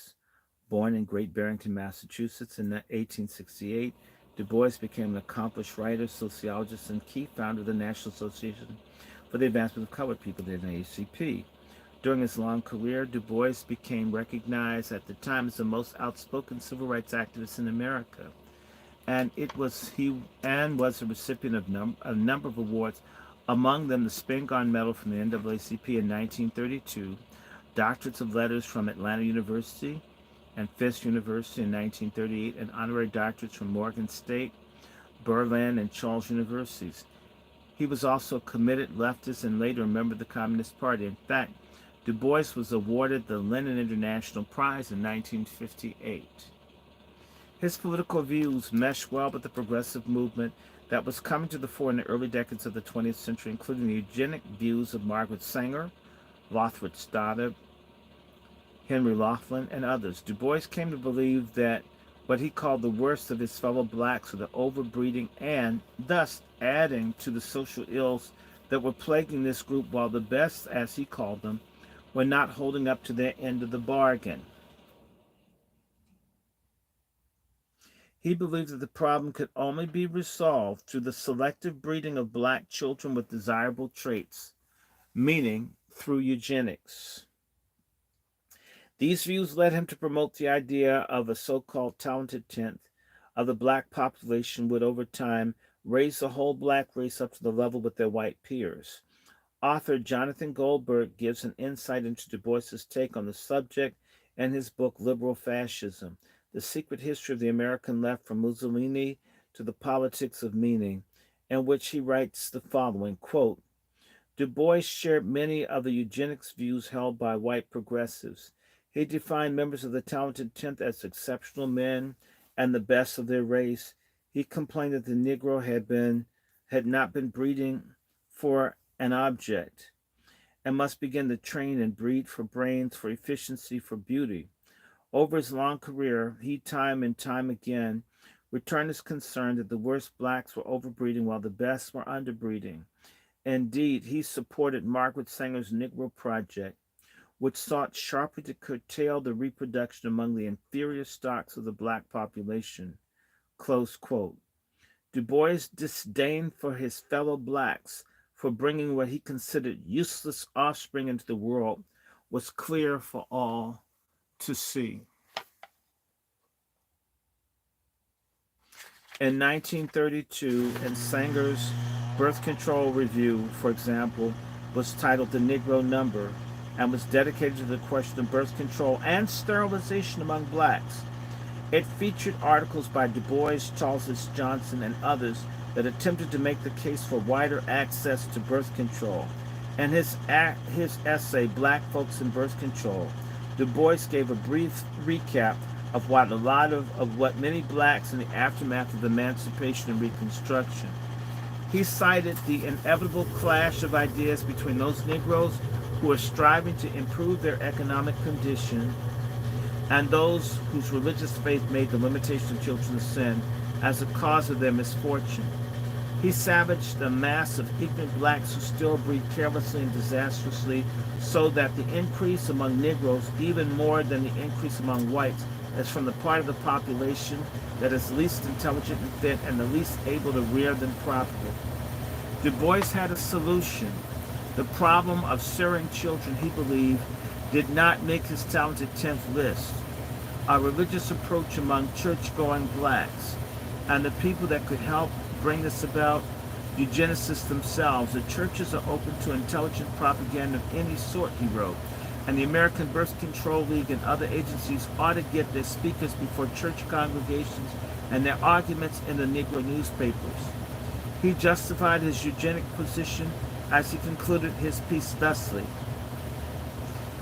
Born in Great Barrington, Massachusetts in 1868, Du Bois became an accomplished writer, sociologist, and key founder of the National Association for the Advancement of Colored People, the NAACP. During his long career, Du Bois became recognized at the time as the most outspoken civil rights activist in America, and was a recipient of a number of awards, among them the Spingarn Medal from the NAACP in 1932, doctorates of letters from Atlanta University and Fisk University in 1938, and honorary doctorates from Morgan State, Berlin, and Charles Universities. He was also a committed leftist and later a member of the Communist Party. In fact, Du Bois was awarded the Lenin International Prize in 1958. His political views meshed well with the progressive movement that was coming to the fore in the early decades of the 20th century, including the eugenic views of Margaret Sanger, Lothrop Stoddard, Henry Laughlin, and others. Du Bois came to believe that what he called the worst of his fellow blacks were the overbreeding and, thus, adding to the social ills that were plaguing this group, while the best, as he called them, were not holding up to their end of the bargain. He believed that the problem could only be resolved through the selective breeding of black children with desirable traits, meaning through eugenics. These views led him to promote the idea of a so-called talented tenth of the black population would over time raise the whole black race up to the level with their white peers. Author Jonathan Goldberg gives an insight into Du Bois's take on the subject in his book Liberal Fascism, The Secret History of the American Left from Mussolini to the Politics of Meaning, in which he writes the following, quote, Du Bois shared many of the eugenics views held by white progressives. He defined members of the talented tenth as exceptional men and the best of their race. He complained that the Negro had not been breeding for an object and must begin to train and breed for brains, for efficiency, for beauty. Over his long career, he time and time again returned his concern that the worst blacks were overbreeding while the best were underbreeding. Indeed, he supported Margaret Sanger's Negro Project, which sought sharply to curtail the reproduction among the inferior stocks of the black population. Close quote. Du Bois' disdain for his fellow blacks for bringing what he considered useless offspring into the world was clear for all to see. In 1932, in Sanger's Birth Control Review, for example, was titled The Negro Number and was dedicated to the question of birth control and sterilization among blacks. It featured articles by Du Bois, Charles S. Johnson, and others that attempted to make the case for wider access to birth control. In his essay, Black Folks in Birth Control, Du Bois gave a brief recap of what many blacks in the aftermath of emancipation and Reconstruction. He cited the inevitable clash of ideas between those Negroes who are striving to improve their economic condition and those whose religious faith made the limitation of children's sin as a cause of their misfortune. He savaged the mass of ignorant blacks who still breed carelessly and disastrously, so that the increase among Negroes, even more than the increase among whites, is from the part of the population that is least intelligent and fit and the least able to rear them properly. Du Bois had a solution. The problem of rearing children, he believed, did not make his talented 10th list. A religious approach among church-going blacks and the people that could help bring this about, eugenicists themselves. The churches are open to intelligent propaganda of any sort, he wrote, and the American Birth Control League and other agencies ought to get their speakers before church congregations and their arguments in the Negro newspapers. He justified his eugenic position as he concluded his piece thusly.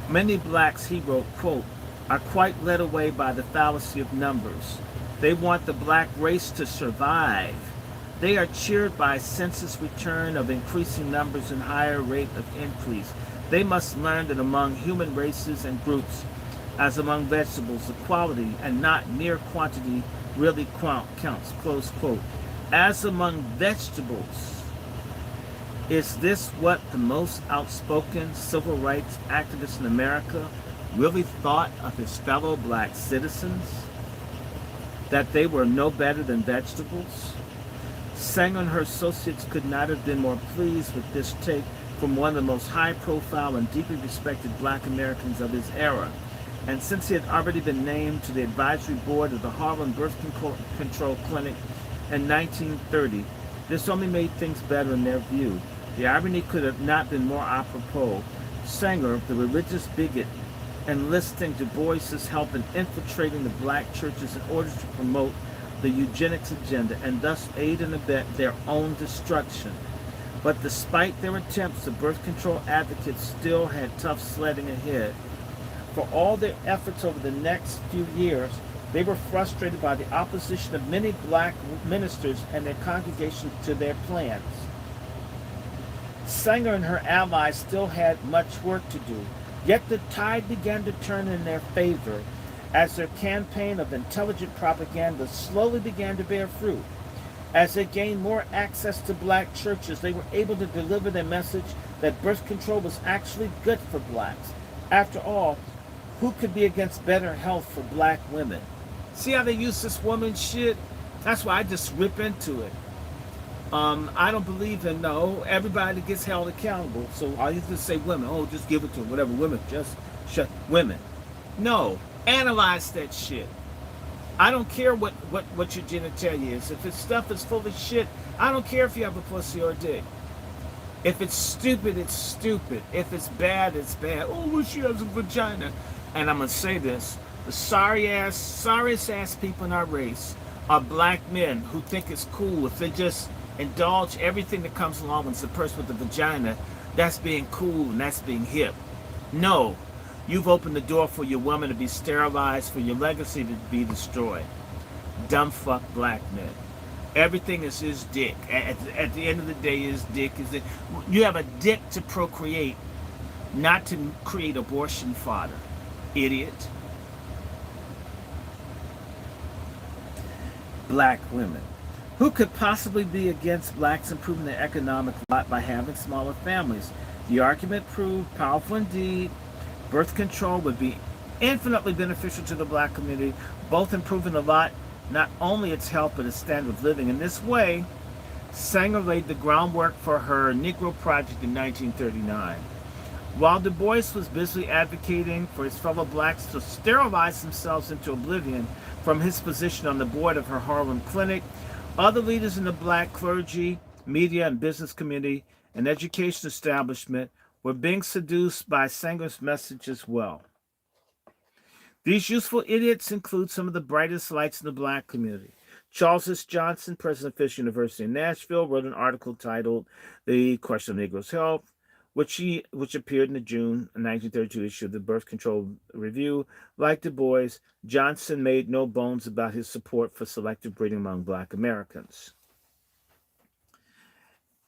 Many blacks, he wrote, quote, are quite led away by the fallacy of numbers. They want the black race to survive. They are cheered by census return of increasing numbers and higher rate of increase. They must learn that among human races and groups, as among vegetables, the quality and not mere quantity really counts, close quote. As among vegetables, is this what the most outspoken civil rights activists in America really thought of his fellow black citizens? That they were no better than vegetables? Sanger and her associates could not have been more pleased with this take from one of the most high-profile and deeply respected black Americans of his era. And since he had already been named to the advisory board of the Harlem Birth Control Clinic in 1930, this only made things better in their view. The irony could have not been more apropos. Sanger, the religious bigot, enlisting Du Bois's help in infiltrating the black churches in order to promote the eugenics agenda and thus aid and abet their own destruction. But despite their attempts, the birth control advocates still had tough sledding ahead. For all their efforts over the next few years, they were frustrated by the opposition of many black ministers and their congregations to their plans. Sanger and her allies still had much work to do, yet the tide began to turn in their favor as their campaign of intelligent propaganda slowly began to bear fruit. As they gained more access to black churches, they were able to deliver their message that birth control was actually good for blacks. After all, who could be against better health for black women? See how they use this woman shit? That's why I just rip into it. I don't believe in no. Everybody gets held accountable. So I used to say women. Oh, just give it to them. Whatever. Women, just shut. Women. No. Analyze that shit. I don't care what your genitalia is. If it's stuff is full of shit, I don't care if you have a pussy or a dick. If it's stupid, it's stupid. If it's bad, it's bad. Oh, well, she has a vagina. And I'm gonna say this: the sorriest ass people in our race are black men who think it's cool if they just indulge everything that comes along with the person with the vagina. That's being cool and that's being hip. No, you've opened the door for your woman to be sterilized, for your legacy to be destroyed. Dumb fuck black men. Everything is his dick. At the end of the day, his dick is it. You have a dick to procreate, not to create abortion fodder. Idiot. Black women. Who could possibly be against blacks improving their economic lot by having smaller families? The argument proved powerful indeed. Birth control would be infinitely beneficial to the black community, both improving a lot, not only its health, but its standard of living. In this way, Sanger laid the groundwork for her Negro Project in 1939. While Du Bois was busily advocating for his fellow blacks to sterilize themselves into oblivion from his position on the board of her Harlem clinic, other leaders in the black clergy, media, and business community and education establishment were being seduced by Sanger's message as well. These useful idiots include some of the brightest lights in the black community. Charles S. Johnson, president of Fisk University in Nashville, wrote an article titled "The Question of Negroes' Health," which appeared in the June 1932 issue of the Birth Control Review. Like Du Bois, Johnson made no bones about his support for selective breeding among black Americans.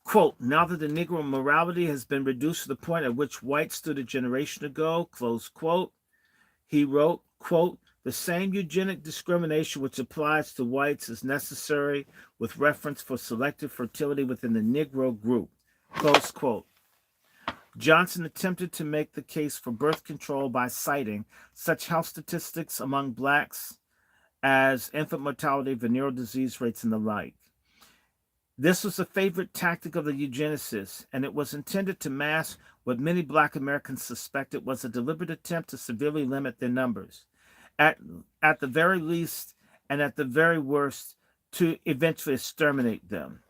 Quote, now that the Negro morality has been reduced to the point at which whites stood a generation ago, close quote, he wrote, quote, the same eugenic discrimination which applies to whites is necessary with reference for selective fertility within the Negro group, close quote. Johnson attempted to make the case for birth control by citing such health statistics among blacks as infant mortality, venereal disease rates, and the like. This was a favorite tactic of the eugenicists, and it was intended to mask what many black Americans suspected was a deliberate attempt to severely limit their numbers. At the very least, and at the very worst, to eventually exterminate them.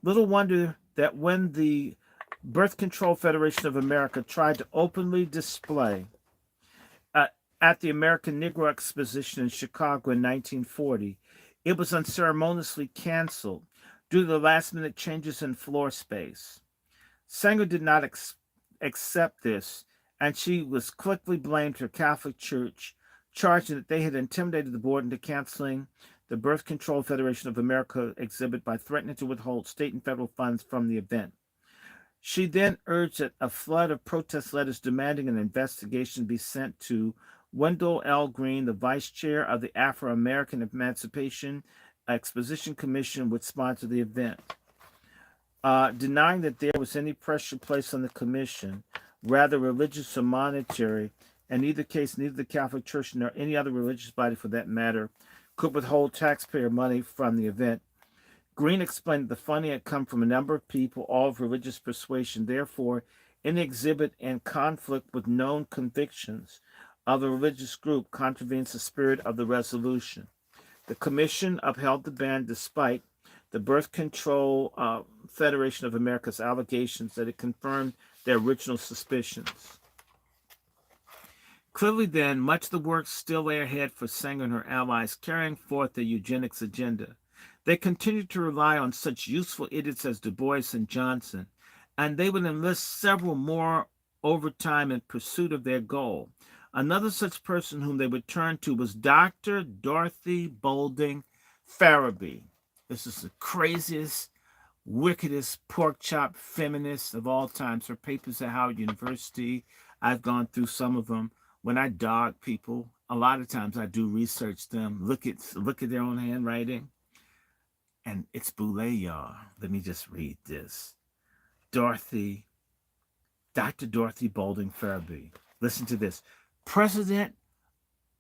Little wonder that when the Birth Control Federation of America tried to openly display at the American Negro Exposition in Chicago in 1940, it was unceremoniously canceled due to the last-minute changes in floor space. Sanger did not accept this, and she was quickly blamed her Catholic Church, charging that they had intimidated the board into canceling the Birth Control Federation of America exhibit by threatening to withhold state and federal funds from the event. She then urged that a flood of protest letters demanding an investigation be sent to Wendell L. Green, the vice chair of the Afro-American Emancipation Exposition Commission, would sponsor the event. Denying that there was any pressure placed on the commission, rather religious or monetary, in either case, neither the Catholic Church nor any other religious body for that matter could withhold taxpayer money from the event. Green explained that the funding had come from a number of people, all of religious persuasion. Therefore, any exhibit in conflict with known convictions of the religious group contravenes the spirit of the resolution. The commission upheld the ban despite the Birth Control Federation of America's allegations that it confirmed their original suspicions. Clearly, then, much of the work still lay ahead for Sanger and her allies carrying forth their eugenics agenda. They continued to rely on such useful idiots as Du Bois and Johnson, and they would enlist several more over time in pursuit of their goal. Another such person whom they would turn to was Dr. Dorothy Boulding Farabee. This is the craziest, wickedest pork chop feminist of all times. Her papers at Howard University, I've gone through some of them. When I dog people, a lot of times I do research them, look at their own handwriting. And it's Boulay, y'all. Let me just read this. Dr. Dorothy Boulding Farabee. Listen to this. President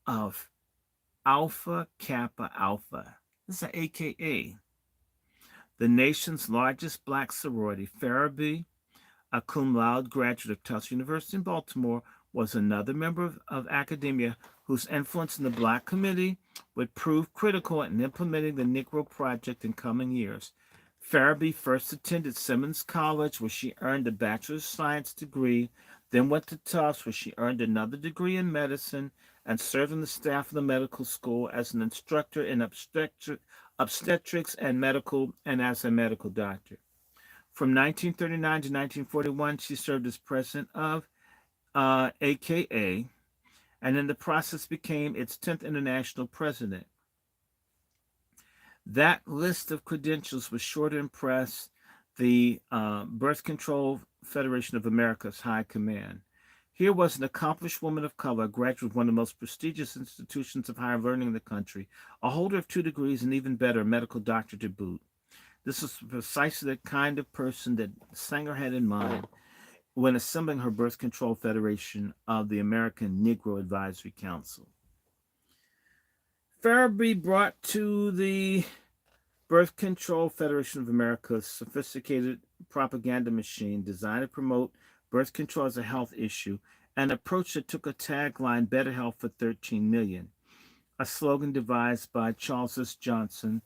of Alpha Kappa Alpha. This is an AKA. The nation's largest black sorority, Farabee, a cum laude graduate of Tufts University in Baltimore, was another member of academia whose influence in the Black community would prove critical in implementing the Negro Project in coming years. Farabee first attended Simmons College, where she earned a Bachelor of Science degree, then went to Tufts, where she earned another degree in medicine and served on the staff of the medical school as an instructor in obstetrics and medical and as a medical doctor. From 1939 to 1941, she served as president of AKA, and in the process became its 10th international president. That list of credentials was sure to impress the Birth Control Federation of America's High Command. Here was an accomplished woman of color, a graduate of one of the most prestigious institutions of higher learning in the country, a holder of 2 degrees, and even better, a medical doctor to boot. This was precisely the kind of person that Sanger had in mind when assembling her Birth Control Federation of the American Negro Advisory Council. Farabee brought to the Birth Control Federation of America a sophisticated propaganda machine designed to promote birth control as a health issue, an approach that took a tagline, Better Health for 13 Million, a slogan devised by Charles S. Johnson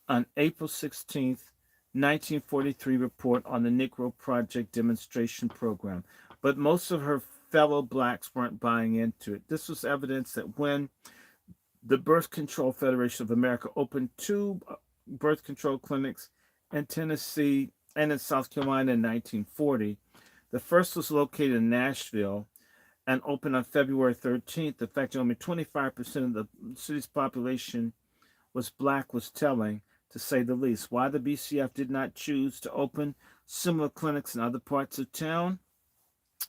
on April 16th, 1943 report on the Negro Project demonstration program. But most of her fellow blacks weren't buying into it. This was evidence that when the Birth Control Federation of America opened 2 birth control clinics in Tennessee and in South Carolina in 1940, the first was located in Nashville and opened on February 13th. In fact, only 25% of the city's population was black was telling, to say the least. Why the BCF did not choose to open similar clinics in other parts of town,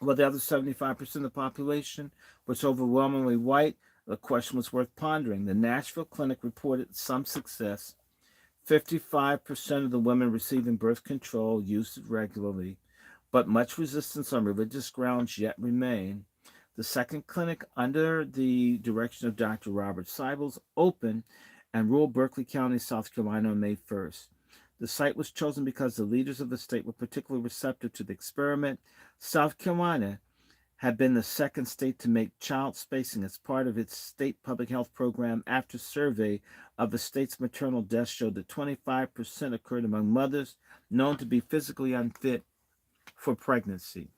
well, the other 75% of the population was overwhelmingly white, the question was worth pondering. The Nashville clinic reported some success. 55% of the women receiving birth control used it regularly, but much resistance on religious grounds yet remained. The second clinic, under the direction of Dr. Robert Sybils, opened in rural Berkeley County, South Carolina on May 1st. The site was chosen because the leaders of the state were particularly receptive to the experiment. South Carolina had been the second state to make child spacing as part of its state public health program after survey of the state's maternal deaths showed that 25% occurred among mothers known to be physically unfit for pregnancy.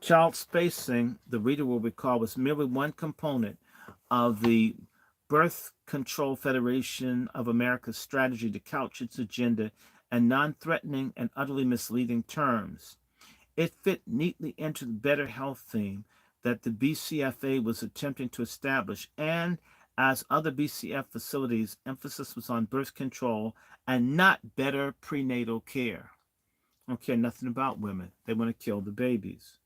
Child spacing, the reader will recall, was merely one component of the Birth Control Federation of America's strategy to couch its agenda in non-threatening and utterly misleading terms. It fit neatly into the better health theme that the BCFA was attempting to establish, and as other BCF facilities, emphasis was on birth control and not better prenatal care. Don't care nothing about women. They want to kill the babies.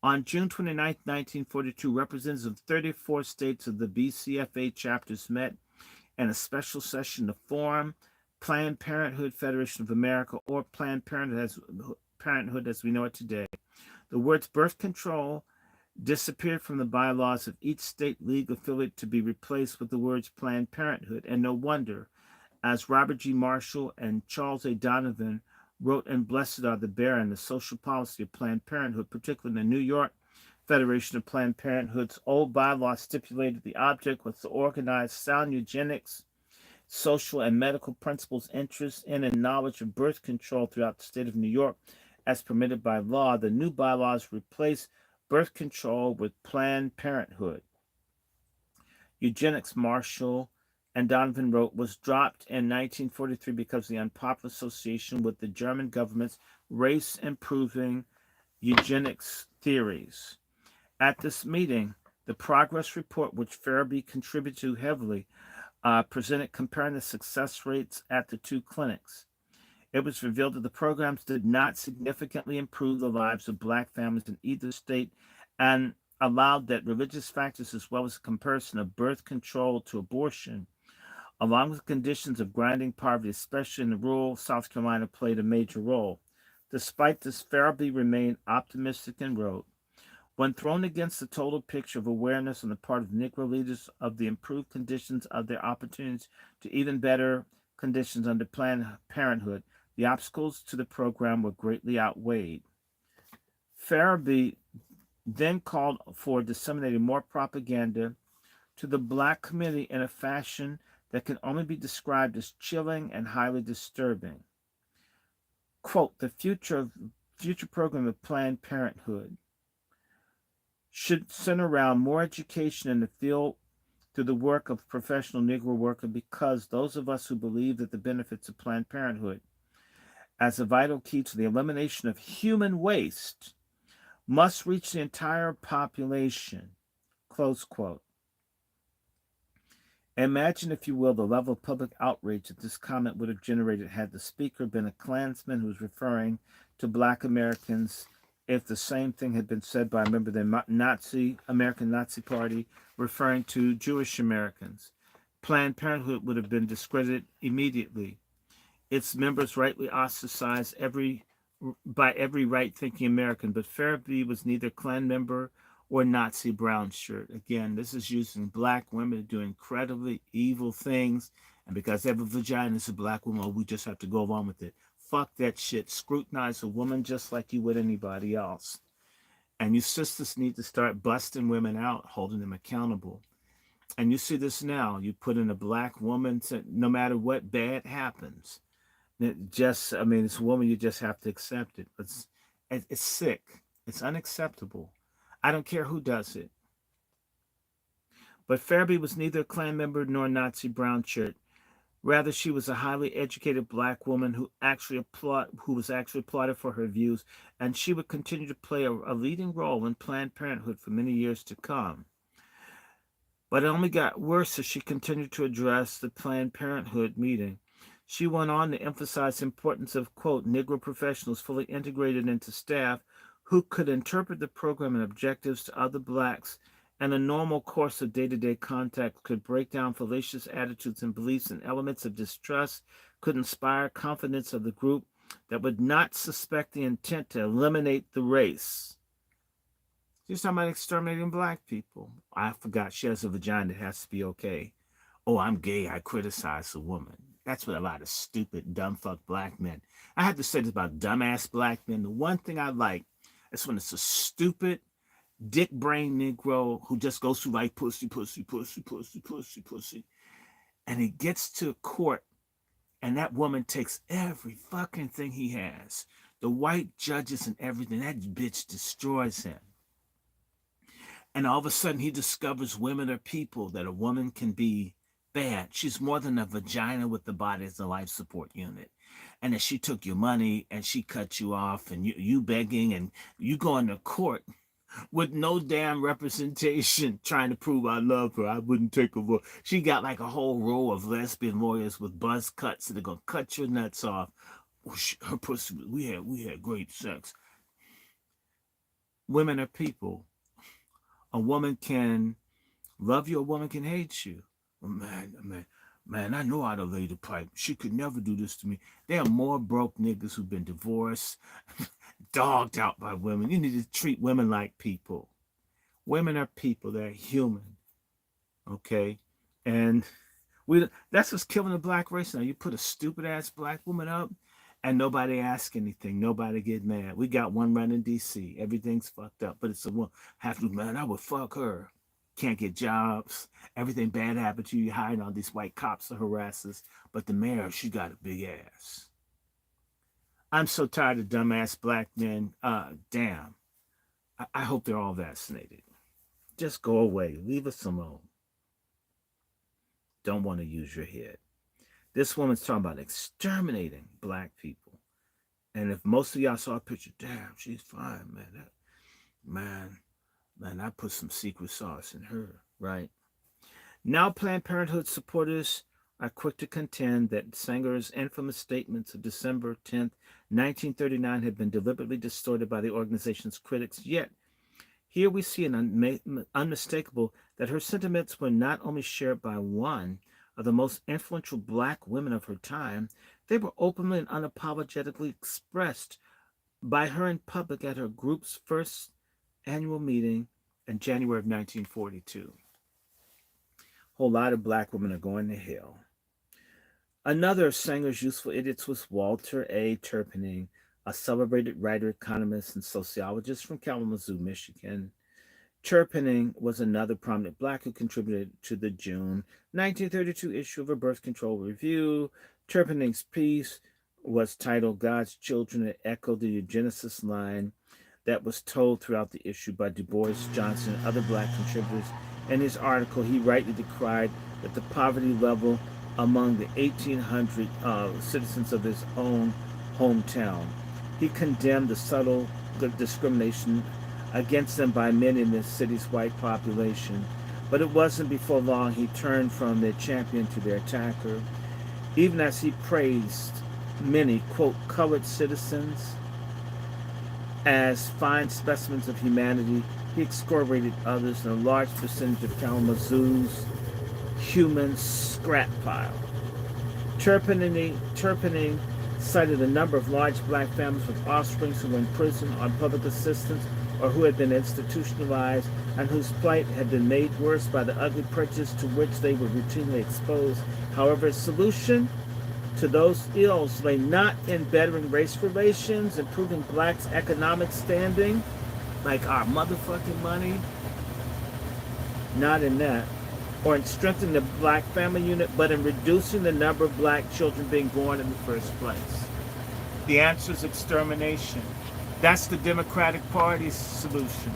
On June 29, 1942, representatives of 34 states of the BCFA chapters met in a special session to form Planned Parenthood Federation of America, or Planned Parenthood as we know it today. The words birth control disappeared from the bylaws of each state league affiliate to be replaced with the words Planned Parenthood, and no wonder, as Robert G. Marshall and Charles A. Donovan wrote in Blessed Are the Barren, the social policy of Planned Parenthood, particularly in the New York Federation of Planned Parenthood's old bylaw stipulated the object was to organize sound eugenics, social and medical principles, interest in and knowledge of birth control throughout the state of New York as permitted by law. The new bylaws replaced birth control with Planned Parenthood. Eugenics, Marshall and Donovan wrote, was dropped in 1943 because of the unpopular association with the German government's race-improving eugenics theories. At this meeting, the progress report, which Farabee contributed to heavily, presented comparing the success rates at the 2 clinics. It was revealed that the programs did not significantly improve the lives of black families in either state, and allowed that religious factors, as well as a comparison of birth control to abortion, along with conditions of grinding poverty, especially in the rural South Carolina, played a major role. Despite this, Farabee remained optimistic and wrote, when thrown against the total picture of awareness on the part of Negro leaders of the improved conditions of their opportunities to even better conditions under Planned Parenthood, the obstacles to the program were greatly outweighed. Farabee then called for disseminating more propaganda to the black community in a fashion that can only be described as chilling and highly disturbing. Quote, the future program of Planned Parenthood should center around more education in the field through the work of professional Negro workers because those of us who believe that the benefits of Planned Parenthood as a vital key to the elimination of human waste must reach the entire population. Close quote. Imagine, if you will, the level of public outrage that this comment would have generated had the speaker been a Klansman who was referring to black Americans if the same thing had been said by a member of the American Nazi Party referring to Jewish Americans. Planned Parenthood would have been discredited immediately. Its members rightly ostracized by every right-thinking American, but Farabee was neither Klan member or Nazi brown shirt. Again, this is using black women to do incredibly evil things, and because they have a vagina as a black woman, we just have to go along with it. Fuck that shit. Scrutinize a woman just like you would anybody else. And you sisters need to start busting women out, holding them accountable. And you see this now. You put in a black woman, no matter what bad happens, it's a woman, you just have to accept it. It's sick. It's unacceptable. I don't care who does it. But Farabee was neither a Klan member nor a Nazi brown shirt. Rather, she was a highly educated black woman who was actually applauded for her views, and she would continue to play a leading role in Planned Parenthood for many years to come. But it only got worse as she continued to address the Planned Parenthood meeting. She went on to emphasize the importance of, quote, Negro professionals fully integrated into staff who could interpret the program and objectives to other blacks, and a normal course of day-to-day contact could break down fallacious attitudes and beliefs and elements of distrust, could inspire confidence of the group that would not suspect the intent to eliminate the race. She's talking about exterminating black people. I forgot she has a vagina. It has to be okay. Oh, I'm gay. I criticize a woman. That's what a lot of stupid, dumb fuck black men. I have to say this about dumbass black men. The one thing I like is when it's a stupid, dick brain Negro who just goes through like pussy, pussy, pussy, pussy, pussy, pussy. And he gets to court and that woman takes every fucking thing he has. The white judges and everything. That bitch destroys him. And all of a sudden he discovers women are people, that a woman can be bad. She's more than a vagina with the body as a life support unit. And that she took your money and she cut you off and you begging and you going to court with no damn representation trying to prove I love her. I wouldn't take a vote. She got like a whole row of lesbian lawyers with buzz cuts that are going to cut your nuts off. Her pussy, we had great sex. Women are people. A woman can love you, a woman can hate you. Oh, man, I know how to lay the pipe. She could never do this to me. There are more broke niggas who've been divorced, dogged out by women. You need to treat women like people. Women are people. They're human. Okay? And that's what's killing the black race now. You put a stupid ass black woman up and nobody asks anything. Nobody get mad. We got one right in DC. Everything's fucked up. But it's a woman. Half of man, I would fuck her. Can't get jobs. Everything bad happened to you. You're hiring all these white cops to harass us. But the mayor, she got a big ass. I'm so tired of dumbass black men. Damn. I hope they're all vaccinated. Just go away. Leave us alone. Don't want to use your head. This woman's talking about exterminating black people. And if most of y'all saw a picture, damn, she's fine, man. Man, I put some secret sauce in her, right? Now Planned Parenthood supporters are quick to contend that Sanger's infamous statements of December 10th, 1939 had been deliberately distorted by the organization's critics. Yet, here we see an unmistakable that her sentiments were not only shared by one of the most influential black women of her time, they were openly and unapologetically expressed by her in public at her group's first annual meeting in January of 1942. A whole lot of black women are going to hell. Another of Sanger's useful idiots was Walter A. Turpinning, a celebrated writer, economist, and sociologist from Kalamazoo, Michigan. Turpinning was another prominent black who contributed to the June 1932 issue of a Birth Control Review. Turpinning's piece was titled God's Children. It echoed the eugenicist line that was told throughout the issue by Du Bois, Johnson, and other black contributors. In his article, he rightly decried that the poverty level among the 1,800 citizens of his own hometown. He condemned the subtle discrimination against them by many in the city's white population. But it wasn't before long he turned from their champion to their attacker. Even as he praised many, quote, colored citizens as fine specimens of humanity, he excoriated others in a large percentage of Kalamazoo's human scrap pile. Turpinning cited a number of large black families with offspring who were in prison on public assistance or who had been institutionalized and whose plight had been made worse by the ugly prejudice to which they were routinely exposed. However, his solution to those ills lay not in bettering race relations, improving blacks' economic standing, like our motherfucking money, not in that, or in strengthening the black family unit, but in reducing the number of black children being born in the first place. The answer is extermination. That's the Democratic Party's solution.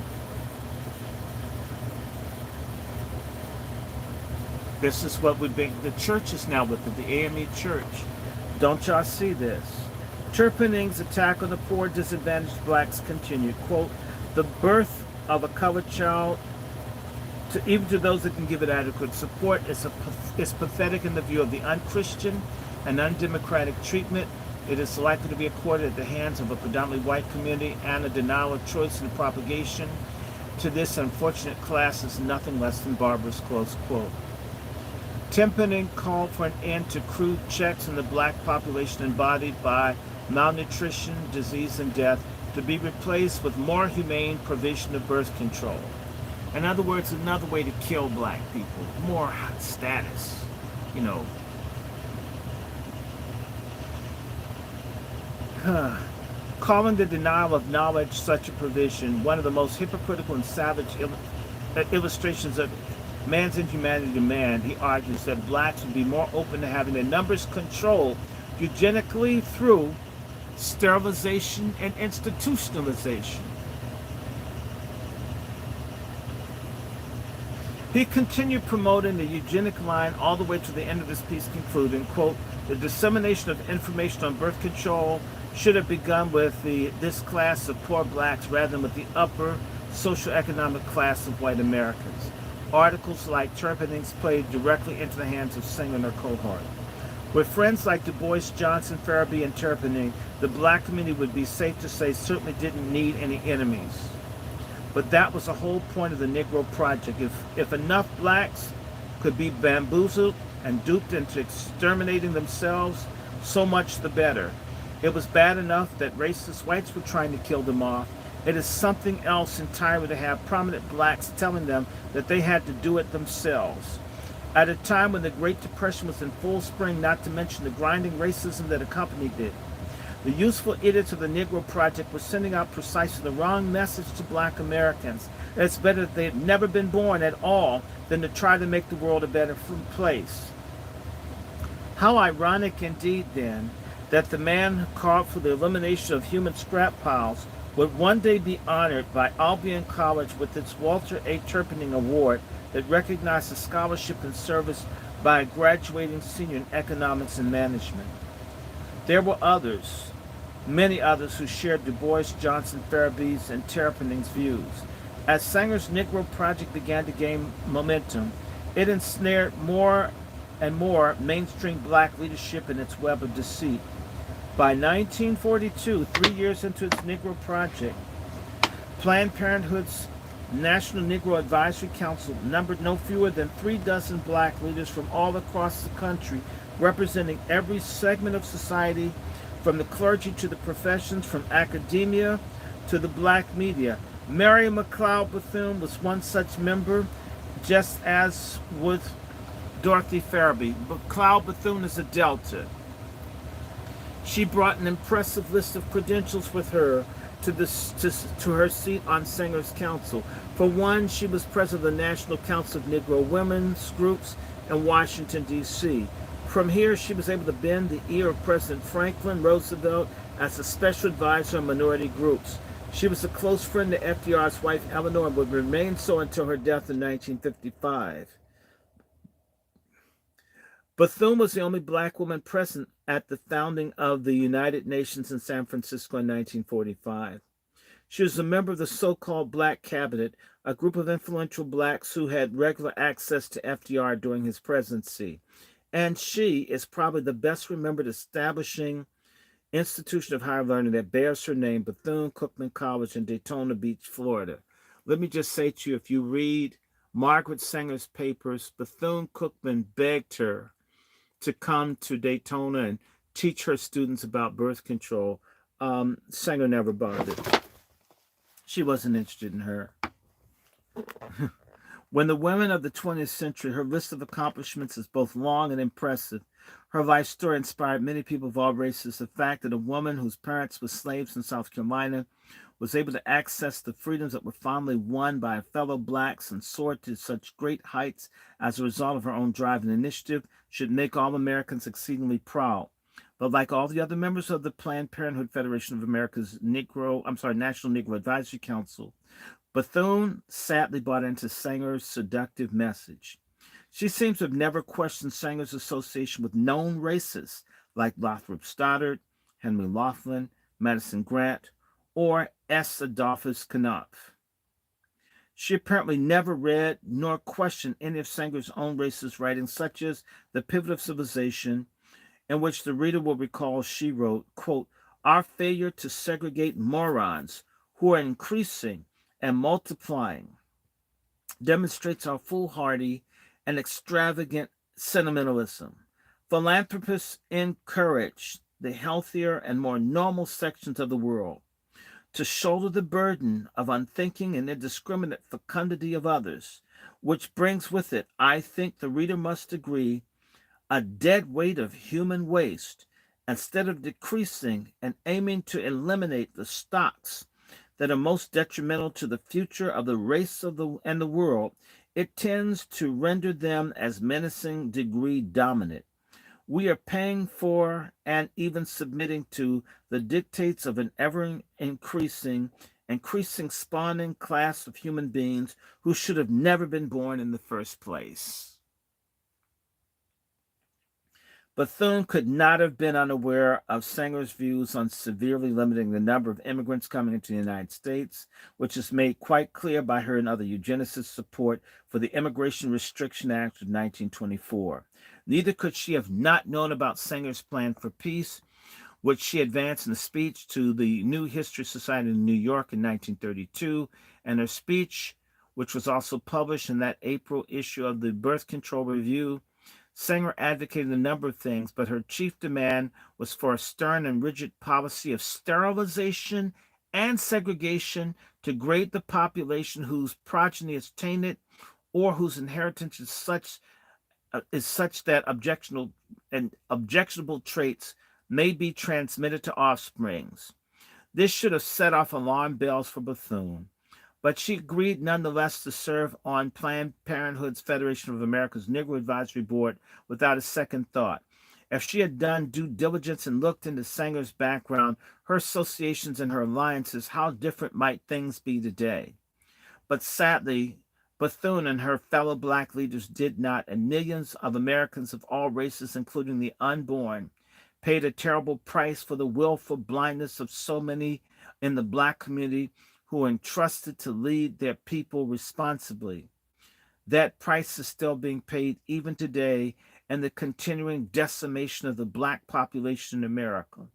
This is what would be the church is now with it, the AME Church. Don't y'all see this? Turpinning's attack on the poor, disadvantaged blacks continued. Quote, the birth of a colored child, even to those that can give it adequate support, is pathetic in the view of the unchristian and undemocratic treatment it is likely to be accorded at the hands of a predominantly white community, and a denial of choice in the propagation to this unfortunate class is nothing less than barbarous, close quote. Turpinning called for an end to crude checks on the black population embodied by malnutrition, disease, and death, to be replaced with more humane provision of birth control. In other words, another way to kill black people, more status, you know. Calling the denial of knowledge such a provision one of the most hypocritical and savage illustrations of man's inhumanity to man, he argues that blacks would be more open to having their numbers controlled eugenically through sterilization and institutionalization. He continued promoting the eugenic line all the way to the end of his piece, concluding, quote, the dissemination of information on birth control should have begun with this class of poor blacks rather than with the upper socioeconomic class of white Americans. Articles like Turpinning's played directly into the hands of Singer and her cohort. With friends like Du Bois, Johnson, Farabee, and Turpinning, the black community would be safe to say certainly didn't need any enemies. But that was the whole point of the Negro Project. If enough blacks could be bamboozled and duped into exterminating themselves, so much the better. It was bad enough that racist whites were trying to kill them off. It is something else entirely to have prominent blacks telling them that they had to do it themselves. At a time when the Great Depression was in full spring, not to mention the grinding racism that accompanied it, the useful idiots of the Negro Project were sending out precisely the wrong message to black Americans. It's better that they had never been born at all than to try to make the world a better place. How ironic indeed, then, that the man who called for the elimination of human scrap piles would one day be honored by Albion College with its Walter A. Turpinning Award that recognized the scholarship and service by a graduating senior in economics and management. There were others, many others, who shared Du Bois, Johnson, Farabee's, and Turpinning's views. As Sanger's Negro Project began to gain momentum, it ensnared more and more mainstream black leadership in its web of deceit. By 1942, 3 years into its Negro Project, Planned Parenthood's National Negro Advisory Council numbered no fewer than 36 black leaders from all across the country, representing every segment of society, from the clergy to the professions, from academia to the black media. Mary McLeod Bethune was one such member, just as was Dorothy Farabee. Cloud Bethune is a Delta. She brought an impressive list of credentials with her to her seat on Sanger's Council. For one, she was president of the National Council of Negro Women's Groups in Washington, D.C. From here, she was able to bend the ear of President Franklin Roosevelt as a special advisor on minority groups. She was a close friend to FDR's wife, Eleanor, and would remain so until her death in 1955. Bethune was the only black woman present at the founding of the United Nations in San Francisco in 1945. She was a member of the so-called Black Cabinet, a group of influential blacks who had regular access to FDR during his presidency. And she is probably the best remembered establishing institution of higher learning that bears her name, Bethune-Cookman College in Daytona Beach, Florida. Let me just say to you, if you read Margaret Sanger's papers, Bethune-Cookman begged her to come to Daytona and teach her students about birth control. Sanger never bothered. She wasn't interested in her. When the women of the 20th century, her list of accomplishments is both long and impressive. Her life story inspired many people of all races. The fact that a woman whose parents were slaves in South Carolina was able to access the freedoms that were finally won by fellow blacks and soared to such great heights as a result of her own drive and initiative should make all Americans exceedingly proud. But like all the other members of the Planned Parenthood Federation of America's National Negro Advisory Council, Bethune sadly bought into Sanger's seductive message. She seems to have never questioned Sanger's association with known racists like Lothrop Stoddard, Henry Laughlin, Madison Grant, or S. Adolphus Knopf. She apparently never read nor questioned any of Sanger's own racist writings, such as The Pivot of Civilization, in which the reader will recall she wrote, quote, "Our failure to segregate morons who are increasing and multiplying demonstrates our foolhardy and extravagant sentimentalism. Philanthropists encourage the healthier and more normal sections of the world to shoulder the burden of unthinking and indiscriminate fecundity of others, which brings with it, I think the reader must agree, a dead weight of human waste, instead of decreasing and aiming to eliminate the stocks that are most detrimental to the future of the race and the world, it tends to render them as menacing degree dominant. We are paying for and even submitting to the dictates of an ever-increasing spawning class of human beings who should have never been born in the first place." Bethune could not have been unaware of Sanger's views on severely limiting the number of immigrants coming into the United States, which is made quite clear by her and other eugenicists' support for the Immigration Restriction Act of 1924. Neither could she have not known about Sanger's plan for peace, which she advanced in a speech to the New History Society in New York in 1932, and her speech, which was also published in that April issue of the Birth Control Review. Sanger advocated a number of things, but her chief demand was for a stern and rigid policy of sterilization and segregation to grade the population whose progeny is tainted or whose inheritance is such that objectionable traits may be transmitted to offsprings. This should have set off alarm bells for Bethune, but she agreed nonetheless to serve on Planned Parenthood's Federation of America's Negro Advisory Board without a second thought. If she had done due diligence and looked into Sanger's background, her associations and her alliances, how different might things be today? But sadly, Bethune and her fellow black leaders did not, and millions of Americans of all races, including the unborn, paid a terrible price for the willful blindness of so many in the black community who are entrusted to lead their people responsibly. That price is still being paid even today in the continuing decimation of the black population in America.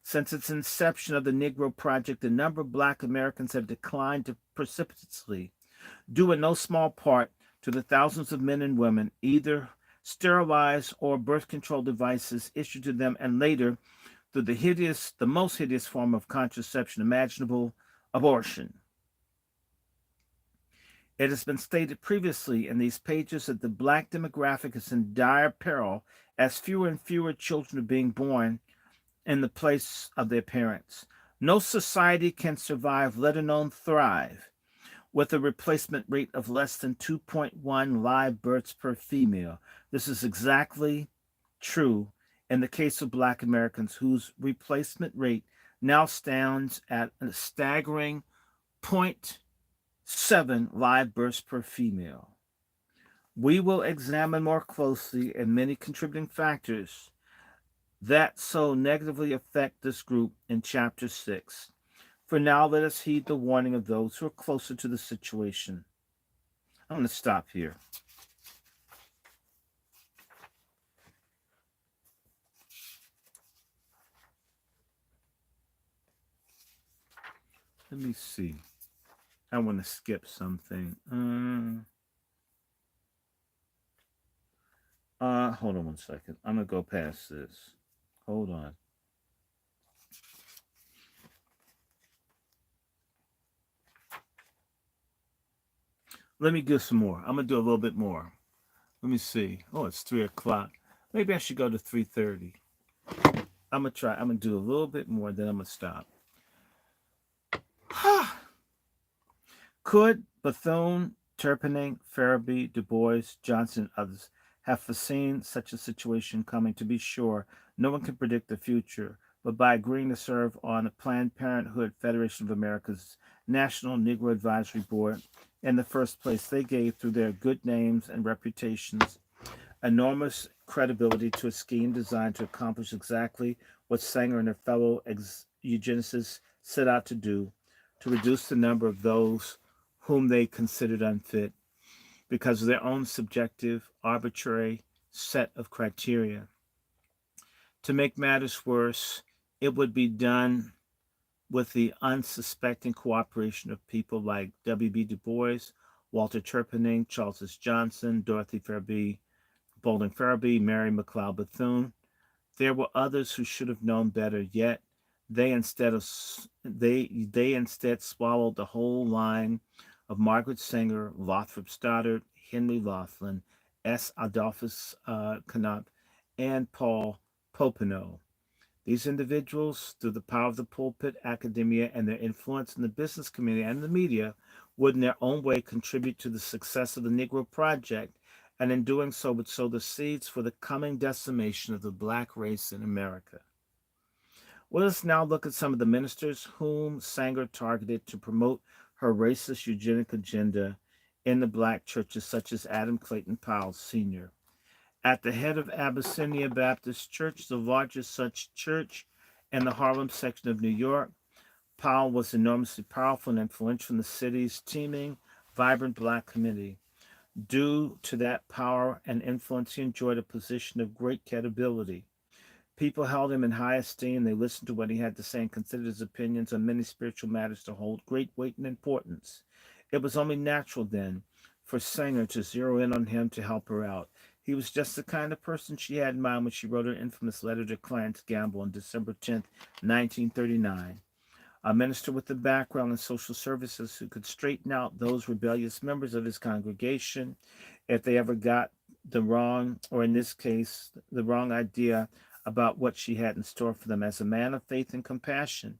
Since its inception of the Negro Project, the number of black Americans have declined precipitously, due in no small part to the thousands of men and women, either sterilized or birth control devices issued to them, and later through the most hideous form of contraception imaginable, abortion. It has been stated previously in these pages that the black demographic is in dire peril as fewer and fewer children are being born in the place of their parents. No society can survive, let alone thrive, with a replacement rate of less than 2.1 live births per female. This is exactly true in the case of black Americans, whose replacement rate now stands at a staggering point 7 live births per female. We will examine more closely and many contributing factors that so negatively affect this group in Chapter 6. For now, let us heed the warning of those who are closer to the situation. I'm going to stop here. Let me see. I want to skip something. Hold on one second. I'm going to go past this. Hold on. Let me do some more. I'm going to do a little bit more. Let me see. Oh, it's 3 o'clock. Maybe I should go to 3:30. I'm going to try. I'm going to do a little bit more, then I'm going to stop. Could Bethune, Turpinning, Farabee, Du Bois, Johnson, and others have foreseen such a situation coming? To be sure, no one can predict the future, but by agreeing to serve on the Planned Parenthood Federation of America's National Negro Advisory Board, in the first place, they gave, through their good names and reputations, enormous credibility to a scheme designed to accomplish exactly what Sanger and her fellow eugenicists set out to do, to reduce the number of those whom they considered unfit because of their own subjective, arbitrary set of criteria. To make matters worse, it would be done with the unsuspecting cooperation of people like W.B. Du Bois, Walter Turpinning, Charles S. Johnson, Dorothy Farabee, Bolden Farabee, Mary McLeod Bethune. There were others who should have known better, yet they instead swallowed the whole line of Margaret Sanger, Lothrop Stoddard, Henry Laughlin, S. Adolphus Knopf, and Paul Popenoe. These individuals, through the power of the pulpit, academia, and their influence in the business community and the media, would in their own way contribute to the success of the Negro Project, and in doing so would sow the seeds for the coming decimation of the black race in America. Let us now look at some of the ministers whom Sanger targeted to promote her racist eugenic agenda in the black churches, such as Adam Clayton Powell Sr. At the head of Abyssinia Baptist Church, the largest such church in the Harlem section of New York, Powell was enormously powerful and influential in the city's teeming, vibrant black community. Due to that power and influence, he enjoyed a position of great credibility. People held him in high esteem. They listened to what he had to say and considered his opinions on many spiritual matters to hold great weight and importance. It was only natural, then, for Sanger to zero in on him to help her out. He was just the kind of person she had in mind when she wrote her infamous letter to Clarence Gamble on December 10th, 1939. A minister with a background in social services who could straighten out those rebellious members of his congregation if they ever got the wrong, or in this case, the wrong idea about what she had in store for them. As a man of faith and compassion,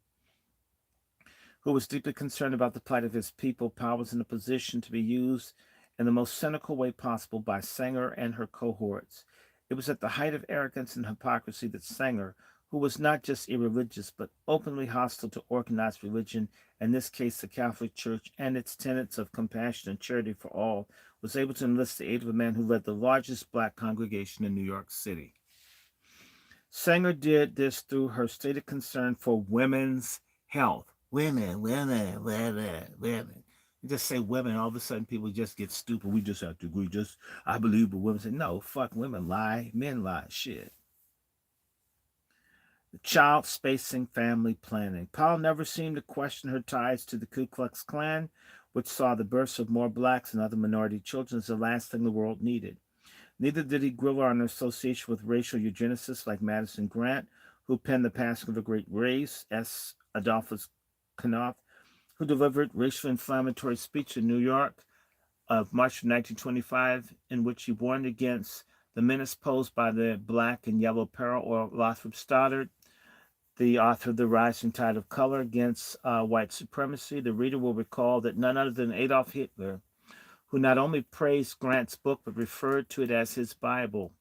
who was deeply concerned about the plight of his people, Powell was in a position to be used in the most cynical way possible by Sanger and her cohorts. It was at the height of arrogance and hypocrisy that Sanger, who was not just irreligious but openly hostile to organized religion, in this case the Catholic Church and its tenets of compassion and charity for all, was able to enlist the aid of a man who led the largest black congregation in New York City. Sanger did this through her stated concern for women's health. Women. You just say women, all of a sudden people just get stupid. We just have to agree. I believe, but women say, no, fuck, women lie, men lie. Shit. Child spacing, family planning. Powell never seemed to question her ties to the Ku Klux Klan, which saw the births of more blacks and other minority children as the last thing the world needed. Neither did he grill her on her association with racial eugenicists like Madison Grant, who penned The Passing of a Great Race, S. Adolphus Knopf, who delivered racially inflammatory speech in New York of March of 1925, in which he warned against the menace posed by the black and yellow peril, or Lothrop Stoddard, the author of The Rising Tide of Color Against White Supremacy. The reader will recall that none other than Adolf Hitler, who not only praised Grant's book but referred to it as his Bible.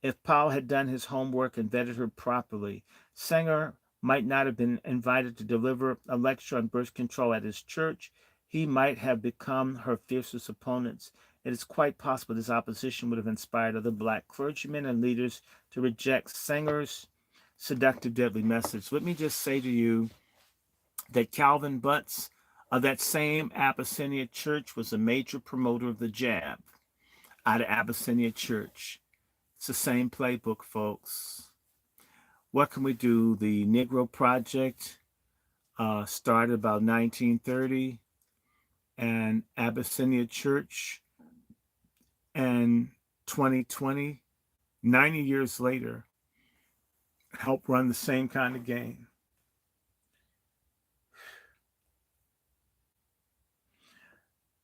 If Powell had done his homework and vetted her properly, Sanger might not have been invited to deliver a lecture on birth control at his church. He might have become her fiercest opponents. It is quite possible this opposition would have inspired other black clergymen and leaders to reject Sanger's seductive, deadly message. Let me just say to you that Calvin Butts of that same Abyssinia church was a major promoter of the jab out of Abyssinia Church. It's the same playbook, folks. What can we do? The Negro Project started about 1930, and Abyssinia Church in 2020, 90 years later, helped run the same kind of game.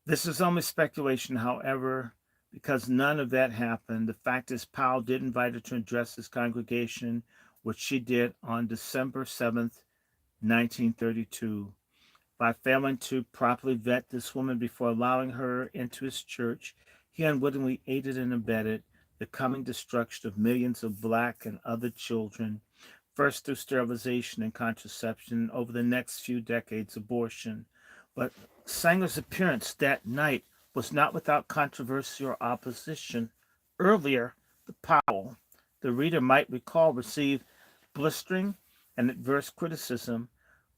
This is only speculation, however, because none of that happened. The fact is, Powell did invite her to address his congregation, which she did on December 7th, 1932. By failing to properly vet this woman before allowing her into his church, he unwittingly aided and abetted the coming destruction of millions of black and other children, first through sterilization and contraception, over the next few decades, abortion. But Sanger's appearance that night was not without controversy or opposition. Earlier, the Powell, the reader might recall, received blistering and adverse criticism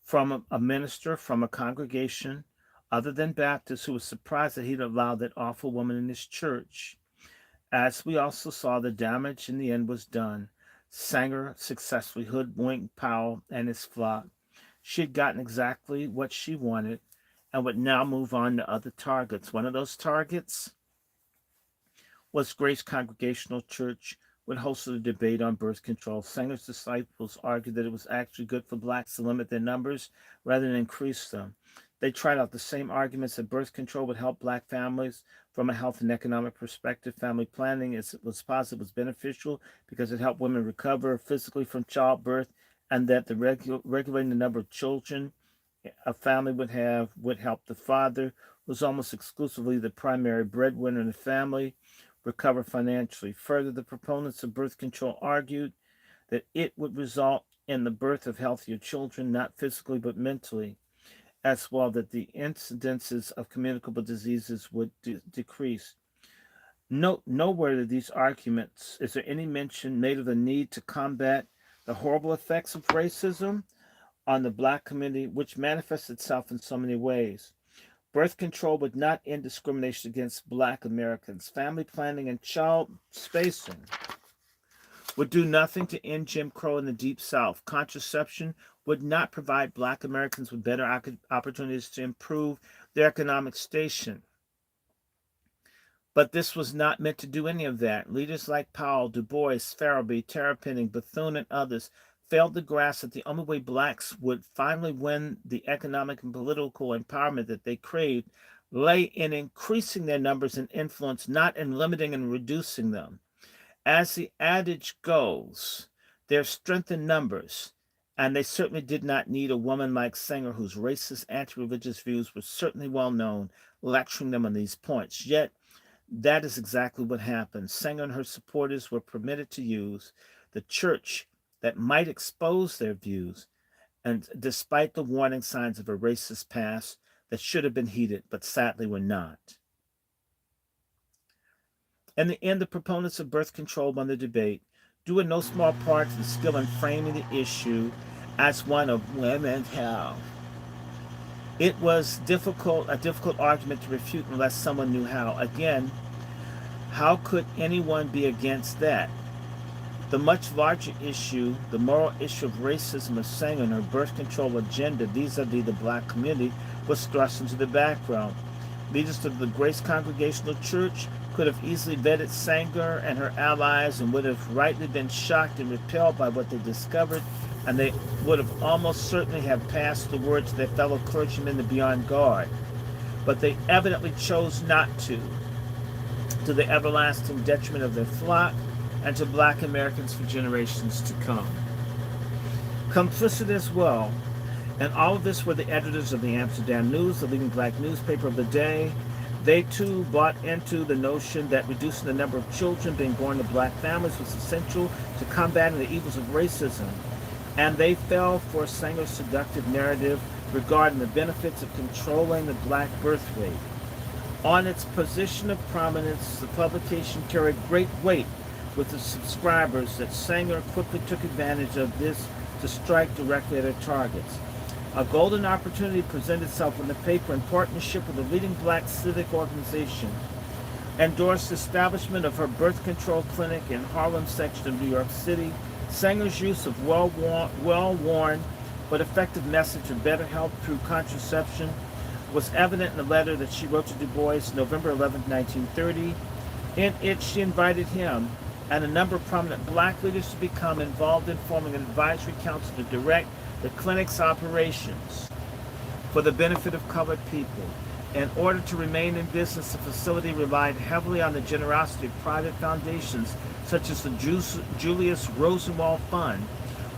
from a minister from a congregation other than Baptist who was surprised that he'd allowed that awful woman in his church. As we also saw, the damage in the end was done. Sanger successfully hoodwinked Powell and his flock. She had gotten exactly what she wanted and would now move on to other targets. One of those targets was Grace Congregational Church, which hosted a debate on birth control. Sanger's disciples argued that it was actually good for blacks to limit their numbers rather than increase them. They tried out the same arguments that birth control would help black families from a health and economic perspective. Family planning was positive, was beneficial because it helped women recover physically from childbirth, and that the regulating the number of children a family would have would help the father, who was almost exclusively the primary breadwinner in the family, recover financially. Further, the proponents of birth control argued that it would result in the birth of healthier children, not physically but mentally, as well that the incidences of communicable diseases would decrease. Nowhere in these arguments is there any mention made of the need to combat the horrible effects of racism on the black community, which manifests itself in so many ways. Birth control would not end discrimination against black Americans. Family planning and child spacing would do nothing to end Jim Crow in the Deep South. Contraception would not provide black Americans with better opportunities to improve their economic station. But this was not meant to do any of that. Leaders like Powell, Du Bois, Farabee, Terrapin, Bethune, and others failed to grasp that the only way blacks would finally win the economic and political empowerment that they craved lay in increasing their numbers and influence, not in limiting and reducing them. As the adage goes, there's strength in numbers, and they certainly did not need a woman like Sanger, whose racist, anti-religious views were certainly well known, lecturing them on these points. Yet, that is exactly what happened. Sanger and her supporters were permitted to use the church that might expose their views, and despite the warning signs of a racist past that should have been heeded, but sadly were not. In the end, the proponents of birth control won the debate, due in no small part to the skill in framing the issue as one of women's health. It was a difficult argument to refute unless someone knew how. Again, how could anyone be against that? The much larger issue, the moral issue of racism of Sanger and her birth control agenda vis-a-vis the black community, was thrust into the background. Leaders of the Grace Congregational Church could have easily vetted Sanger and her allies and would have rightly been shocked and repelled by what they discovered, and they would have almost certainly have passed the word to their fellow clergymen to be on guard. but they evidently chose not to the everlasting detriment of their flock and to black Americans for generations to come. Complicit as well, and all of this were the editors of the Amsterdam News, the leading black newspaper of the day. They too bought into the notion that reducing the number of children being born to black families was essential to combating the evils of racism, and they fell for Sanger's seductive narrative regarding the benefits of controlling the black birth rate. On its position of prominence, the publication carried great weight with the subscribers that Sanger quickly took advantage of this to strike directly at her targets. A golden opportunity presented itself when the paper, in partnership with a leading black civic organization, endorsed the establishment of her birth control clinic in Harlem section of New York City. Sanger's use of well-worn but effective message of better health through contraception was evident in a letter that she wrote to Du Bois November 11, 1930. In it, she invited him and a number of prominent black leaders to become involved in forming an advisory council to direct the clinic's operations for the benefit of colored people. In order to remain in business, the facility relied heavily on the generosity of private foundations, such as the Julius Rosenwald Fund,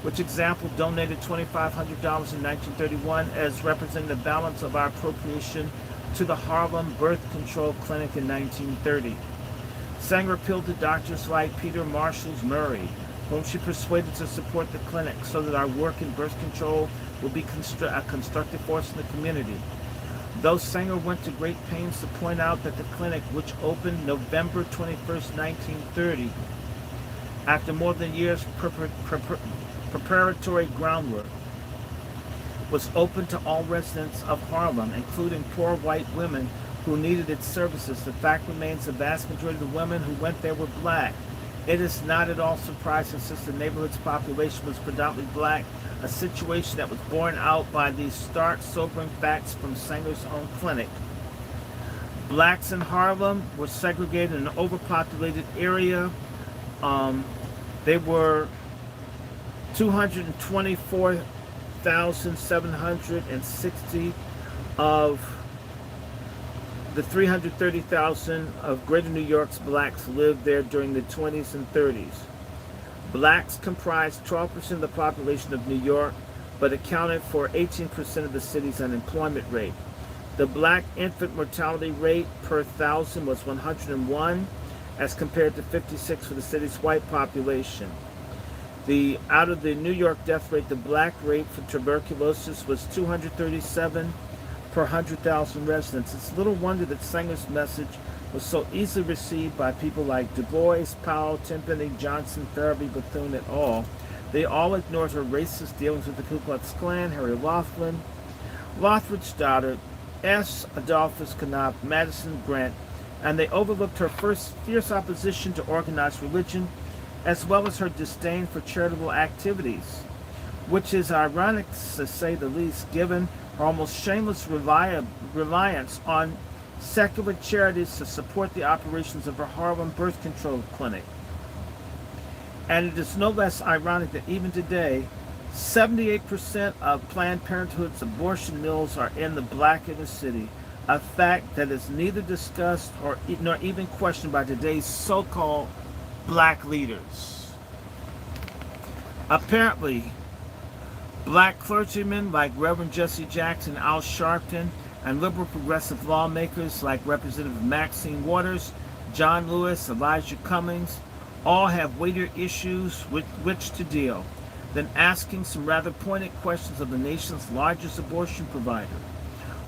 which example donated $2,500 in 1931 as representing the balance of our appropriation to the Harlem Birth Control Clinic in 1930. Sanger appealed to doctors like Peter Marshall Murray, whom she persuaded to support the clinic so that our work in birth control will be a constructive force in the community. Though Sanger went to great pains to point out that the clinic, which opened November 21st, 1930, after more than a year's preparatory groundwork, was open to all residents of Harlem, including poor white women who needed its services. The fact remains the vast majority of the women who went there were black. It is not at all surprising, since the neighborhood's population was predominantly black, a situation that was borne out by these stark, sobering facts from Sanger's own clinic. Blacks in Harlem were segregated in an overpopulated area. They were 224,760 of the 330,000 of Greater New York's blacks lived there during the 20s and 30s. Blacks comprised 12% of the population of New York, but accounted for 18% of the city's unemployment rate. The black infant mortality rate per thousand was 101, as compared to 56 for the city's white population. Out of the New York death rate, the black rate for tuberculosis was 237 per 100,000 residents. It's little wonder that Sanger's message was so easily received by people like Du Bois, Powell, Timpany, Johnson, Farabee, Bethune, et al. They all ignored her racist dealings with the Ku Klux Klan, Harry Laughlin, Lothridge Stoddard, S. Adolphus Knopf, Madison Grant, and they overlooked her first fierce opposition to organized religion, as well as her disdain for charitable activities, which is ironic to say the least, given her almost shameless reliance on secular charities to support the operations of her Harlem birth control clinic. And it is no less ironic that even today, 78% of Planned Parenthood's abortion mills are in the black inner city, a fact that is neither discussed nor even questioned by today's so-called black leaders. Apparently, black clergymen like Reverend Jesse Jackson, Al Sharpton, and liberal progressive lawmakers like Representative Maxine Waters, John Lewis, Elijah Cummings, all have weightier issues with which to deal than asking some rather pointed questions of the nation's largest abortion provider.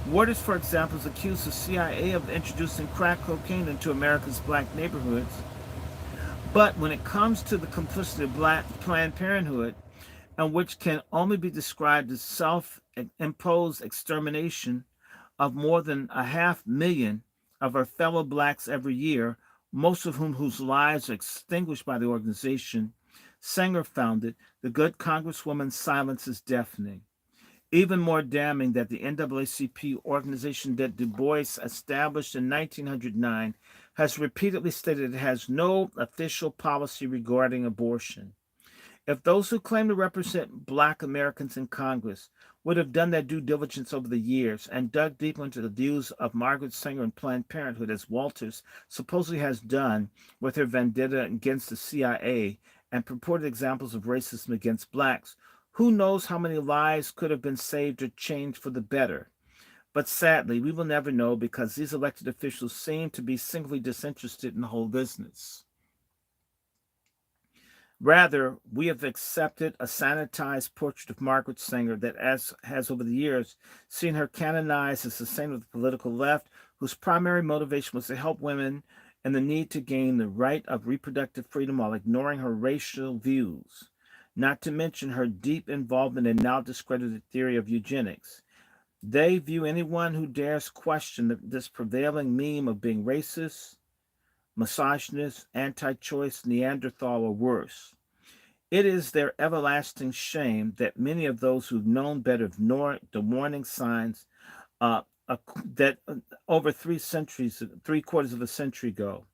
Waters, for example, is accused the CIA of introducing crack cocaine into America's black neighborhoods. But when it comes to the complicity of black Planned Parenthood, and which can only be described as self-imposed extermination of more than 500,000 of our fellow blacks every year, most of whose lives are extinguished by the organization Sanger founded, the good Congresswoman's silence is deafening. Even more damning that the NAACP, organization that Du Bois established in 1909, has repeatedly stated it has no official policy regarding abortion. If those who claim to represent black Americans in Congress would have done their due diligence over the years and dug deep into the views of Margaret Sanger and Planned Parenthood, as Walters supposedly has done with her vendetta against the CIA and purported examples of racism against blacks, who knows how many lives could have been saved or changed for the better. But sadly, we will never know because these elected officials seem to be singly disinterested in the whole business. Rather, we have accepted a sanitized portrait of Margaret Sanger that has over the years seen her canonized as a saint of the political left, whose primary motivation was to help women and the need to gain the right of reproductive freedom while ignoring her racial views, not to mention her deep involvement in now discredited theory of eugenics. They view anyone who dares question this prevailing meme of being racist, misogynist, anti choice, Neanderthal, or worse. It is their everlasting shame that many of those who've known better ignore the warning signs that over 3 centuries, 3 quarters of a century ago.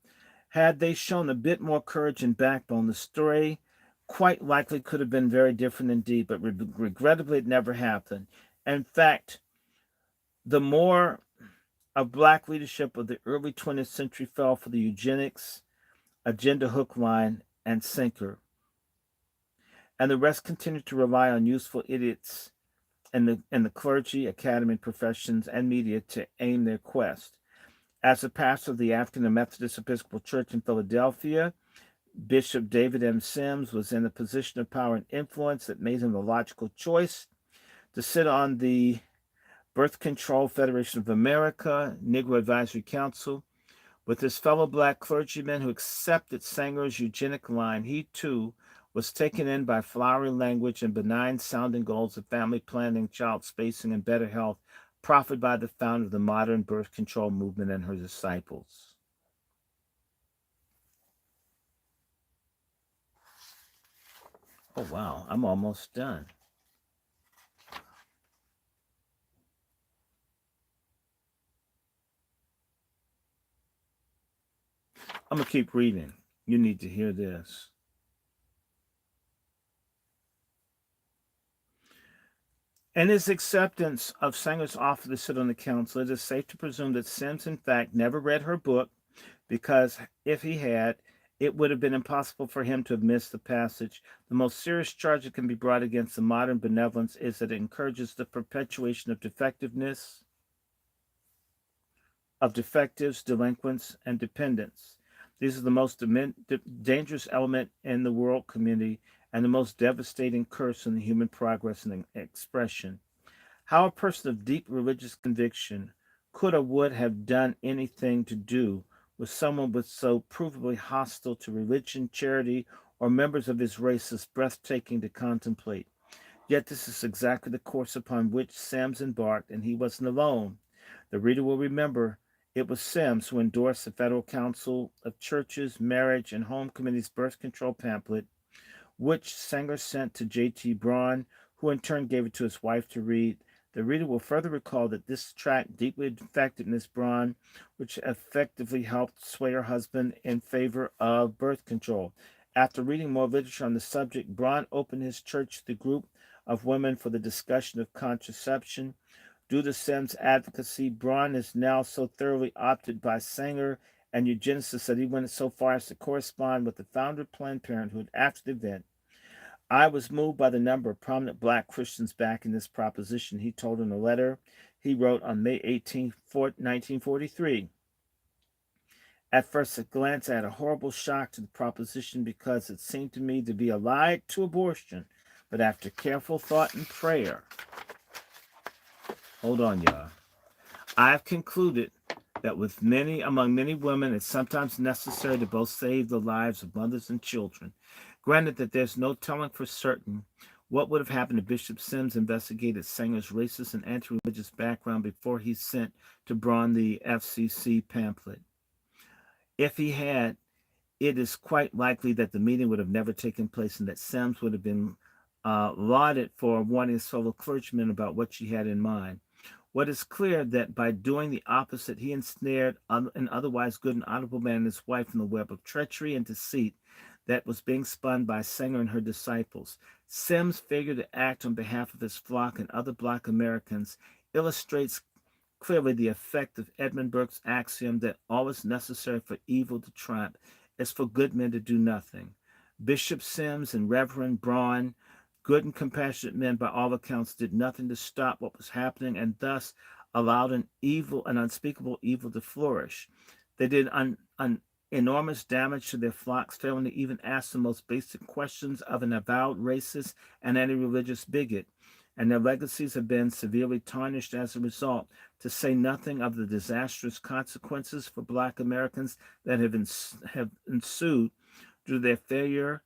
Had they shown a bit more courage and backbone, the story quite likely could have been very different indeed, but regrettably it never happened. In fact, the more of black leadership of the early 20th century fell for the eugenics agenda hook, line, and sinker, and the rest continued to rely on useful idiots in the clergy, academy, professions, and media to aim their quest. As a pastor of the African Methodist Episcopal Church in Philadelphia, Bishop David M. Sims was in a position of power and influence that made him the logical choice to sit on the Birth Control Federation of America, Negro Advisory Council. With his fellow black clergymen who accepted Sanger's eugenic line, he too was taken in by flowery language and benign sounding goals of family planning, child spacing, and better health, proffered by the founder of the modern birth control movement and her disciples. Oh, wow, I'm almost done. I'm going to keep reading. You need to hear this. In his acceptance of Sanger's offer to sit on the council, it is safe to presume that Sims, in fact, never read her book, because if he had, it would have been impossible for him to have missed the passage. The most serious charge that can be brought against the modern benevolence is that it encourages the perpetuation of defectiveness, of defectives, delinquents, and dependents. These are the most dangerous element in the world community and the most devastating curse in the human progress and expression. How a person of deep religious conviction could or would have done anything to do with someone with so provably hostile to religion, charity, or members of his race is breathtaking to contemplate. Yet this is exactly the course upon which Sims embarked, and he wasn't alone. The reader will remember it was Sims who endorsed the Federal Council of Churches, Marriage, and Home Committee's birth control pamphlet, which Sanger sent to J.T. Braun, who in turn gave it to his wife to read. The reader will further recall that this tract deeply affected Miss Braun, which effectively helped sway her husband in favor of birth control. After reading more literature on the subject, Braun opened his church to the group of women for the discussion of contraception. Due to Sims' advocacy, Braun is now so thoroughly opted by Sanger and eugenicists that he went so far as to correspond with the founder of Planned Parenthood after the event. I was moved by the number of prominent black Christians backing this proposition, he told in a letter he wrote on May 18, 1943. At first glance, I had a horrible shock to the proposition because it seemed to me to be allied to abortion. But after careful thought and prayer, hold on, y'all, I have concluded that among many women, it's sometimes necessary to both save the lives of mothers and children. Granted that there's no telling for certain what would have happened if Bishop Sims investigated Sanger's racist and anti-religious background before he sent to Braun the FCC pamphlet. If he had, it is quite likely that the meeting would have never taken place and that Sims would have been lauded for warning his fellow clergymen about what she had in mind. What is clear that by doing the opposite, he ensnared an otherwise good and honorable man and his wife in the web of treachery and deceit that was being spun by Sanger and her disciples. Sims' failure to act on behalf of his flock and other Black Americans illustrates clearly the effect of Edmund Burke's axiom that all is necessary for evil to triumph is for good men to do nothing. Bishop Sims and Reverend Braun, good and compassionate men by all accounts, did nothing to stop what was happening and thus allowed an unspeakable evil to flourish. They did enormous damage to their flocks, failing to even ask the most basic questions of an avowed racist and anti-religious bigot, and their legacies have been severely tarnished as a result, to say nothing of the disastrous consequences for Black Americans that have ensued due to their failure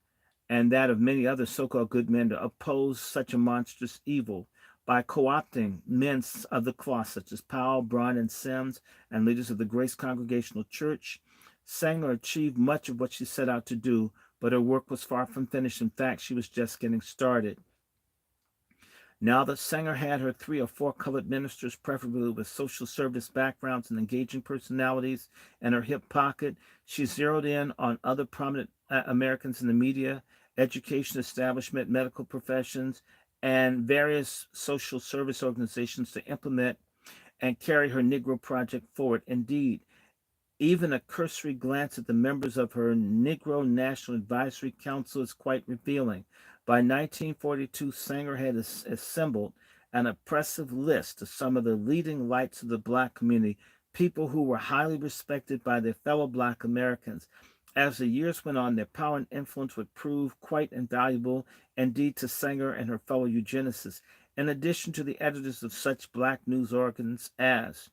and that of many other so-called good men to oppose such a monstrous evil by co-opting men of the cloth such as Powell, Braun, and Sims, and leaders of the Grace Congregational Church. Sanger achieved much of what she set out to do, but her work was far from finished. In fact, she was just getting started. Now that Sanger had her 3 or 4 colored ministers, preferably with social service backgrounds and engaging personalities, in her hip pocket, she zeroed in on other prominent Americans in the media, education establishment, medical professions, and various social service organizations to implement and carry her Negro Project forward. Indeed, even a cursory glance at the members of her Negro National Advisory Council is quite revealing. By 1942, Sanger had assembled an impressive list of some of the leading lights of the Black community, people who were highly respected by their fellow Black Americans. As the years went on, their power and influence would prove quite invaluable indeed to Sanger and her fellow eugenicists, in addition to the editors of such Black news organs as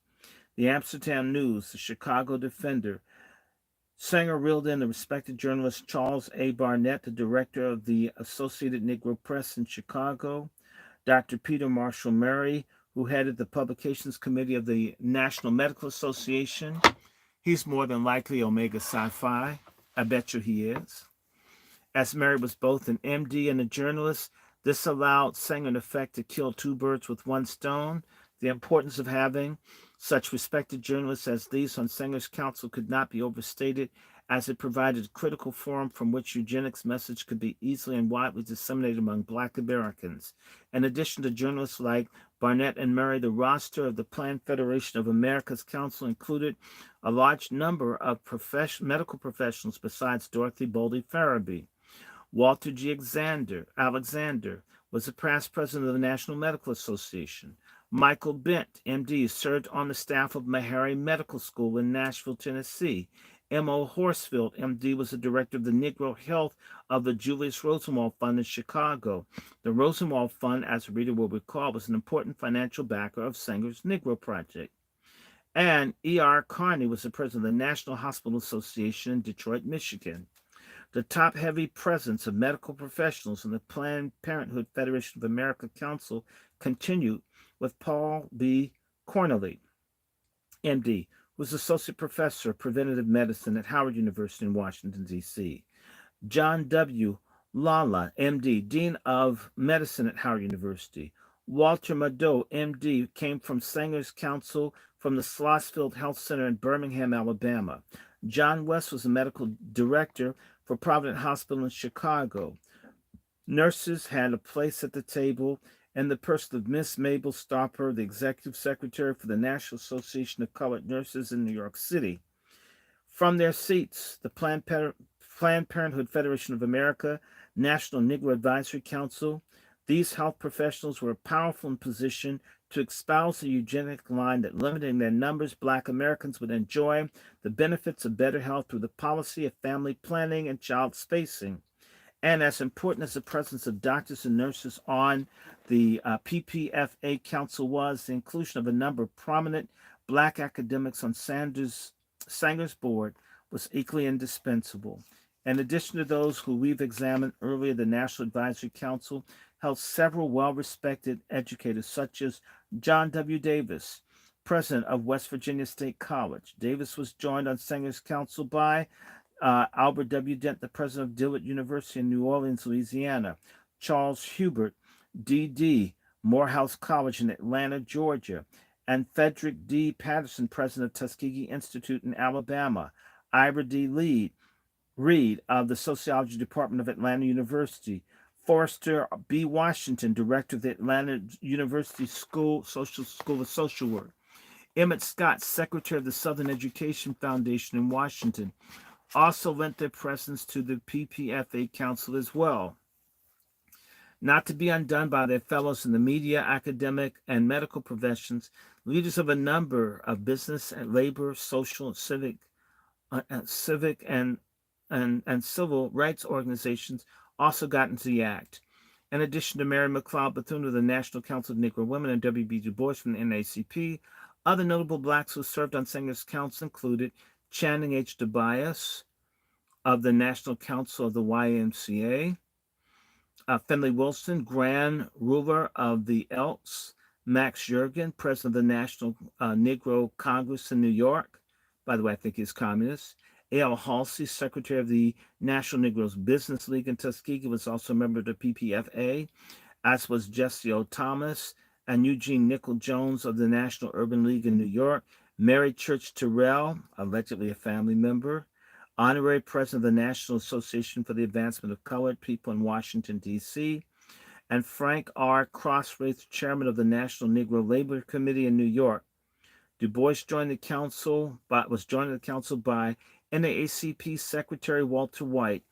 the Amsterdam News, the Chicago Defender. Sanger reeled in the respected journalist Charles A. Barnett, the director of the Associated Negro Press in Chicago, Dr. Peter Marshall Murray, who headed the Publications Committee of the National Medical Association. He's more than likely Omega Psi Phi. I bet you he is. As Murray was both an MD and a journalist, this allowed Sanger, in effect, to kill 2 birds with 1 stone. The importance of having such respected journalists as these on Sanger's council could not be overstated, as it provided a critical forum from which eugenics message could be easily and widely disseminated among Black Americans. In addition to journalists like Barnett and Murray, the roster of the Planned Federation of America's council included a large number of medical professionals besides Dorothy Boldy Farabee. Walter G. Alexander was the past president of the National Medical Association. Michael Bent, MD, served on the staff of Meharry Medical School in Nashville, Tennessee. M.O. Horsfield, MD, was the director of the Negro Health of the Julius Rosenwald Fund in Chicago. The Rosenwald Fund, as the reader will recall, was an important financial backer of Sanger's Negro Project. And E.R. Carney was the president of the National Hospital Association in Detroit, Michigan. The top-heavy presence of medical professionals in the Planned Parenthood Federation of America Council continued with Paul B. Cornely, MD, who was associate professor of preventive medicine at Howard University in Washington, D.C. John W. Lala, MD, dean of medicine at Howard University. Walter Mado, MD, came from Sanger's Council from the Slossfield Health Center in Birmingham, Alabama. John West was the medical director for Providence Hospital in Chicago. Nurses had a place at the table in the person of Miss Mabel Stopper, the executive secretary for the National Association of Colored Nurses in New York City. From their seats, the Planned Parenthood Federation of America, National Negro Advisory Council, these health professionals were powerful in position to espouse the eugenic line that limiting their numbers, Black Americans would enjoy the benefits of better health through the policy of family planning and child spacing. And as important as the presence of doctors and nurses on the PPFA Council was, the inclusion of a number of prominent Black academics on Sanger's board was equally indispensable. In addition to those who we've examined earlier, the National Advisory Council held several well-respected educators, such as John W. Davis, president of West Virginia State College. Davis was joined on Sanger's council by Albert W. Dent, the president of Dillard University in New Orleans, Louisiana. Charles Hubert, D.D., Morehouse College in Atlanta, Georgia. And Frederick D. Patterson, president of Tuskegee Institute in Alabama. Ira D. Lead, Reed of the Sociology Department of Atlanta University, Forrester B. Washington, Director of the Atlanta University School of Social Work, Emmett Scott, Secretary of the Southern Education Foundation in Washington, also lent their presence to the PPFA Council as well. Not to be undone by their fellows in the media, academic, and medical professions, leaders of a number of business and labor, social, civic and civil rights organizations also got into the act. In addition to Mary McLeod Bethune of the National Council of Negro Women and W.B. Du Bois from the NAACP, other notable blacks who served on Sanger's Council included Channing H. Tobias of the National Council of the YMCA, Finley Wilson, Grand Ruler of the Elks, Max Jurgen, President of the National Negro Congress in New York. By the way, I think he's communist. A.L. Halsey, Secretary of the National Negroes Business League in Tuskegee, was also a member of the PPFA, as was Jesse O. Thomas and Eugene Nickel Jones of the National Urban League in New York. Mary Church Terrell, allegedly a family member, Honorary President of the National Association for the Advancement of Colored People in Washington, D.C., and Frank R. Crossraith, Chairman of the National Negro Labor Committee in New York. Du Bois was joined the council by NAACP Secretary Walter White,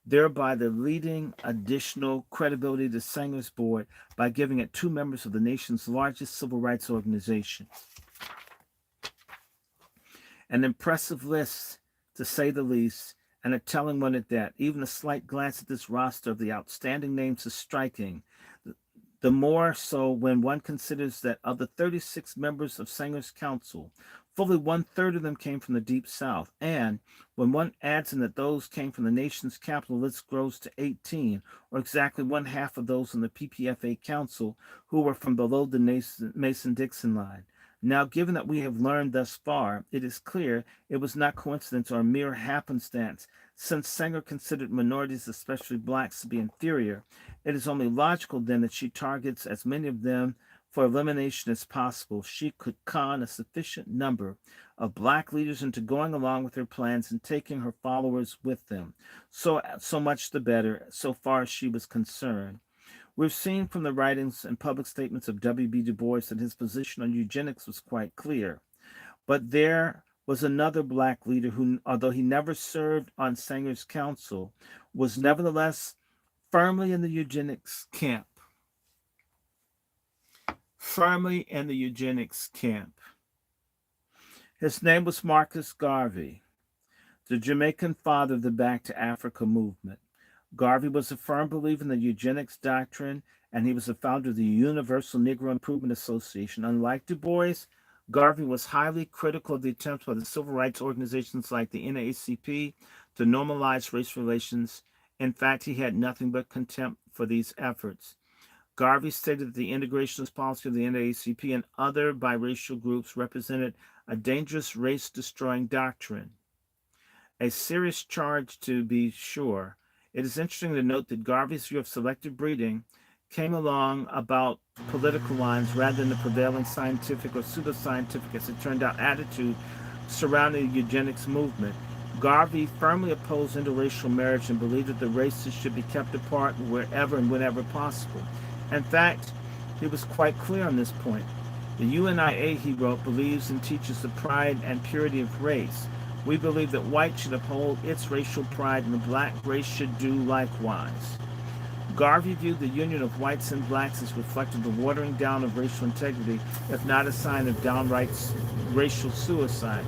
thereby leading additional credibility to Sanger's board by giving it two members of the nation's largest civil rights organization. An impressive list, to say the least, and a telling one at that. Even a slight glance at this roster of the outstanding names is striking. The more so when one considers that of the 36 members of Sanger's Council, fully 1/3 of them came from the Deep South, and when one adds in that those came from the nation's capital, the list grows to 18, or exactly 1/2 of those in the PPFA Council who were from below the Mason-Dixon line. Now, given that we have learned thus far, it is clear it was not coincidence or mere happenstance. Since Sanger considered minorities, especially blacks, to be inferior, it is only logical then that she targets as many of them for elimination as possible. She could con a sufficient number of black leaders into going along with her plans and taking her followers with them. So much the better, so far as she was concerned. We've seen from the writings and public statements of W.B. Du Bois that his position on eugenics was quite clear. But there was another black leader who, although he never served on Sanger's Council, was nevertheless firmly in the eugenics camp. Firmly in the eugenics camp. His name was Marcus Garvey, the Jamaican father of the Back to Africa movement. Garvey was a firm believer in the eugenics doctrine, and he was the founder of the Universal Negro Improvement Association. Unlike Du Bois, Garvey was highly critical of the attempts by the civil rights organizations like the NAACP to normalize race relations. In fact, he had nothing but contempt for these efforts. Garvey stated that the integrationist policy of the NAACP and other biracial groups represented a dangerous race-destroying doctrine. A serious charge, to be sure. It is interesting to note that Garvey's view of selective breeding came along about political lines rather than the prevailing scientific or pseudoscientific, as it turned out, attitude surrounding the eugenics movement. Garvey firmly opposed interracial marriage and believed that the races should be kept apart wherever and whenever possible. In fact, he was quite clear on this point. The UNIA, he wrote, believes and teaches the pride and purity of race. We believe that white should uphold its racial pride and the black race should do likewise. Garvey viewed the union of whites and blacks as reflecting the watering down of racial integrity, if not a sign of downright racial suicide.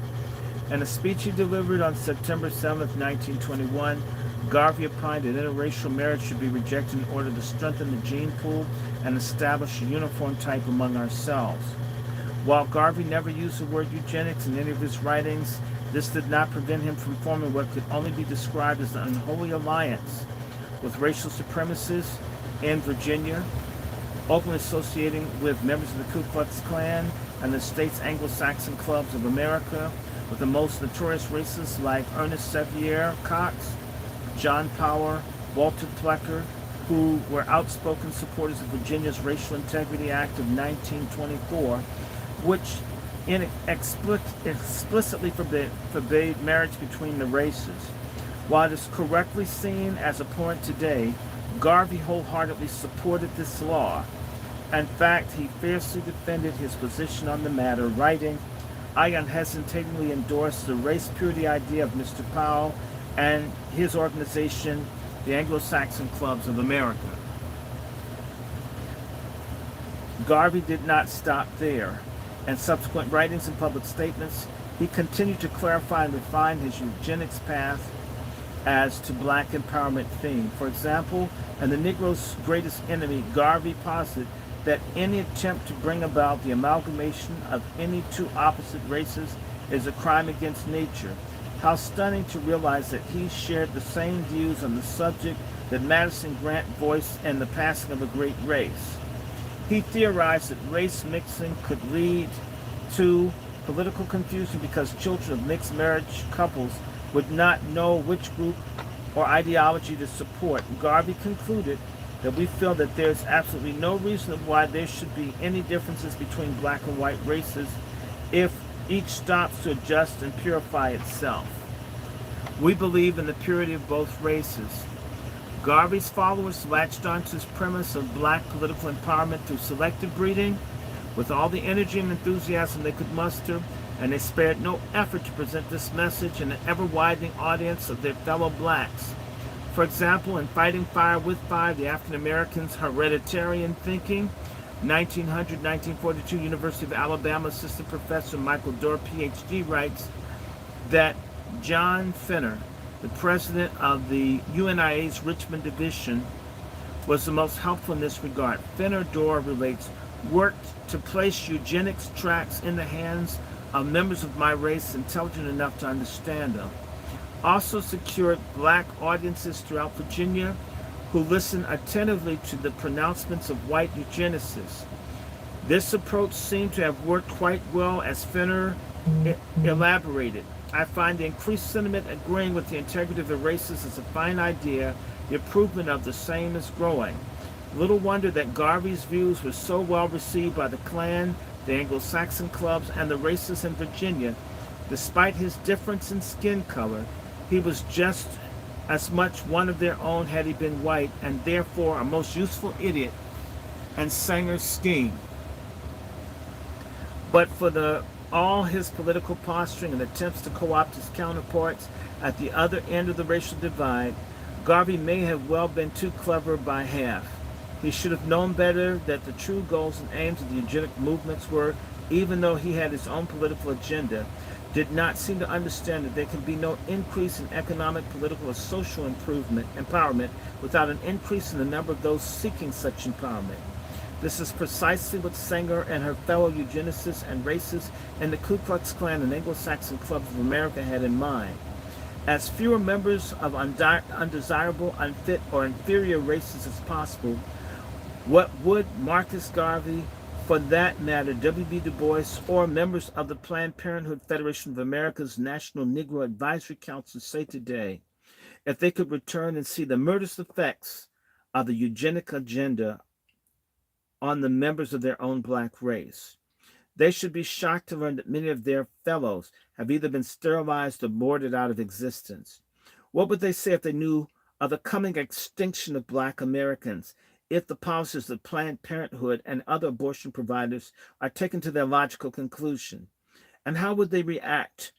In a speech he delivered on September 7, 1921, Garvey opined that interracial marriage should be rejected in order to strengthen the gene pool and establish a uniform type among ourselves. While Garvey never used the word eugenics in any of his writings, this did not prevent him from forming what could only be described as an unholy alliance with racial supremacists in Virginia, openly associating with members of the Ku Klux Klan and the state's Anglo-Saxon clubs of America, with the most notorious racists like Ernest Sevier Cox, John Power, Walter Plecker, who were outspoken supporters of Virginia's Racial Integrity Act of 1924, which explicitly forbade marriage between the races. While it is correctly seen as a point today, Garvey wholeheartedly supported this law. In fact, he fiercely defended his position on the matter, writing, I unhesitatingly endorse the race purity idea of Mr. Powell and his organization, the Anglo-Saxon Clubs of America. Garvey did not stop there. In subsequent writings and public statements, he continued to clarify and refine his eugenics path as to black empowerment theme. For example, in The Negro's Greatest Enemy, Garvey posited that any attempt to bring about the amalgamation of any two opposite races is a crime against nature. How stunning to realize that he shared the same views on the subject that Madison Grant voiced in The Passing of a Great Race. He theorized that race mixing could lead to political confusion because children of mixed marriage couples would not know which group or ideology to support. Garvey concluded that we feel that there is absolutely no reason why there should be any differences between black and white races if each stops to adjust and purify itself. We believe in the purity of both races. Garvey's followers latched onto his premise of black political empowerment through selective breeding with all the energy and enthusiasm they could muster, and they spared no effort to present this message in an ever-widening audience of their fellow blacks. For example, in Fighting Fire with Fire, the African Americans' Hereditarian Thinking, 1900-1942, University of Alabama assistant professor Michael Dorr, PhD, writes that John Finner, the president of the UNIA's Richmond Division, was the most helpful in this regard. Finner, Dorr relates, worked to place eugenics tracts in the hands of members of my race intelligent enough to understand them. Also secured black audiences throughout Virginia who listened attentively to the pronouncements of white eugenicists. This approach seemed to have worked quite well, as Finner elaborated. I find the increased sentiment agreeing with the integrity of the races is a fine idea. The improvement of the same is growing. Little wonder that Garvey's views were so well received by the Klan, the Anglo-Saxon clubs, and the racists in Virginia. Despite his difference in skin color, he was just as much one of their own had he been white, and therefore a most useful idiot and Sanger's scheme. But for all his political posturing and attempts to co-opt his counterparts at the other end of the racial divide, Garvey may have well been too clever by half. He should have known better that the true goals and aims of the eugenic movements were, even though he had his own political agenda, did not seem to understand that there can be no increase in economic, political, or social empowerment without an increase in the number of those seeking such empowerment. This is precisely what Sanger and her fellow eugenicists and racists in the Ku Klux Klan and Anglo-Saxon Clubs of America had in mind. As fewer members of undesirable, unfit, or inferior races as possible, what would Marcus Garvey, for that matter, W.B. Du Bois, or members of the Planned Parenthood Federation of America's National Negro Advisory Council say today if they could return and see the murderous effects of the eugenic agenda on the members of their own black race? They should be shocked to learn that many of their fellows have either been sterilized or aborted out of existence. What would they say if they knew of the coming extinction of black Americans, if the policies of Planned Parenthood and other abortion providers are taken to their logical conclusion? And how would they react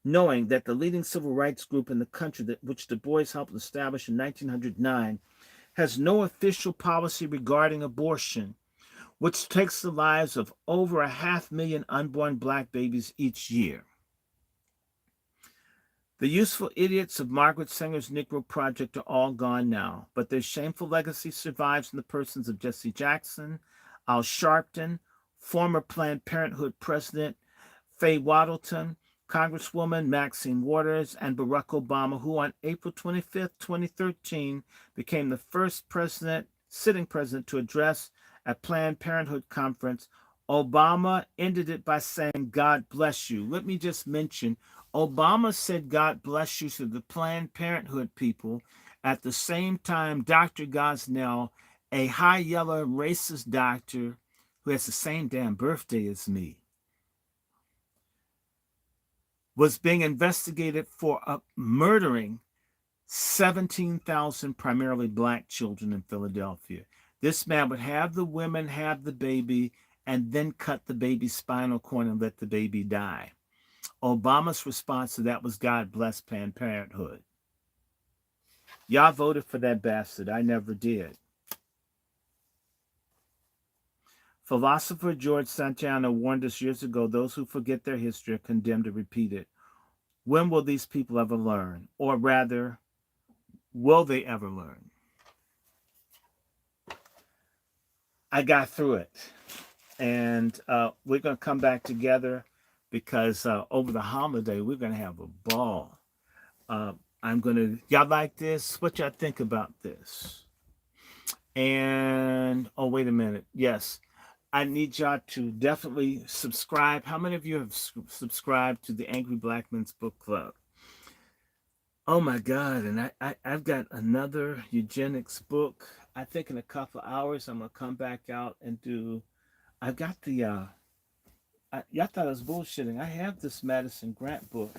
knowing that the leading civil rights group in the country, which Du Bois helped establish in 1909, has no official policy regarding abortion, which takes the lives of over 500,000 unborn black babies each year? The useful idiots of Margaret Sanger's Negro Project are all gone now, but their shameful legacy survives in the persons of Jesse Jackson, Al Sharpton, former Planned Parenthood President Faye Waddington, Congresswoman Maxine Waters, and Barack Obama, who on April 25, 2013, became the first sitting president to address a Planned Parenthood conference. Obama ended it by saying, God bless you. Let me just mention, Obama said, God bless you to the Planned Parenthood people. At the same time, Dr. Gosnell, a high yellow racist doctor who has the same damn birthday as me, was being investigated for murdering 17,000 primarily black children in Philadelphia. This man would have the women have the baby and then cut the baby's spinal cord and let the baby die. Obama's response to that was God bless Planned Parenthood. Y'all voted for that bastard. I never did. Philosopher George Santayana warned us years ago, those who forget their history are condemned to repeat it. When will these people ever learn? Or rather, will they ever learn? I got through it. And we're going to come back together because over the holiday, we're going to have a ball. I'm going to, y'all like this? What y'all think about this? And, oh, wait a minute. Yes, I need y'all to definitely subscribe. How many of you have subscribed to the Angry Black Men's Book Club? Oh my God. And I've got another eugenics book. I think in a couple of hours, I'm going to come back out and do, I've got the, y'all thought I was bullshitting. I have this Madison Grant book.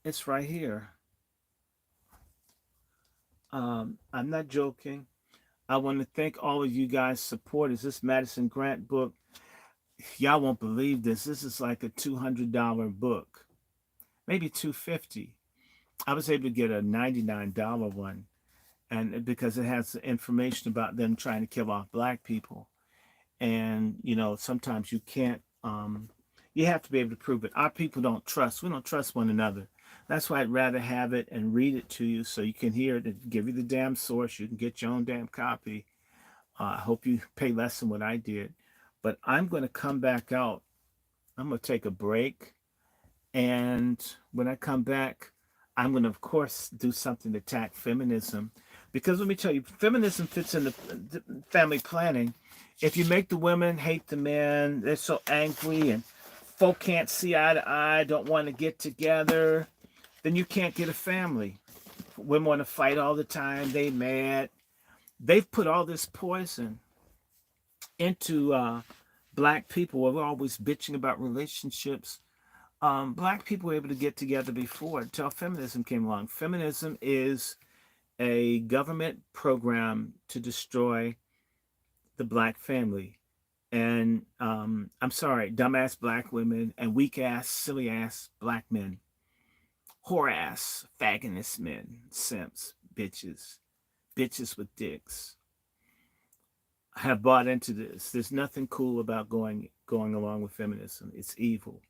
It's right here. I'm not joking. I want to thank all of you guys' supporters. This Madison Grant book, y'all won't believe this. This is like a $200 book, maybe $250. I was able to get a $99 one, and because it has information about them trying to kill off black people. And you know, sometimes you can't. You have to be able to prove it. Our people don't trust. We don't trust one another. That's why I'd rather have it and read it to you so you can hear it and give you the damn source. You can get your own damn copy. I hope you pay less than what I did. But I'm going to come back out. I'm going to take a break. And when I come back, I'm going to, of course, do something to attack feminism. Because let me tell you, feminism fits in the family planning. If you make the women hate the men, they're so angry and folk can't see eye to eye, don't want to get together, then you can't get a family. Women want to fight all the time. They mad. They've put all this poison into black people. We're always bitching about relationships. Black people were able to get together before until feminism came along. Feminism is a government program to destroy the black family. And I'm sorry, dumbass black women and weak ass, silly ass black men, whore ass, faggonist men, simps, bitches, bitches with dicks have bought into this. There's nothing cool about going along with feminism. It's evil.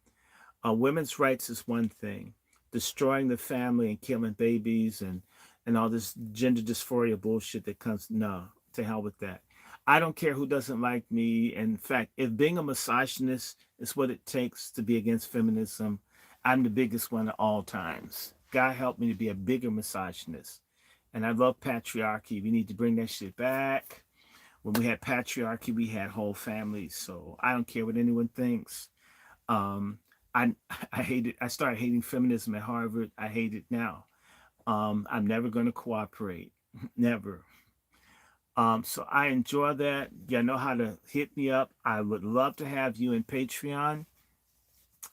Women's rights is one thing. Destroying the family and killing babies and all this gender dysphoria bullshit that comes, no, to hell with that. I don't care who doesn't like me. In fact, if being a misogynist is what it takes to be against feminism, I'm the biggest one of all times. God help me to be a bigger misogynist. And I love patriarchy. We need to bring that shit back. When we had patriarchy, we had whole families. So I don't care what anyone thinks. Um, I hate it. I started hating feminism at Harvard. I hate it now. I'm never going to cooperate. Never. So I enjoy that. You know how to hit me up. I would love to have you in Patreon.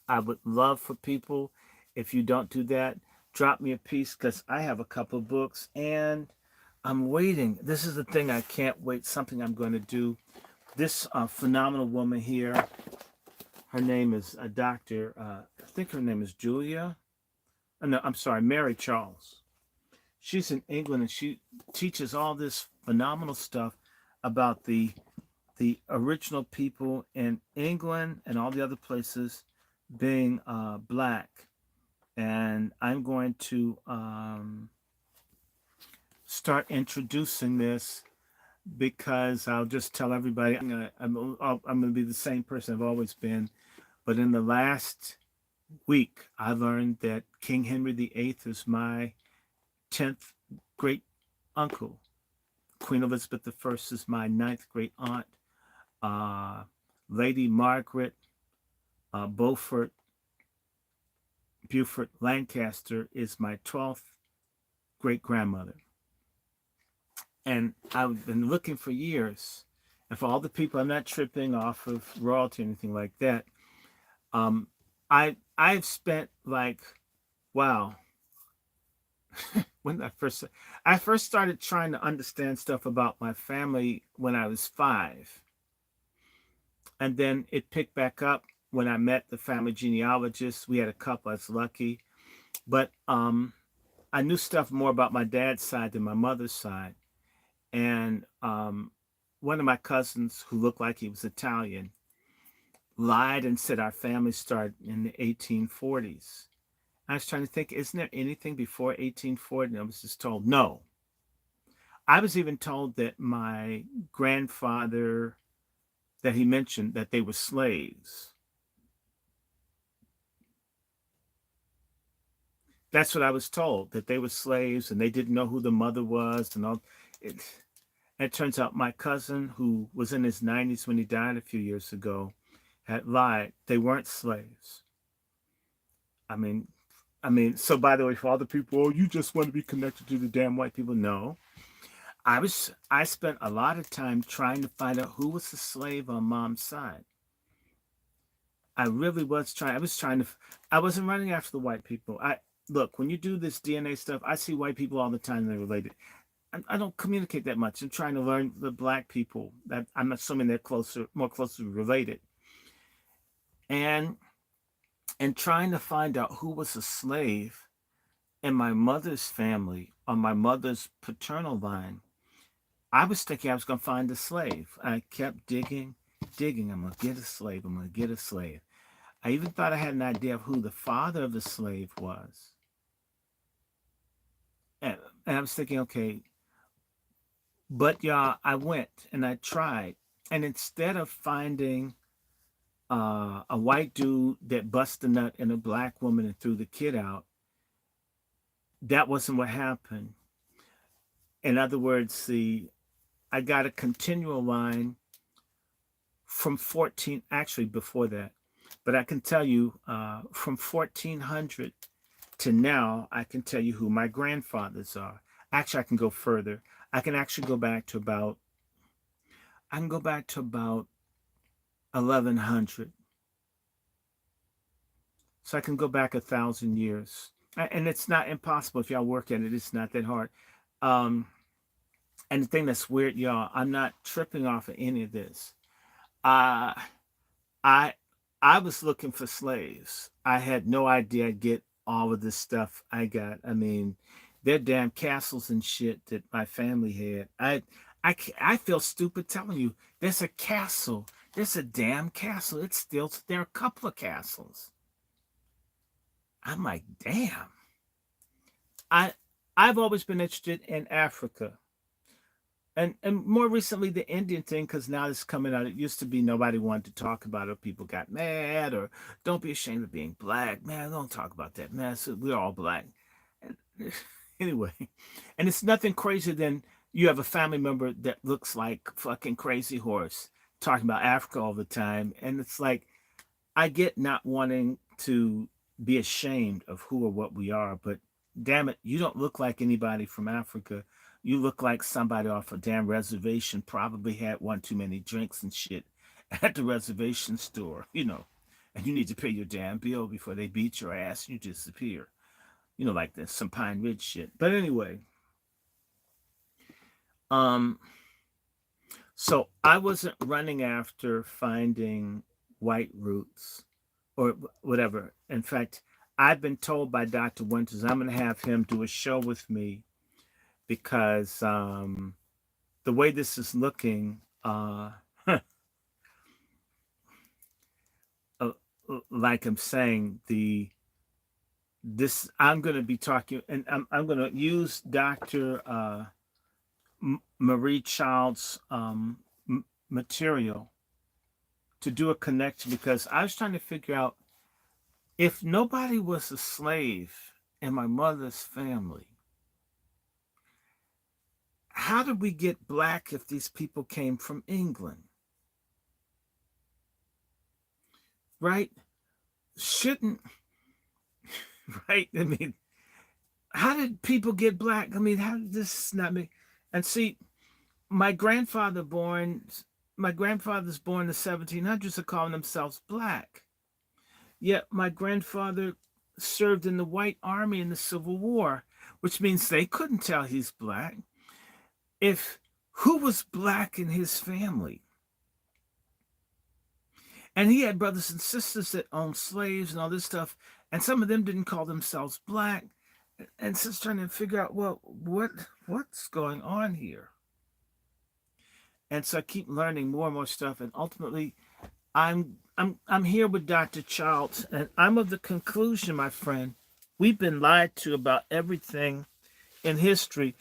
I would love for people, if you don't do that, drop me a piece because I have a couple of books and I'm waiting. This is the thing I can't wait. Something I'm going to do. This phenomenal woman here, her name is Dr. I think her name is Julia. No, I'm sorry, Mary Charles. She's in England and she teaches all this phenomenal stuff about the original people in England and all the other places being black. And I'm going to start introducing this because I'll just tell everybody I'm going to be the same person I've always been. But in the last week, I learned that King Henry VIII is my 10th great uncle. Queen Elizabeth I is my 9th great aunt. Lady Margaret Beaufort Lancaster is my 12th great grandmother. And I've been looking for years, and for all the people, I'm not tripping off of royalty or anything like that. I've spent like, wow, when I first started trying to understand stuff about my family when I was 5, and then it picked back up when I met the family genealogist. We had a couple. I was lucky, but I knew stuff more about my dad's side than my mother's side. And one of my cousins, who looked like he was Italian, lied and said our family started in the 1840s. I was trying to think, isn't there anything before 1840? And I was just told no. I was even told that my grandfather, that he mentioned that they were slaves. That's what I was told, that they were slaves and they didn't know who the mother was and all. It, it turns out my cousin, who was in his 90s when he died a few years ago, had lied. They weren't slaves. I mean, so by the way, for all the people, oh, you just want to be connected to the damn white people. No, I spent a lot of time trying to find out who was the slave on mom's side. I really was trying. I was trying to. I wasn't running after the white people. I look, when you do this DNA stuff, I see white people all the time. They're related. I don't communicate that much. I'm trying to learn the black people. That I'm assuming they're closer, more closely related, and trying to find out who was a slave in my mother's family on my mother's paternal line. I was thinking I was going to find a slave. I kept digging, digging. I'm going to get a slave. I'm going to get a slave. I even thought I had an idea of who the father of the slave was. And I was thinking, okay, but y'all, I went and I tried. And instead of finding a white dude that busted a nut in a black woman and threw the kid out, that wasn't what happened. In other words, I got a continual line from 14, actually before that, but I can tell you from 1400 to now, I can tell you who my grandfathers are. Actually, I can go further. I can actually go back to about, I can go back to about 1100. So I can go back 1,000 years. And it's not impossible if y'all work at it. It's not that hard. Um, and the thing that's weird, y'all, I'm not tripping off of any of this. Uh, I I was looking for slaves. I had no idea I'd get all of this stuff I got. I mean, they're damn castles and shit that my family had. I feel stupid telling you there's a castle. There's a damn castle. It's still there are a couple of castles. I'm like, damn. I I've always been interested in Africa. And more recently the Indian thing, because now it's coming out. It used to be nobody wanted to talk about it. People got mad, or don't be ashamed of being black, man. Don't talk about that, man. So we're all black. And, anyway, and it's nothing crazier than you have a family member that looks like fucking crazy horse talking about Africa all the time, and it's like I get not wanting to be ashamed of who or what we are, but damn it, you don't look like anybody from Africa. You look like somebody off a damn reservation, probably had one too many drinks and shit at the reservation store, and you need to pay your damn bill before they beat your ass and you disappear. Like this, some Pine Ridge shit. But anyway, um, so I wasn't running after finding white roots or whatever. In fact, I've been told by Dr. Winters I'm going to have him do a show with me because the way this is looking, uh, like I'm saying, this I'm going to be talking, and I'm going to use Dr. Marie Child's material to do a connection, because I was trying to figure out if nobody was a slave in my mother's family, how did we get black if these people came from England? Right? Shouldn't, right? I mean, how did people get black? I mean, how did this not make? And see, my grandfather born, my grandfather's born in the 1700s are calling themselves black. Yet my grandfather served in the White Army in the Civil War. which means they couldn't tell he's black. If who was black in his family? And he had brothers and sisters that owned slaves and all this stuff, and some of them didn't call themselves black. And so trying to figure out, well, what's going on here? And so I keep learning more and more stuff, and ultimately, I'm here with Dr. Charles, and I'm of the conclusion, my friend, we've been lied to about everything in history.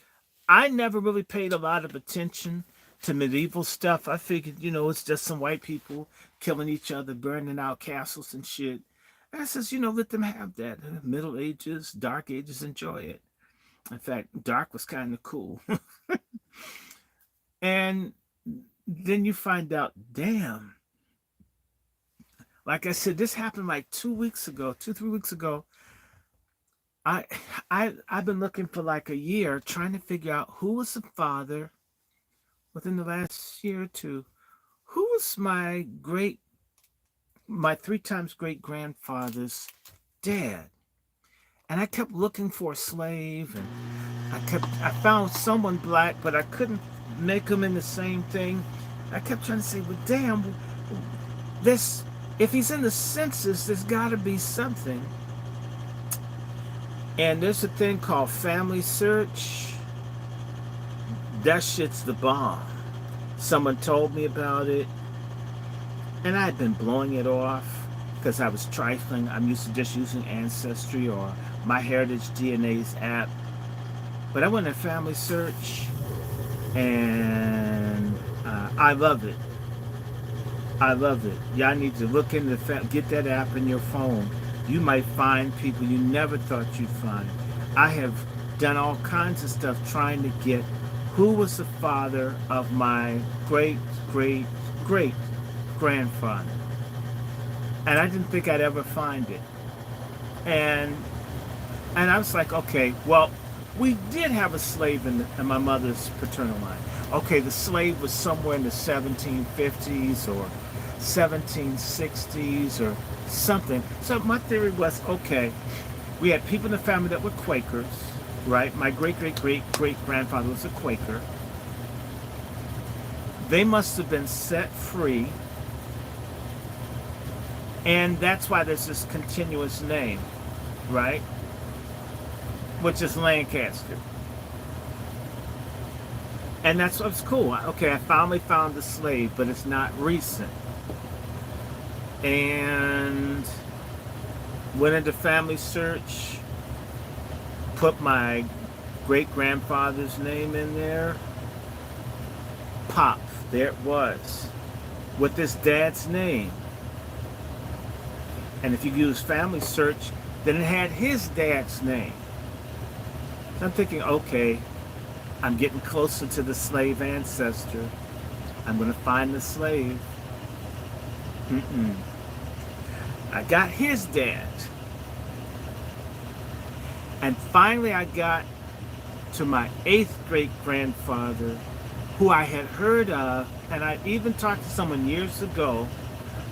I never really paid a lot of attention to medieval stuff. I figured, it's just some white people killing each other, burning out castles and shit. And I says, let them have that. Middle Ages, Dark Ages, enjoy it. In fact, dark was kind of cool. And then you find out, damn. Like I said, this happened like 3 weeks ago. I've been looking for like a year trying to figure out who was the father within the last year or two. Who was my 3 times great grandfather's dad? And I kept looking for a slave, and I found someone black, but I couldn't make them in the same thing. I kept trying to say, well, damn, if he's in the census, there's got to be something. And there's a thing called Family Search. That shit's the bomb. Someone told me about it, and I had been blowing it off because I was trifling. I'm used to just using Ancestry or MyHeritage DNA's app. But I went to Family Search, and I love it. I love it. Y'all need to look into get that app in your phone. You might find people you never thought you'd find. I have done all kinds of stuff trying to get who was the father of my great grandfather. And I didn't think I'd ever find it. And I was like, okay, well, we did have a slave in my mother's paternal line. Okay, the slave was somewhere in the 1750s or 1760s or something. So my theory was, okay, we had people in the family that were Quakers, right? My great-great-great-great-grandfather was a Quaker. They must have been set free, and that's why there's this continuous name, right? Which is Lancaster. And that's what's cool. Okay, I finally found the slave, but it's not recent. And went into Family Search, put my great-grandfather's name in there. Pop, there it was, with his dad's name. And if you use Family Search, then it had his dad's name. So I'm thinking, okay, I'm getting closer to the slave ancestor. I'm going to find the slave. I got his dad. And finally I got to my 8th great-grandfather, who I had heard of, and I even talked to someone years ago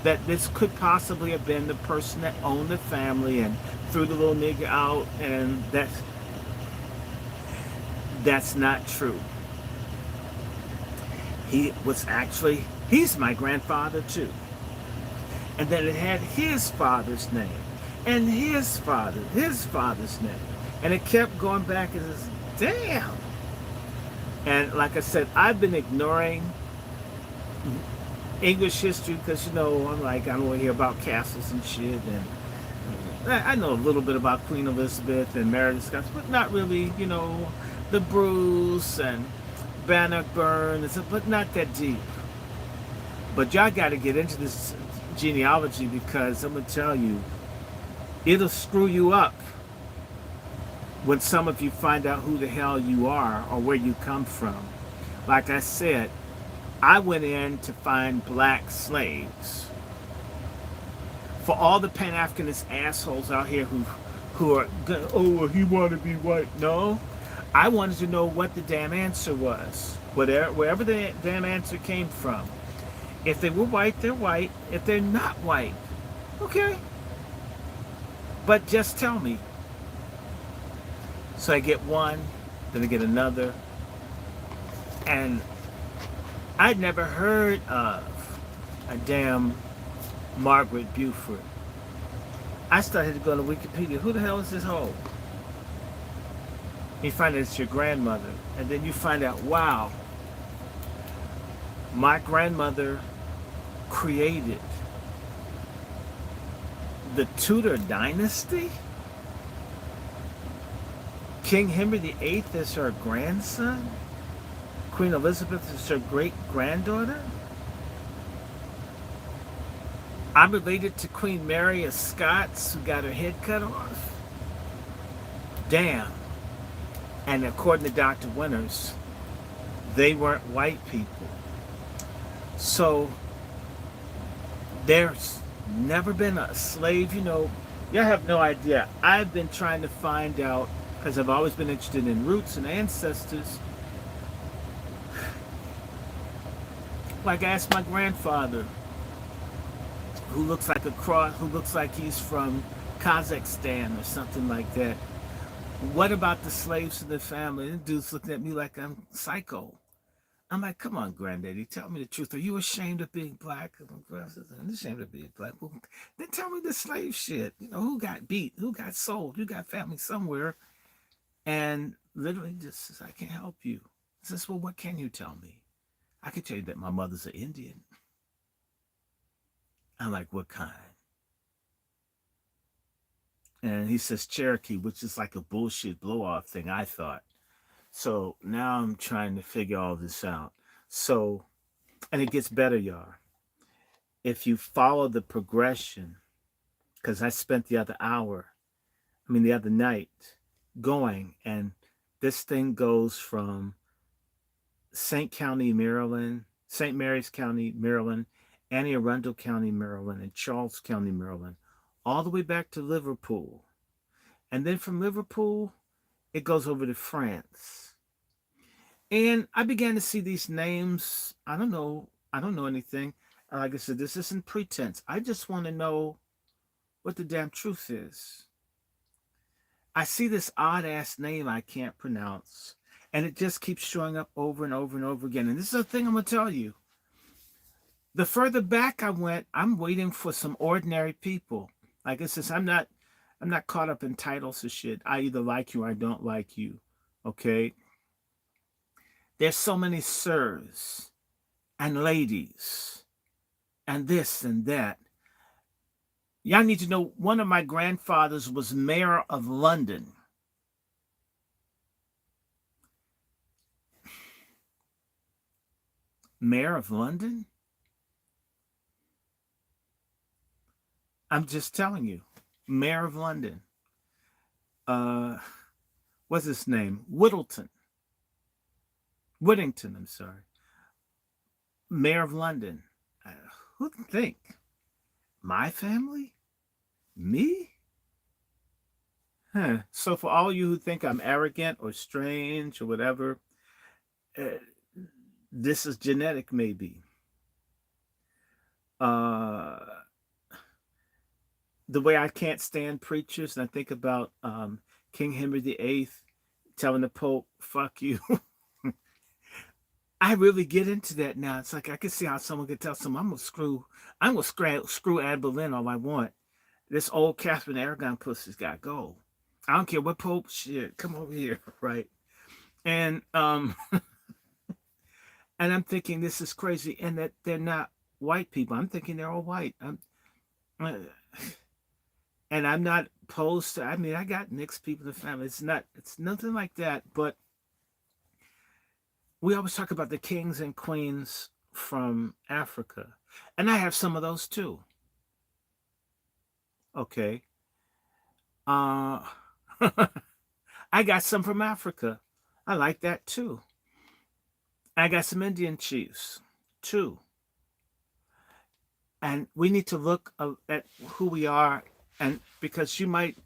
that this could possibly have been the person that owned the family and threw the little nigga out, and that's not true. He's my grandfather too. And then it had his father's name, and his father's name. And it kept going back, and it's, damn. And like I said, I've been ignoring English history because, I'm like, I don't want to hear about castles and shit. And I know a little bit about Queen Elizabeth and Meredith Scott, but not really, the Bruce and Bannockburn, but not that deep. But y'all got to get into this genealogy, because I'm going to tell you, it'll screw you up when some of you find out who the hell you are or where you come from. Like I said, I went in to find black slaves. For all the Pan-Africanist assholes out here who are, well, he wanted to be white. No, I wanted to know what the damn answer was. Wherever the damn answer came from. If they were white, they're white. If they're not white, okay. But just tell me. So I get one, then I get another, and I'd never heard of a damn Margaret Buford. I started to go to Wikipedia. Who the hell is this hoe? You find out it's your grandmother, and then you find out, wow, my grandmother created the Tudor dynasty. King Henry VIII is her grandson. Queen Elizabeth is her great granddaughter. I'm related to Queen Mary of Scots, who got her head cut off. Damn. And according to Dr. Winters, they weren't white people. So there's never been a slave. You know, y'all have no idea. I've been trying to find out, because I've always been interested in roots and ancestors. Like I asked my grandfather, who looks like a cross, who looks like he's from Kazakhstan or something like that. What about the slaves in the family? And the dude's looking at me like I'm psycho. I'm like, come on, granddaddy, tell me the truth. Are you ashamed of being black? I'm ashamed of being black. Well, then tell me the slave shit. You know, who got beat? Who got sold? You got family somewhere. And literally just says, I can't help you. He says, well, what can you tell me? I can tell you that my mother's an Indian. I'm like, what kind? And he says Cherokee, which is like a bullshit blow off thing, I thought. So now I'm trying to figure all this out. So, and it gets better, y'all. If you follow the progression, because I spent the other night going, and this thing goes from St. County, Maryland, St. Mary's County, Maryland, Anne Arundel County, Maryland, and Charles County, Maryland, all the way back to Liverpool. And then from Liverpool, it goes over to France. And I began to see these names. I don't know anything. Like I said, this isn't pretense. I just want to know what the damn truth is. I see this odd ass name I can't pronounce, and it just keeps showing up over and over and over again. And this is the thing I'm going to tell you. The further back I went, I'm waiting for some ordinary people. Like I said, I'm not caught up in titles or shit. I either like you or I don't like you. Okay? There's so many sirs and ladies and this and that. Y'all need to know, one of my grandfathers was mayor of London. Mayor of London? I'm just telling you. Mayor of London. What's his name? Whittington, I'm sorry. Mayor of London. Who'd think? My family? Me? Huh. So for all you who think I'm arrogant or strange or whatever, uh, this is genetic maybe. Uh, the way I can't stand preachers, and I think about King Henry VIII telling the Pope, fuck you. I really get into that now. It's like I can see how someone could tell someone, I'm gonna screw Anne Boleyn all I want. This old Catherine Aragon pussy's got to go. I don't care what Pope shit. Come over here, right? And and I'm thinking this is crazy, and that they're not white people. I'm thinking they're all white. Uh, and I'm not opposed to. I mean, I got mixed people in the family. It's nothing like that. But we always talk about the kings and queens from Africa, and I have some of those too. Okay. Uh, I got some from Africa. I like that too. I got some Indian chiefs too. And we need to look at who we are, and because you might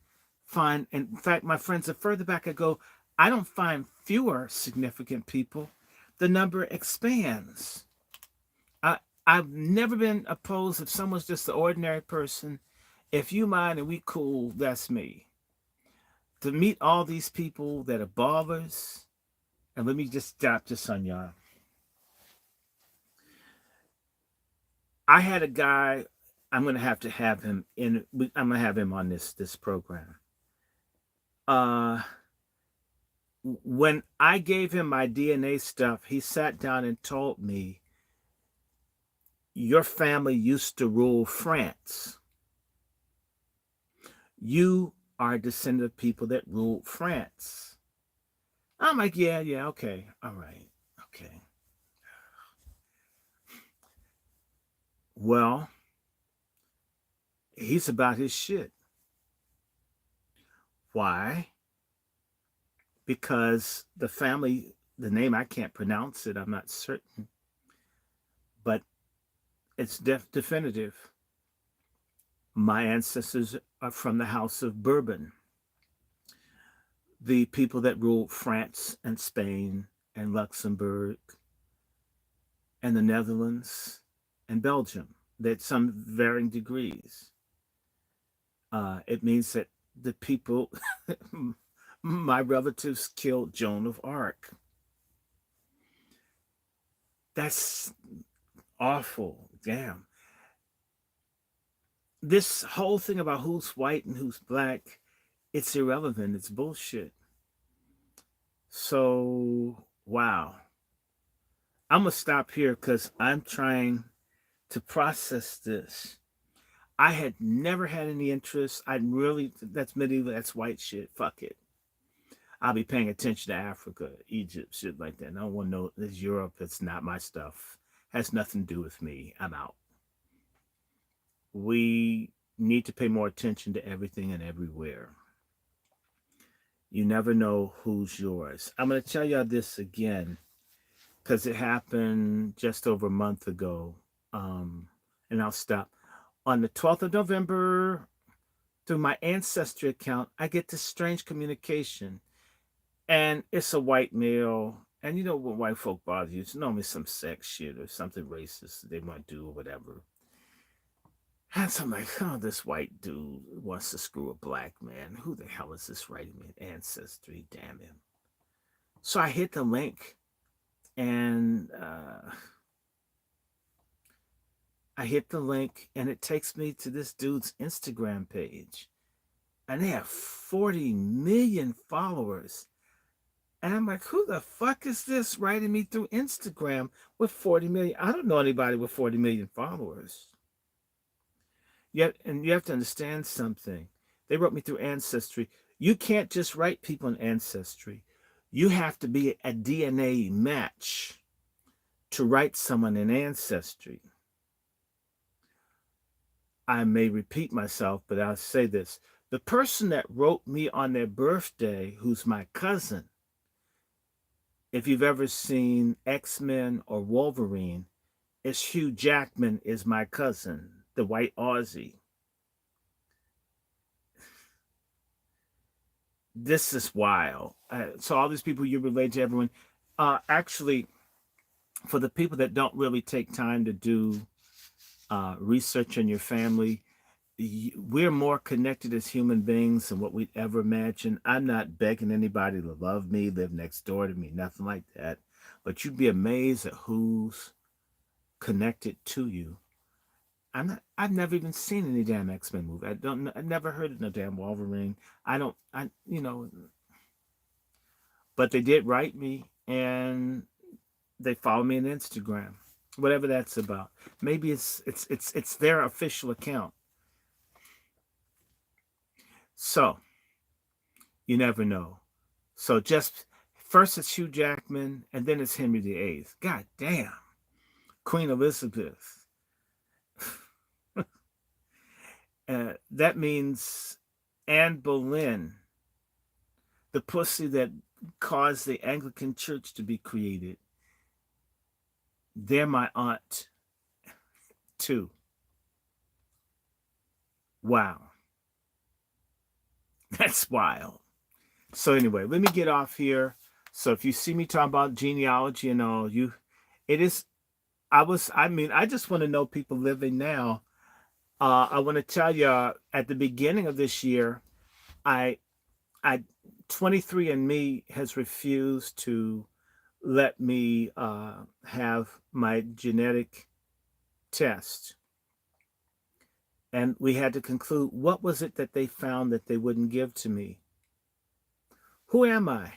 find, in fact, my friends, the further back I go, I don't find fewer significant people. The number expands. I've never been opposed if someone's just an ordinary person. If you mind and we cool, that's me. To meet all these people that are ballers. And let me just stop this on y'all. I had a guy. I'm gonna have him in. I'm gonna have him on this program. Uh, when I gave him my DNA stuff, he sat down and told me, "Your family used to rule France. You are a descendant of people that ruled France." I'm like, "Yeah, yeah, okay, all right, okay." Well, he's about his shit. Why? Because the family, the name, I can't pronounce it, I'm not certain, but it's definitive. My ancestors are from the House of Bourbon, the people that ruled France and Spain and Luxembourg and the Netherlands and Belgium. At some varying degrees. It means that the people, my relatives, killed Joan of Arc. That's awful. Damn. This whole thing about who's white and who's black, it's irrelevant. It's bullshit. So, wow. I'm going to stop here because I'm trying to process this. I had never had any interest. I really, that's medieval, that's white shit. Fuck it. I'll be paying attention to Africa, Egypt, shit like that. No one knows this Europe. It's not my stuff. Has nothing to do with me. I'm out. We need to pay more attention to everything and everywhere. You never know who's yours. I'm going to tell y'all this again because it happened just over a month ago. And I'll stop. On the 12th of November, through my Ancestry account, I get this strange communication. And it's a white male. And you know what white folk bother you? It's normally some sex shit or something racist they might do or whatever. And so I'm like, oh, this white dude wants to screw a black man. Who the hell is this writing me? Ancestry, damn him. So I hit the link and it takes me to this dude's Instagram page. And they have 40 million followers. And I'm like, who the fuck is this writing me through Instagram with 40 million? I don't know anybody with 40 million followers. Yet, and you have to understand something. They wrote me through Ancestry. You can't just write people in Ancestry. You have to be a DNA match to write someone in Ancestry. I may repeat myself, but I'll say this. The person that wrote me on their birthday, who's my cousin, if you've ever seen X-Men or Wolverine, it's Hugh Jackman is my cousin, the white Aussie. This is wild. So all these people you relate to everyone. Actually, for the people that don't really take time to do research on your family, we're more connected as human beings than what we'd ever imagine. I'm not begging anybody to love me, live next door to me, nothing like that. But you'd be amazed at who's connected to you. I've never even seen any damn X-Men movie. I never heard of no damn Wolverine. I don't. I you know. But they did write me, and they follow me on Instagram, whatever that's about. Maybe it's their official account. So you never know. So just first it's Hugh Jackman, and then it's Henry VIII. God damn, Queen Elizabeth. That means Anne Boleyn, the pussy that caused the Anglican Church to be created. They're my aunt too. Wow, that's wild. So anyway, let me get off here. So if you see me talking about genealogy and all, it is. I just want to know people living now. I want to tell you at the beginning of this year, I I 23andMe has refused to let me have my genetic test. And we had to conclude, what was it that they found that they wouldn't give to me? Who am I?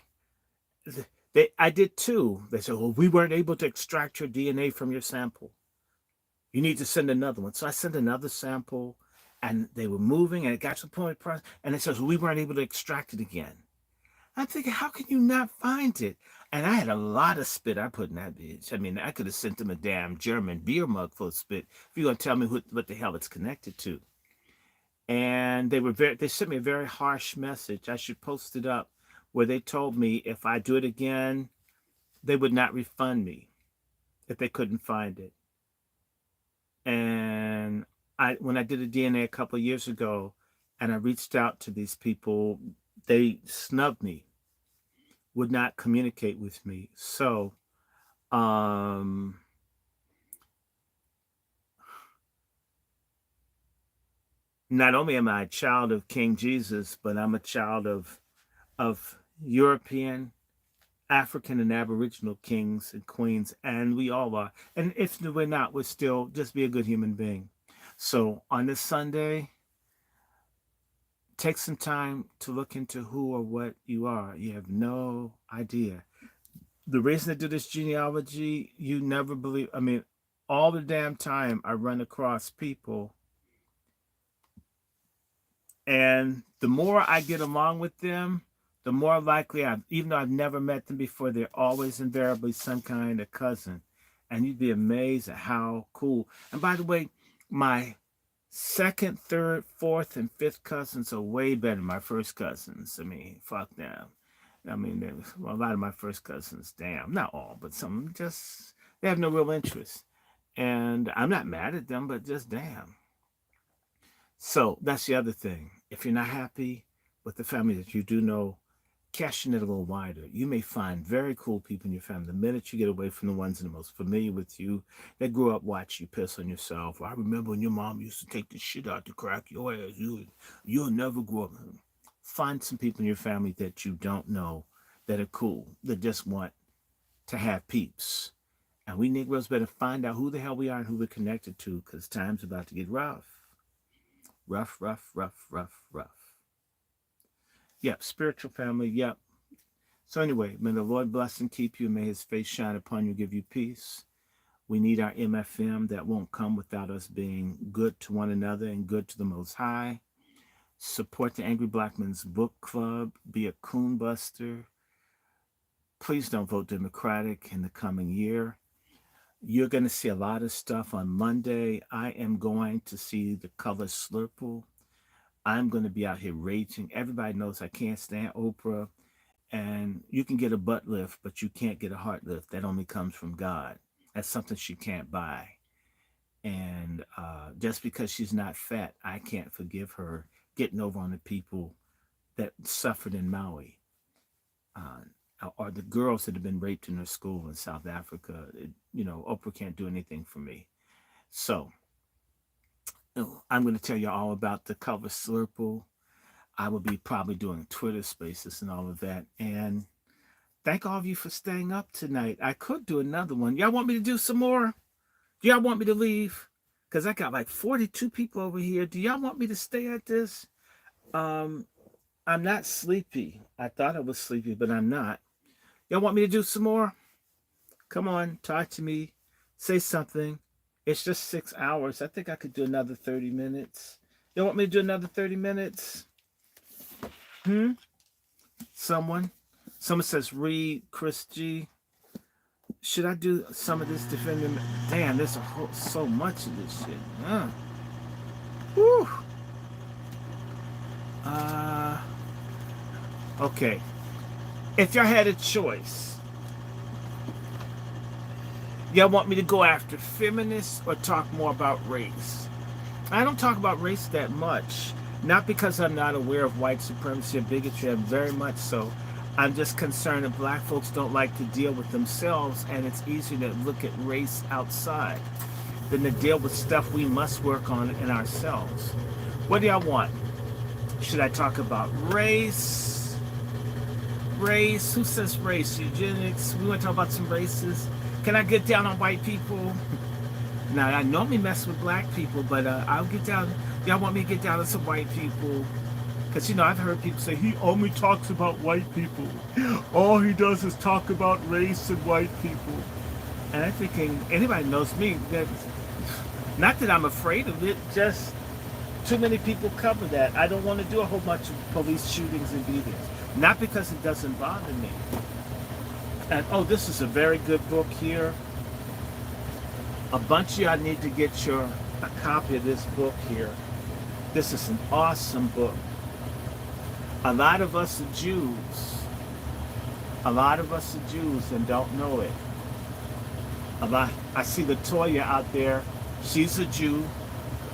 I did two. They said, well, we weren't able to extract your DNA from your sample. You need to send another one. So I sent another sample, and they were moving, and it got to the point, and it says, well, we weren't able to extract it again. I'm thinking, how can you not find it? And I had a lot of spit I put in that bitch. I mean, I could have sent them a damn German beer mug full of spit if you're going to tell me what the hell it's connected to. And they sent me a very harsh message. I should post it up, where they told me if I do it again, they would not refund me if they couldn't find it. And when I did a DNA a couple of years ago, and I reached out to these people, they snubbed me, would not communicate with me. So, not only am I a child of King Jesus, but I'm a child of European, African, and Aboriginal kings and queens, and we all are. And if we're not, we're still just be a good human being. So on this Sunday, take some time to look into who or what you are. You have no idea. The reason I do this genealogy, you never believe. I mean, all the damn time I run across people, and the more I get along with them, the more likely even though I've never met them before, they're always invariably some kind of cousin. And you'd be amazed at how cool. And by the way, my second, third, fourth, and fifth cousins are way better than my first cousins. I mean, fuck them. I mean, a lot of my first cousins, damn, not all, but some just, they have no real interest. And I'm not mad at them, but just damn. So that's the other thing. If you're not happy with the family that you do know, cast your net a little wider. You may find very cool people in your family. The minute you get away from the ones that are most familiar with you, that grew up watching you piss on yourself. I remember when your mom used to take the shit out to crack your ass. You'll never grow up. Find some people in your family that you don't know that are cool, that just want to have peeps. And we Negroes better find out who the hell we are and who we're connected to, because time's about to get rough. Rough, rough, rough, rough, rough. Yep, spiritual family, yep. So anyway, may the Lord bless and keep you. May his face shine upon you, give you peace. We need our MFM. That won't come without us being good to one another and good to the Most High. Support the Angry Black Men's Book Club. Be a coon buster. Please don't vote Democratic in the coming year. You're going to see a lot of stuff on Monday. I am going to see the color Slurple. I'm going to be out here raging. Everybody knows I can't stand Oprah. And you can get a butt lift, but you can't get a heart lift. That only comes from God. That's something she can't buy. And just because she's not fat, I can't forgive her getting over on the people that suffered in Maui. Or the girls that have been raped in their school in South Africa. Oprah can't do anything for me. So, I'm going to tell you all about the cover Slurple. I will be probably doing Twitter spaces and all of that. And thank all of you for staying up tonight. I could do another one. Y'all want me to do some more? Do y'all want me to leave? Because I got like 42 people over here. Do y'all want me to stay at this? I'm not sleepy. I thought I was sleepy, but I'm not. Y'all want me to do some more? Come on, talk to me. Say something. It's just 6 hours. I think I could do another 30 minutes. Y'all want me to do another 30 minutes? Someone says, read Chris G. Should I do some of this defending? Damn, there's so much of this shit. Whew. Okay. If y'all had a choice, y'all want me to go after feminists or talk more about race? I don't talk about race that much. Not because I'm not aware of white supremacy or bigotry, I'm very much so. I'm just concerned that black folks don't like to deal with themselves, and it's easier to look at race outside than to deal with stuff we must work on in ourselves. What do y'all want? Should I talk about race? race. Who says race? Eugenics. We want to talk about some races. Can I get down on white people? Now, I normally mess with black people, but I'll get down. Y'all want me to get down on some white people? Because, I've heard people say, he only talks about white people. All he does is talk about race and white people. And I'm thinking, anybody knows me, that not that I'm afraid of it, just too many people cover that. I don't want to do a whole bunch of police shootings and beatings. Not because it doesn't bother me. And, this is a very good book here. A bunch of y'all need to get a copy of this book here. This is an awesome book. A lot of us are Jews. A lot of us are Jews and don't know it. I see Latoya out there. She's a Jew.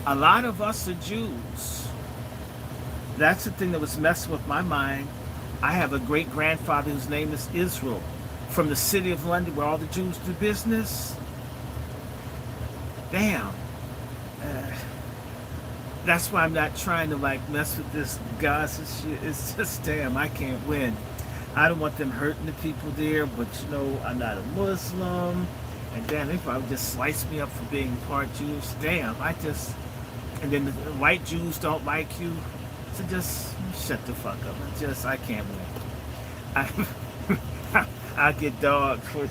A lot of us are Jews. That's the thing that was messing with my mind. I have a great-grandfather whose name is Israel, from the city of London where all the Jews do business. Damn. That's why I'm not trying to mess with this Gaza shit. It's just, damn, I can't win. I don't want them hurting the people there, but I'm not a Muslim. And damn, if I would just slice me up for being part Jewish, damn, and then the white Jews don't like you. So just shut the fuck up. I can't win. I get dogged for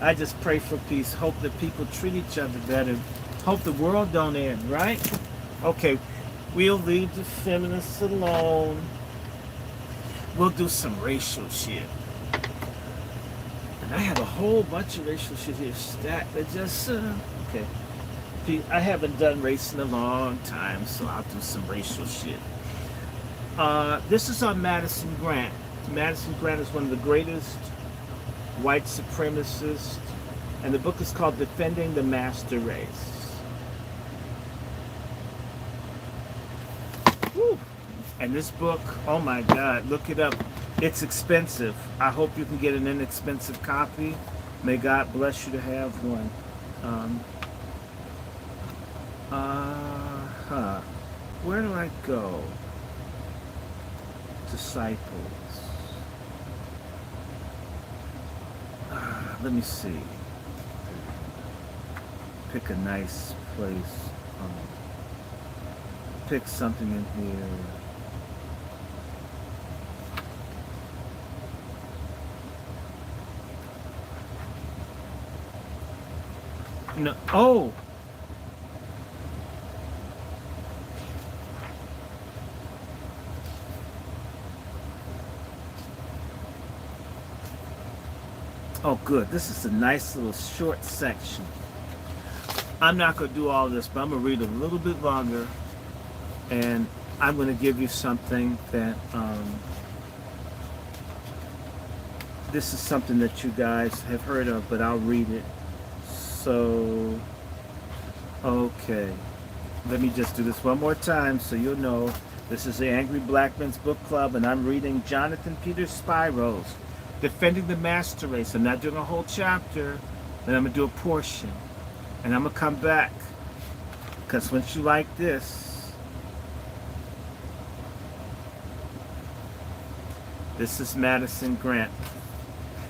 I just pray for peace. Hope that people treat each other better. Hope the world don't end, right? Okay, we'll leave the feminists alone. We'll do some racial shit. And I have a whole bunch of racial shit here stacked. Okay. I haven't done race in a long time, so I'll do some racial shit. This is on Madison Grant. Madison Grant is one of the greatest white supremacists, and the book is called Defending the Master Race. Woo. And this book, oh my God, look it up. It's expensive. I hope you can get an inexpensive copy. May God bless you to have one. Where do I go? Disciples. Let me see. Pick a nice place. Pick something in here. No. Oh. Oh, good. This is a nice little short section. I'm not going to do all this, but I'm going to read a little bit longer, and I'm going to give you something that, this is something that you guys have heard of, but I'll read it. So, okay. Let me just do this one more time so you'll know. This is the Angry Black Men's Book Club, and I'm reading Jonathan Peter Spiro's Defending the Master Race. I'm not doing a whole chapter, but I'm going to do a portion. And I'm going to come back, because once you like this, this is Madison Grant.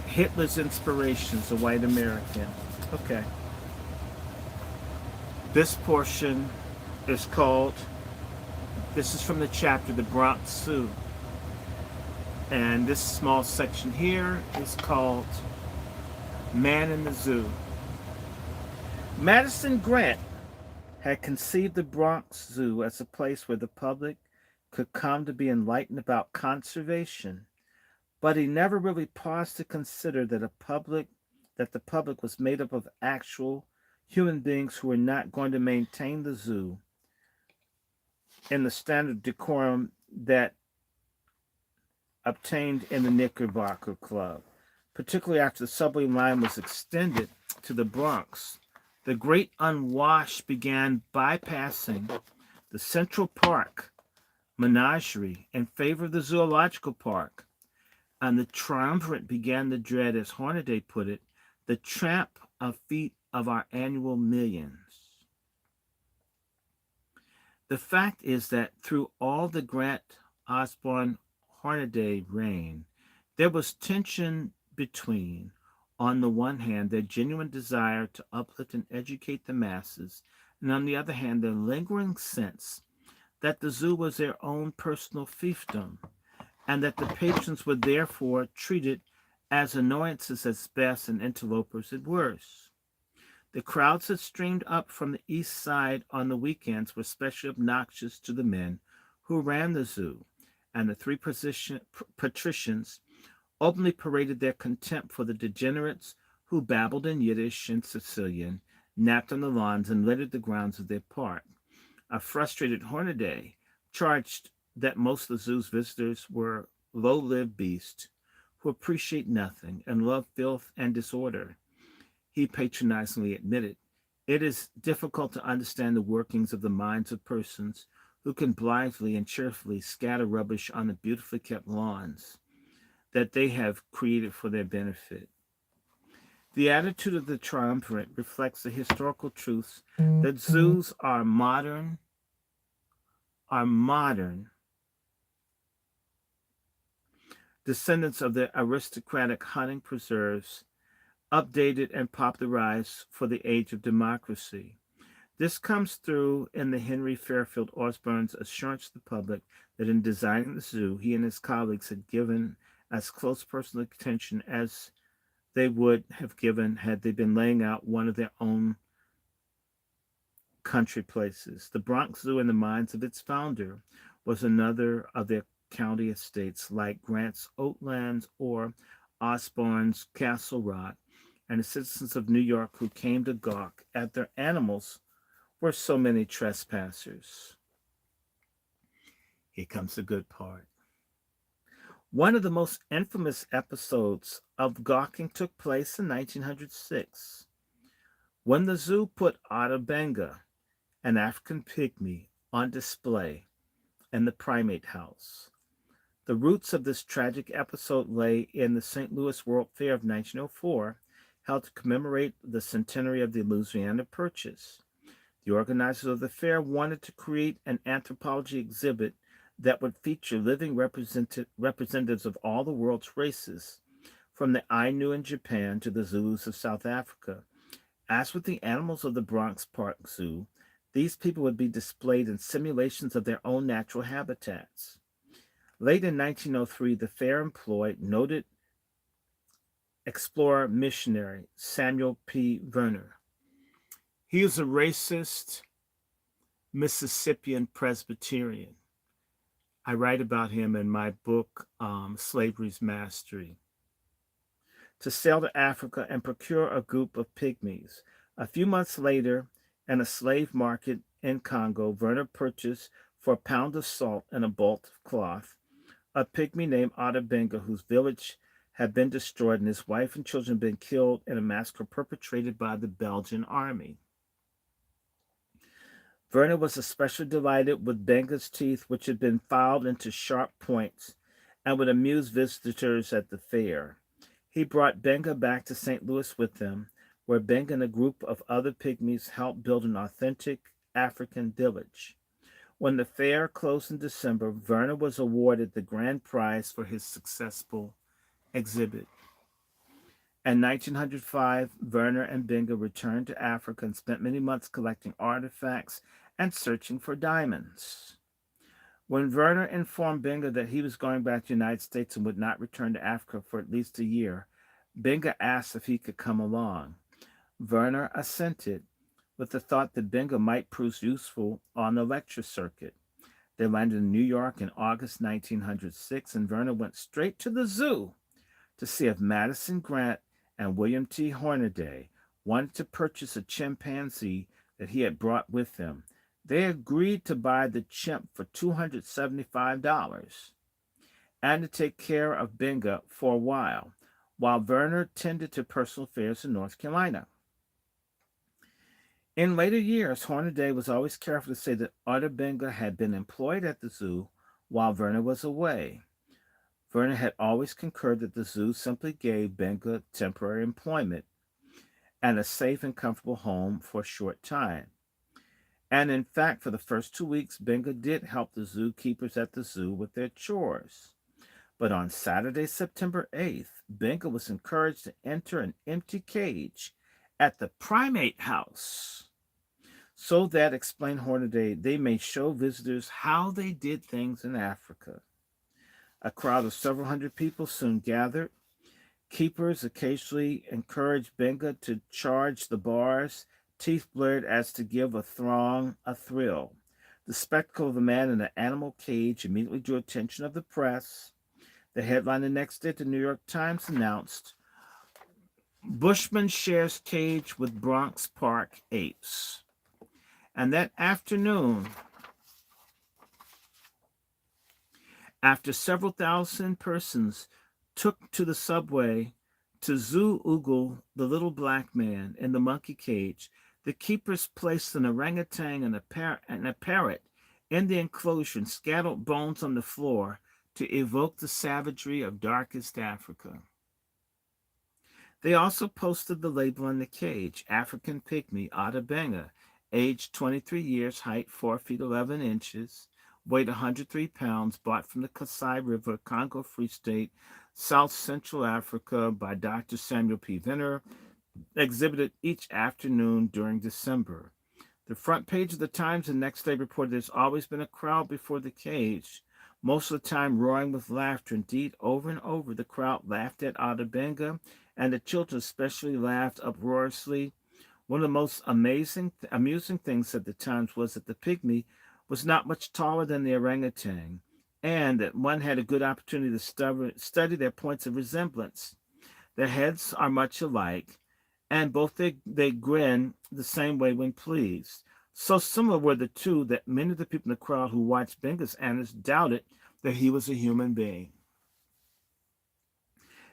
Hitler's Inspirations, a White American. Okay. This portion is called, this is from the chapter, The Bronx Zoo. And this small section here is called Man in the Zoo. Madison Grant had conceived the Bronx Zoo as a place where the public could come to be enlightened about conservation, but he never really paused to consider that the public was made up of actual human beings who were not going to maintain the zoo in the standard decorum that obtained in the Knickerbocker Club, particularly after the subway line was extended to the Bronx. The great unwashed began bypassing the Central Park menagerie in favor of the Zoological Park, and the triumvirate began to dread, as Hornaday put it, the tramp of feet of our annual millions. The fact is that through all the Grant Osborne Hornaday reign, There was tension between, on the one hand, their genuine desire to uplift and educate the masses, and on the other hand, their lingering sense that the zoo was their own personal fiefdom, and that the patrons were therefore treated as annoyances at best and interlopers at worst. The crowds that streamed up from the east side on the weekends were especially obnoxious to the men who ran the zoo, and the patricians openly paraded their contempt for the degenerates who babbled in Yiddish and Sicilian, napped on the lawns, and littered the grounds of their park. A frustrated Hornaday charged that most of the zoo's visitors were low-lived beasts who appreciate nothing and love filth and disorder. He patronizingly admitted, "It is difficult to understand the workings of the minds of persons who can blithely and cheerfully scatter rubbish on the beautifully kept lawns that they have created for their benefit." The attitude of the triumvirate reflects the historical truths that zoos are modern descendants of the aristocratic hunting preserves, updated and popularized for the age of democracy. This comes through in the Henry Fairfield Osborn's assurance to the public that in designing the zoo, he and his colleagues had given as close personal attention as they would have given had they been laying out one of their own country places. The Bronx Zoo, in the minds of its founder, was another of their county estates like Grant's Oatlands or Osborne's Castle Rock, and the citizens of New York who came to gawk at their animals were so many trespassers. Here comes the good part. One of the most infamous episodes of gawking took place in 1906 when the zoo put Otter Benga, an African pygmy, on display in the primate house. The roots of this tragic episode lay in the St. Louis World Fair of 1904, held to commemorate the centenary of the Louisiana Purchase. The organizers of the fair wanted to create an anthropology exhibit that would feature living representatives of all the world's races, from the Ainu in Japan to the Zulus of South Africa. As with the animals of the Bronx Park Zoo, these people would be displayed in simulations of their own natural habitats. Late in 1903, the fair employed noted explorer missionary Samuel P. Werner. He was a racist Mississippian Presbyterian. I write about him in my book, Slavery's Mastery. To sail to Africa and procure a group of pygmies. A few months later, in a slave market in Congo, Werner purchased for a pound of salt and a bolt of cloth a pygmy named Otabenga, whose village had been destroyed and his wife and children had been killed in a massacre perpetrated by the Belgian army. Werner was especially delighted with Benga's teeth, which had been filed into sharp points and would amuse visitors at the fair. He brought Benga back to St. Louis with him, where Benga and a group of other pygmies helped build an authentic African village. When the fair closed in December, Werner was awarded the grand prize for his successful exhibit. In 1905, Werner and Benga returned to Africa and spent many months collecting artifacts and searching for diamonds. When Werner informed Benga that he was going back to the United States and would not return to Africa for at least a year, Benga asked if he could come along. Werner assented, with the thought that Benga might prove useful on the lecture circuit. They landed in New York in August 1906, and Werner went straight to the zoo to see if Madison Grant and William T. Hornaday wanted to purchase a chimpanzee that he had brought with him. They agreed to buy the chimp for $275 and to take care of Benga for a while Werner tended to personal affairs in North Carolina. In later years, Hornaday was always careful to say that Otter Benga had been employed at the zoo while Werner was away. Werner had always concurred that the zoo simply gave Benga temporary employment and a safe and comfortable home for a short time. And in fact, for the first 2 weeks, Benga did help the zookeepers at the zoo with their chores. But on Saturday, September 8th, Benga was encouraged to enter an empty cage at the primate house so that, explained Hornaday, they may show visitors how they did things in Africa. A crowd of several hundred people soon gathered. Keepers occasionally encouraged Benga to charge the bars, teeth blared as to give a throng a thrill. The spectacle of a man in an animal cage immediately drew attention of the press. The headline the next day at the New York Times announced, Bushman shares cage with Bronx Park apes. And that afternoon, after several thousand persons took to the subway to zoo ogle the little black man in the monkey cage, the keepers placed an orangutan and a parrot in the enclosure and scattered bones on the floor to evoke the savagery of darkest Africa. They also posted the label on the cage, African Pygmy Otta Benga, age 23 years, height 4 feet 11 inches, weight 103 pounds, bought from the Kasai River, Congo Free State, South Central Africa by Dr. Samuel P. Venner, exhibited each afternoon during December. The front page of the Times the next day reported there's always been a crowd before the cage, most of the time roaring with laughter. Indeed, over and over, the crowd laughed at Otta Benga, and the children especially laughed uproariously. One of the most amusing things at the Times was that the pygmy was not much taller than the orangutan, and that one had a good opportunity to study their points of resemblance. Their heads are much alike, and both they grin the same way when pleased. So similar were the two that many of the people in the crowd who watched Benga's antics doubted that he was a human being.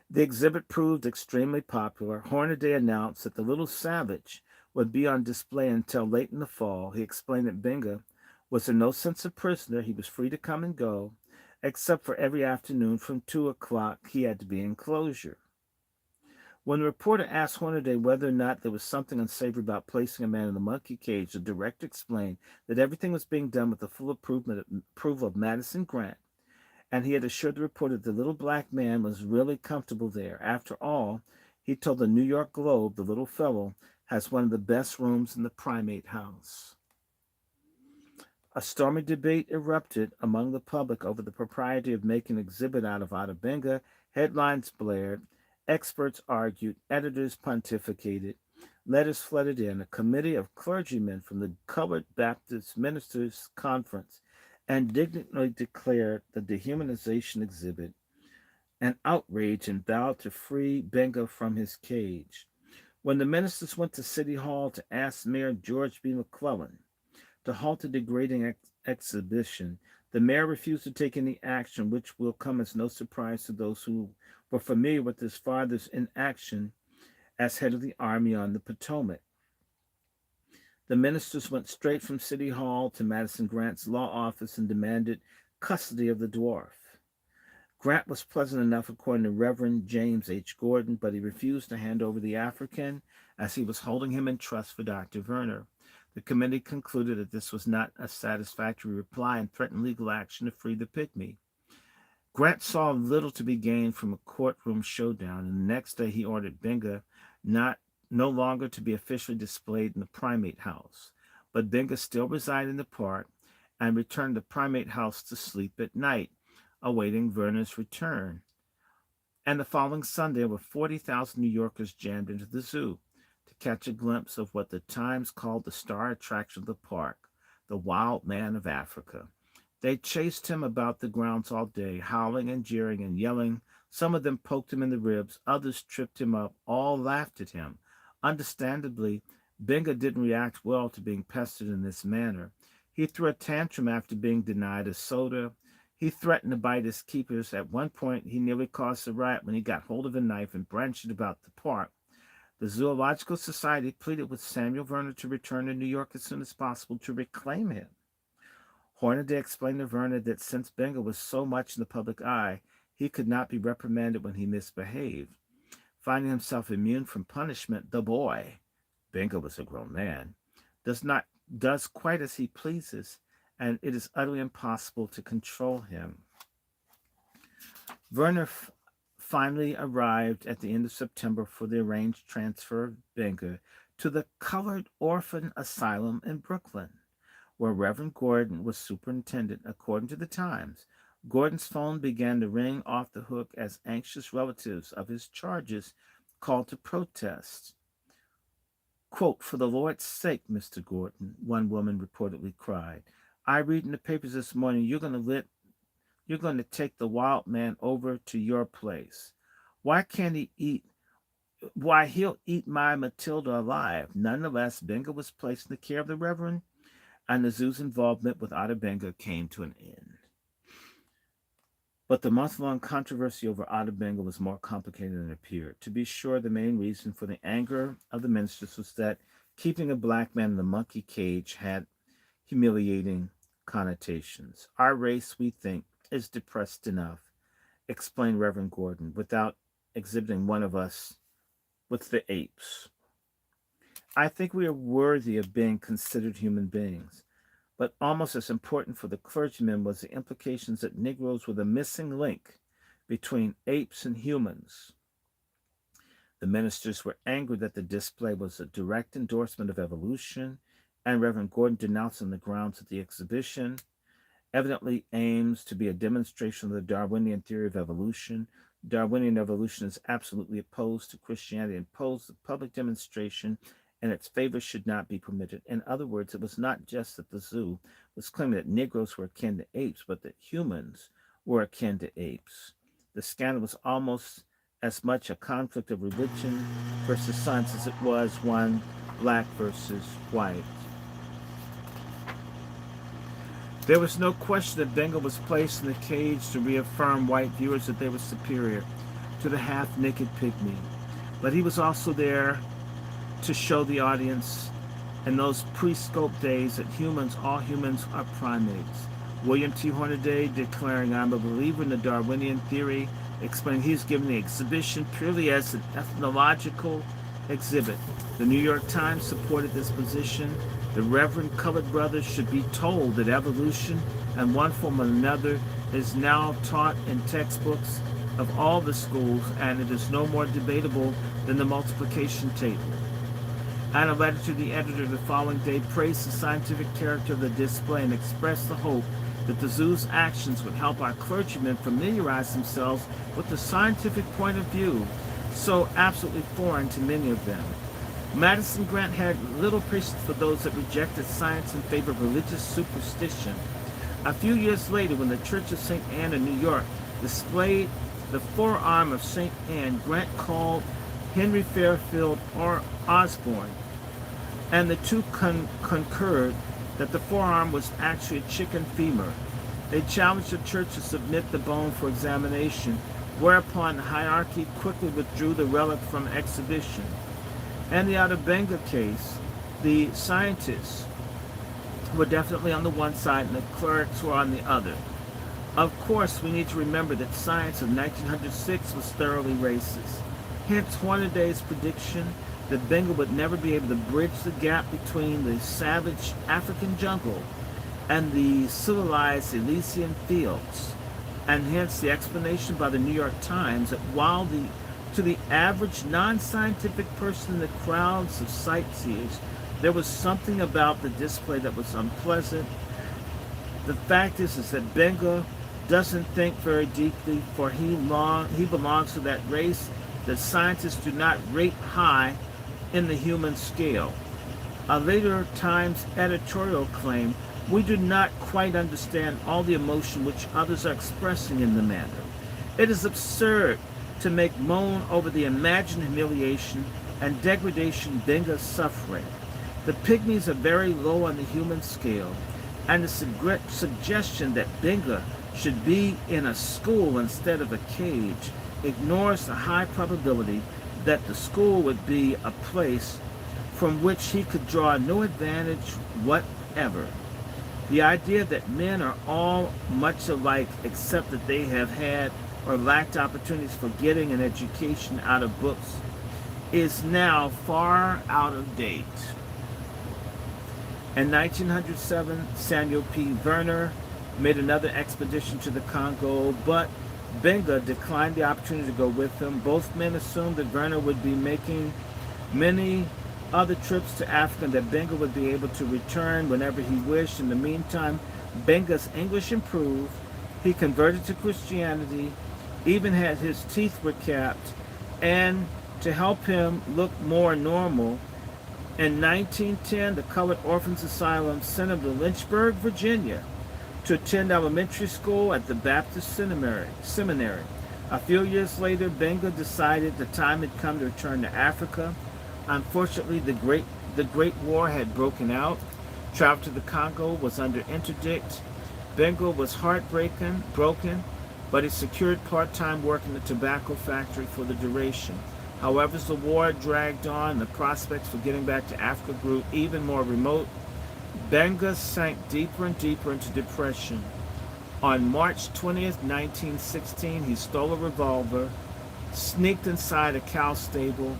The exhibit proved extremely popular. Hornaday announced that the little savage would be on display until late in the fall. He explained that Benga was in no sense a prisoner. He was free to come and go, except for every afternoon from 2 o'clock he had to be in closure. When the reporter asked Hornaday whether or not there was something unsavory about placing a man in a monkey cage, the director explained that everything was being done with the full approval of Madison Grant, and he had assured the reporter that the little black man was really comfortable there. After all, he told the New York Globe, the little fellow has one of the best rooms in the primate house. A stormy debate erupted among the public over the propriety of making an exhibit out of Otta Benga. Headlines blared, experts argued, editors pontificated, letters flooded in. A committee of clergymen from the Colored Baptist Ministers Conference indignantly declared the dehumanization exhibit an outrage and vowed to free Benga from his cage. When the ministers went to City Hall to ask Mayor George B. McClellan to halt the degrading exhibition, the mayor refused to take any action, which will come as no surprise to those who were familiar with his father's inaction as head of the army on the Potomac. The ministers went straight from City Hall to Madison Grant's law office and demanded custody of the dwarf. Grant was pleasant enough, according to Reverend James H. Gordon, but he refused to hand over the African as he was holding him in trust for Dr. Werner. The committee concluded that this was not a satisfactory reply and threatened legal action to free the pygmy. Grant saw little to be gained from a courtroom showdown, and the next day he ordered Benga no longer to be officially displayed in the primate house. But Benga still resided in the park and returned to the primate house to sleep at night, awaiting Werner's return. And the following Sunday, over 40,000 New Yorkers jammed into the zoo to catch a glimpse of what the Times called the star attraction of the park, the wild man of Africa. They chased him about the grounds all day, howling and jeering and yelling. Some of them poked him in the ribs, others tripped him up, all laughed at him. Understandably, Benga didn't react well to being pestered in this manner. He threw a tantrum after being denied a soda. He threatened to bite his keepers. At one point, he nearly caused a riot when he got hold of a knife and branched it about the park. The Zoological Society pleaded with Samuel Werner to return to New York as soon as possible to reclaim him. Hornaday explained to Werner that since Benga was so much in the public eye, he could not be reprimanded when he misbehaved. Finding himself immune from punishment, the boy, Benga was a grown man, does quite as he pleases, and it is utterly impossible to control him. Werner finally arrived at the end of September for the arranged transfer of Benga to the Colored Orphan Asylum in Brooklyn, where Reverend Gordon was superintendent, according to the Times. Gordon's phone began to ring off the hook as anxious relatives of his charges called to protest. Quote, "For the Lord's sake, Mr. Gordon," one woman reportedly cried. "I read in the papers this morning you're going to take the wild man over to your place. Why can't he eat? Why, he'll eat my Matilda alive." Nonetheless, Benga was placed in the care of the Reverend, and the zoo's involvement with Otter Benga came to an end. But the month-long controversy over Otter Benga was more complicated than it appeared. To be sure, the main reason for the anger of the ministers was that keeping a black man in the monkey cage had humiliating connotations. "Our race, we think, is depressed enough," explained Reverend Gordon, "without exhibiting one of us with the apes. I think we are worthy of being considered human beings." But almost as important for the clergyman was the implications that Negroes were the missing link between apes and humans. The ministers were angry that the display was a direct endorsement of evolution, and Reverend Gordon denounced on the grounds that the exhibition evidently aims to be a demonstration of the Darwinian theory of evolution. Darwinian evolution is absolutely opposed to Christianity and opposed the public demonstration, and its favor should not be permitted. In other words, it was not just that the zoo was claiming that Negroes were akin to apes, but that humans were akin to apes. The scandal was almost as much a conflict of religion versus science as it was one black versus white. There was no question that Benga was placed in the cage to reaffirm white viewers that they were superior to the half-naked pygmy. But he was also there to show the audience in those pre-scope days that all humans are primates. William T. Hornaday, declaring, "I'm a believer in the Darwinian theory," explained he's given the exhibition purely as an ethnological exhibit. The New York Times supported this position. The Reverend Colored Brothers should be told that evolution in one form or another is now taught in textbooks of all the schools, and it is no more debatable than the multiplication table. And a letter to the editor the following day praised the scientific character of the display and expressed the hope that the zoo's actions would help our clergymen familiarize themselves with the scientific point of view, so absolutely foreign to many of them. Madison Grant had little patience for those that rejected science in favor of religious superstition. A few years later, when the Church of St. Anne in New York displayed the forearm of St. Anne, Grant called Henry Fairfield Osborne, and the two concurred that the forearm was actually a chicken femur. They challenged the church to submit the bone for examination, whereupon the hierarchy quickly withdrew the relic from exhibition. In the Otter Benga case, the scientists were definitely on the one side and the clerics were on the other. Of course, we need to remember that science of 1906 was thoroughly racist. Hence Hornaday's prediction that Benga would never be able to bridge the gap between the savage African jungle and the civilized Elysian fields, and hence the explanation by the New York Times that while to the average non-scientific person in the crowds of sightseers, there was something about the display that was unpleasant. The fact is that Benga doesn't think very deeply, for he belongs to that race that scientists do not rate high in the human scale. A later Times editorial claimed, "We do not quite understand all the emotion which others are expressing in the matter. It is absurd to make moan over the imagined humiliation and degradation Benga is suffering. The pygmies are very low on the human scale, and the suggestion that Benga should be in a school instead of a cage ignores the high probability that the school would be a place from which he could draw no advantage whatever. The idea that men are all much alike except that they have had or lacked opportunities for getting an education out of books is now far out of date." In 1907, Samuel P. Werner made another expedition to the Congo, but Benga declined the opportunity to go with him. Both men assumed that Werner would be making many other trips to Africa and that Benga would be able to return whenever he wished. In the meantime, Benga's English improved. He converted to Christianity, even had his teeth were capped, and to help him look more normal, in 1910, the Colored Orphans Asylum sent him to Lynchburg, Virginia, to attend elementary school at the Baptist Seminary. A few years later, Benga decided the time had come to return to Africa. Unfortunately, the Great War had broken out. Travel to the Congo was under interdict. Benga was broken, but he secured part-time work in the tobacco factory for the duration. However, as the war dragged on, the prospects for getting back to Africa grew even more remote. Benga sank deeper and deeper into depression. On March 20th, 1916, he stole a revolver, sneaked inside a cow stable,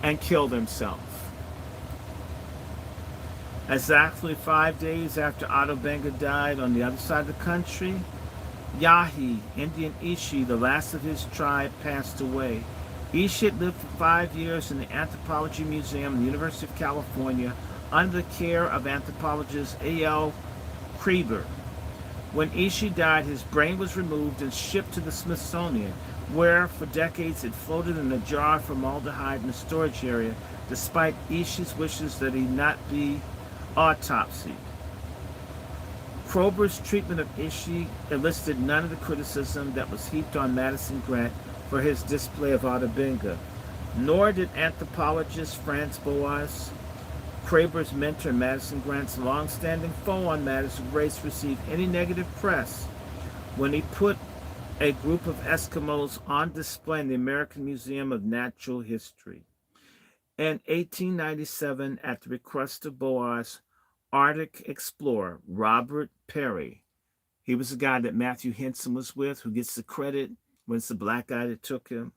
and killed himself. Exactly 5 days after Otto Benga died, on the other side of the country, Yahi, Indian Ishi, the last of his tribe, passed away. Ishi had lived for 5 years in the Anthropology Museum at the University of California under the care of anthropologist A.L. Kreber. When Ishi died, his brain was removed and shipped to the Smithsonian, where for decades it floated in a jar of formaldehyde in the storage area, despite Ishi's wishes that he not be autopsied. Krober's treatment of Ishi elicited none of the criticism that was heaped on Madison Grant for his display of Otto Benga, nor did anthropologist Franz Boas, Kraber's mentor and Madison Grant's long-standing foe on matters of race, receive any negative press when he put a group of Eskimos on display in the American Museum of Natural History. In 1897, at the request of Boas, Arctic explorer Robert Peary, he was the guy that Matthew Henson was with, who gets the credit when it's the black guy that took him,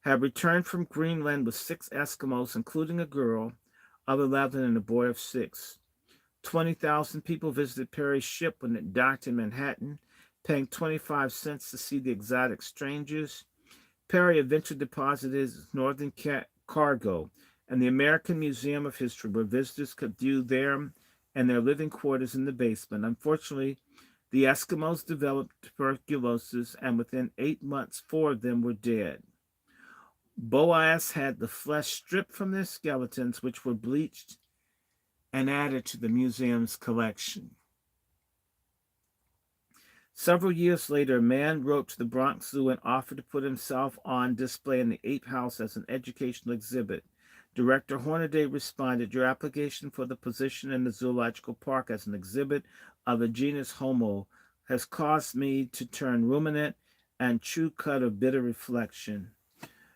had returned from Greenland with 6 Eskimos, including a girl of 11 and a boy of 6. 20,000 people visited Peary's ship when it docked in Manhattan, paying 25 cents to see the exotic strangers. Peary eventually deposited his northern cargo in the American Museum of History, where visitors could view them and their living quarters in the basement. Unfortunately, the Eskimos developed tuberculosis, and within 8 months, 4 of them were dead. Boas had the flesh stripped from their skeletons, which were bleached and added to the museum's collection. Several years later, a man wrote to the Bronx Zoo and offered to put himself on display in the Ape House as an educational exhibit. Director Hornaday responded, "Your application for the position in the zoological park as an exhibit of the genus Homo has caused me to turn ruminant and chew cud of bitter reflection.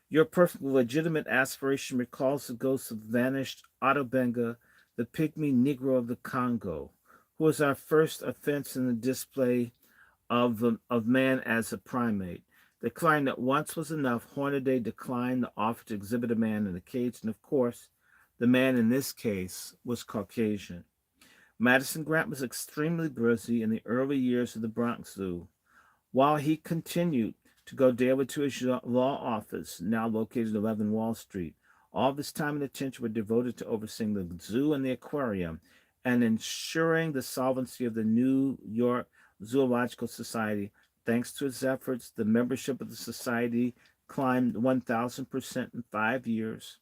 Your perfectly legitimate aspiration recalls the ghost of vanished Otto Benga, the pygmy Negro of the Congo, who was our first offense in the display of man as a primate." Declaring that once was enough, Hornaday declined the offer to exhibit a man in a cage, and of course, the man in this case was Caucasian. Madison Grant was extremely busy in the early years of the Bronx Zoo. While he continued to go daily to his law office, now located at 11 Wall Street, all of his time and attention were devoted to overseeing the zoo and the aquarium and ensuring the solvency of the New York Zoological Society. Thanks to his efforts, the membership of the society climbed 1,000% in 5 years,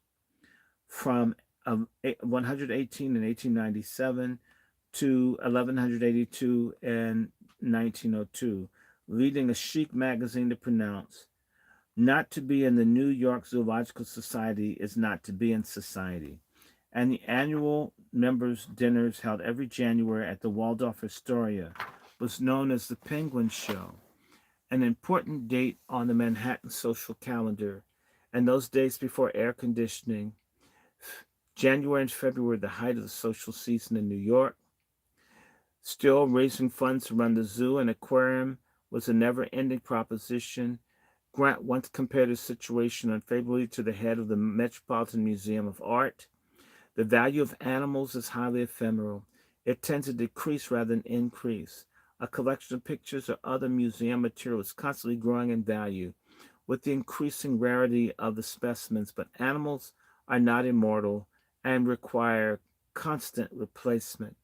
from 118 in 1897 to 1182 in 1902, leading a chic magazine to pronounce, "Not to be in the New York Zoological Society is not to be in society." And the annual members' dinners held every January at the Waldorf Astoria was known as the Penguin Show, an important date on the Manhattan social calendar, and those days before air conditioning. January and February were the height of the social season in New York. Still, raising funds to run the zoo and aquarium was a never-ending proposition. Grant once compared his situation unfavorably to the head of the Metropolitan Museum of Art. The value of animals is highly ephemeral. It tends to decrease rather than increase. A collection of pictures or other museum material is constantly growing in value with the increasing rarity of the specimens, but animals are not immortal and require constant replacement.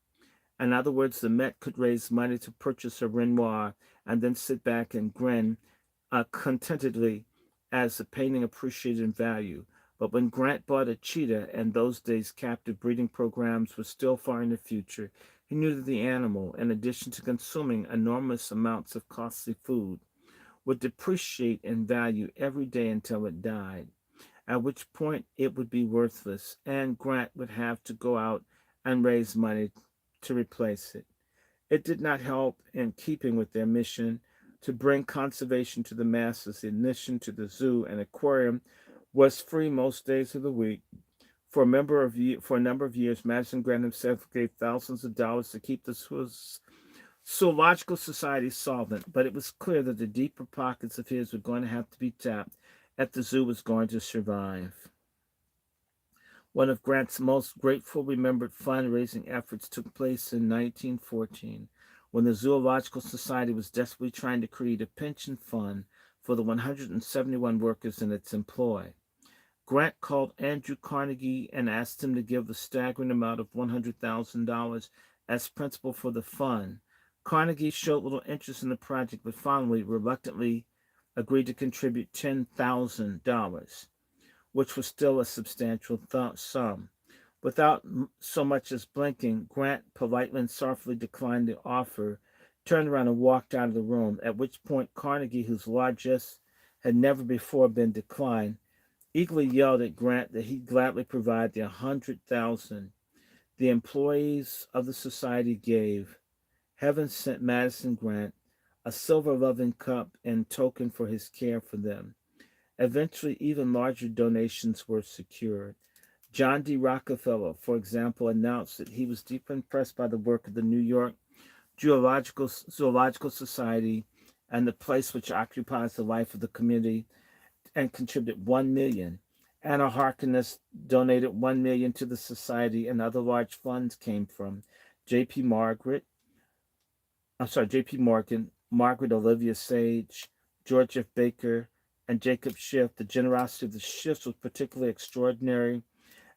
In other words, the Met could raise money to purchase a Renoir and then sit back and grin contentedly as the painting appreciated in value. But when Grant bought a cheetah, and those days captive breeding programs were still far in the future, he knew that the animal, in addition to consuming enormous amounts of costly food, would depreciate in value every day until it died, at which point it would be worthless, and Grant would have to go out and raise money to replace it. It did not help in keeping with their mission to bring conservation to the masses. The admission to the zoo and aquarium was free most days of the week. For a number of years, Madison Grant himself gave thousands of dollars to keep the zoological society solvent, but it was clear that the deeper pockets of his were going to have to be tapped if the zoo was going to survive. One of Grant's most grateful remembered fundraising efforts took place in 1914 when the Zoological Society was desperately trying to create a pension fund for the 171 workers in its employ. Grant called Andrew Carnegie and asked him to give the staggering amount of $100,000 as principal for the fund. Carnegie showed little interest in the project, but finally, reluctantly, agreed to contribute $10,000, which was still a substantial sum. Without so much as blinking, Grant politely and sorrowfully declined the offer, turned around and walked out of the room, at which point Carnegie, whose largesse had never before been declined, eagerly yelled at Grant that he'd gladly provide the 100,000 the employees of the society gave. Heaven sent Madison Grant a silver loving cup in token for his care for them. Eventually, even larger donations were secured. John D. Rockefeller, for example, announced that he was deeply impressed by the work of the New York Zoological Society and the place which occupies the life of the community, and contributed 1 million. Anna Harkness donated 1 million to the society, and other large funds came from J.P. Margaret. J.P. Morgan, Margaret Olivia Sage, George F. Baker, and Jacob Schiff. The generosity of the Schiffs was particularly extraordinary,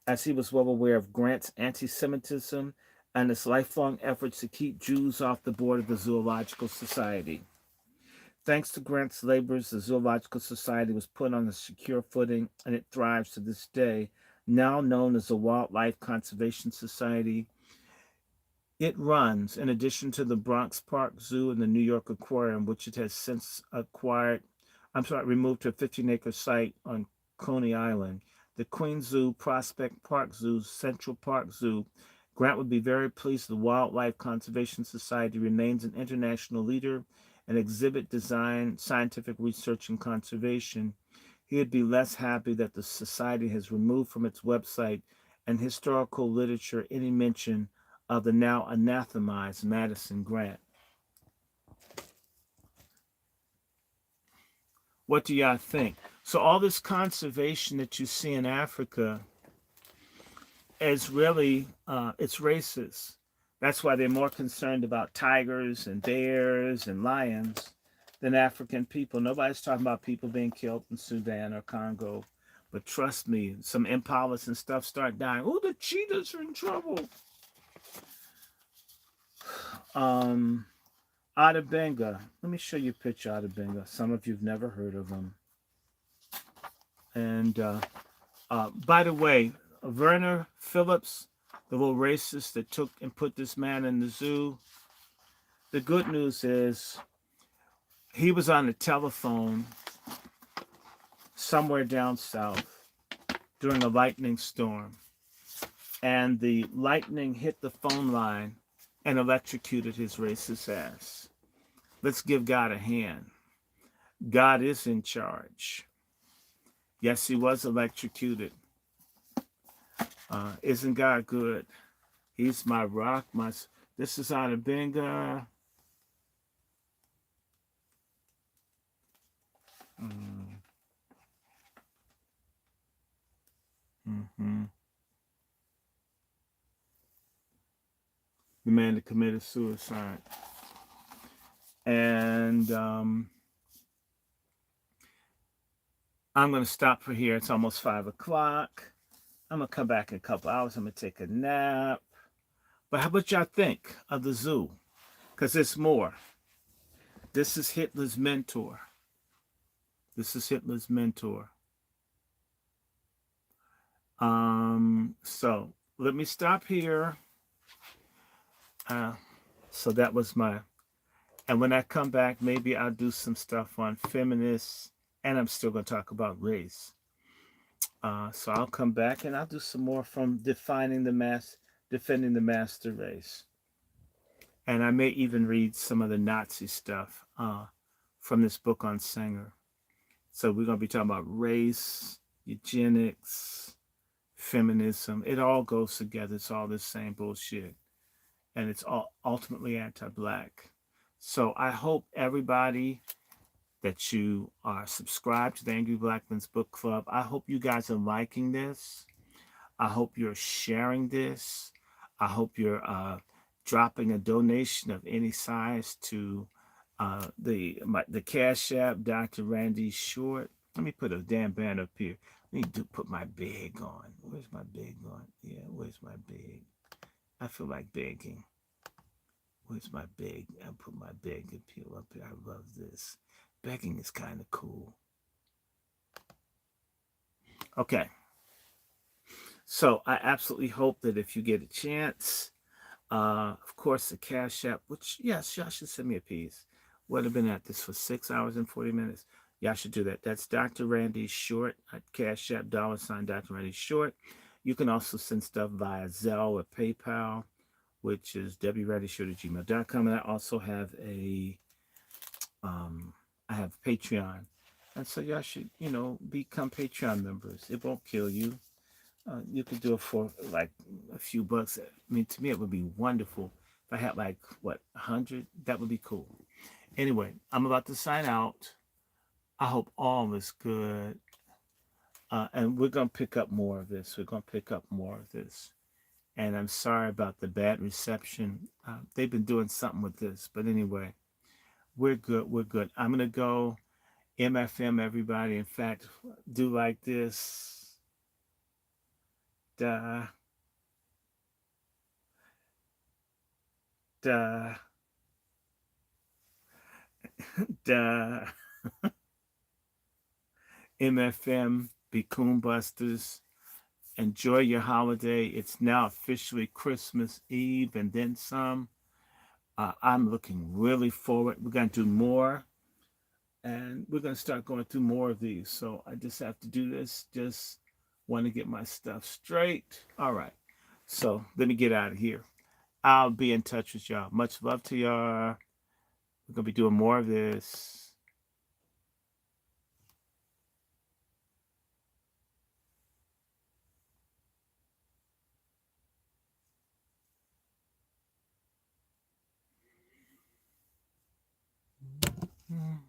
as he was well aware of Grant's anti-Semitism and his lifelong efforts to keep Jews off the board of the Zoological Society. Thanks to Grant's labors, the Zoological Society was put on a secure footing, and it thrives to this day. Now known as the Wildlife Conservation Society, it runs, in addition to the Bronx Park Zoo and the New York Aquarium, which it has since removed to a 15-acre site on Coney Island, the Queens Zoo, Prospect Park Zoo, Central Park Zoo. Grant would be very pleased the Wildlife Conservation Society remains an international leader in exhibit design, scientific research, and conservation. He would be less happy that the society has removed from its website and historical literature any mention of the now anathemized Madison Grant. What do y'all think? So all this conservation that you see in Africa is really, it's racist. That's why they're more concerned about tigers and bears and lions than African people. Nobody's talking about people being killed in Sudan or Congo. But trust me, some impalas and stuff start dying. Oh, the cheetahs are in trouble. Adabenga. Let me show you a picture of Adabenga. Some of you've never heard of them. And by the way, Werner Phillips, the little racist that took and put this man in the zoo, the good news is he was on the telephone somewhere down south during a lightning storm. And the lightning hit the phone line and electrocuted his racist ass. Let's give God a hand. God is in charge. Yes, he was electrocuted. Isn't God good? He's my rock. This is Adabenga. The man that committed suicide. And I'm going to stop for here. It's almost 5 o'clock. I'm going to come back in a couple hours. I'm going to take a nap. But how about y'all think of the zoo? Because it's more. This is Hitler's mentor. This is Hitler's mentor. So let me stop here. So that was my, and when I come back, maybe I'll do some stuff on feminists, and I'm still going to talk about race. So I'll come back and I'll do some more from defending the master race. And I may even read some of the Nazi stuff from this book on Sanger. So we're going to be talking about race, eugenics, feminism. It all goes together. It's all the same bullshit. And it's all ultimately anti-black. So I hope everybody that you are subscribed to the Angry Black Men's Book Club. I hope you guys are liking this. I hope you're sharing this. I hope you're dropping a donation of any size to the Cash App, Dr. Randy Short. Let me put a damn band up here. Let me put my bag on. Where's my bag on? Yeah, where's my bag? I feel like begging. Where's my bag? I put my bag appeal up here. I love this. Begging is kind of cool. Okay. So I absolutely hope that if you get a chance, of course, the Cash App, which, yes, y'all should send me a piece. Would have been at this for 6 hours and 40 minutes. Y'all should do that. That's Dr. Randy Short at Cash App, $ Dr. Randy Short. You can also send stuff via Zelle or PayPal, which is wrandyshort@gmail.com. And I also have I have Patreon. And so y'all should, become Patreon members. It won't kill you. You could do it for like a few bucks. I mean, to me, it would be wonderful if I had like, what, 100? That would be cool. Anyway, I'm about to sign out. I hope all is good. And we're going to pick up more of this. We're going to pick up more of this. And I'm sorry about the bad reception. They've been doing something with this. But anyway, we're good. We're good. I'm going to go MFM, everybody. In fact, do like this. Duh. Duh. Duh. MFM, be Coon Busters. Enjoy your holiday. It's now officially Christmas Eve and then some. I'm looking really forward. We're going to do more. And we're going to start going through more of these. So I just have to do this. Just want to get my stuff straight. All right. So let me get out of here. I'll be in touch with y'all. Much love to y'all. We're going to be doing more of this. Mm-hmm.